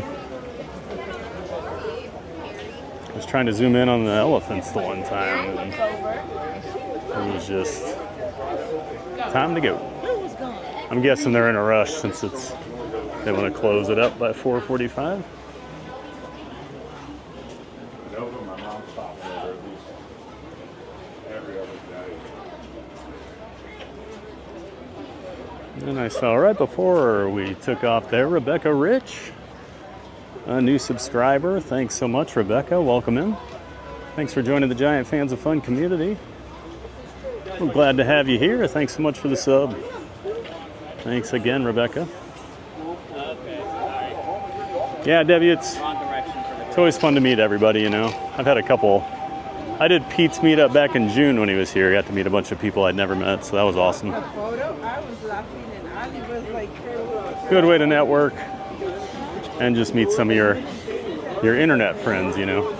Speaker 2: I was trying to zoom in on the elephants the one time, and it was just time to go. I'm guessing they're in a rush since they want to close it up by 4:45. And I saw right before we took off there, Rebecca Rich, a new subscriber. Thanks so much, Rebecca. Welcome in. Thanks for joining the Giant Fans of Fun community. I'm glad to have you here. Thanks so much for the sub. Thanks again, Rebecca. Yeah, Debbie, it's always fun to meet everybody, you know. I've had a couple. I did Pete's meetup back in June when he was here. I got to meet a bunch of people I'd never met, so that was awesome. Good way to network and just meet some of your internet friends, you know.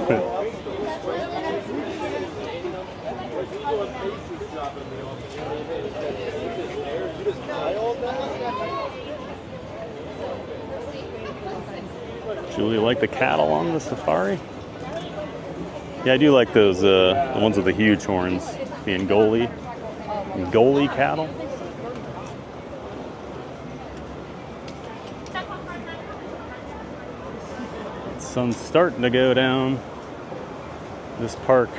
Speaker 2: Julie, like the cattle on the safari? Yeah, I do like those, the ones with the huge horns, the Angoli cattle. The sun's starting to go down. This park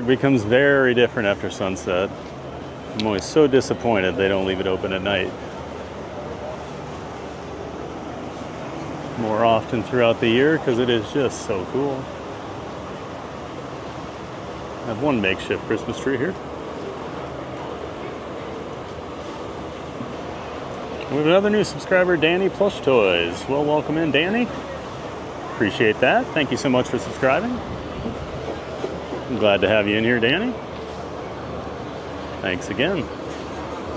Speaker 2: becomes very different after sunset. I'm always so disappointed they don't leave it open at night more often throughout the year, because it is just so cool. I have one makeshift Christmas tree here. We have another new subscriber, Danny Plush Toys. Well, welcome in, Danny. Appreciate that. Thank you so much for subscribing. I'm glad to have you in here, Danny. Thanks again.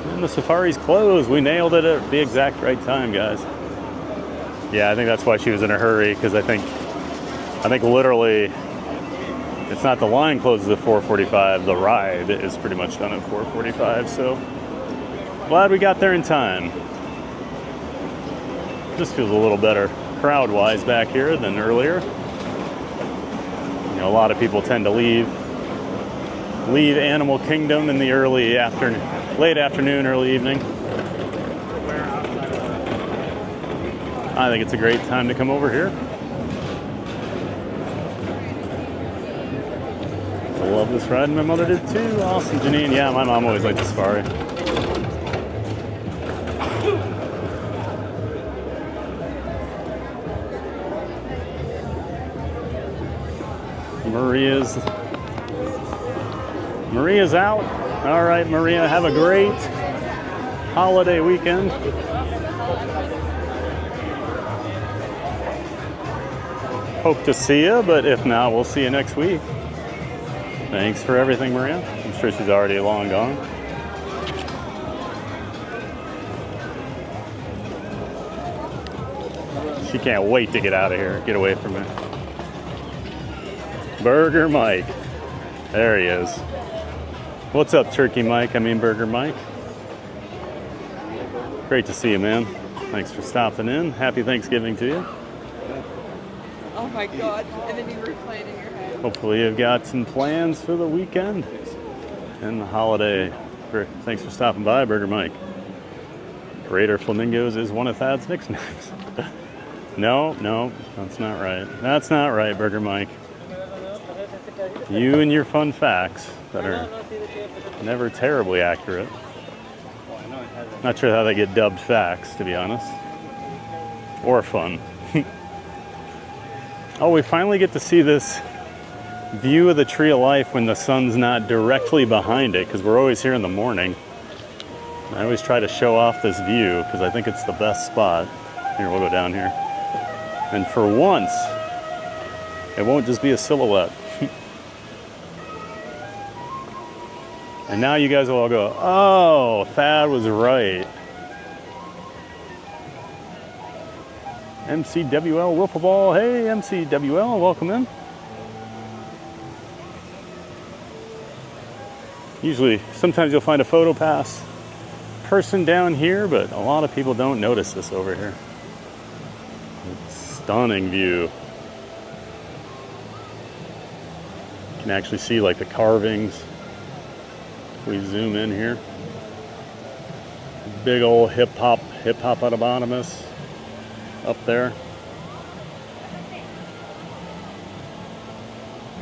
Speaker 2: And the safari's closed. We nailed it at the exact right time, guys. Yeah, I think that's why she was in a hurry, because I think literally it's not the line closes at 4:45, the ride is pretty much done at 4:45, so glad we got there in time. Just feels a little better crowd-wise back here than earlier. You know, a lot of people tend to leave Animal Kingdom in the late afternoon, early evening. I think it's a great time to come over here. I love this ride, and my mother did too. Awesome, Janine. Yeah, my mom always liked the safari. Maria's out. All right, Maria, have a great holiday weekend. Hope to see you, but if not, we'll see you next week. Thanks for everything, Maria. I'm sure she's already long gone. She can't wait to get out of here. Get away from me. Burger Mike. There he is. What's up, Turkey Mike? I mean Burger Mike. Great to see you, man. Thanks for stopping in. Happy Thanksgiving to you.
Speaker 6: Oh my God. And then you were playing in your head.
Speaker 2: Hopefully you've got some plans for the weekend and the holiday. Thanks for stopping by, Burger Mike. Greater Flamingos is one of Thad's nicknames. No, that's not right. That's not right, Burger Mike. You and your fun facts that are never terribly accurate. Not sure how they get dubbed facts, to be honest. Or fun. Oh, we finally get to see this view of the Tree of Life when the sun's not directly behind it, because we're always here in the morning. I always try to show off this view because I think it's the best spot. Here, we'll go down here. And for once, it won't just be a silhouette. And now you guys will all go, oh, Thad was right. MCWL Wiffle Ball. Hey, MCWL, welcome in. Usually, sometimes you'll find a photo pass person down here, but a lot of people don't notice this over here. Stunning view. You can actually see like the carvings. We zoom in here. Big old hip hop hippopotamus up there.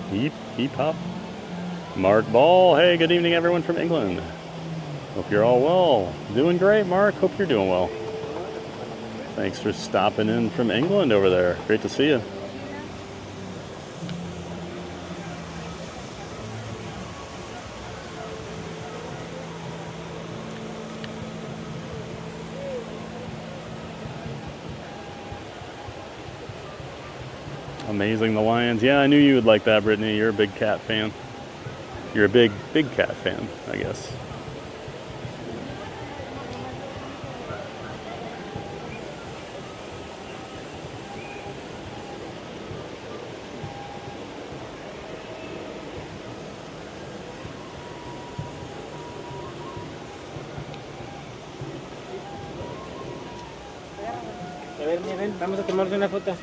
Speaker 2: Hip hop. Mark Ball. Hey, good evening everyone from England. Hope you're all well. Doing great, Mark. Hope you're doing well. Thanks for stopping in from England over there. Great to see you. Amazing the Lions. Yeah, I knew you would like that, Brittany. You're a big cat fan. You're a big cat fan, I guess.
Speaker 6: Ven, vamos a tomarnos una foto.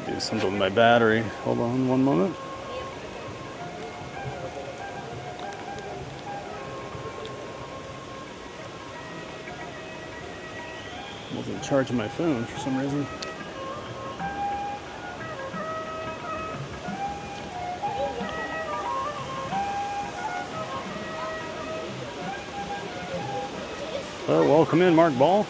Speaker 2: Do something with my battery. Hold on one moment. Wasn't charging my phone for some reason. Well, welcome in, Mark Ball.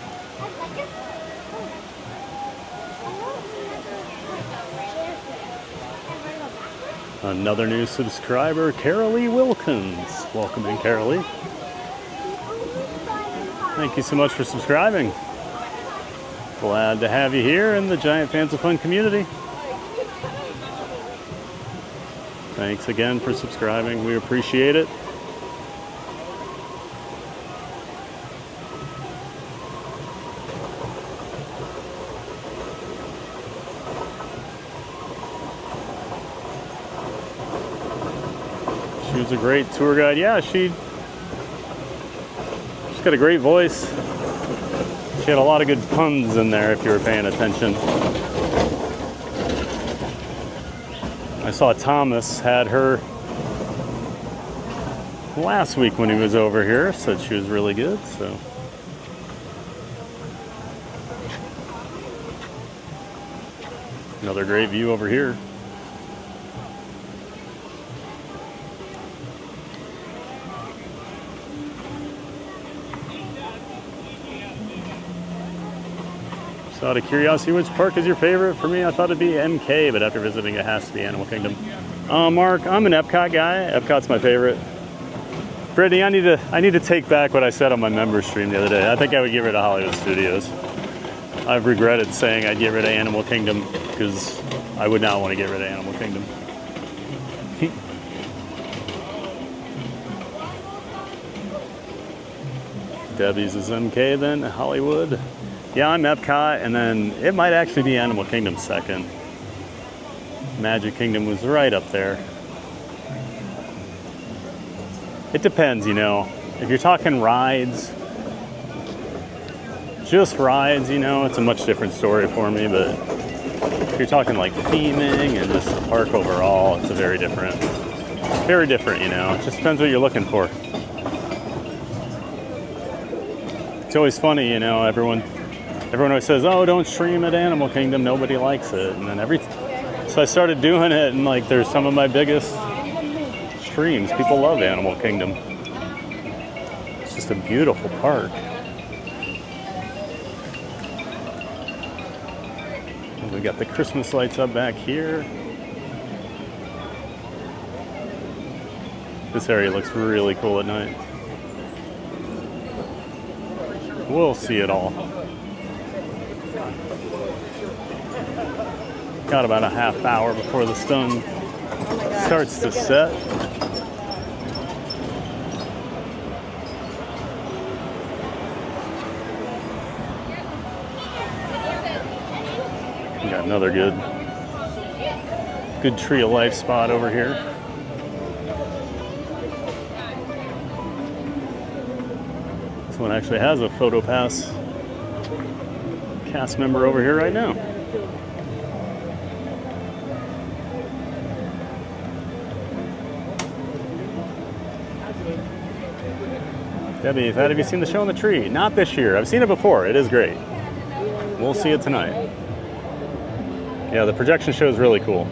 Speaker 2: Another new subscriber, Carolee Wilkins. Welcome in, Carolee. Thank you so much for subscribing. Glad to have you here in the Giant Fans of Fun community. Thanks again for subscribing. We appreciate it. She was a great tour guide. Yeah, she's got a great voice. She had a lot of good puns in there if you were paying attention. I saw Thomas had her last week when he was over here, said she was really good, so. Another great view over here. So out of curiosity, which park is your favorite? For me, I thought it'd be MK, but after visiting, it has to be Animal Kingdom. Mark, I'm an Epcot guy. Epcot's my favorite. Brittany, I need to take back what I said on my member stream the other day. I think I would get rid of Hollywood Studios. I've regretted saying I'd get rid of Animal Kingdom because I would not want to get rid of Animal Kingdom. Debbie's is MK then, Hollywood. Yeah, I'm Epcot, and then it might actually be Animal Kingdom second. Magic Kingdom was right up there. It depends, you know. If you're talking rides, just rides, you know, it's a much different story for me, but if you're talking like theming and just the park overall, it's a very different, you know. It just depends what you're looking for. It's always funny, you know, everyone always says, oh, don't stream at Animal Kingdom, nobody likes it. And then so I started doing it, and like there's some of my biggest streams. People love Animal Kingdom. It's just a beautiful park. And we got the Christmas lights up back here. This area looks really cool at night. We'll see it all. Got about a half hour before the sun starts to set. We got another good tree of life spot over here. This one actually has a photo pass cast member over here right now. Debbie, have you seen the show on the tree? Not this year. I've seen it before. It is great. We'll see it tonight. Yeah, the projection show is really cool.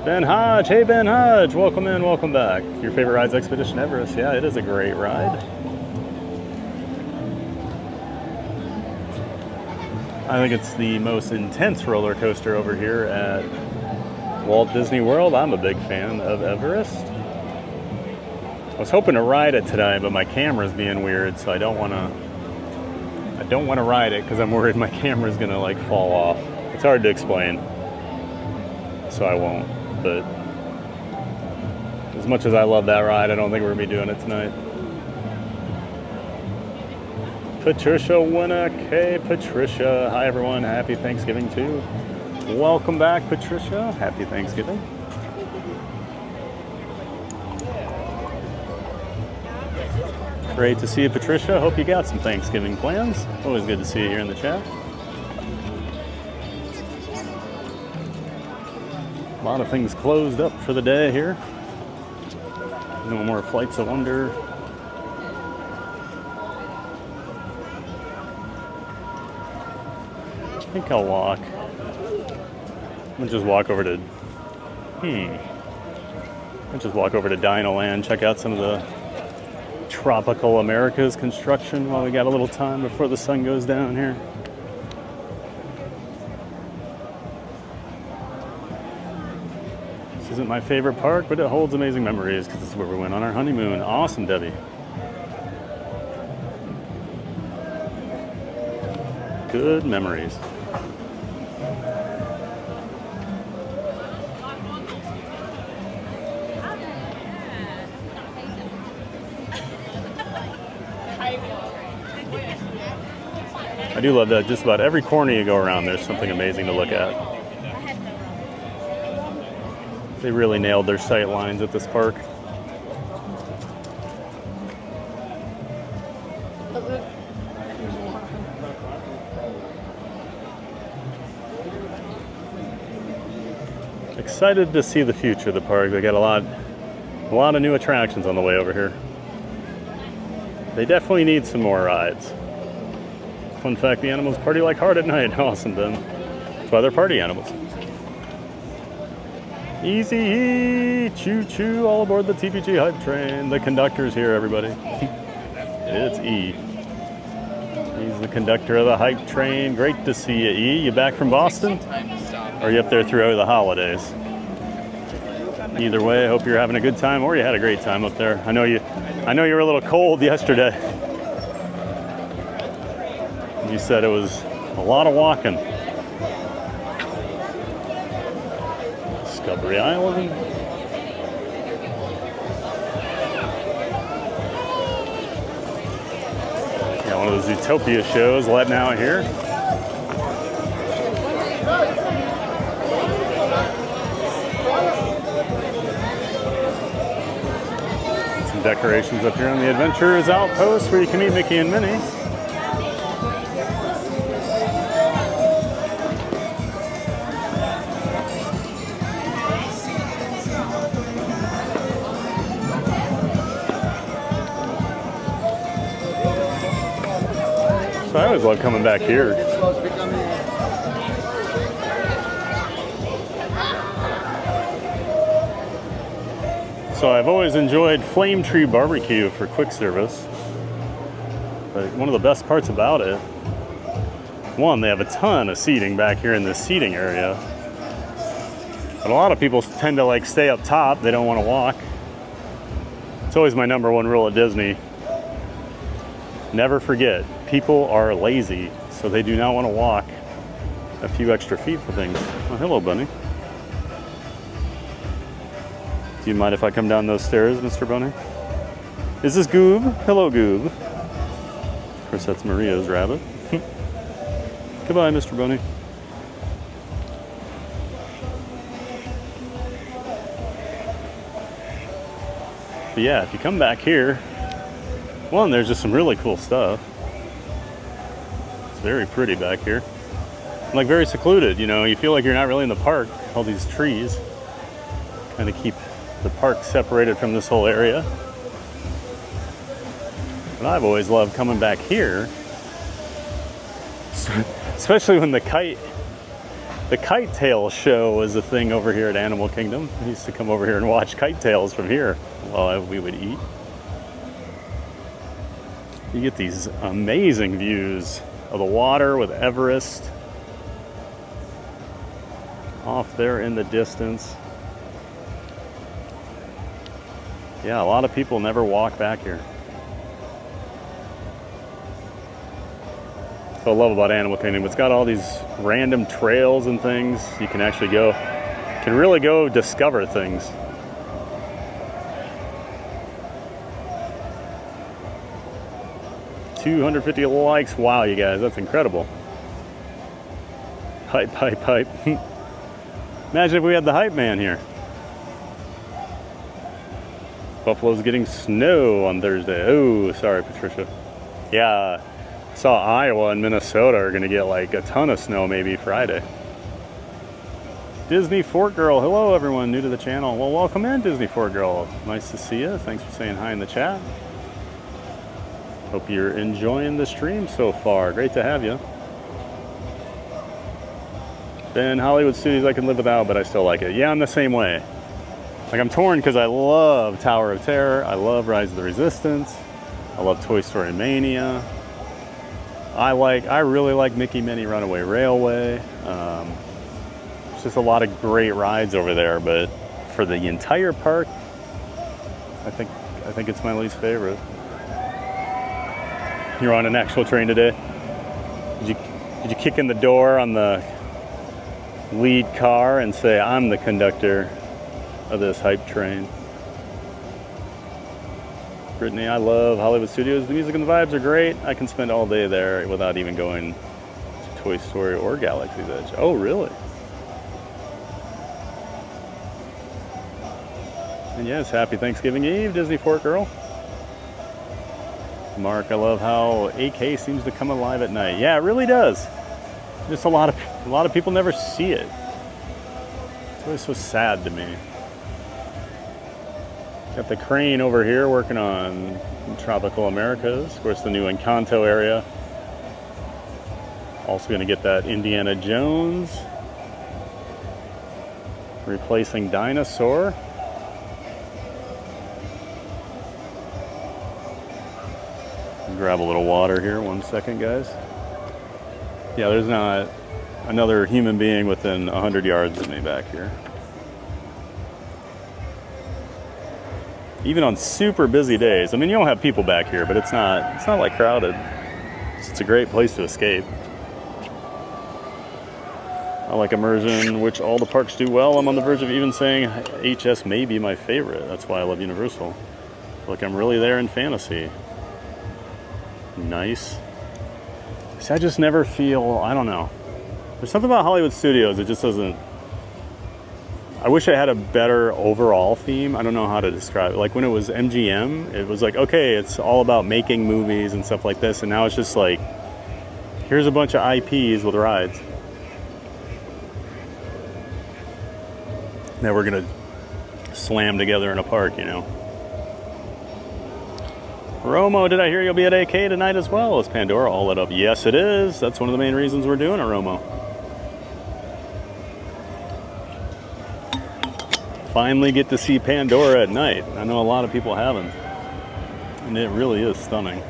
Speaker 2: Ben Hodge, hey Ben Hodge, welcome in, welcome back. Your favorite ride's Expedition Everest? Yeah, it is a great ride. I think it's the most intense roller coaster over here at Walt Disney World. I'm a big fan of Everest. I was hoping to ride it today, but my camera's being weird, so I don't want to ride it because I'm worried my camera's gonna like fall off. It's hard to explain, so I won't. But as much as I love that ride, I don't think we're gonna be doing it tonight. Patricia Winnick, hey Patricia. Hi everyone, happy Thanksgiving too. Welcome back, Patricia. Happy Thanksgiving. Great to see you, Patricia. Hope you got some Thanksgiving plans. Always good to see you here in the chat. A lot of things closed up for the day here. No more Flights of Wonder. I think I'll walk. I'm gonna just walk over to Dinoland, check out some of the Tropical Americas construction while we got a little time before the sun goes down here. This isn't my favorite park, but it holds amazing memories because this is where we went on our honeymoon. Awesome, Debbie. Good memories. I do love that just about every corner you go around, there's something amazing to look at. They really nailed their sight lines at this park. Excited to see the future of the park. They got a lot of new attractions on the way over here. They definitely need some more rides. Fun fact, the animals party like hard at night. Awesome, Ben. That's why they're party animals. Easy, choo-choo, all aboard the TPG hype train. The conductor's here, everybody. It's E. He's the conductor of the hype train. Great to see you, E. You back from Boston? Or are you up there through the holidays? Either way, I hope you're having a good time, or you had a great time up there. I know you were a little cold yesterday. You said it was a lot of walking. Discovery Island. Yeah, one of those Utopia shows letting out here. Some decorations up here on the Adventurers Outpost where you can meet Mickey and Minnie. always love coming back here. So I've always enjoyed Flame Tree Barbecue for quick service. But one of the best parts about it, one, they have a ton of seating back here in this seating area. But a lot of people tend to like stay up top. They don't want to walk. It's always my number one rule at Disney. Never forget, people are lazy, so they do not want to walk a few extra feet for things. Oh, hello, Bunny. Do you mind if I come down those stairs, Mr. Bunny? Is this Goob? Hello, Goob. Of course, that's Maria's rabbit. Goodbye, Mr. Bunny. But yeah, if you come back here, one, there's just some really cool stuff. It's very pretty back here. Like very secluded, you know, you feel like you're not really in the park. All these trees kind of keep the park separated from this whole area. But I've always loved coming back here, especially when the kite tail show was a thing over here at Animal Kingdom. I used to come over here and watch kite tails from here while we would eat. You get these amazing views of the water with Everest off there in the distance. Yeah, a lot of people never walk back here. That's what I love about Animal Kingdom. It's got all these random trails and things. You can actually can really go discover things. $250 likes. Wow, you guys, that's incredible. Hype, hype, hype. Imagine if we had the hype man here. Buffalo's getting snow on Thursday. Oh, sorry, Patricia. Yeah, saw Iowa and Minnesota are gonna get like a ton of snow maybe Friday. Disney Fort Girl, hello everyone new to the channel. Well, welcome in, Disney Fort Girl. Nice to see you. Thanks for saying hi in the chat. Hope you're enjoying the stream so far. Great to have you. Ben, Hollywood Studios I can live without, but I still like it. Yeah, I'm the same way. Like I'm torn because I love Tower of Terror. I love Rise of the Resistance. I love Toy Story Mania. I really like Mickey Minnie Runaway Railway. There's just a lot of great rides over there, but for the entire park, I think it's my least favorite. You're on an actual train today? Did you kick in the door on the lead car and say, I'm the conductor of this hype train? Brittany, I love Hollywood Studios. The music and the vibes are great. I can spend all day there without even going to Toy Story or Galaxy's Edge. Oh, really? And yes, happy Thanksgiving Eve, Disney Fort Girl. Mark, I love how AK seems to come alive at night. Yeah, it really does. Just a lot of people never see it. It's always so sad to me. Got the crane over here working on Tropical Americas. Of course, the new Encanto area. Also going to get that Indiana Jones. Replacing Dinosaur. Grab a little water here. 1 second, guys. Yeah, there's not another human being within 100 yards of me back here. Even on super busy days. I mean, you don't have people back here, but it's not like crowded. It's a great place to escape. I like immersion, which all the parks do well. I'm on the verge of even saying HS may be my favorite. That's why I love Universal. Look, I'm really there in fantasy. Nice. See, I just never feel, I don't know. There's something about Hollywood Studios, it just doesn't, I wish it had a better overall theme. I don't know how to describe it. Like when it was MGM, it was like, okay, it's all about making movies and stuff like this. And now it's just like, here's a bunch of IPs with rides that we're gonna slam together in a park, you know. Romo, did I hear you'll be at AK tonight as well? Is Pandora all lit up? Yes, it is. That's one of the main reasons we're doing it, Romo. Finally get to see Pandora at night. I know a lot of people haven't. And it really is stunning.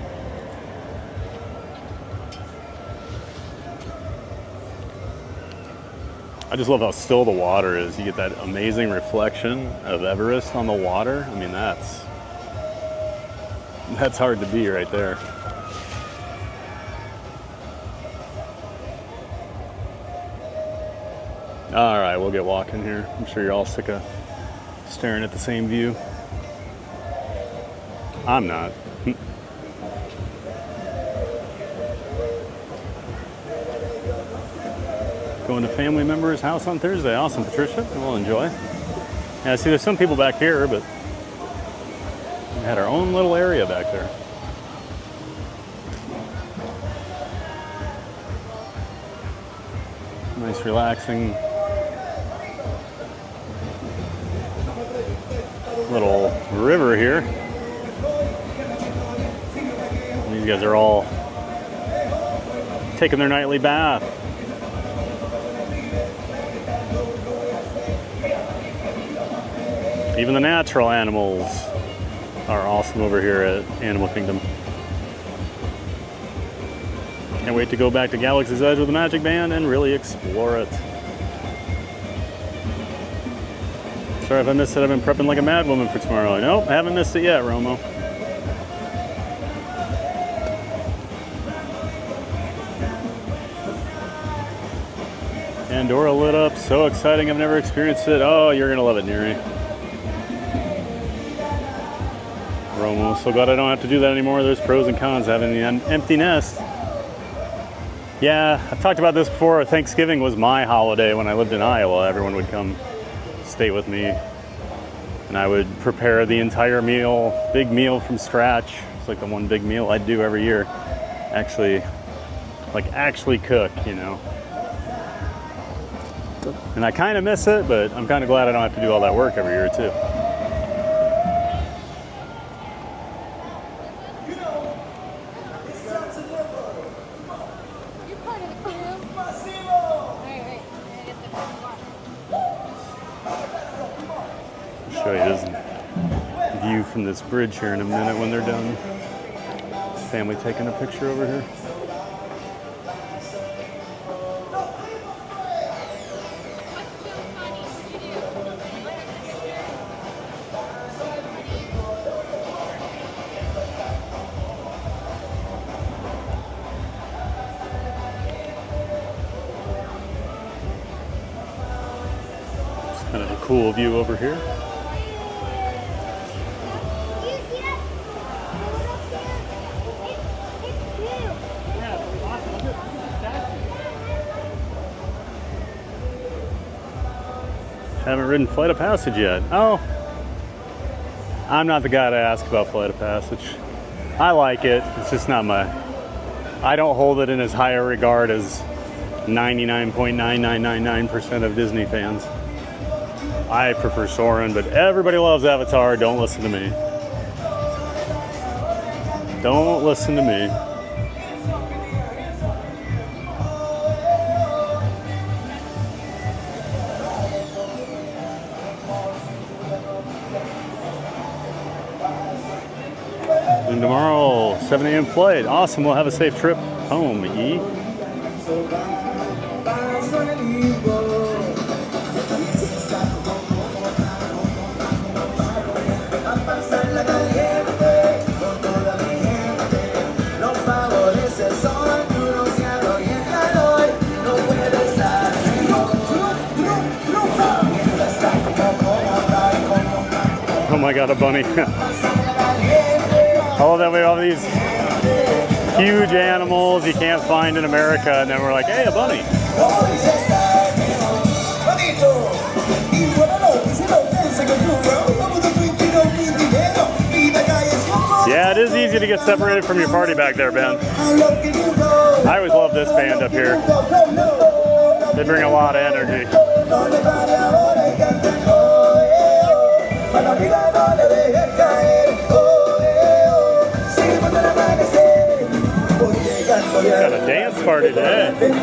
Speaker 2: I just love how still the water is. You get that amazing reflection of Everest on the water. I mean, that's hard to beat right there. All right, we'll get walking here. I'm sure you're all sick of staring at the same view. I'm not. Going to family member's house on Thursday. Awesome, Patricia. We'll enjoy. Yeah, see, there's some people back here, but we had our own little area back there. Nice, relaxing little river here. These guys are all taking their nightly bath. Even the natural animals are awesome over here at Animal Kingdom. Can't wait to go back to Galaxy's Edge with the Magic Band and really explore it. Sorry if I missed it. I've been prepping like a mad woman for tomorrow. Nope, I haven't missed it yet, Romo. Pandora lit up. So exciting. I've never experienced it. Oh, you're going to love it, Neri. Romo, so glad I don't have to do that anymore. There's pros and cons having an empty nest. Yeah, I've talked about this before. Thanksgiving was my holiday when I lived in Iowa. Everyone would come stay with me, and I would prepare the entire meal, big meal from scratch. It's like the one big meal I'd do every year. Actually cook, you know. And I kind of miss it, but I'm kind of glad I don't have to do all that work every year too. Show you this view from this bridge here in a minute when they're done. Family taking a picture over here. It's kind of a cool view over here. Haven't ridden Flight of Passage yet. Oh, I'm not the guy to ask about Flight of Passage. I like it. It's just not my... I don't hold it in as high a regard as 99.9999% of Disney fans. I prefer Soarin', but everybody loves Avatar. Don't listen to me. Don't listen to me. And tomorrow, 7 a.m. flight. Awesome. We'll have a safe trip home, E. Oh my God, a bunny. I love that we have these huge animals you can't find in America, and then we're like, hey, a bunny. Yeah, it is easy to get separated from your party back there, Ben. I always love this band up here. They bring a lot of energy. party day. Pretty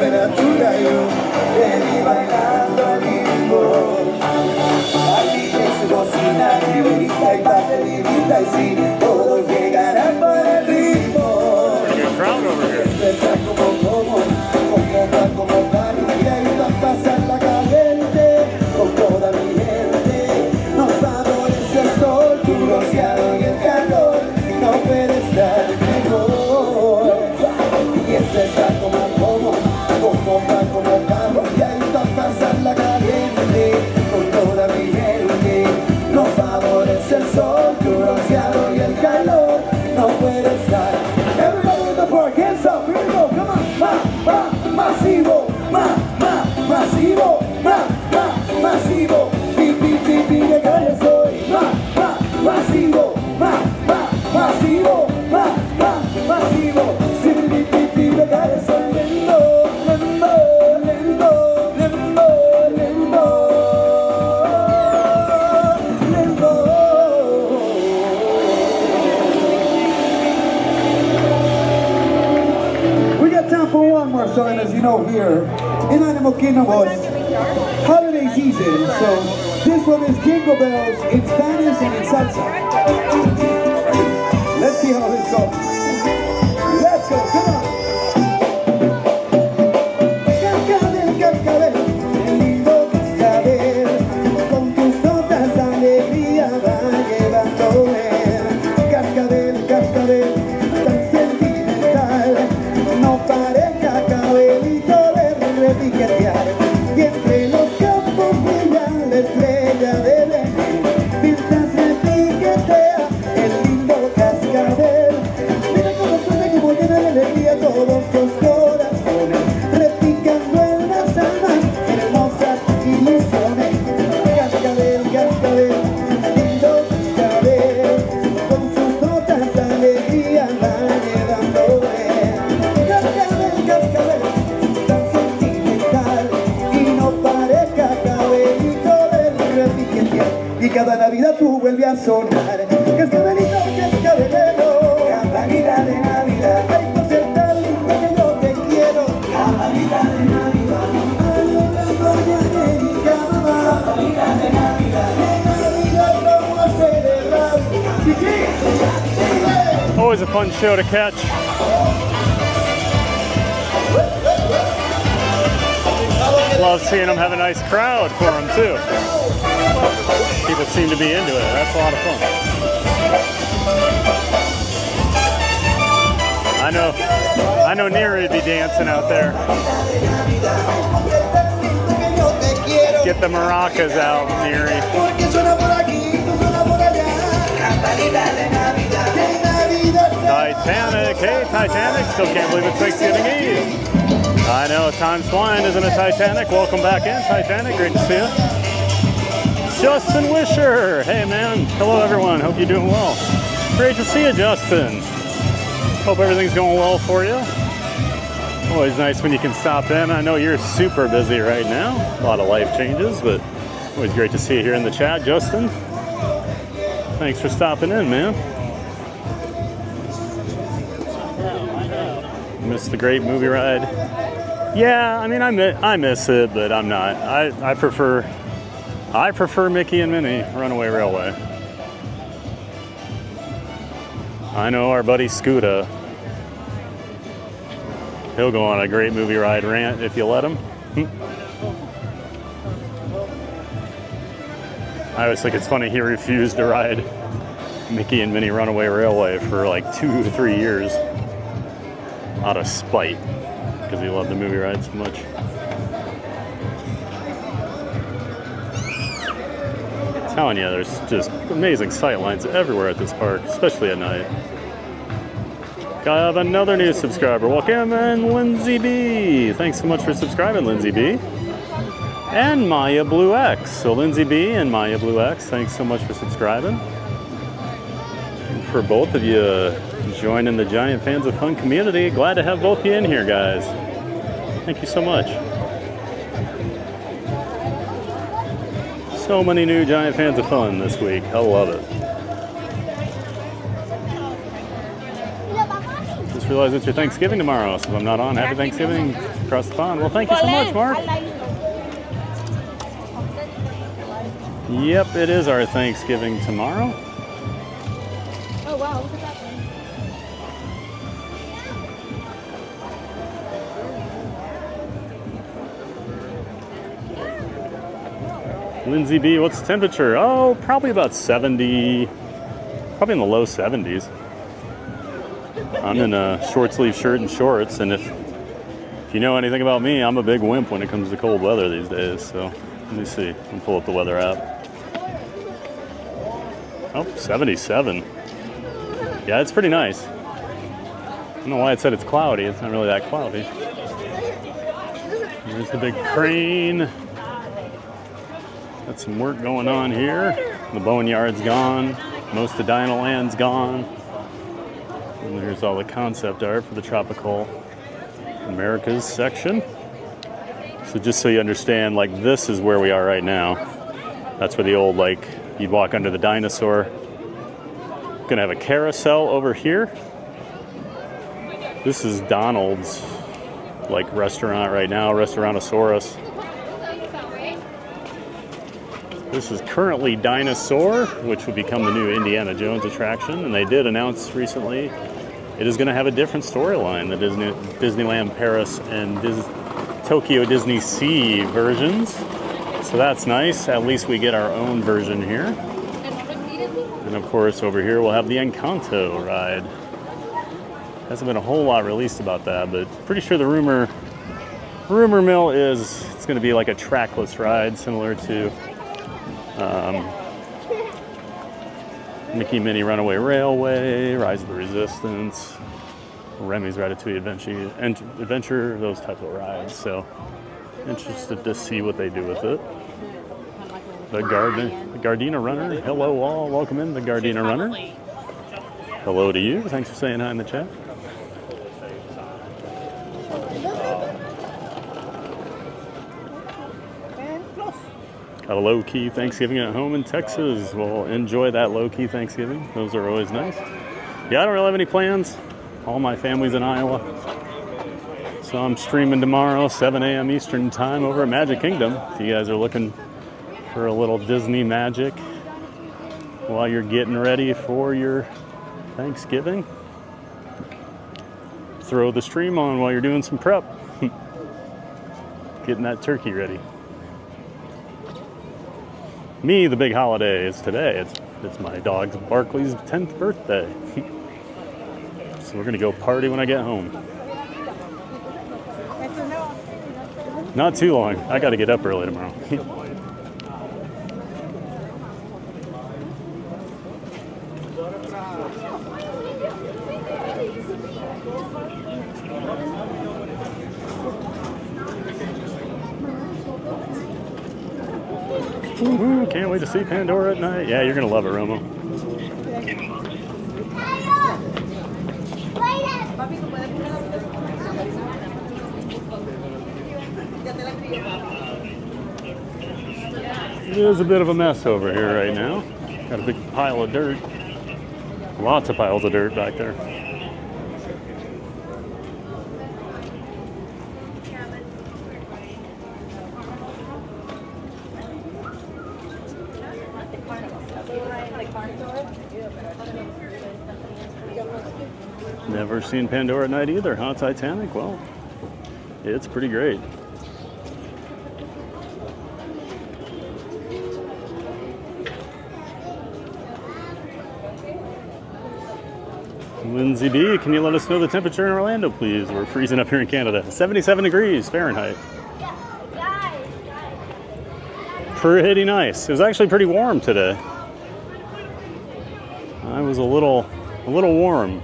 Speaker 2: good crowd over here.
Speaker 12: Everybody in the park, hands up, here we go, come on, masivo, masivo, masivo, pi, de calle soy, masivo, masivo, masivo, pi, de calle soy, lento, lento, lento, lento, lento, lento. We got time for one more song, as you know here in Animal Kingdom was holiday season, so this one is Jingle Bells in Spanish and in salsa. Let's see how this goes. Let's go, come on. Cascabel, cascabel, el lindo cascabel, con tus notas de alegría va llevándome. Cascabel, cascabel, tan sentimental, no pareja cabelito de repiquetear. Y entre los campos brilla la estrella de Belén, mientras repiquetea el lindo cascabel. Mira cómo suena, como llena de alegría todos los corazones, repicando en las almas hermosas ilusiones. Cascabel, cascabel, lindo cascabel, con sus notas de alegría va llevándome. Cascabel, cascabel, tan sentimental, y no parezca cabelito de repiquetear. Y cada Navidad tú vuelves a sonar. Cascabelito, cascabelero, campanita de Navidad. Ay, por ser tan lindo que yo te quiero. Campanita de Navidad. Ay, una doña América, mamá. Campanita de Navidad. De Navidad vamos a celebrar. Chichi,
Speaker 2: Always a fun show to catch. Love seeing them have a nice crowd for them too. People seem to be into it. That's a lot of fun. I know Neri would be dancing out there. Get the maracas out, Neri. Titanic, hey Titanic, still can't believe it's Thanksgiving Eve. I know, time's flying, isn't it, Titanic? Welcome back in, Titanic, great to see you. Justin Wisher, hey man, hello everyone, hope you're doing well. Great to see you, Justin. Hope everything's going well for you. Always nice when you can stop in. I know you're super busy right now, a lot of life changes, but always great to see you here in the chat, Justin. Thanks for stopping in, man. Missed the great movie ride. Yeah, I mean, I miss it, but I'm not. I prefer Mickey and Minnie Runaway Railway. I know our buddy Scooter. He'll go on a great movie ride rant if you let him. I always think it's funny he refused to ride Mickey and Minnie Runaway Railway for like 2 to 3 years out of spite because he loved the movie ride so much. I'm telling you, there's just amazing sight lines everywhere at this park, especially at night. I have another new subscriber. Welcome in, Lindsay B. Thanks so much for subscribing, Lindsay B. And Maya Blue X. So Lindsay B and Maya Blue X, thanks so much for subscribing. And for both of you joining the Giant Fans of Fun community, glad to have both of you in here, guys. Thank you so much. So many new Giant Fans of Fun this week. I love it. Just realized it's your Thanksgiving tomorrow, so if I'm not on, happy Thanksgiving across the pond. Well, thank you so much, Mark. Yep, it is our Thanksgiving tomorrow.
Speaker 9: Oh wow, look at that one.
Speaker 2: Lindsay B, what's the temperature? Oh, probably about 70, probably in the low 70s. I'm in a short sleeve shirt and shorts, and if you know anything about me, I'm a big wimp when it comes to cold weather these days. So let me see, I'll pull up the weather app. Oh, 77. Yeah, it's pretty nice. I don't know why it said it's cloudy. It's not really that cloudy. There's the big crane. Got some work going on here. The boneyard's gone. Most of Dino-Land's gone. And there's all the concept art for the Tropical Americas section. So just so you understand, like, this is where we are right now. That's where the old, like, you'd walk under the dinosaur. Gonna have a carousel over here. This is Donald's, like, restaurant right now, Restaurantosaurus. This is currently Dinosaur, which would become the new Indiana Jones attraction, and they did announce recently it is going to have a different storyline, the Disneyland Paris and Tokyo Disney Sea versions. So that's nice. At least we get our own version here. And of course, over here we'll have the Encanto ride. Hasn't been a whole lot released about that, but pretty sure the rumor mill is it's going to be like a trackless ride, similar to Mickey Minnie Runaway Railway, Rise of the Resistance, Remy's Ratatouille Adventure, those type of rides. So interested to see what they do with it. The Gardena Runner. Hello all, welcome in the Gardena Runner. Hello to you. Thanks for saying hi in the chat. Got a low-key Thanksgiving at home in Texas. We'll enjoy that low-key Thanksgiving. Those are always nice. Yeah, I don't really have any plans. All my family's in Iowa. So I'm streaming tomorrow, 7 a.m. Eastern time over at Magic Kingdom. If you guys are looking for a little Disney magic while you're getting ready for your Thanksgiving, throw the stream on while you're doing some prep. Getting that turkey ready. Me, the big holiday is today. It's my dog Barkley's 10th birthday. So we're gonna go party when I get home. Not too long. I gotta get up early tomorrow. Woo-hoo, can't wait to see Pandora at night. Yeah, you're gonna love it, Romo. It is a bit of a mess over here right now. Got a big pile of dirt. Lots of piles of dirt back there. Never seen Pandora at night either, huh, Titanic? Well, it's pretty great. Lindsay B, can you let us know the temperature in Orlando, please? We're freezing up here in Canada. 77 degrees Fahrenheit. Pretty nice. It was actually pretty warm today. I was a little warm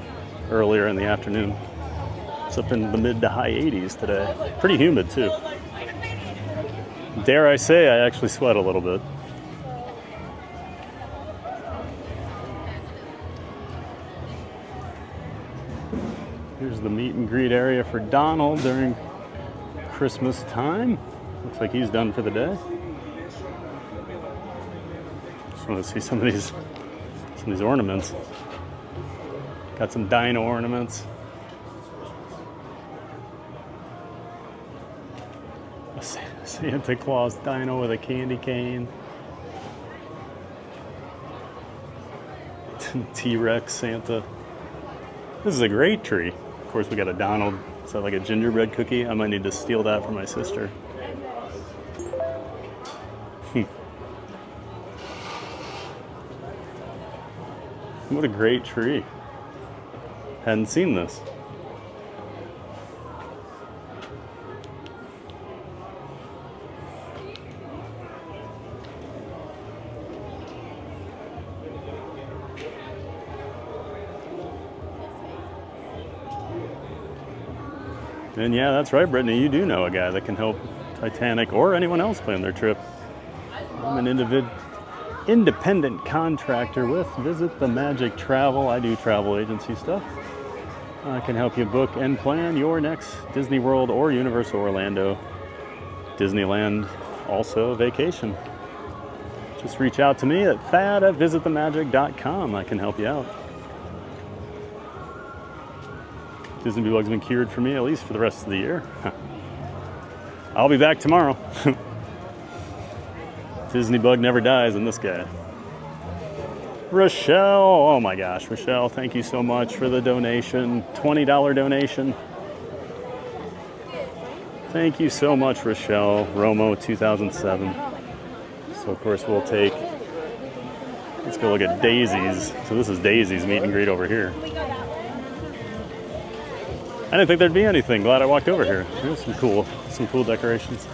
Speaker 2: earlier in the afternoon. It's up in the mid to high 80s today. Pretty humid too. Dare I say, I actually sweat a little bit. Here's the meet and greet area for Donald during Christmas time. Looks like he's done for the day. Just want to see some of these ornaments. Got some dino ornaments. A Santa Claus dino with a candy cane. T-Rex Santa. This is a great tree. Of course, we got a Donald. Is that like a gingerbread cookie? I might need to steal that from my sister. What a great tree. Hadn't seen this. And yeah, that's right, Brittany. You do know a guy that can help Titanic or anyone else plan their trip. I'm an independent contractor with Visit the Magic Travel. I do travel agency stuff. I can help you book and plan your next Disney World or Universal Orlando, Disneyland, also vacation. Just reach out to me at thad@visitthemagic.com. I can help you out. Disney Bug's been cured for me, at least for the rest of the year. I'll be back tomorrow. Disney Bug never dies in this guy. Rochelle, oh my gosh, Rochelle, thank you so much for the donation. $20 donation. Thank you so much, Rochelle. Romo 2007. So of course we'll take, let's go look at Daisy's. So this is Daisy's meet and greet over here. I didn't think there'd be anything. Glad I walked over here. There's some cool decorations.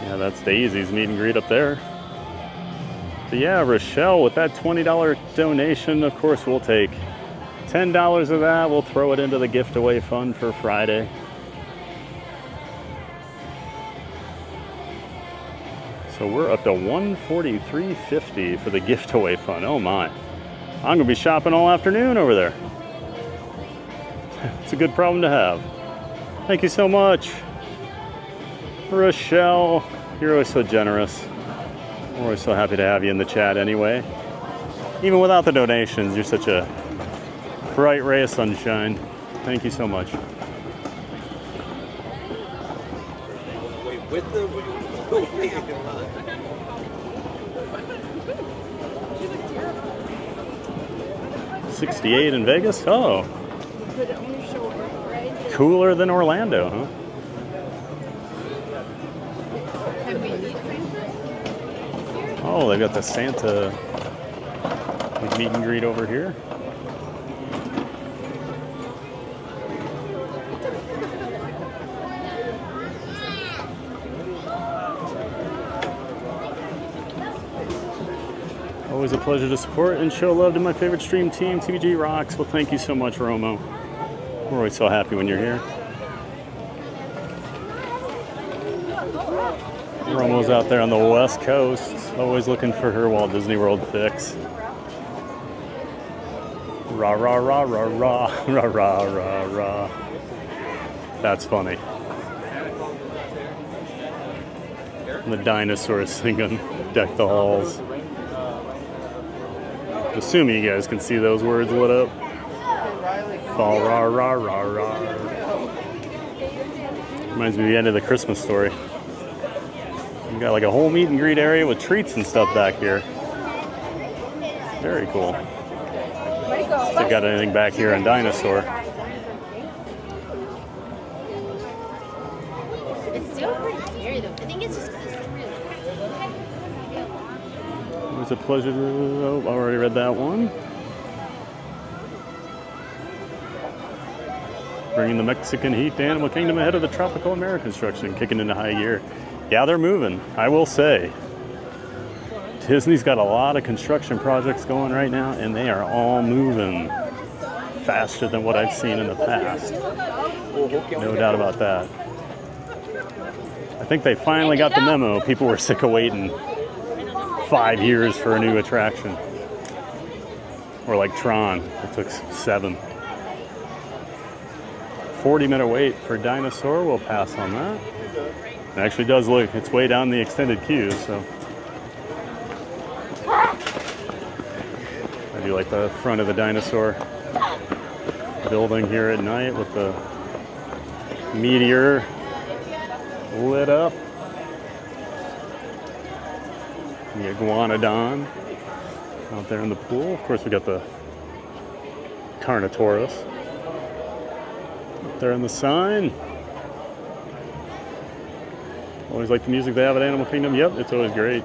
Speaker 2: Yeah, that's Daisy's meet and greet up there. But yeah, Rochelle, with that $20 donation, of course, we'll take $10 of that. We'll throw it into the gift away fund for Friday. So we're up to $143.50 for the gift away fund. Oh my. I'm gonna be shopping all afternoon over there. It's a good problem to have. Thank you so much, Rochelle. You're always so generous. We're always so happy to have you in the chat anyway. Even without the donations, you're such a bright ray of sunshine. Thank you so much.
Speaker 6: Wait, with the...
Speaker 2: 68 in Vegas? Oh. Cooler than Orlando, huh? Oh, they've got the Santa meet and greet over here. Always a pleasure to support and show love to my favorite stream team, TBG Rocks. Well, thank you so much, Romo. We're always so happy when you're here. Romo's out there on the West Coast, always looking for her Walt Disney World fix. Rah, rah, rah, rah, rah, rah, rah, rah, rah. That's funny. And the dinosaurs singing Deck the Halls. Assuming you guys can see those words lit up. Fall rah rah rah rah. Reminds me of the end of the Christmas Story. We got like a whole meet and greet area with treats and stuff back here. Very cool. If they got anything back here on Dinosaur.
Speaker 10: It's still pretty scary though. I think it's just because it's really.
Speaker 2: It was a pleasure to... Oh, I already read that one. Bringing the Mexican heat to Animal Kingdom ahead of the Tropical American construction, kicking into high gear. Yeah, they're moving, I will say. Disney's got a lot of construction projects going right now, and they are all moving faster than what I've seen in the past. No doubt about that. I think they finally got the memo. People were sick of waiting 5 years for a new attraction. Or like Tron, it took 7. 40-minute wait for Dinosaur, we'll pass on that. It actually does look, it's way down the extended queue, so. I do like the front of the Dinosaur. building here at night with the meteor lit up. The iguanodon out there in the pool. Of course, we got the Carnotaurus up there in the sign. Always like the music they have at Animal Kingdom. Yep, it's always great.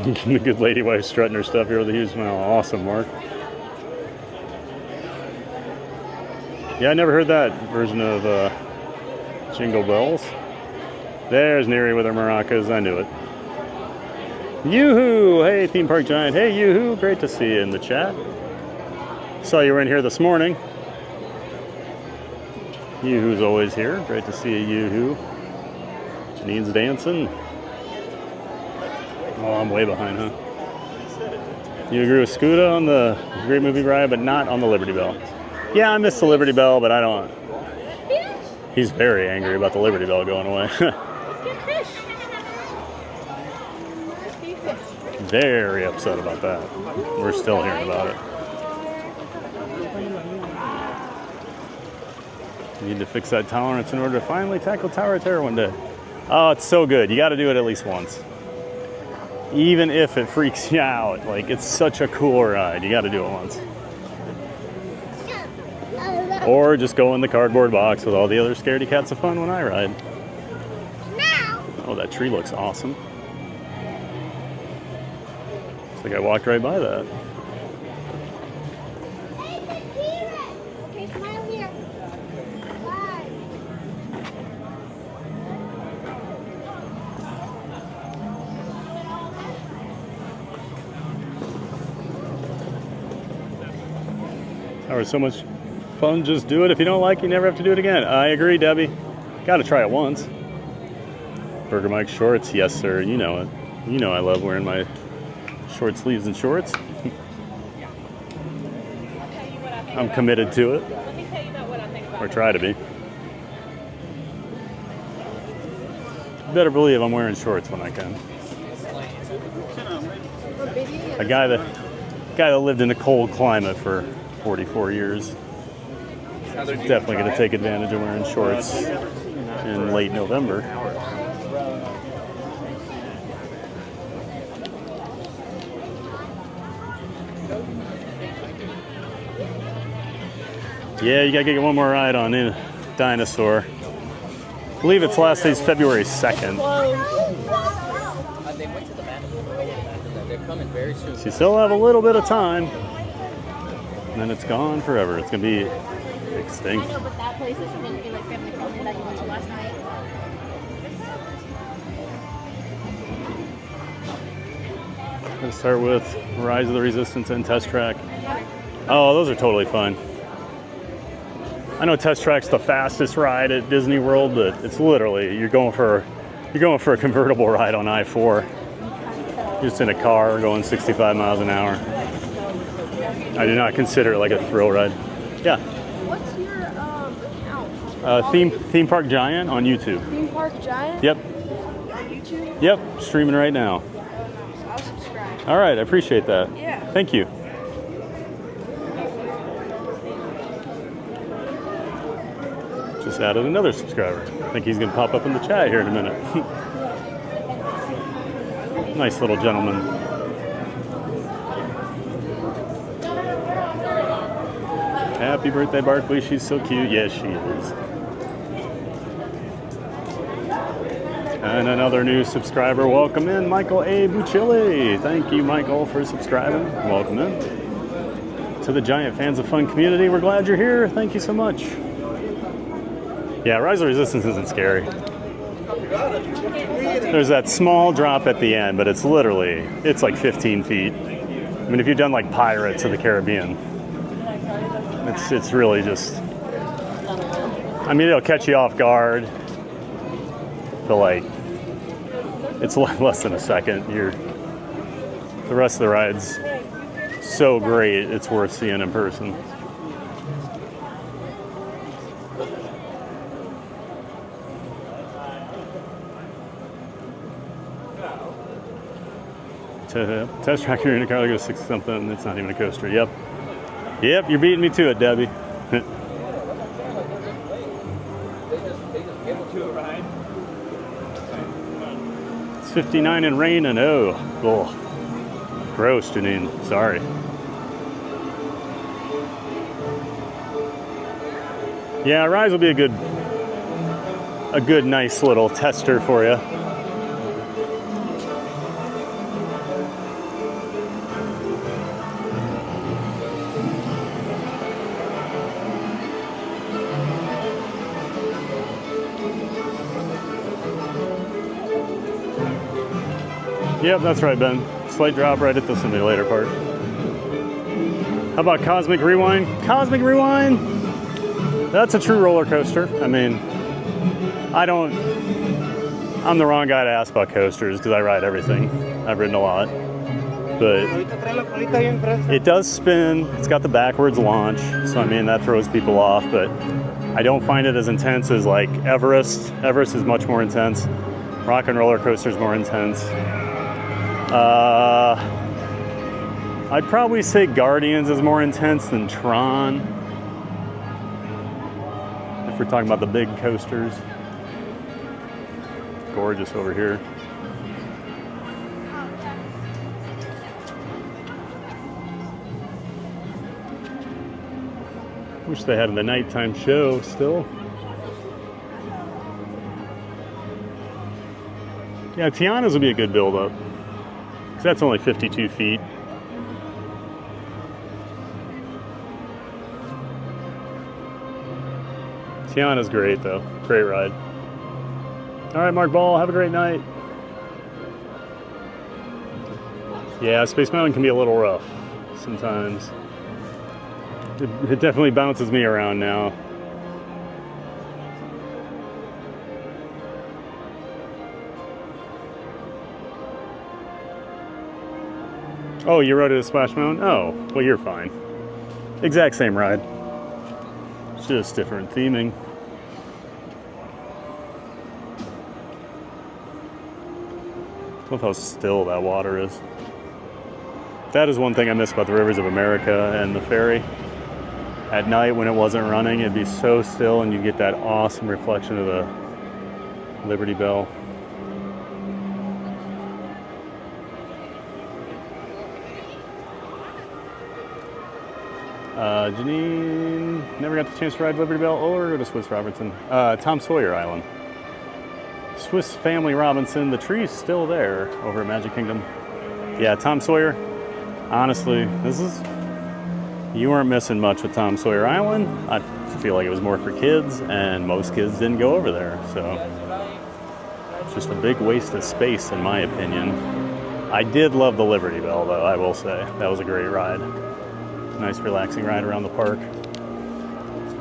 Speaker 2: The good lady wife strutting her stuff here with a huge smile. Awesome, Mark. Yeah, I never heard that version of Jingle Bells. There's Neri with her maracas. I knew it. Yoo-hoo! Hey, Theme Park Giant. Hey, Yoo-hoo! Great to see you in the chat. Saw you were in here this morning. Yoo-hoo's always here. Great to see you, Yoo-hoo. Janine's dancing. Oh, I'm way behind, huh? You agree with Scooter on the Great Movie Ride, but not on the Liberty Bell? Yeah, I missed the Liberty Bell, but I don't. He's very angry about the Liberty Bell going away. Very upset about that. We're still hearing about it. You need to fix that tolerance in order to finally tackle Tower of Terror one day. Oh, it's so good. You got to do it at least once. Even if it freaks you out. Like, it's such a cool ride. You got to do it once. Or just go in the cardboard box with all the other scaredy cats of fun when I ride. Oh, that tree looks awesome. Looks like I walked right by that.
Speaker 13: Okay, smile here. Bye.
Speaker 2: That was so much fun. Just do it. If you don't like it, you never have to do it again. I agree, Debbie. Got to try it once. Burger Mike shorts. Yes, sir. You know it. You know I love wearing my short sleeves and shorts. I'm committed to it. Or try to be. Better believe I'm wearing shorts when I can. A guy that lived in a cold climate for 44 years. Definitely going to take advantage of wearing shorts in late November. Yeah, you got to get one more ride on in Dinosaur. I believe its last day is February 2nd.
Speaker 6: They went to the Menagerie. They're coming very soon.
Speaker 2: So you still have a little bit of time. And then it's gone forever. It's going to be extinct.
Speaker 13: I know, but that place is supposed to be like family friendly that you went to last night.
Speaker 2: Let's start with Rise of the Resistance and Test Track. Oh, those are totally fun. I know Test Track's the fastest ride at Disney World, but it's literally you're going for a convertible ride on I-4, just in a car going 65 miles an hour. I do not consider it like a thrill ride. Yeah.
Speaker 13: What's your account?
Speaker 2: Theme Park Giant on YouTube.
Speaker 13: Theme Park Giant?
Speaker 2: Yep.
Speaker 13: On YouTube?
Speaker 2: Yep. Streaming right now.
Speaker 13: I'll subscribe.
Speaker 2: All right. I appreciate that.
Speaker 13: Yeah.
Speaker 2: Thank you. Just added another subscriber. I think he's going to pop up in the chat here in a minute. Nice little gentleman. Happy birthday, Barkley. She's so cute. Yes, she is. And another new subscriber. Welcome in, Michael A. Bucilli. Thank you, Michael, for subscribing. Welcome in to the Giant Fans of Fun community. We're glad you're here. Thank you so much. Yeah, Rise of Resistance isn't scary. There's that small drop at the end, but it's like 15 feet. I mean, if you've done like Pirates of the Caribbean, it's really just, I mean, it'll catch you off guard, but like, it's less than a second. The rest of the ride's so great, it's worth seeing in person. Test Track, you're in a car that goes 60 something, it's not even a coaster. Yep. Yep, you're beating me to it, Debbie.
Speaker 6: They just give it to a ride.
Speaker 2: It's 59 and rain and oh, gross, Janine. Sorry. Yeah, Rise will be a good, nice little tester for you. Yep, that's right, Ben. Slight drop right at the simulator part. How about Cosmic Rewind? Cosmic Rewind! That's a true roller coaster. I mean, I'm the wrong guy to ask about coasters because I ride everything. I've ridden a lot. But it does spin. It's got the backwards launch. So, I mean, that throws people off. But I don't find it as intense as, like, Everest. Everest is much more intense. Rock and Roller Coaster is more intense. I'd probably say Guardians is more intense than Tron. If we're talking about the big coasters. Gorgeous over here. Wish they had the nighttime show still. Yeah, Tiana's would be a good build-up. Because that's only 52 feet. Tiana's great, though. Great ride. All right, Mark Ball, have a great night. Yeah, Space Mountain can be a little rough sometimes. It definitely bounces me around now. Oh, you rode it at Splash Mountain? Oh, well, you're fine. Exact same ride. It's just different theming. Love how still that water is. That is one thing I miss about the Rivers of America and the ferry. At night when it wasn't running, it'd be so still and you'd get that awesome reflection of the Liberty Bell. Janine never got the chance to ride Liberty Bell or go to Swiss Robinson. Tom Sawyer Island. Swiss Family Robinson. The tree's still there over at Magic Kingdom. Yeah, Tom Sawyer. Honestly, you weren't missing much with Tom Sawyer Island. I feel like it was more for kids, and most kids didn't go over there. So it's just a big waste of space, in my opinion. I did love the Liberty Bell, though. I will say that was a great ride. Nice relaxing ride around the park.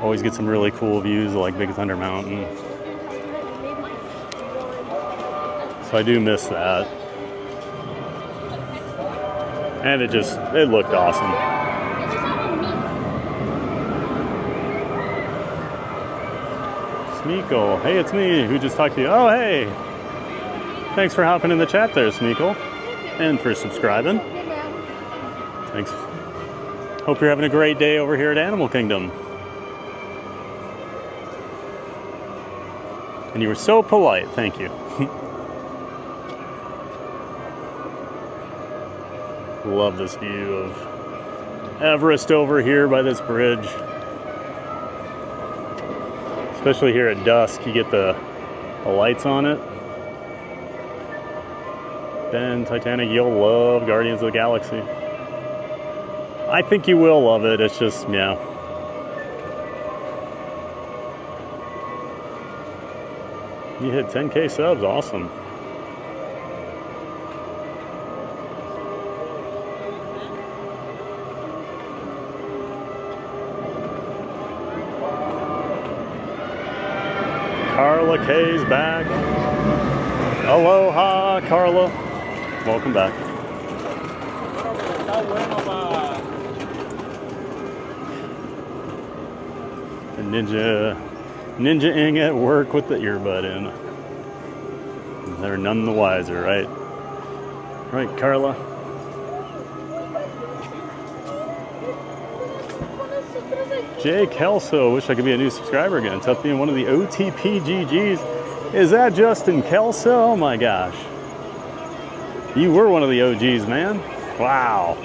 Speaker 2: Always get some really cool views like Big Thunder Mountain. So I do miss that. And it looked awesome. Smeekle, hey, it's me who just talked to you. Oh, hey. Thanks for hopping in the chat there, Smeekle. And for subscribing. Thanks. Hope you're having a great day over here at Animal Kingdom. And you were so polite, thank you. Love this view of Everest over here by this bridge. Especially here at dusk, you get the lights on it. Ben, Titanic, you'll love Guardians of the Galaxy. I think you will love it. It's just, yeah. You hit 10K subs. Awesome. Carla K's back. Aloha, Carla. Welcome back. Ninja-ing at work with the earbud in. They're none the wiser, right? Right, Carla? Jay Kelso, wish I could be a new subscriber again. Tough being one of the OTPGGs. Is that Justin Kelso? Oh my gosh. You were one of the OGs, man. Wow.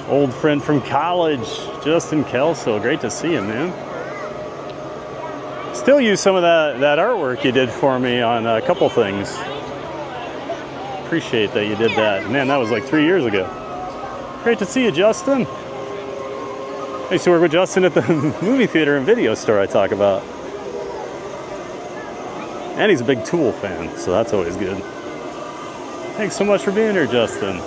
Speaker 2: Old friend from college, Justin Kelso. Great to see him, man. Still use some of that artwork you did for me on a couple things. Appreciate that you did that. Man, that was like 3 years ago. Great to see you, Justin. I used to work with Justin at the movie theater and video store I talk about. And he's a big Tool fan, so that's always good. Thanks so much for being here, Justin.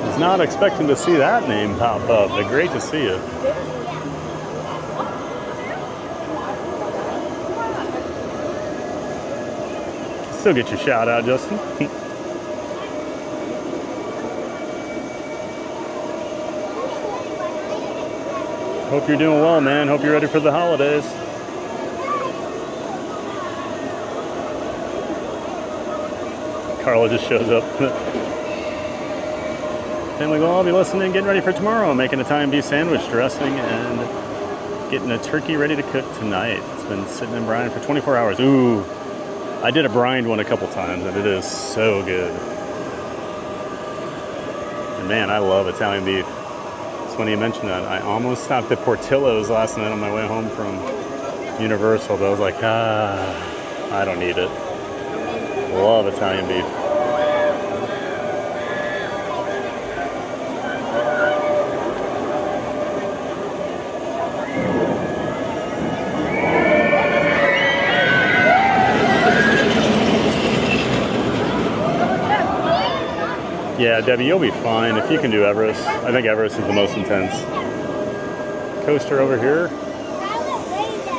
Speaker 2: Was not expecting to see that name pop up, but great to see you. Still get your shout out, Justin. Hope you're doing well, man. Hope you're ready for the holidays. Carla just shows up. Family will all be listening, getting ready for tomorrow. Making Italian beef sandwich dressing and getting a turkey ready to cook tonight. It's been sitting in brine for 24 hours. Ooh. I did a brined one a couple times, and it is so good. And man, I love Italian beef. It's funny you mentioned that. I almost stopped at Portillo's last night on my way home from Universal, but I was like, I don't need it. Love Italian beef. Yeah, Debbie, you'll be fine if you can do Everest. I think Everest is the most intense. Coaster over here.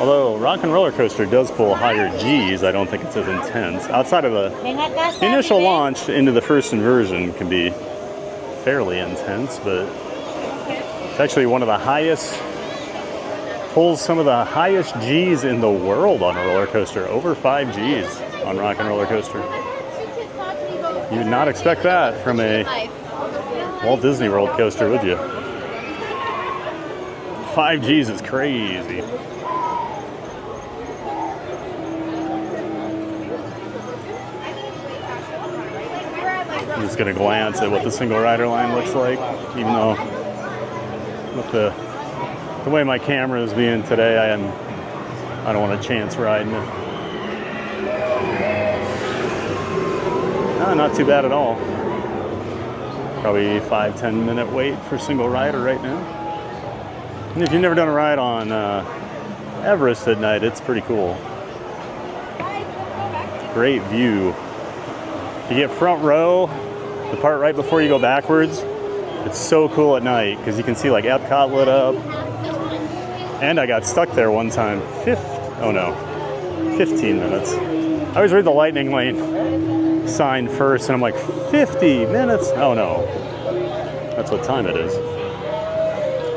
Speaker 2: Although Rock and Roller Coaster does pull higher G's, I don't think it's as intense. Outside of the initial launch into the first inversion can be fairly intense, but it's actually one of the highest, pulls some of the highest G's in the world on a roller coaster. Over 5 G's on Rock and Roller Coaster. You would not expect that from a Walt Disney World coaster, would you? 5 G's is crazy. I'm just gonna glance at what the single rider line looks like, even though with the way my camera is being today, I don't want to chance riding it. Not too bad at all. Probably 5-10 minute wait for single rider right now. And if you've never done a ride on Everest at night, it's pretty cool. Great view. You get front row, the part right before you go backwards. It's so cool at night because you can see like Epcot lit up. And I got stuck there one time. 15 minutes. I always read the lightning lane sign first and I'm like, 50 minutes? Oh no, that's what time it is.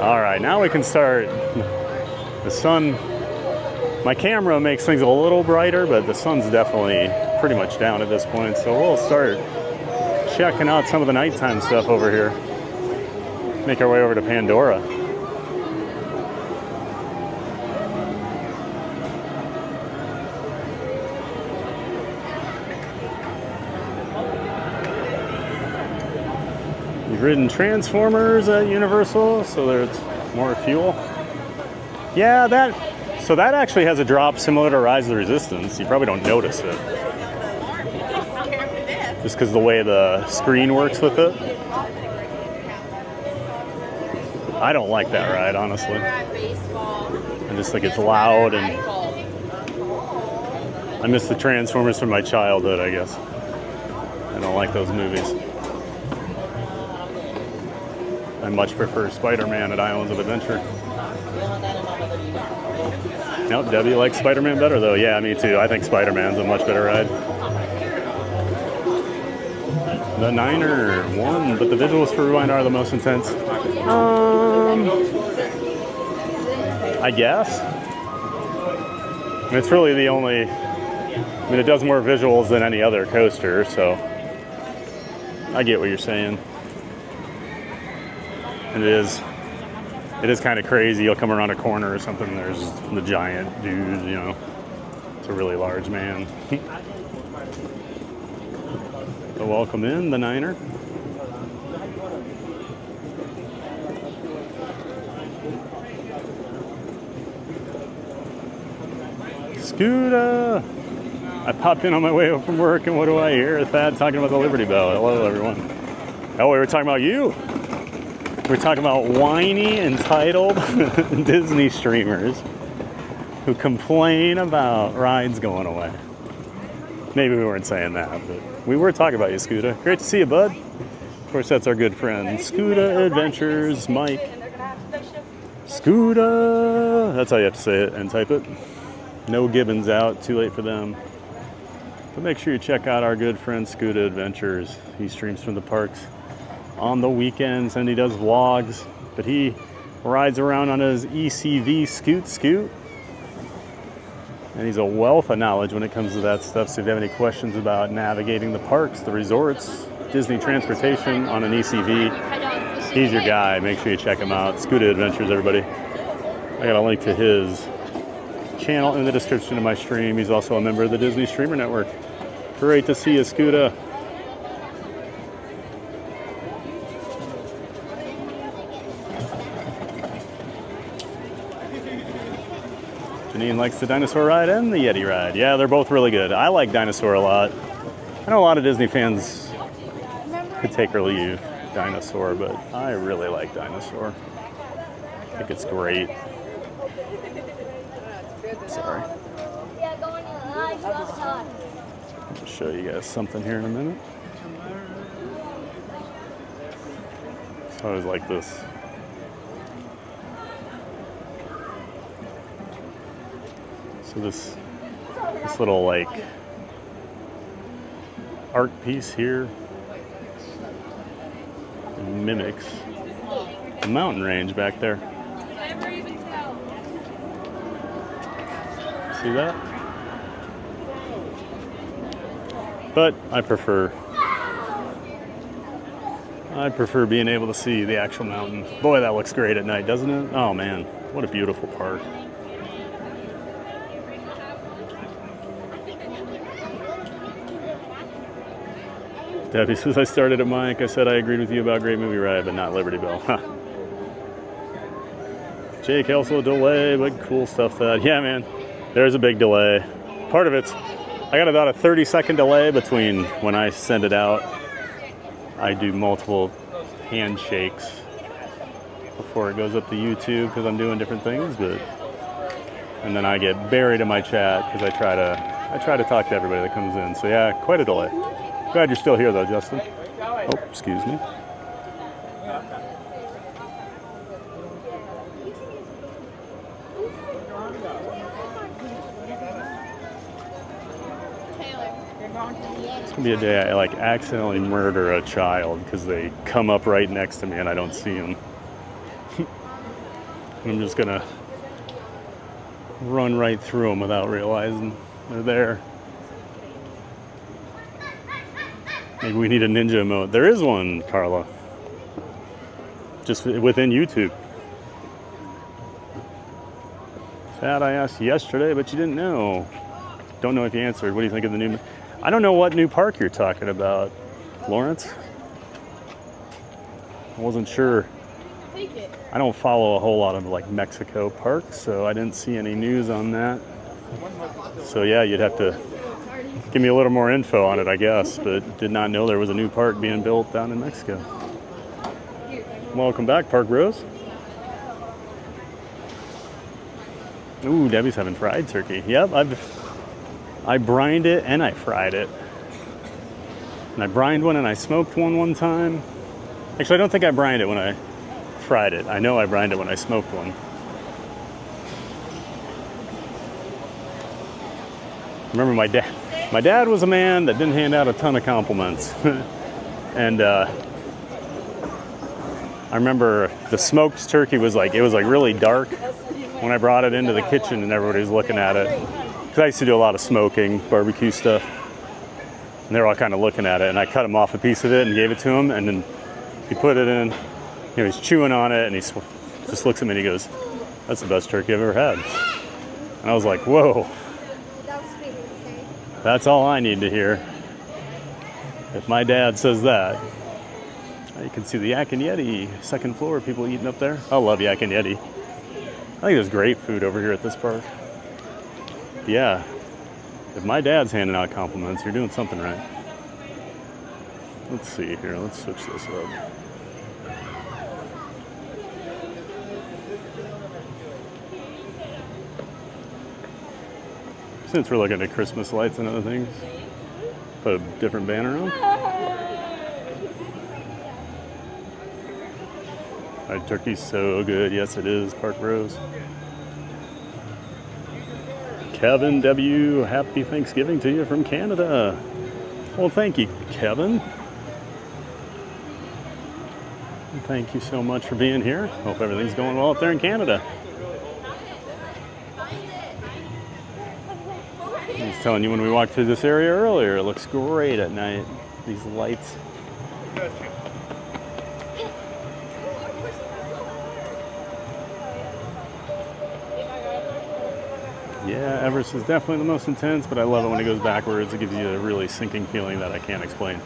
Speaker 2: All right, now we can start. The sun, my camera makes things a little brighter, but the sun's definitely pretty much down at this point, so we'll start checking out some of the nighttime stuff over here. Make our way over to Pandora. Ridden Transformers at Universal, so there's more fuel. Yeah, that actually has a drop similar to Rise of the Resistance. You probably don't notice it. Just because the way the screen works with it. I don't like that ride, honestly. I just think it's loud and I miss the Transformers from my childhood, I guess. I don't like those movies. I much prefer Spider-Man at Islands of Adventure. Nope, Debbie likes Spider-Man better though. Yeah, me too. I think Spider-Man's a much better ride. The 9 or 1, but the visuals for Rewind are the most intense. I guess. And it's really the only, I mean, it does more visuals than any other coaster, so I get what you're saying. And it is kind of crazy. You'll come around a corner or something, there's the giant dude, you know. It's a really large man. So welcome in, the Niner. Scooter! I popped in on my way home from work, and what do I hear? Thad talking about the Liberty Bell. Hello, everyone. Oh, we were talking about you. We're talking about whiny, entitled Disney streamers who complain about rides going away. Maybe we weren't saying that, but we were talking about you, Scooter. Great to see you, bud. Of course, that's our good friend, Scooter Adventures, Mike. Scooter! That's how you have to say it and type it. No Gibbons out, too late for them. But make sure you check out our good friend Scooter Adventures. He streams from the parks on the weekends and he does vlogs, but he rides around on his ECV scoot. And he's a wealth of knowledge when it comes to that stuff. So if you have any questions about navigating the parks, the resorts, Disney transportation on an ECV, he's your guy. Make sure you check him out. Scooter Adventures, everybody. I got a link to his channel in the description of my stream. He's also a member of the Disney Streamer Network. Great to see you, Scooter. Janine likes the dinosaur ride and the Yeti ride. Yeah, they're both really good. I like dinosaur a lot. I know a lot of Disney fans could take or leave dinosaur, but I really like dinosaur. I think it's great. Sorry. I'll show you guys something here in a minute. So I always like this. So this little like art piece here mimics the mountain range back there. See that? But I prefer being able to see the actual mountain. Boy, that looks great at night, doesn't it? Oh man, what a beautiful park. Debbie says, I started at Mike. I said I agreed with you about Great Movie Ride, but not Liberty Bell. Huh. Jake, also a delay, but cool stuff that. Yeah, man, there's a big delay. Part of it's, I got about a 30-second delay between when I send it out. I do multiple handshakes before it goes up to YouTube because I'm doing different things, and then I get buried in my chat because I try to talk to everybody that comes in. So yeah, quite a delay. Glad you're still here though, Justin. Oh, excuse me. It's gonna be a day I like accidentally murder a child because they come up right next to me and I don't see them. I'm just gonna run right through them without realizing they're there. Maybe we need a ninja mode. There is one, Carla. Just within YouTube. That I asked yesterday, but you didn't know. Don't know if you answered. What do you think of the new... I don't know what new park you're talking about, Lawrence. I wasn't sure. I don't follow a whole lot of like Mexico parks, so I didn't see any news on that. So yeah, you'd have to give me a little more info on it, I guess, but did not know there was a new park being built down in Mexico. Welcome back, Park Bros. Ooh, Debbie's having fried turkey. Yep, I brined it and I fried it. And I brined one and I smoked one time. Actually, I don't think I brined it when I fried it. I know I brined it when I smoked one. Remember my dad was a man that didn't hand out a ton of compliments. And I remember the smoked turkey was like, it was like really dark when I brought it into the kitchen and everybody was looking at it. because I used to do a lot of smoking, barbecue stuff. And they were all kind of looking at it, and I cut him off a piece of it and gave it to him, and then he put it in, he's chewing on it, and he just looks at me and he goes, "That's the best turkey I've ever had." And I was like, whoa. That's all I need to hear. If my dad says that. You can see the Yak and Yeti, second floor, people eating up there. I love Yak and Yeti. I think there's great food over here at this park. Yeah, if my dad's handing out compliments, you're doing something right. Let's see here, let's switch this up. Since we're looking at Christmas lights and other things, put a different banner on. Our turkey's so good. Yes, it is. Park Rose. Kevin W., happy Thanksgiving to you from Canada. Well, thank you, Kevin. Thank you so much for being here. Hope everything's going well up there in Canada. I was telling you when we walked through this area earlier, it looks great at night. These lights. Yeah, Everest is definitely the most intense, but I love it when it goes backwards. It gives you a really sinking feeling that I can't explain.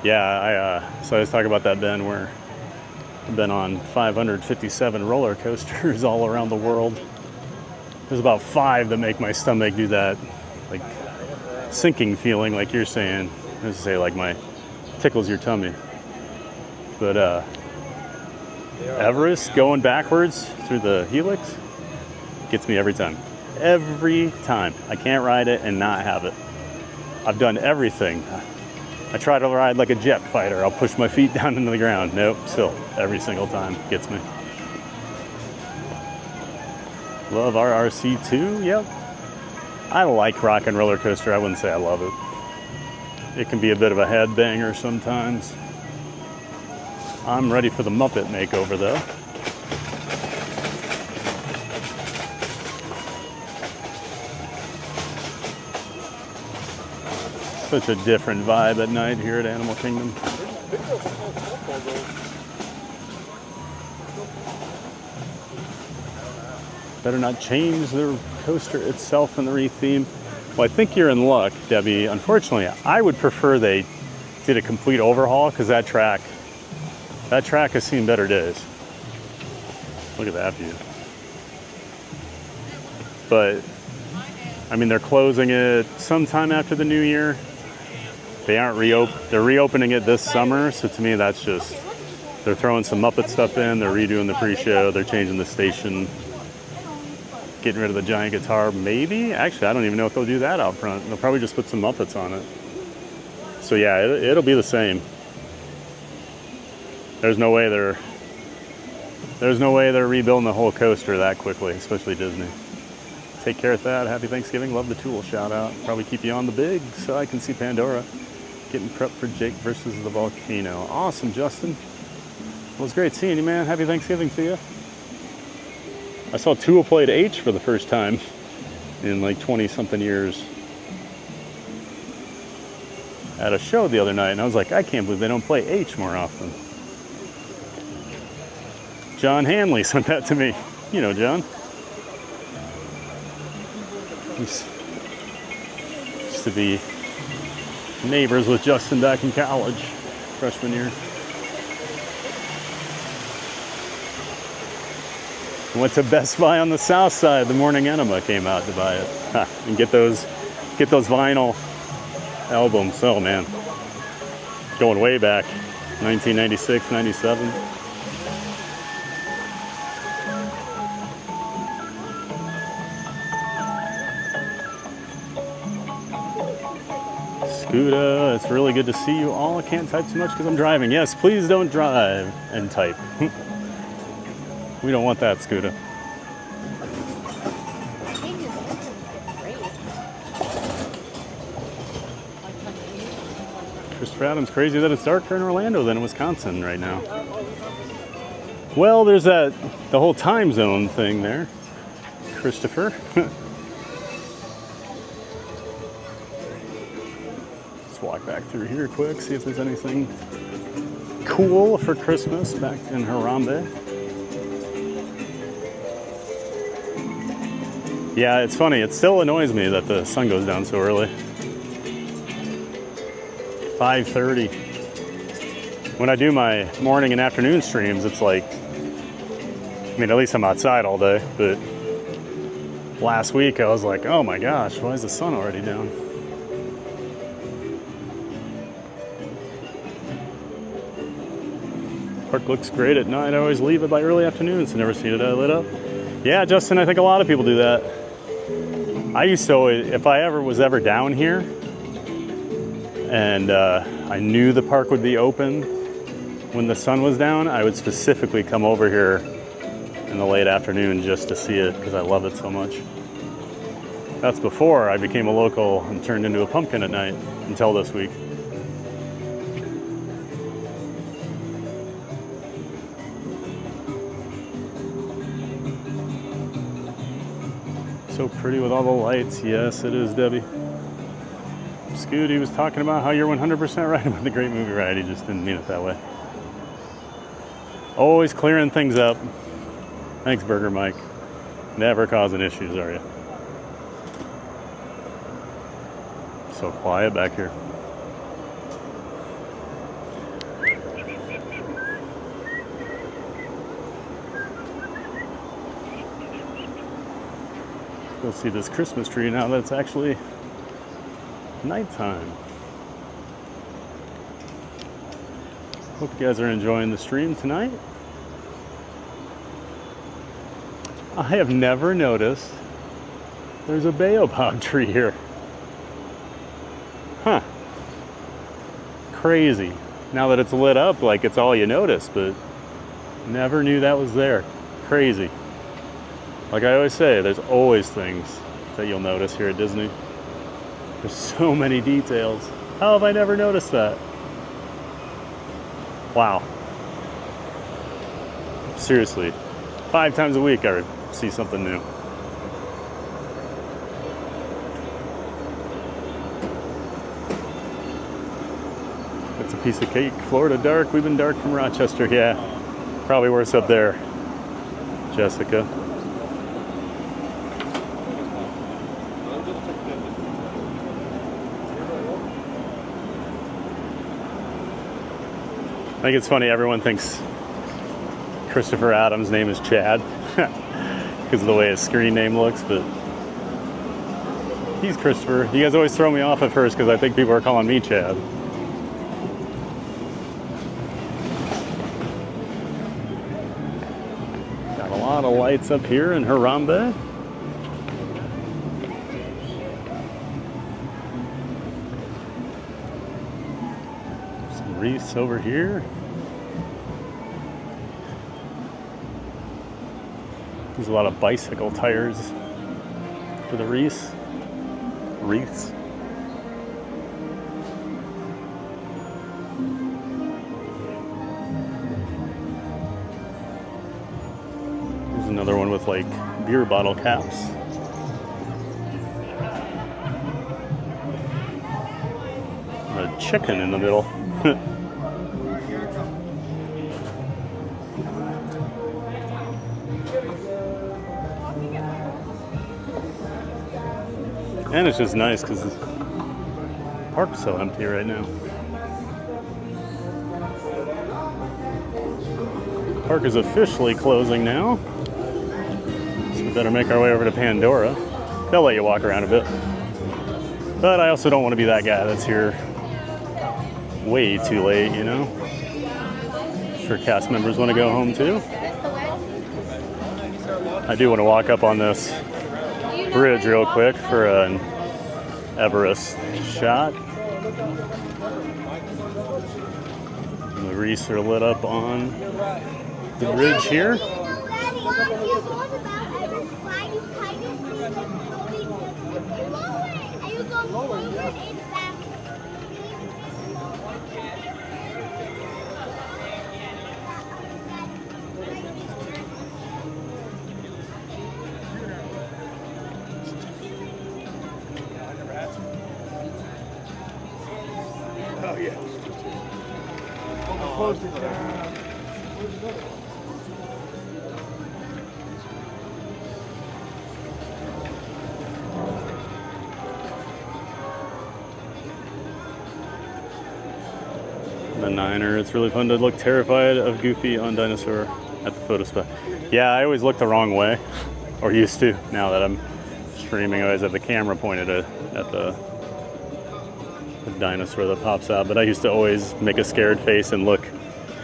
Speaker 2: Yeah, so I was talking about that, Ben, where I've been on 557 roller coasters all around the world. There's about 5 that make my stomach do that, like, sinking feeling, like you're saying. I was to say, like, my tickles your tummy. But Everest going backwards through the helix gets me every time. Every time. I can't ride it and not have it. I've done everything. I try to ride like a jet fighter. I'll push my feet down into the ground. Nope, still, every single time gets me. Love RRC2, yep. I like rock and roller coaster. I wouldn't say I love it. It can be a bit of a headbanger sometimes. I'm ready for the Muppet makeover though. Such a different vibe at night here at Animal Kingdom. Better not change the coaster itself in the re-theme. Well, I think you're in luck, Debbie. Unfortunately, I would prefer they did a complete overhaul because that track has seen better days. Look at that view. But, I mean, they're closing it sometime after the new year. They aren't they're reopening it this summer, so to me that's just, they're throwing some Muppet stuff in, they're redoing the pre-show, they're changing the station, getting rid of the giant guitar, maybe? Actually, I don't even know if they'll do that out front. They'll probably just put some Muppets on it. So yeah, it'll be the same. There's no way they're rebuilding the whole coaster that quickly, especially Disney. Take care of that. Happy Thanksgiving. Love the tool shout out. Probably keep you on the big so I can see Pandora. Getting prepped for Jake versus the volcano. Awesome, Justin. Well, it was great seeing you, man. Happy Thanksgiving to you. I saw Tool played H for the first time in like 20-something years at a show the other night, and I was like, I can't believe they don't play H more often. John Hanley sent that to me. You know John. Used to be neighbors with Justin back in college, freshman year. Went to Best Buy on the south side the morning Enema came out to buy it. And get those vinyl albums. Oh man, going way back, 1996, 97. Scooter, it's really good to see you all. I can't type too much because I'm driving. Yes, please don't drive and type. We don't want that, Scooter. Christopher Adams, crazy that it's darker in Orlando than in Wisconsin right now. Well, there's the whole time zone thing there, Christopher. walk back through here quick, see if there's anything cool for Christmas back in Harambe. Yeah, it's funny. It still annoys me that the sun goes down so early. 5:30. When I do my morning and afternoon streams, it's like, I mean, at least I'm outside all day, but last week I was like, oh my gosh, why is the sun already down? Park looks great at night. I always leave it by early afternoon, so never seen it lit up. Yeah, Justin, I think a lot of people do that. I used to always, if I was ever down here and I knew the park would be open when the sun was down, I would specifically come over here in the late afternoon just to see it because I love it so much. That's before I became a local and turned into a pumpkin at night until this week. So pretty with all the lights. Yes, it is, Debbie. Scooty was talking about how you're 100% right about the Great Movie Ride. He just didn't mean it that way. Always clearing things up. Thanks, Burger Mike. Never causing issues, are you? So quiet back here. You'll see this Christmas tree now that it's actually nighttime. Hope you guys are enjoying the stream tonight. I have never noticed there's a baobab tree here. Huh. Crazy. Now that it's lit up, like it's all you notice, but never knew that was there. Crazy. Like I always say, there's always things that you'll notice here at Disney. There's so many details. How have I never noticed that? Wow. Seriously, 5 times a week I see something new. It's a piece of cake. Florida dark. We've been dark from Rochester. Yeah, probably worse up there, Jessica. I think it's funny, everyone thinks Christopher Adams' name is Chad because of the way his screen name looks, but he's Christopher. You guys always throw me off at first because I think people are calling me Chad. Got a lot of lights up here in Harambe. Wreaths over here. There's a lot of bicycle tires for the wreaths. There's another one with like beer bottle caps. A chicken in the middle. And it's just nice because the park's so empty right now. Park is officially closing now. So we better make our way over to Pandora. They'll let you walk around a bit. But I also don't want to be that guy that's here way too late, you know? I'm sure cast members want to go home too. I do want to walk up on this bridge real quick for an Everest shot. And the wreaths are lit up on the bridge here. Oh, yeah. The Niner. It's really fun to look terrified of Goofy on Dinosaur at the photo spot. Yeah, I always look the wrong way, or used to. Now that I'm streaming, I always have the camera pointed at the dinosaur that pops out. But I used to always make a scared face and look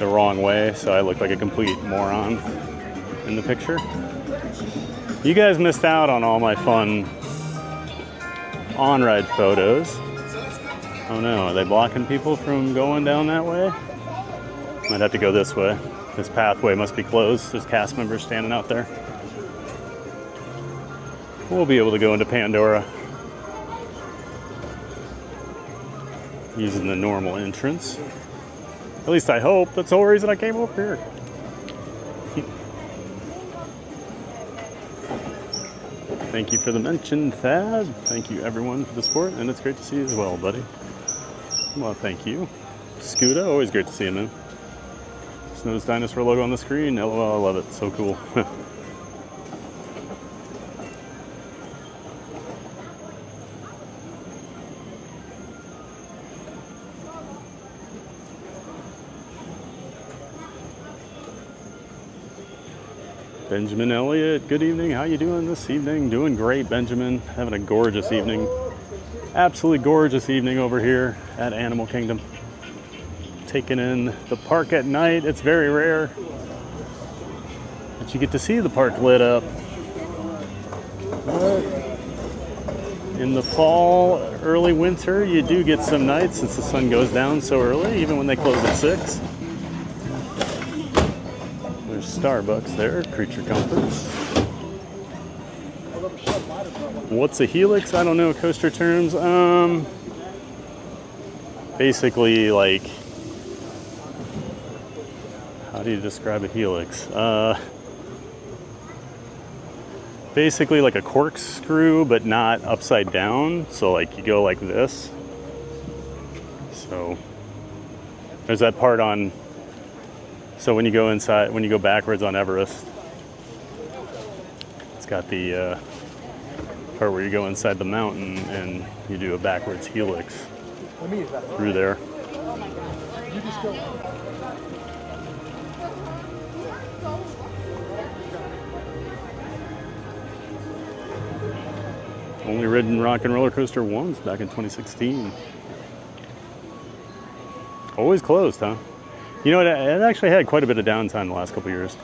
Speaker 2: the wrong way, so I look like a complete moron in the picture. You guys missed out on all my fun on-ride photos. Oh no, are they blocking people from going down that way? Might have to go this way. This pathway must be closed. There's cast members standing out there. We'll be able to go into Pandora using the normal entrance. At least I hope. That's the whole reason I came over here. Thank you for the mention, Thad. Thank you everyone for the support, and it's great to see you as well, buddy. Well, thank you. Scooter, always great to see you, man. Snow's dinosaur logo on the screen. LOL, I love it. So cool. Benjamin Elliott, good evening. How you doing this evening? Doing great, Benjamin. Having a gorgeous evening. Absolutely gorgeous evening over here at Animal Kingdom. Taking in the park at night. It's very rare that you get to see the park lit up. But in the fall, early winter, you do get some nights since the sun goes down so early, even when they close at 6. There's Starbucks there, Creature Comforts. What's a helix? I don't know coaster terms. Basically, like, how do you describe a helix? Basically like a corkscrew, but not upside down. So like you go like this. So there's that part on. So when you go inside, when you go backwards on Everest, it's got the part where you go inside the mountain and you do a backwards helix through there. Only ridden Rock and Roller Coaster once back in 2016. Always closed, huh? You know, it actually had quite a bit of downtime the last couple years.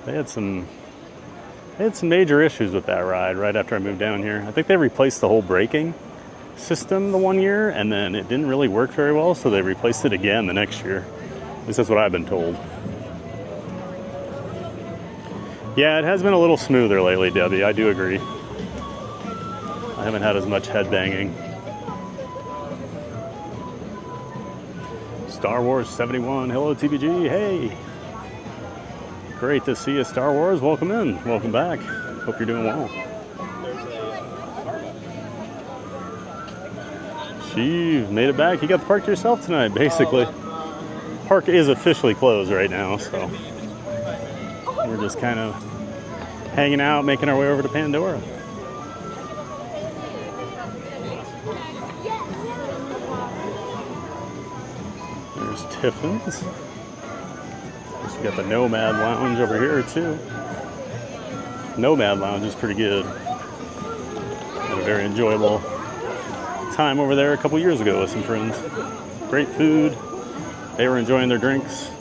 Speaker 2: They had some major issues with that ride right after I moved down here. I think they replaced the whole braking system the one year, and then it didn't really work very well, so they replaced it again the next year. At least that's what I've been told. Yeah, it has been a little smoother lately, Debbie. I do agree. I haven't had as much head banging. Star Wars 71. Hello, TBG. Hey. Great to see you, Star Wars. Welcome in. Welcome back. Hope you're doing well. You've made it back. You got the park to yourself tonight, basically. Park is officially closed right now, so we're just kind of hanging out, making our way over to Pandora. There's Tiffin's. We got the Nomad Lounge over here too. Nomad Lounge is pretty good. Had a very enjoyable time over there a couple years ago with some friends. Great food. They were enjoying their drinks.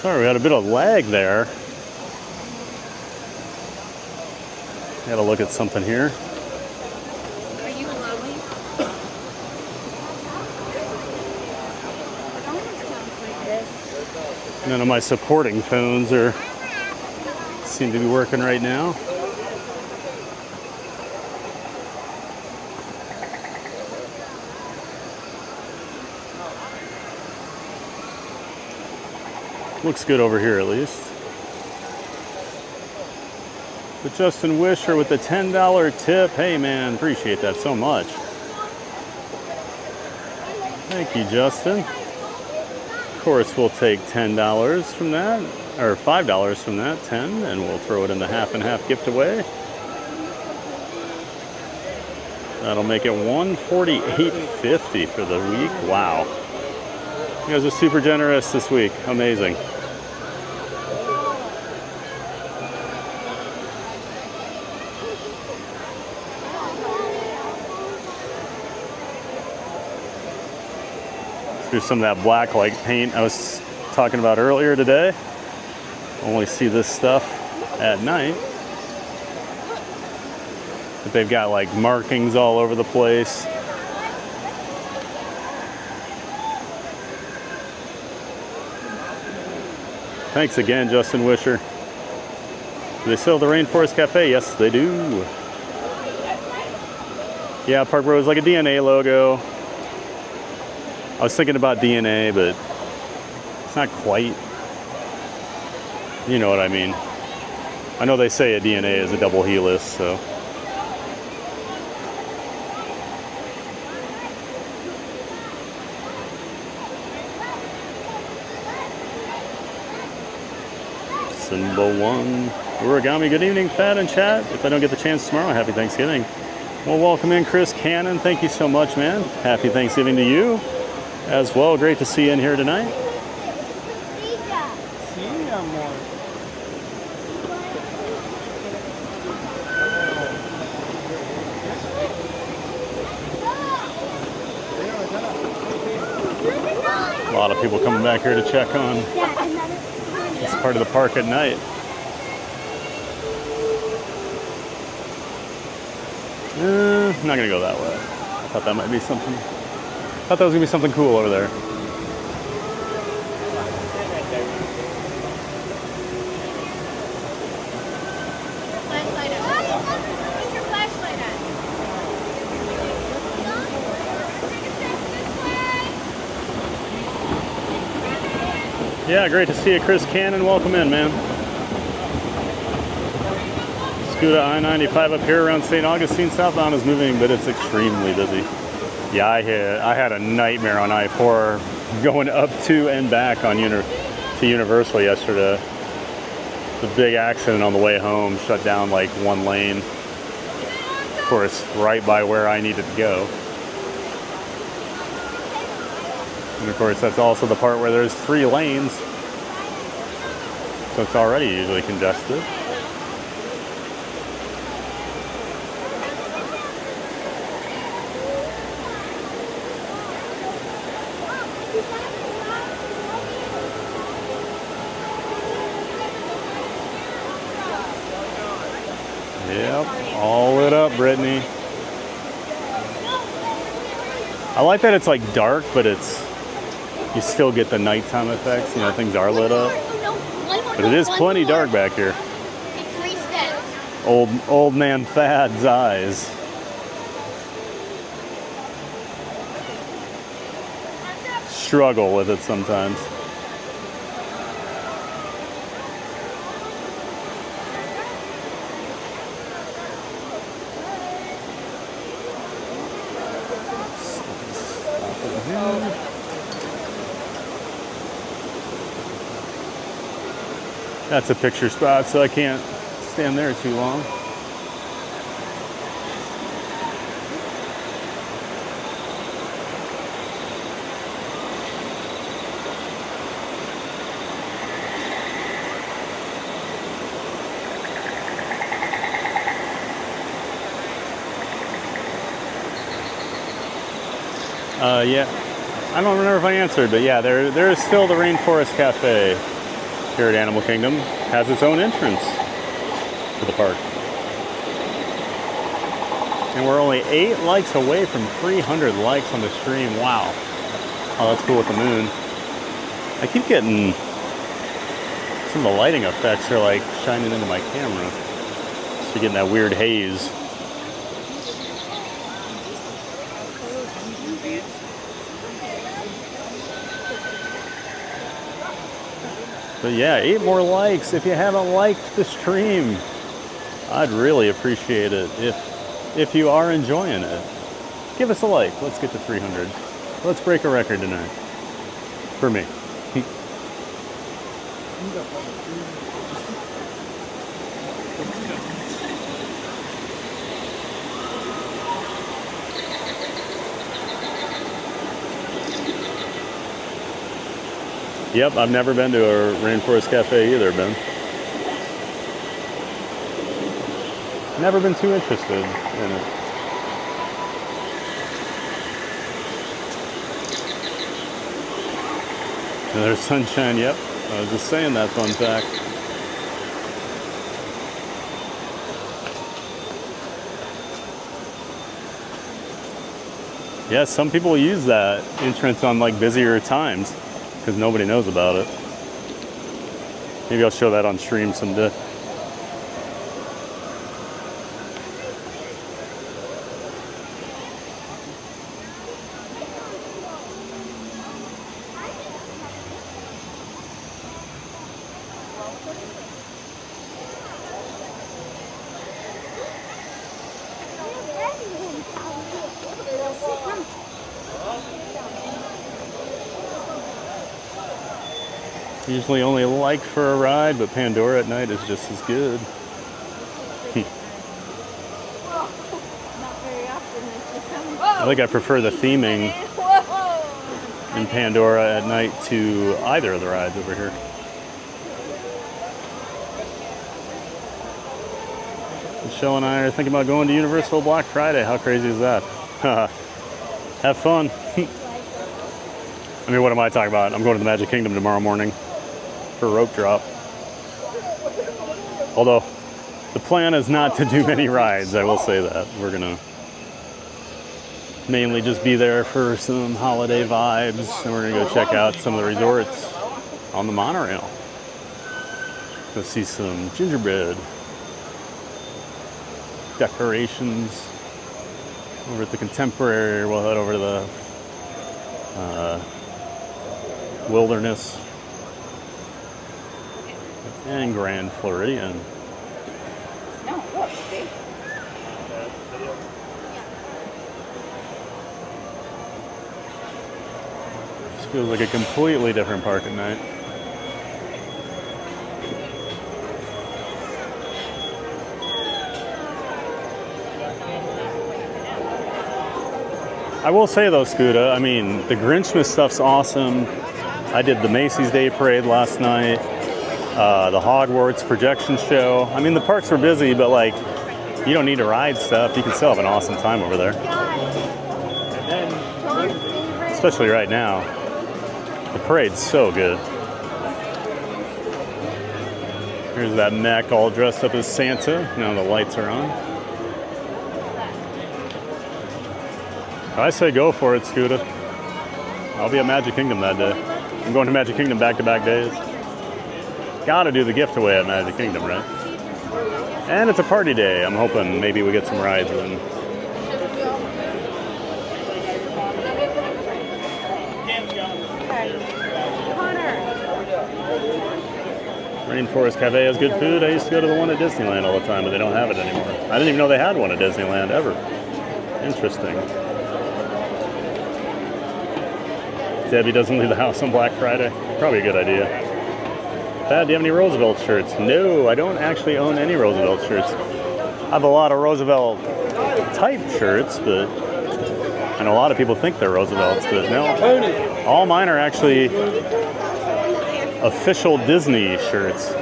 Speaker 2: Sorry, we had a bit of lag there. Gotta look at something here.
Speaker 13: Are you alone? Sounds like this.
Speaker 2: None of my supporting phones seem to be working right now. Looks good over here at least. But Justin Wisher with the $10 tip. Hey man, appreciate that so much. Thank you, Justin. Of course, we'll take $10 from that, or $5 from that, 10, and we'll throw it in the half and half gift away. That'll make it $148.50 for the week. Wow. You guys are super generous this week. Amazing. Here's some of that black like paint I was talking about earlier today. Only see this stuff at night. But they've got like markings all over the place. Thanks again, Justin Wisher. Do they sell the Rainforest Cafe? Yes, they do. Yeah, Park Road is like a DNA logo. I was thinking about DNA, but it's not quite. You know what I mean. I know they say a DNA is a double helix, so. Symbol 1. Origami, good evening, Pat and chat. If I don't get the chance tomorrow, happy Thanksgiving. Well, welcome in Chris Cannon. Thank you so much, man. Happy Thanksgiving to you as well. Great to see you in here tonight. A lot of people coming back here to check on this part of the park at night. I'm not gonna go that way. I thought that might be something. I thought that was gonna be something cool over there. Yeah, great to see you, Chris Cannon. Welcome in, man. Scuda I-95 up here around St. Augustine. Southbound is moving, but it's extremely busy. Yeah, I had a nightmare on I-4 going up to and back on to Universal yesterday. The big accident on the way home shut down like one lane. Of course, right by where I needed to go. And of course, that's also the part where there's 3 lanes. So it's already usually congested. Yep, all lit up, Brittany. I like that it's like dark, but you still get the nighttime effects. You know, things are lit up. But it is plenty dark back here. Old man Thad's eyes. Struggle with it sometimes. That's a picture spot, so I can't stand there too long. Yeah, I don't remember if I answered, but yeah, there is still the Rainforest Cafe here at Animal Kingdom. Has its own entrance to the park. And we're only 8 likes away from 300 likes on the stream. Wow. Oh, that's cool with the moon. I keep getting some of the lighting effects are like shining into my camera. So you're getting that weird haze. But yeah, 8 more likes. If you haven't liked the stream, I'd really appreciate it if you are enjoying it. Give us a like. Let's get to 300. Let's break a record tonight. For me. Yep, I've never been to a Rainforest Cafe either, Ben. Never been too interested in it. There's sunshine, yep. I was just saying that fun fact. Yeah, some people use that entrance on like busier times because nobody knows about it. Maybe I'll show that on stream someday. Usually only a like for a ride, but Pandora at night is just as good. I think I prefer the theming in Pandora at night to either of the rides over here. Michelle and I are thinking about going to Universal Black Friday. How crazy is that? Have fun. I mean, what am I talking about? I'm going to the Magic Kingdom tomorrow morning for a rope drop. Although, the plan is not to do many rides, I will say that. We're gonna mainly just be there for some holiday vibes, and we're gonna go check out some of the resorts on the monorail. Go see some gingerbread decorations over at the Contemporary. We'll head over to the Wilderness and Grand Floridian.
Speaker 13: No, look, see?
Speaker 2: This feels like a completely different park at night. I will say though, Scuda, I mean, the Grinchmas stuff's awesome. I did the Macy's Day Parade last night, the Hogwarts projection show. I mean, the parks were busy, but like, you don't need to ride stuff. You can still have an awesome time over there. Especially right now. The parade's so good. Here's that mech all dressed up as Santa. Now the lights are on. I say go for it, Scuda. I'll be at Magic Kingdom that day. I'm going to Magic Kingdom back-to-back days. Gotta do the gift away at Magic Kingdom, right? And it's a party day. I'm hoping maybe we get some rides in. Rainforest Cafe has good food. I used to go to the one at Disneyland all the time, but they don't have it anymore. I didn't even know they had one at Disneyland ever. Interesting. Debbie doesn't leave the house on Black Friday. Probably a good idea. Pat, do you have any Roosevelt shirts? No, I don't actually own any Roosevelt shirts. I have a lot of Roosevelt type shirts, but I know a lot of people think they're Roosevelts, but no. All mine are actually official Disney shirts.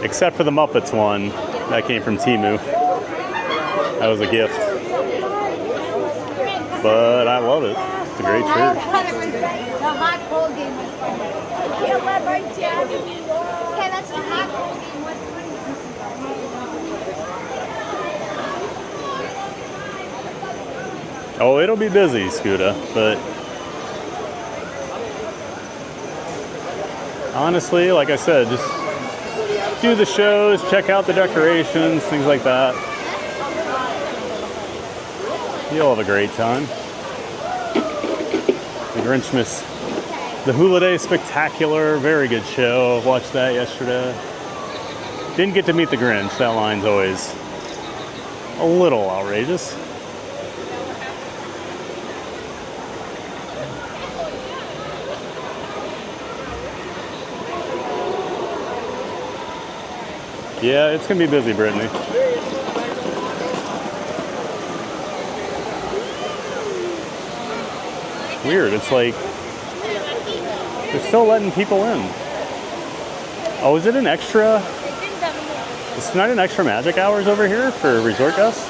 Speaker 2: Except for the Muppets one. That came from Temu. That was a gift. But I love it. It's a great church.
Speaker 13: The hot cold game was fun. Okay, that's the hot cold game was
Speaker 2: Oh, it'll be busy, Scuda, but honestly, like I said, just do the shows, check out the decorations, things like that. You'll have a great time. The Grinchmas, the Hula Day Spectacular, very good show. Watched that yesterday. Didn't get to meet the Grinch. That line's always a little outrageous. Yeah, it's gonna be busy, Brittany. Weird, it's like they're still letting people in. Oh, is it an extra? It's not an extra magic hours over here for resort guests?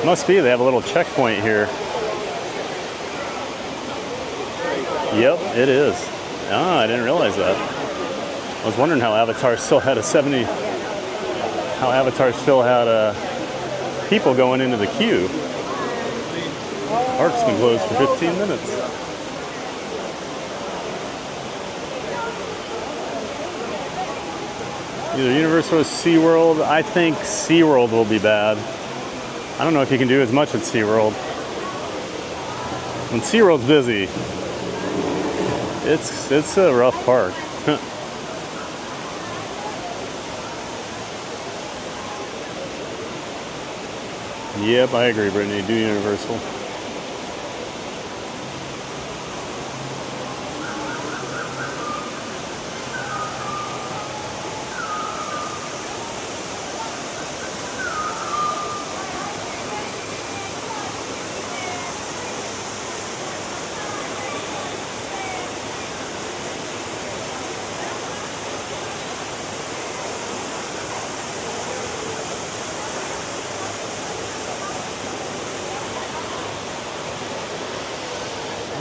Speaker 2: Must be, they have a little checkpoint here. Yep, it is. Ah, I didn't realize that. I was wondering how Avatar still had people going into the queue. Park's been closed for 15 minutes. Either Universal or SeaWorld. I think SeaWorld will be bad. I don't know if you can do as much at SeaWorld. When SeaWorld's busy, it's a rough park. Yep, I agree, Brittany. Do Universal.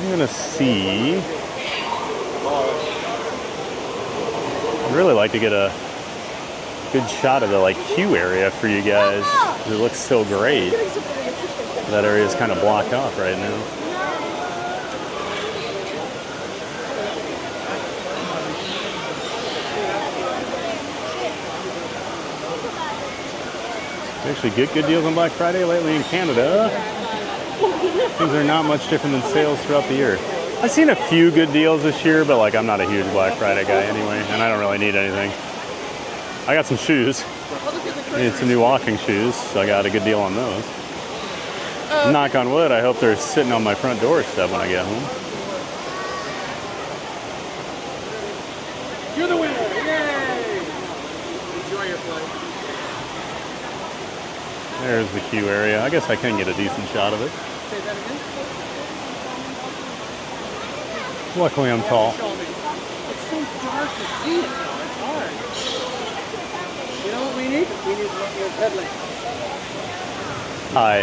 Speaker 2: I'm gonna see. I'd really like to get a good shot of the like queue area for you guys. It looks so great. That area is kind of blocked off right now. You actually get good deals on Black Friday lately in Canada. Things are not much different than sales throughout the year. I've seen a few good deals this year, but like I'm not a huge Black Friday guy anyway, and I don't really need anything. I got some shoes. I need some new walking shoes, so I got a good deal on those. Knock on wood, I hope they're sitting on my front doorstep when I get home.
Speaker 6: You're the winner! Yay! Enjoy your flight.
Speaker 2: There's the queue area. I guess I can get a decent shot of it.
Speaker 6: Say that again?
Speaker 2: Luckily I'm tall.
Speaker 6: It's so dark to see it. It's hard. You know what we need? We need your headlamp.
Speaker 2: Hi.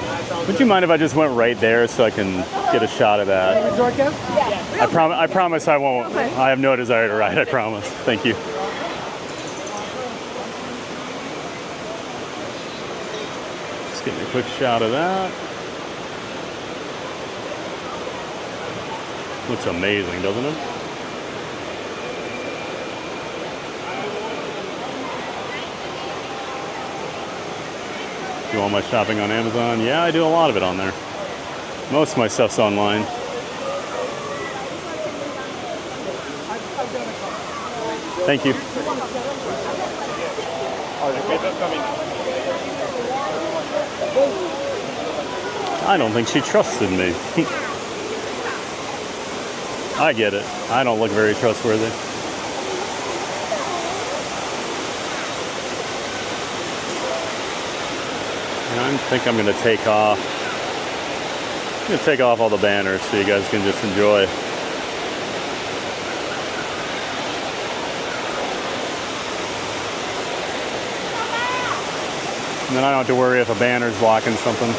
Speaker 2: Would you mind if I just went right there so I can get a shot of that?
Speaker 6: Resort guest? Yeah.
Speaker 2: I promise I won't. I have no desire to ride, I promise. Thank you. Just getting a quick shot of that. Looks amazing, doesn't it? Do all my shopping on Amazon? Yeah, I do a lot of it on there. Most of my stuff's online. Thank you. I don't think she trusted me. I get it. I don't look very trustworthy. And I think I'm going to take off. I'm going to take off all the banners so you guys can just enjoy. And then I don't have to worry if a banner's blocking something.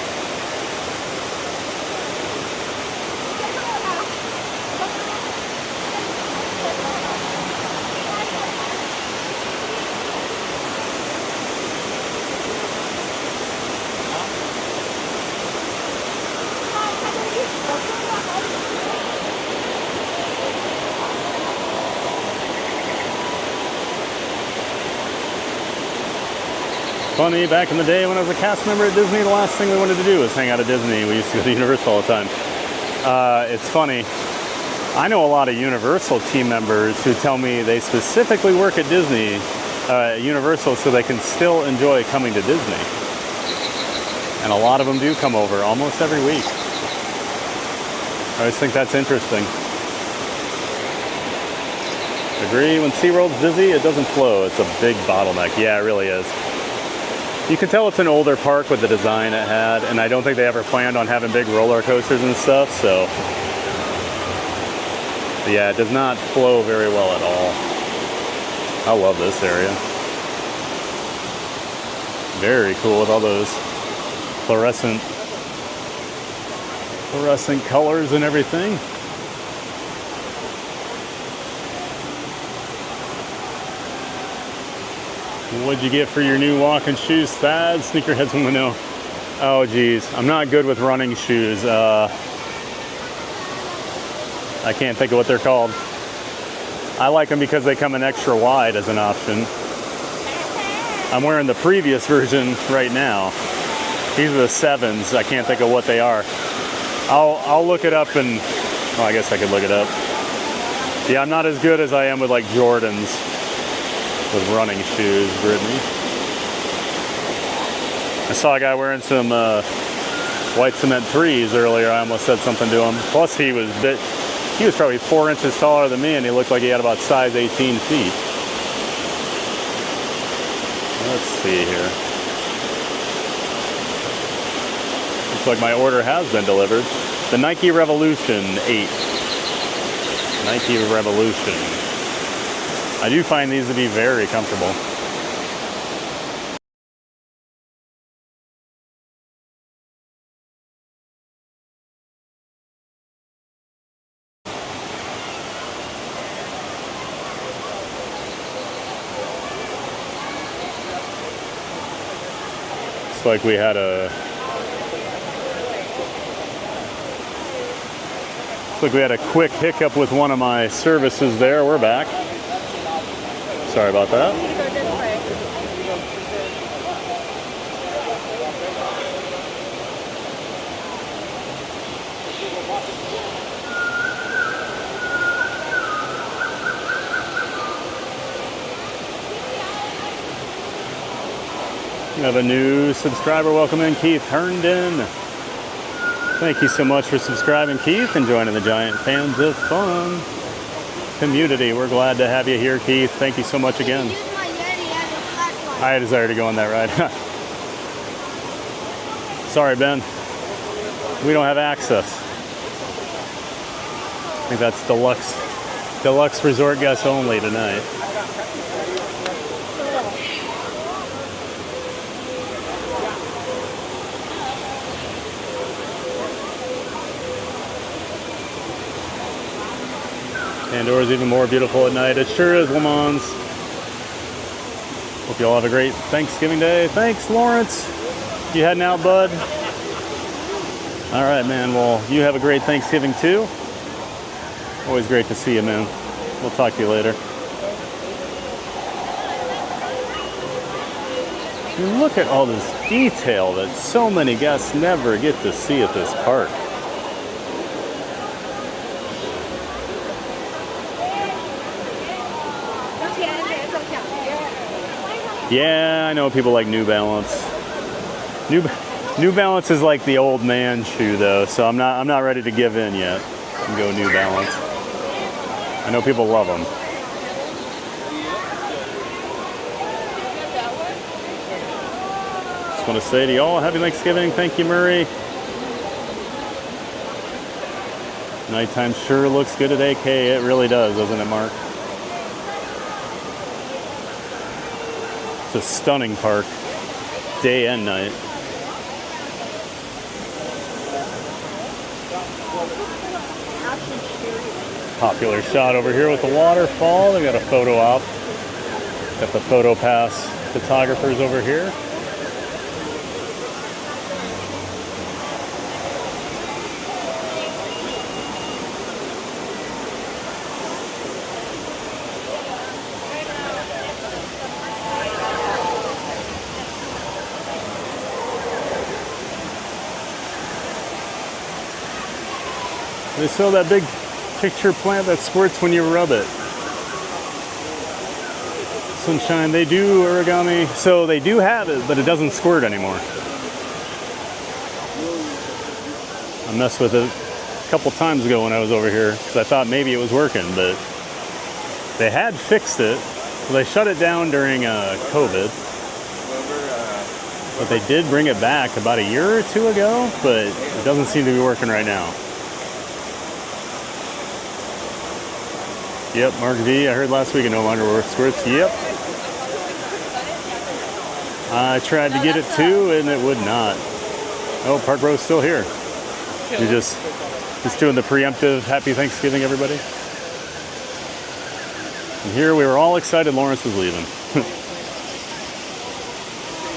Speaker 2: Funny, back in the day when I was a cast member at Disney, the last thing we wanted to do was hang out at Disney. We used to go to Universal all the time. It's funny. I know a lot of Universal team members who tell me they specifically work at Disney, Universal, so they can still enjoy coming to Disney. And a lot of them do come over almost every week. I always think that's interesting. Agree, when SeaWorld's busy, it doesn't flow. It's a big bottleneck. Yeah, it really is. You can tell it's an older park with the design it had, and I don't think they ever planned on having big roller coasters and stuff, so. But yeah, it does not flow very well at all. I love this area. Very cool with all those fluorescent colors and everything. What'd you get for your new walking shoes, Thad? Sneakerheads want to know. Oh geez, I'm not good with running shoes. I can't think of what they're called. I like them because they come in extra wide as an option. I'm wearing the previous version right now. These are the 7s. I can't think of what they are. I'll look it up and, well, I guess I could look it up. Yeah, I'm not as good as I am with like Jordans with running shoes, Brittany. I saw a guy wearing some white cement 3s earlier. I almost said something to him. Plus he was probably 4 inches taller than me and he looked like he had about size 18 feet. Let's see here. Looks like my order has been delivered. The Nike Revolution 8. Nike Revolution. I do find these to be very comfortable. Looks like we had a quick hiccup with one of my services there. We're back. Sorry about that. We have a new subscriber. Welcome in, Keith Herndon. Thank you so much for subscribing, Keith, and joining the Giant Fans of Fun community. We're glad to have you here, Keith. Thank you so much again. I desire to go on that ride. Sorry, Ben. We don't have access. I think that's deluxe resort guests only tonight. Pandora's even more beautiful at night. It sure is, Lamons. Hope you all have a great Thanksgiving day. Thanks, Lawrence. You heading out, bud? All right, man. Well, you have a great Thanksgiving, too. Always great to see you, man. We'll talk to you later. Look at all this detail that so many guests never get to see at this park. Yeah, I know people like New Balance. New Balance is like the old man shoe though, so I'm not ready to give in yet and go New Balance. I know people love them. Just want to say to y'all, happy Thanksgiving. Thank you, Murray. Nighttime sure looks good at AK. It really does, doesn't it, Mark? It's a stunning park, day and night. Popular shot over here with the waterfall. They got a photo op. Got the photo pass photographers over here. They sell that big picture plant that squirts when you rub it. Sunshine, they do origami. So they do have it, but it doesn't squirt anymore. I messed with it a couple times ago when I was over here because I thought maybe it was working, but they had fixed it. So they shut it down during COVID. But they did bring it back about a year or two ago, but it doesn't seem to be working right now. Yep, Mark V, I heard last week it no longer works squirts. Yep. I tried to get it too, and it would not. Oh, Park Bro's still here. You're just doing the preemptive Happy Thanksgiving, everybody. And here we were all excited Lawrence was leaving.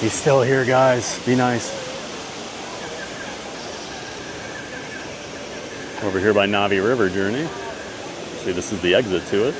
Speaker 2: He's still here, guys. Be nice. Over here by Navi River Journey. See, this is the exit to it.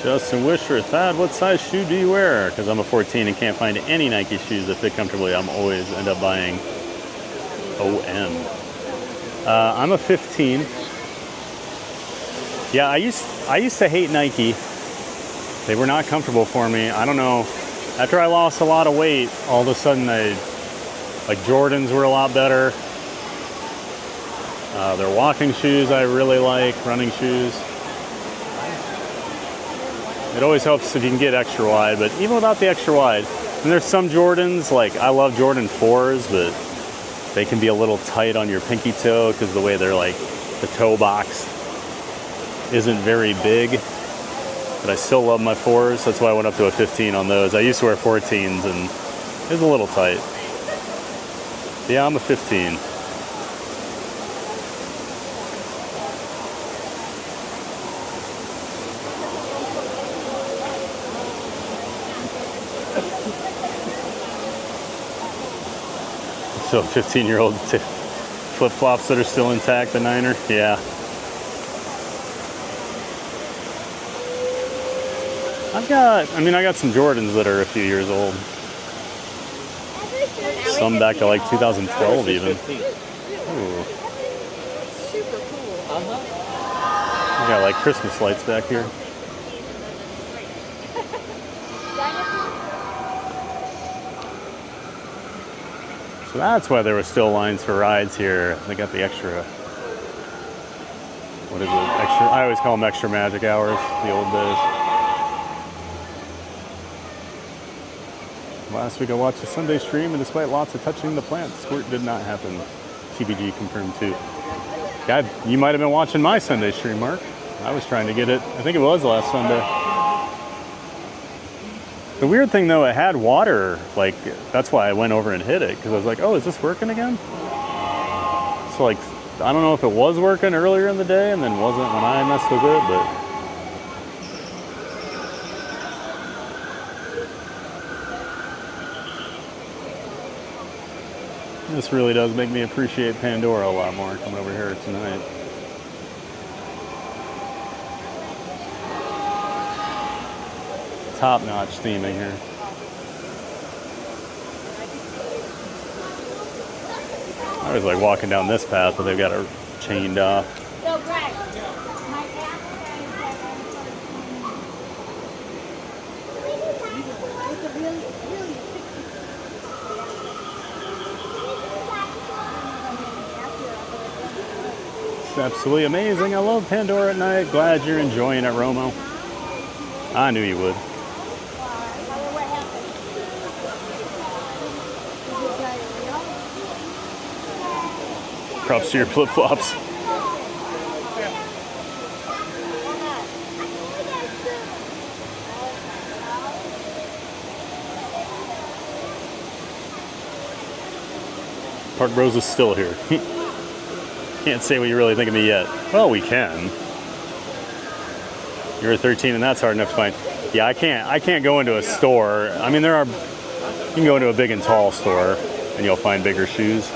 Speaker 2: Justin Wisher, Thad, what size shoe do you wear? Because I'm a 14 and can't find any Nike shoes that fit comfortably. I'm always end up buying OM. I'm a 15. Yeah, I used to hate Nike. They were not comfortable for me. I don't know. After I lost a lot of weight, all of a sudden like Jordans were a lot better. Their walking shoes I really like, running shoes. It always helps if you can get extra wide, but even without the extra wide, and there's some Jordans, like I love Jordan 4s, but they can be a little tight on your pinky toe because the way they're like, the toe box isn't very big, but I still love my 4s. That's why I went up to a 15 on those. I used to wear 14s and it was a little tight. Yeah, I'm a 15. So 15-year-old flip-flops that are still intact, the Niner, yeah. I got some Jordans that are a few years old. Some back to like 2012 even. Ooh.
Speaker 13: Super cool.
Speaker 2: I got like Christmas lights back here. So that's why there were still lines for rides here. They got the extra, what is it, extra, I always call them extra magic hours, the old days. Last week I watched a Sunday stream and despite lots of touching the plants, squirt did not happen. TBG confirmed too. God, you might have been watching my Sunday stream, Mark. I was trying to get it, I think it was last Sunday. The weird thing though, it had water, like, that's why I went over and hit it, because I was like, oh, is this working again? So like, I don't know if it was working earlier in the day and then wasn't when I messed with it, but this really does make me appreciate Pandora a lot more coming over here tonight. Top-notch theming here. I was like walking down this path, but they've got it chained off.
Speaker 13: So, Greg,
Speaker 2: It's absolutely amazing. I love Pandora at night. Glad you're enjoying it, Romo. I knew you would. Props to your flip-flops. Park Bros is still here. Can't say what you really think of me yet. Well, we can. You're 13 and that's hard enough to find. Yeah, I can't go into a store. I mean, you can go into a big and tall store and you'll find bigger shoes.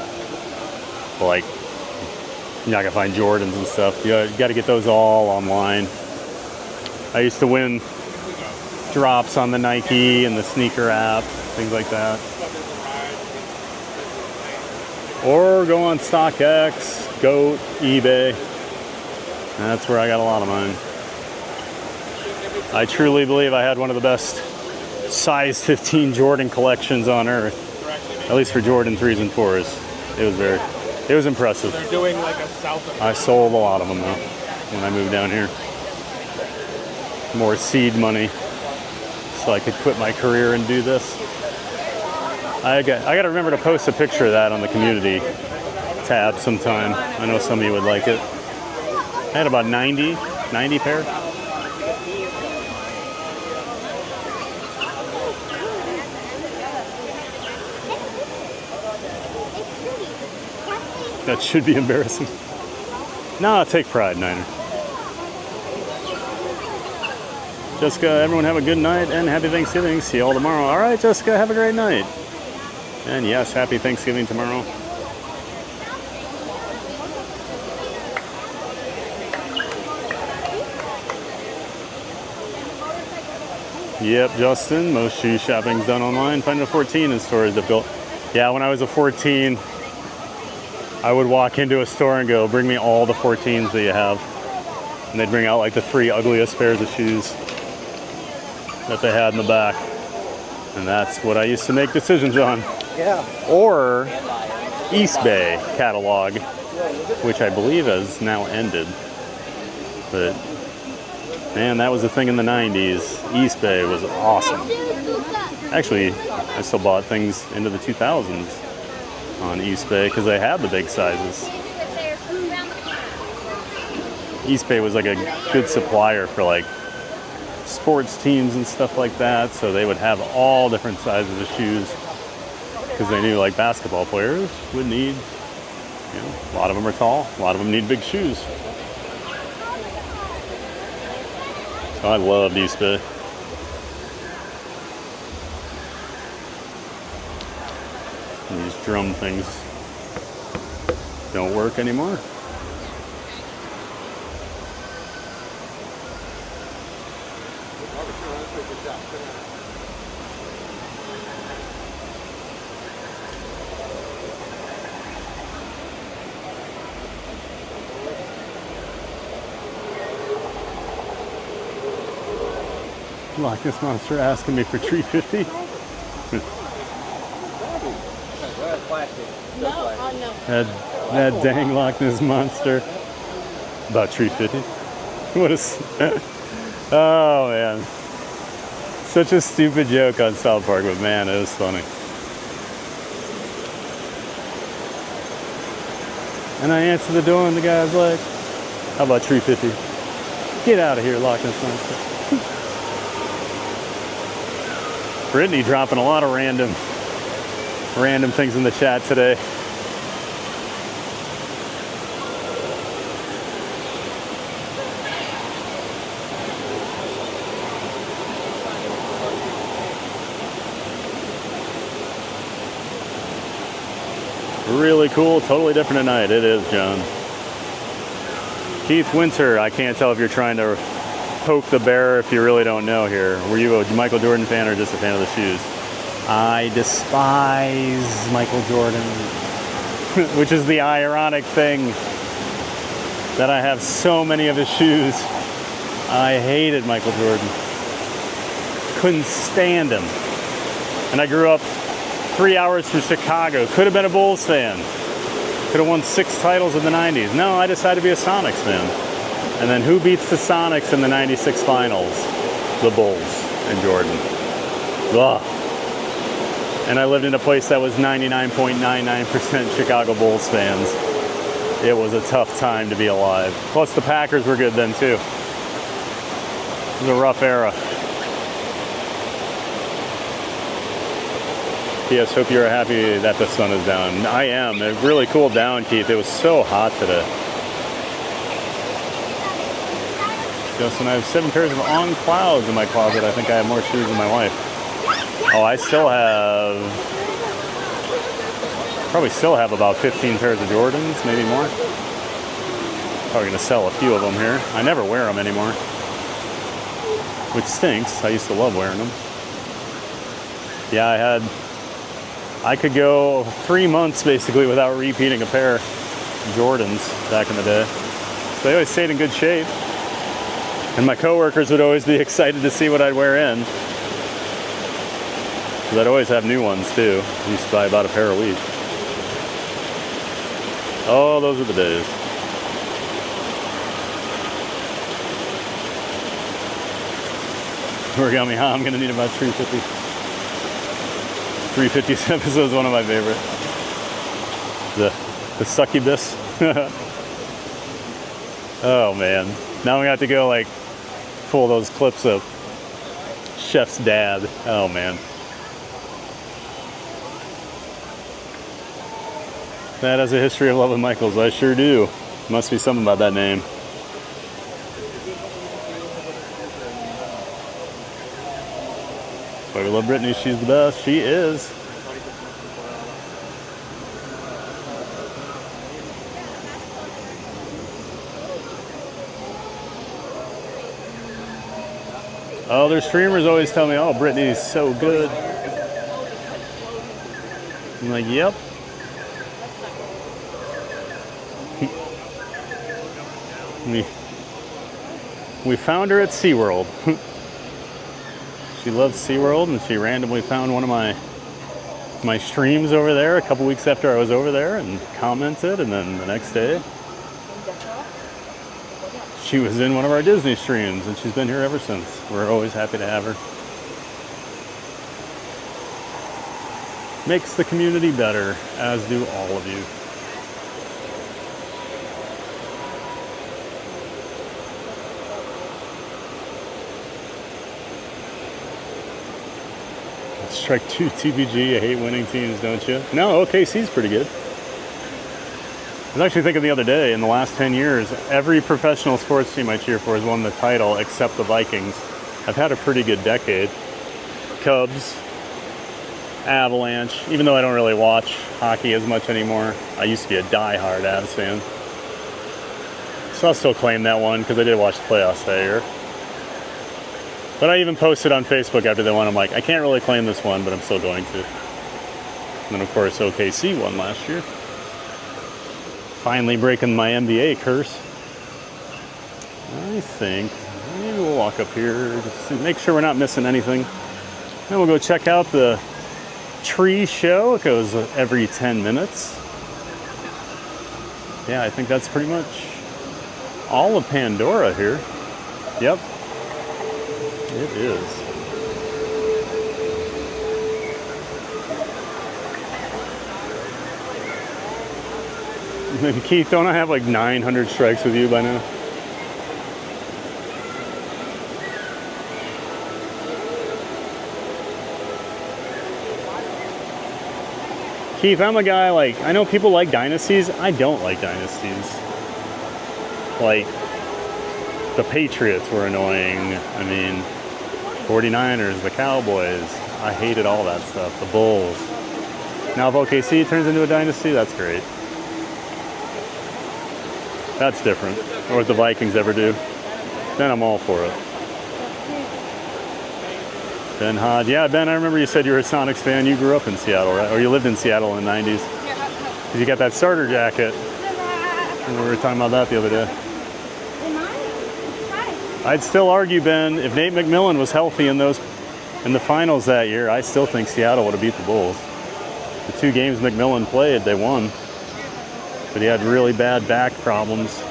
Speaker 2: But like, you're not gonna find Jordans and stuff. You gotta get those all online. I used to win drops on the Nike and the sneaker app, things like that. Or go on StockX, Goat, eBay. That's where I got a lot of mine. I truly believe I had one of the best size 15 Jordan collections on earth. At least for Jordan 3s and 4s. It was impressive.
Speaker 6: They're doing like a South.
Speaker 2: I sold a lot of them though when I moved down here. More seed money so I could quit my career and do this. I got to remember to post a picture of that on the community tab sometime. I know some of you would like it. I had about 90 pair. That should be embarrassing. No, take pride, Niner. Jessica, everyone have a good night and happy Thanksgiving. See you all tomorrow. All right, Jessica, have a great night. And yes, happy Thanksgiving tomorrow. Yep, Justin, most shoe shopping's done online. Finding a 14 in stores that built. Yeah, when I was a 14, I would walk into a store and go, bring me all the 14s that you have. And they'd bring out like the 3 ugliest pairs of shoes that they had in the back. And that's what I used to make decisions on.
Speaker 6: Yeah.
Speaker 2: Or East Bay catalog, which I believe has now ended. But man, that was the thing in the 90s. East Bay was awesome. Actually, I still bought things into the 2000s on East Bay because they had the big sizes. East Bay was like a good supplier for like sports teams and stuff like that, so they would have all different sizes of shoes because they knew like basketball players would need, you know, a lot of them are tall, a lot of them need big shoes. So I loved East Bay. And these drum things don't work anymore. Loch Ness Monster asking me for $3.50. That dang Loch Ness Monster. About $3.50. What is? Oh man, such a stupid joke on South Park, but man, it was funny. And I answered the door, and the guy was like, "How about $3.50? Get out of here, Loch Ness Monster." Brittany dropping a lot of random things in the chat today. Really cool, totally different tonight. It is, John. Keith Winter, I can't tell if you're trying to poke the bear if you really don't know here. Were you a Michael Jordan fan or just a fan of the shoes? I despise Michael Jordan, which is the ironic thing that I have so many of his shoes. I hated Michael Jordan. Couldn't stand him. And I grew up 3 hours from Chicago. Could have been a Bulls fan. Could have won 6 titles in the 90s. No, I decided to be a Sonics fan. And then who beats the Sonics in the 96 finals? The Bulls and Jordan. Ugh. And I lived in a place that was 99.99% Chicago Bulls fans. It was a tough time to be alive. Plus the Packers were good then too. It was a rough era. Yes, hope you're happy that the sun is down. I am. It really cooled down, Keith. It was so hot today. Justin, I have 7 pairs of On Clouds in my closet. I think I have more shoes than my wife. Oh, I probably still have about 15 pairs of Jordans, maybe more. Probably gonna sell a few of them here. I never wear them anymore, which stinks. I used to love wearing them. Yeah, I could go 3 months basically without repeating a pair of Jordans back in the day. So they always stayed in good shape. And my coworkers would always be excited to see what I'd wear in. Because I'd always have new ones too. I used to buy about a pair a week. Oh, those are the days. Origami, huh? I'm gonna need about 350. 350 episode is one of my favorite. The succubus. Oh man. Now we have to go like pull those clips of Chef's dad. Oh man. That has a history of love with Michaels. I sure do. Must be something about that name. That's why we love Brittany. She's the best. She is. Oh, their streamers always tell me, oh, Brittany's so good. I'm like, yep. We found her at SeaWorld. She loves SeaWorld, and she randomly found one of my streams over there a couple weeks after I was over there and commented, and then the next day she was in one of our Disney streams, and she's been here ever since. We're always happy to have her. Makes the community better, as do all of you. Strike 2 TBG. I hate winning teams, don't you? No, OKC's pretty good. I was actually thinking the other day, in the last 10 years, every professional sports team I cheer for has won the title except the Vikings. I've had a pretty good decade. Cubs, Avalanche, even though I don't really watch hockey as much anymore. I used to be a die-hard Avs fan. So I'll still claim that one because I did watch the playoffs that year. But I even posted on Facebook after they won. I'm like, I can't really claim this one, but I'm still going to. And then, of course, OKC won last year. Finally breaking my NBA curse. I think maybe we'll walk up here just to make sure we're not missing anything. Then we'll go check out the tree show. It goes every 10 minutes. Yeah, I think that's pretty much all of Pandora here. Yep. It is. Keith, don't I have like 900 strikes with you by now? Keith, I'm a guy like, I know people like dynasties. I don't like dynasties. Like, the Patriots were annoying. I mean, 49ers, the Cowboys. I hated all that stuff. The Bulls. Now if OKC turns into a dynasty, that's great. That's different. Or what the Vikings ever do. Then I'm all for it. Ben Hodge. Yeah, Ben, I remember you said you were a Sonics fan. You grew up in Seattle, right? Or you lived in Seattle in the 90s. Because you got that starter jacket. And we were talking about that the other day. I'd still argue, Ben, if Nate McMillan was healthy in the finals that year, I still think Seattle would have beat the Bulls. The 2 games McMillan played, they won. But he had really bad back problems.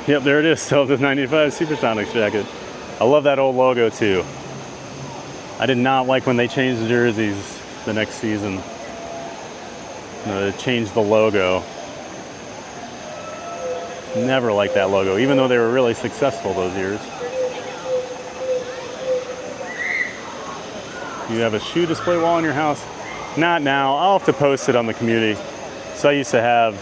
Speaker 2: Yep, there it is. Still the 95 Supersonics jacket. I love that old logo too. I did not like when they changed the jerseys the next season. They changed the logo. Never liked that logo, even though they were really successful those years. You have a shoe display wall in your house? Not now. I'll have to post it on the community. So I used to have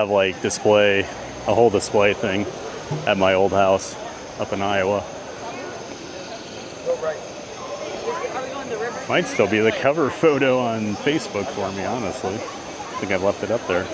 Speaker 2: like a whole display thing at my old house up in Iowa. Might still be the cover photo on Facebook for me, honestly. I think I've left it up there.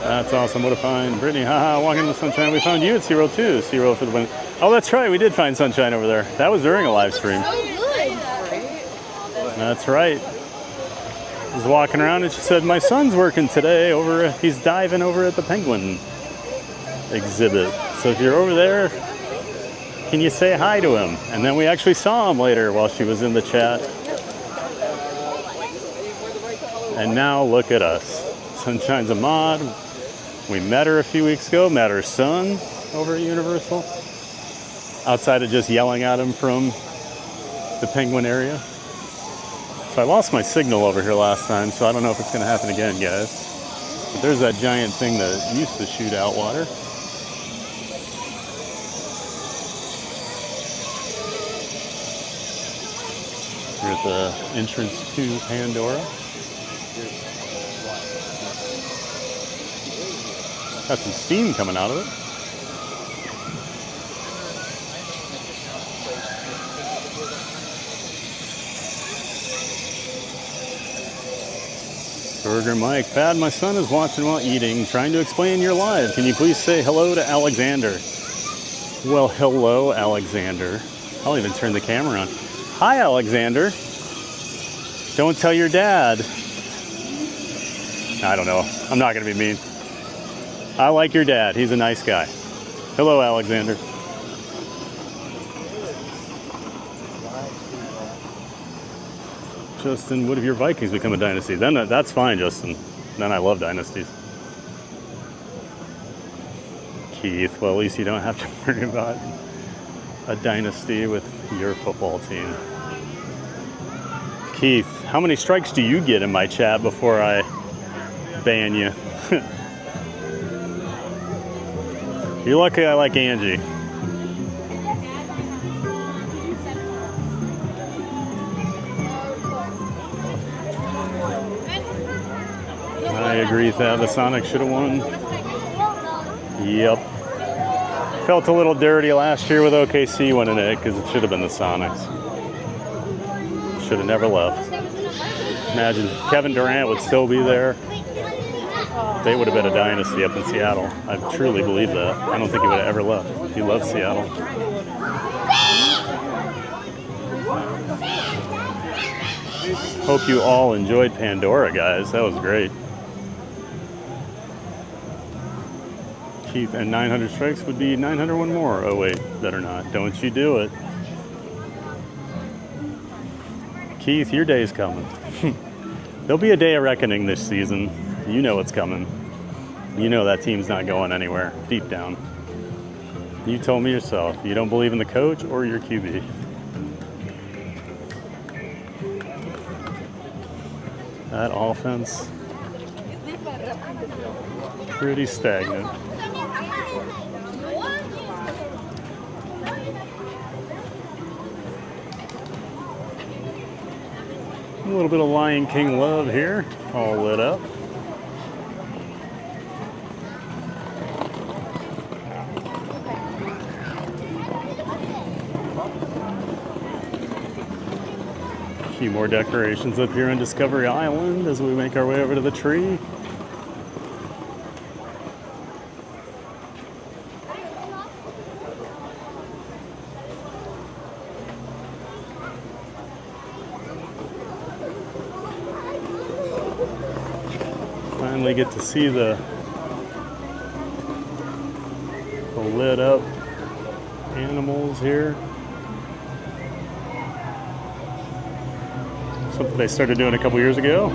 Speaker 2: That's awesome. What a find. Brittany, haha, walking in the sunshine. We found you at Zero too. Zero for the win. Oh, that's right. We did find sunshine over there. That was during a live stream. That's right. I was walking around and she said, my son's working today he's diving over at the penguin exhibit. So if you're over there, can you say hi to him? And then we actually saw him later while she was in the chat. And now look at us. Sunshine's a mod. We met her a few weeks ago, met her son over at Universal. Outside of just yelling at him from the penguin area. So I lost my signal over here last time, so I don't know if it's going to happen again, guys. But there's that giant thing that used to shoot out water. We're at the entrance to Pandora. Got some steam coming out of it. Burger Mike, Bad, my son is watching while eating, trying to explain you're live. Can you please say hello to Alexander? Well, hello, Alexander. I'll even turn the camera on. Hi, Alexander. Don't tell your dad. I don't know. I'm not going to be mean. I like your dad. He's a nice guy. Hello, Alexander. Justin, what if your Vikings become a dynasty? Then that's fine, Justin. Then I love dynasties. Keith, well, at least you don't have to worry about a dynasty with your football team. Keith, how many strikes do you get in my chat before I ban you? You're lucky I like Angie. I agree with that. The Sonics should have won. Yep. Felt a little dirty last year with OKC winning it because it should have been the Sonics. Should have never left. Imagine Kevin Durant would still be there. They would have been a dynasty up in Seattle. I truly believe that. I don't think he would have ever left. He loves Seattle. Hope you all enjoyed Pandora, guys. That was great. Keith, and 900 strikes would be 901 more. Oh wait, better not. Don't you do it. Keith, your day's coming. There'll be a day of reckoning this season. You know it's coming. You know that team's not going anywhere, deep down. You told me yourself, you don't believe in the coach or your QB. That offense, pretty stagnant. A little bit of Lion King love here, all lit up. A few more decorations up here on Discovery Island as we make our way over to the tree. finally get to see the lit up animals here. Something they started doing a couple years ago.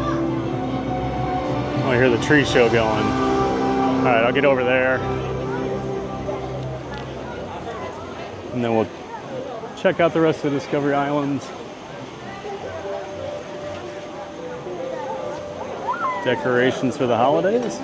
Speaker 2: I hear the tree show going. All right, I'll get over there. And then we'll check out the rest of Discovery Islands. Decorations for the holidays.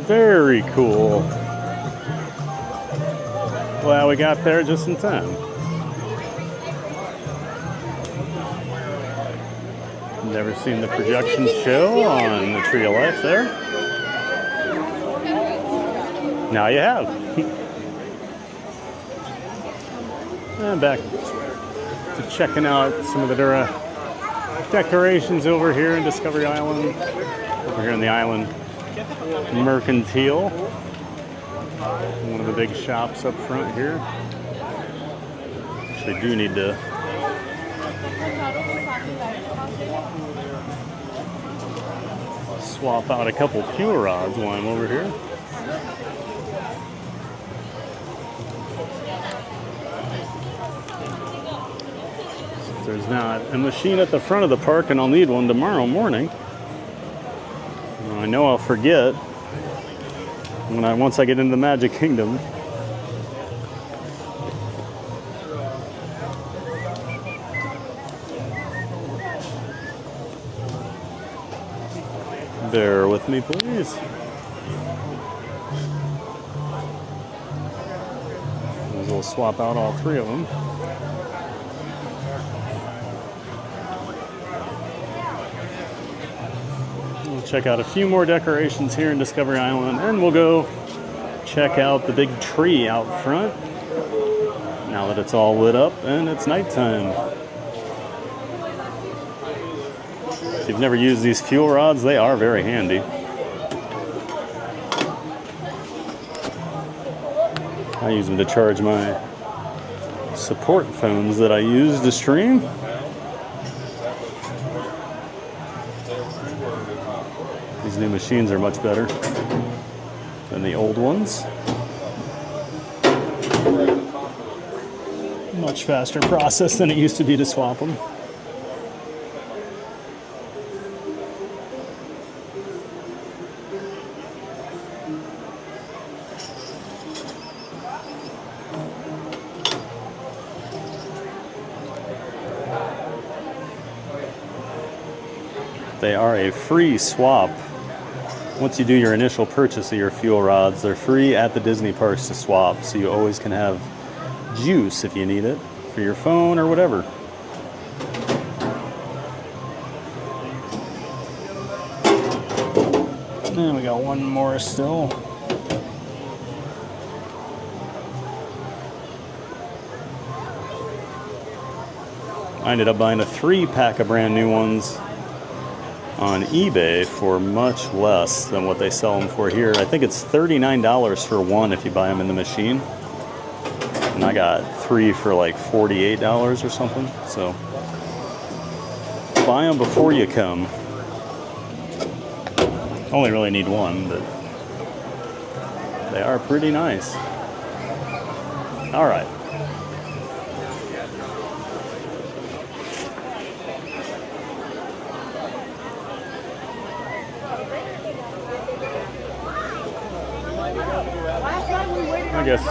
Speaker 2: Very cool. Well, we got there just in time. Never seen the projection show on the Tree of Life there. Now you have. And back to checking out some of the decorations over here in Discovery Island. Over here in the island Mercantile. One of the big shops up front here. Actually do need to Swap out a couple fuel rods while I'm over here. Since there's not a machine at the front of the park, and I'll need one tomorrow morning. I know I'll forget once I get into the Magic Kingdom. Bear with me, please. We'll swap out all three of them. We'll check out a few more decorations here in Discovery Island, and we'll go check out the big tree out front now that it's all lit up and it's nighttime. If you've never used these fuel rods, they are very handy. I use them to charge my support phones that I use to stream. These new machines are much better than the old ones. Much faster process than it used to be to swap them. They are a free swap. Once you do your initial purchase of your fuel rods, they're free at the Disney parks to swap, so you always can have juice if you need it for your phone or whatever. And we got one more still. I ended up buying a 3-pack of brand new ones on eBay for much less than what they sell them for here. I think it's $39 for one if you buy them in the machine. And I got 3 for like $48 or something. So buy them before you come. Only really need one, but they are pretty nice. All right. I guess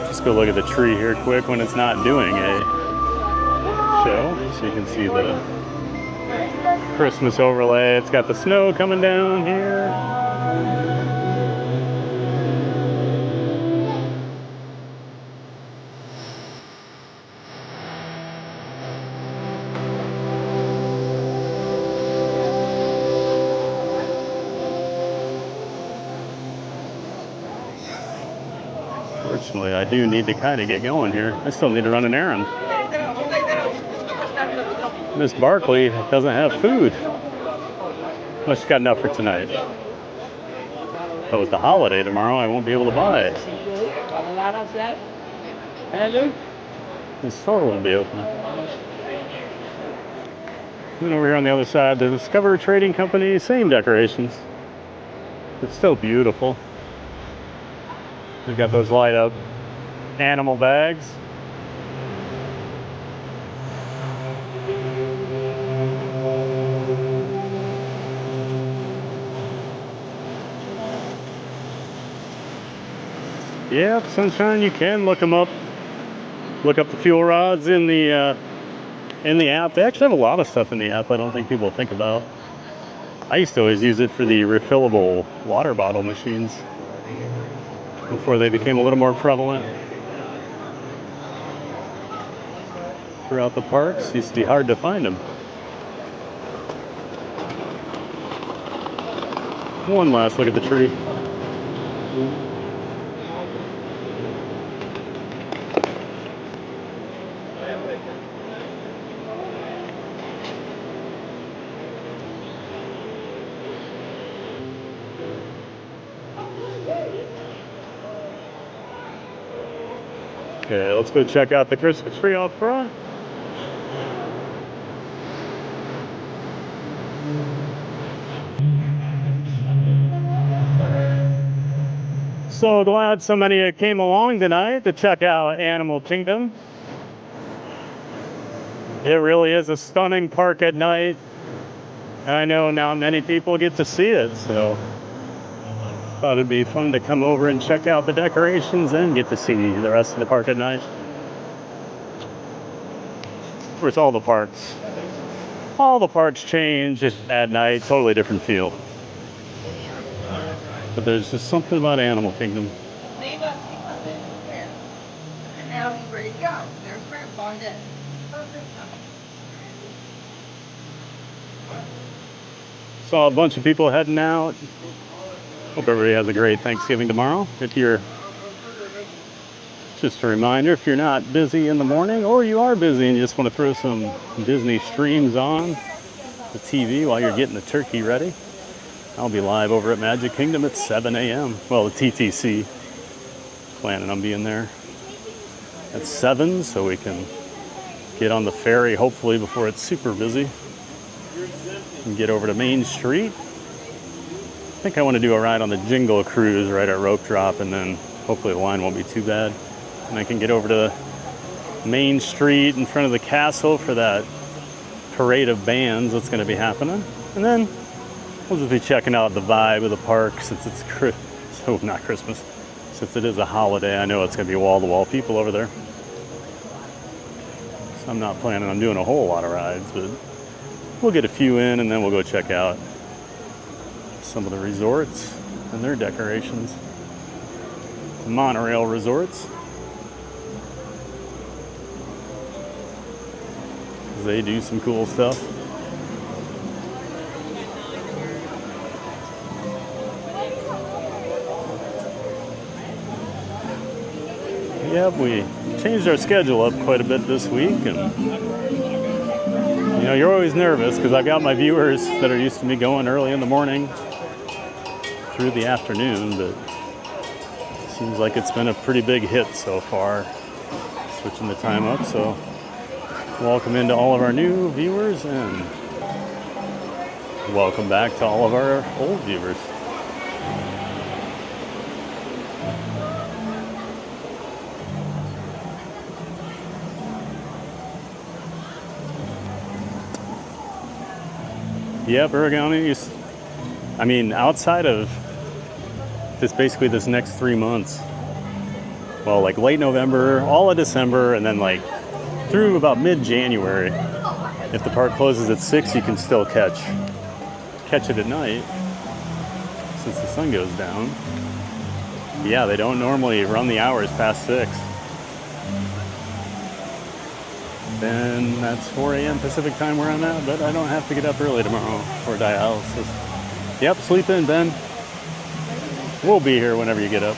Speaker 2: just go look at the tree here quick when it's not doing a show, so you can see the Christmas overlay. It's got the snow coming down here. Fortunately, I do need to kind of get going here. I still need to run an errand. Miss Barkley doesn't have food. Well, she's got enough for tonight. But with the holiday tomorrow, I won't be able to buy it. The store won't be open. Then over here on the other side, the Discover Trading Company, same decorations. It's still beautiful. We've got those light up animal bags. Yeah, Sunshine, you can look them up. Look up the fuel rods in the app. They actually have a lot of stuff in the app I don't think people think about. I used to always use it for the refillable water bottle machines before they became a little more prevalent throughout the parks. It used to be hard to find them. One last look at the tree. Okay, let's go check out the Christmas tree out front. So glad so many of you came along tonight to check out Animal Kingdom. It really is a stunning park at night. I know now many people get to see it, so thought it'd be fun to come over and check out the decorations and get to see the rest of the park at night. Of course, all the parks change at night, totally different feel. But there's just something about Animal Kingdom.
Speaker 5: Now he's ready to go. There's Grandpa.
Speaker 2: Saw a bunch of people heading out. Hope everybody has a great Thanksgiving tomorrow. Just a reminder, if you're not busy in the morning or you are busy and you just want to throw some Disney streams on the TV while you're getting the turkey ready, I'll be live over at Magic Kingdom at 7 a.m. Well, the TTC. Planning on being there at 7 so we can get on the ferry hopefully before it's super busy and get over to Main Street. I think I want to do a ride on the Jingle Cruise right at Rope Drop, and then hopefully the line won't be too bad. And I can get over to Main Street in front of the castle for that parade of bands that's going to be happening. And then we'll just be checking out the vibe of the park since it's not Christmas. Since it is a holiday, I know it's going to be wall-to-wall people over there. So I'm not planning on doing a whole lot of rides, but we'll get a few in and then we'll go check out some of the resorts and their decorations. Monorail resorts. They do some cool stuff. Yep, we changed our schedule up quite a bit this week, and you know, you're always nervous because I've got my viewers that are used to me going early in the morning through the afternoon, but it seems like it's been a pretty big hit so far, switching the time up. So welcome into all of our new viewers and welcome back to all of our old viewers. Yeah, origami. I mean, outside of basically this next 3 months, well, like late November, all of December, and then like through about mid-January. If the park closes at 6, you can still catch it at night since the sun goes down. Yeah, they don't normally run the hours past 6. Then that's 4 a.m. Pacific time where I'm at, but I don't have to get up early tomorrow for dialysis. Yep, sleep in, Ben. We'll be here whenever you get up.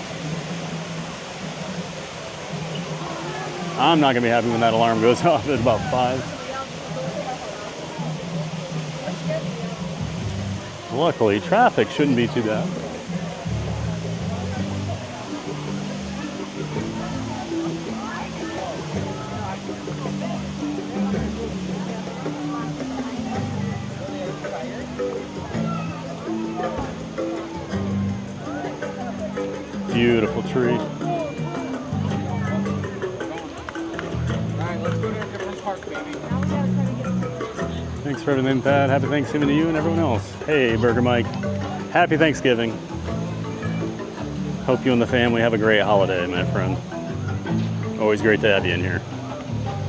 Speaker 2: I'm not going to be happy when that alarm goes off at about 5. Luckily, traffic shouldn't be too bad. Beautiful tree. Thanks for everything, Pat. Happy Thanksgiving to you and everyone else. Hey, Burger Mike. Happy Thanksgiving. Hope you and the family have a great holiday, my friend. Always great to have you in here.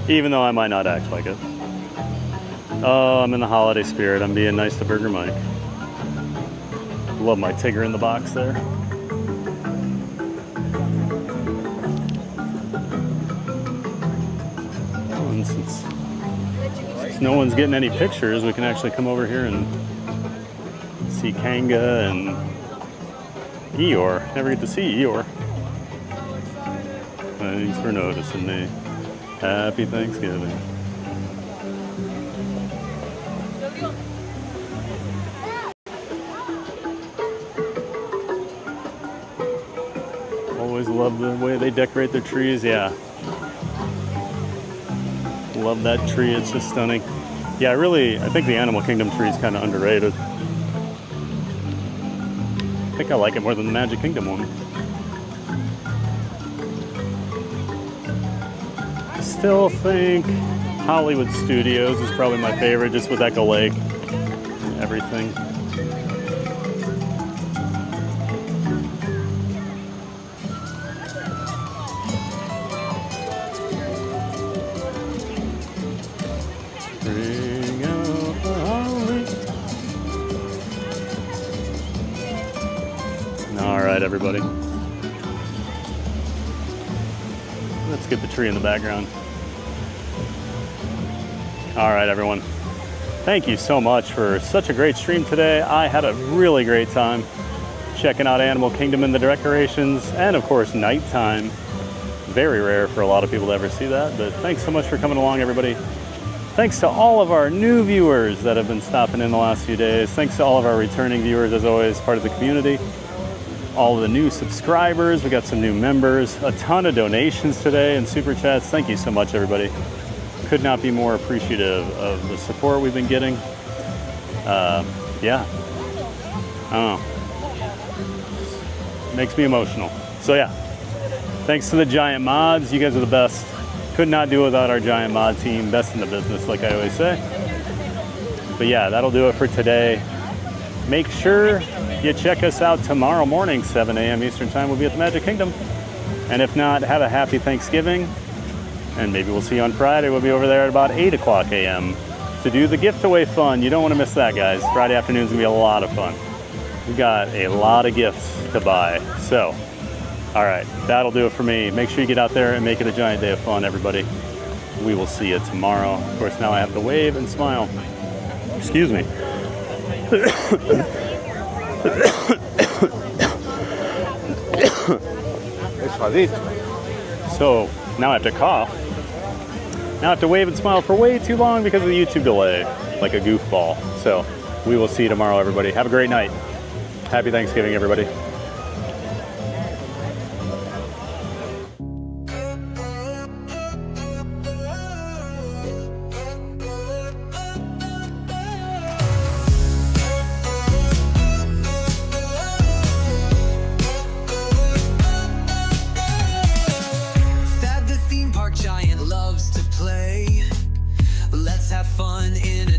Speaker 2: Even though I might not act like it. Oh, I'm in the holiday spirit. I'm being nice to Burger Mike. Love my Tigger in the box there. And since no one's getting any pictures, we can actually come over here and see Kanga and Eeyore. Never get to see Eeyore. Thanks for noticing me. Happy Thanksgiving. Always love the way they decorate their trees. Yeah, Love that tree, it's just stunning. Yeah, I think the Animal Kingdom tree is kind of underrated. I think I like it more than the Magic Kingdom one. I still think Hollywood Studios is probably my favorite, just with Echo Lake and everything. Bring out the holly. All right, everybody. Let's get the tree in the background. All right, everyone. Thank you so much for such a great stream today. I had a really great time checking out Animal Kingdom and the decorations, and of course, nighttime. Very rare for a lot of people to ever see that, but thanks so much for coming along, everybody. Thanks to all of our new viewers that have been stopping in the last few days. Thanks to all of our returning viewers, as always, part of the community. All of the new subscribers, we got some new members, a ton of donations today and super chats. Thank you so much, everybody. Could not be more appreciative of the support we've been getting. Yeah, I don't know. Makes me emotional. So yeah, thanks to the Giant Mods. You guys are the best. Could not do without our Giant Mod team. Best in the business, like I always say. But yeah, that'll do it for today. Make sure you check us out tomorrow morning, 7 a.m. Eastern Time. We'll be at the Magic Kingdom. And if not, have a happy Thanksgiving. And maybe we'll see you on Friday. We'll be over there at about 8 o'clock a.m. to do the gift away fun. You don't want to miss that, guys. Friday afternoon's gonna be a lot of fun. We've got a lot of gifts to buy. So, all right, that'll do it for me. Make sure you get out there and make it a giant day of fun, everybody. We will see you tomorrow. Of course, now I have to wave and smile. Excuse me. So now I have to cough. Now I have to wave and smile for way too long because of the YouTube delay, like a goofball. So we will see you tomorrow, everybody. Have a great night. Happy Thanksgiving, everybody.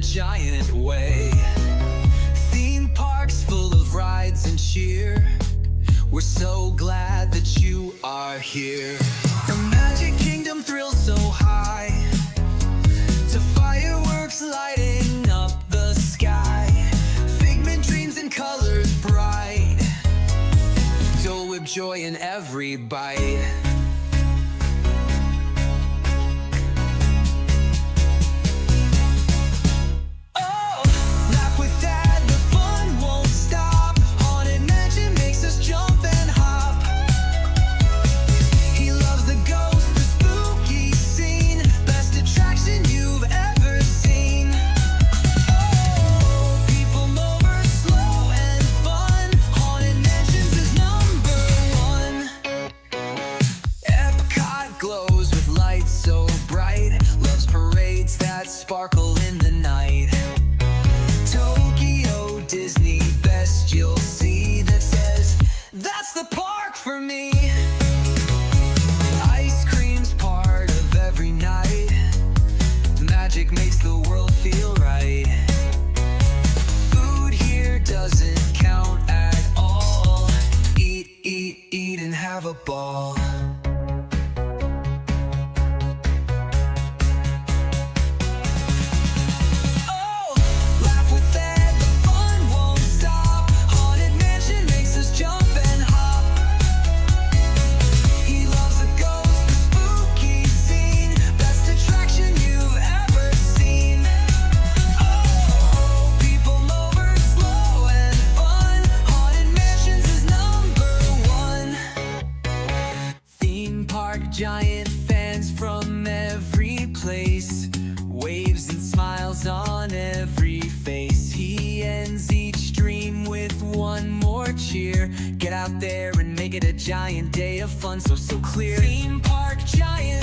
Speaker 1: Giant way. Theme parks full of rides and cheer. We're so glad that you are here. From Magic Kingdom thrills so high to fireworks lighting up the sky. Figment dreams and colors bright. Dole Whip joy in every bite. Sparkle in the night. Tokyo Disney, best you'll see that says that's the park for me. Ice cream's part of every night. Magic makes the world feel right. Food here doesn't count at all. Eat, eat, eat and have a ball. Giant fans from every place, waves and smiles on every face. He ends each dream with one more cheer. Get out there and make it a giant day of fun, so clear. Theme park giant.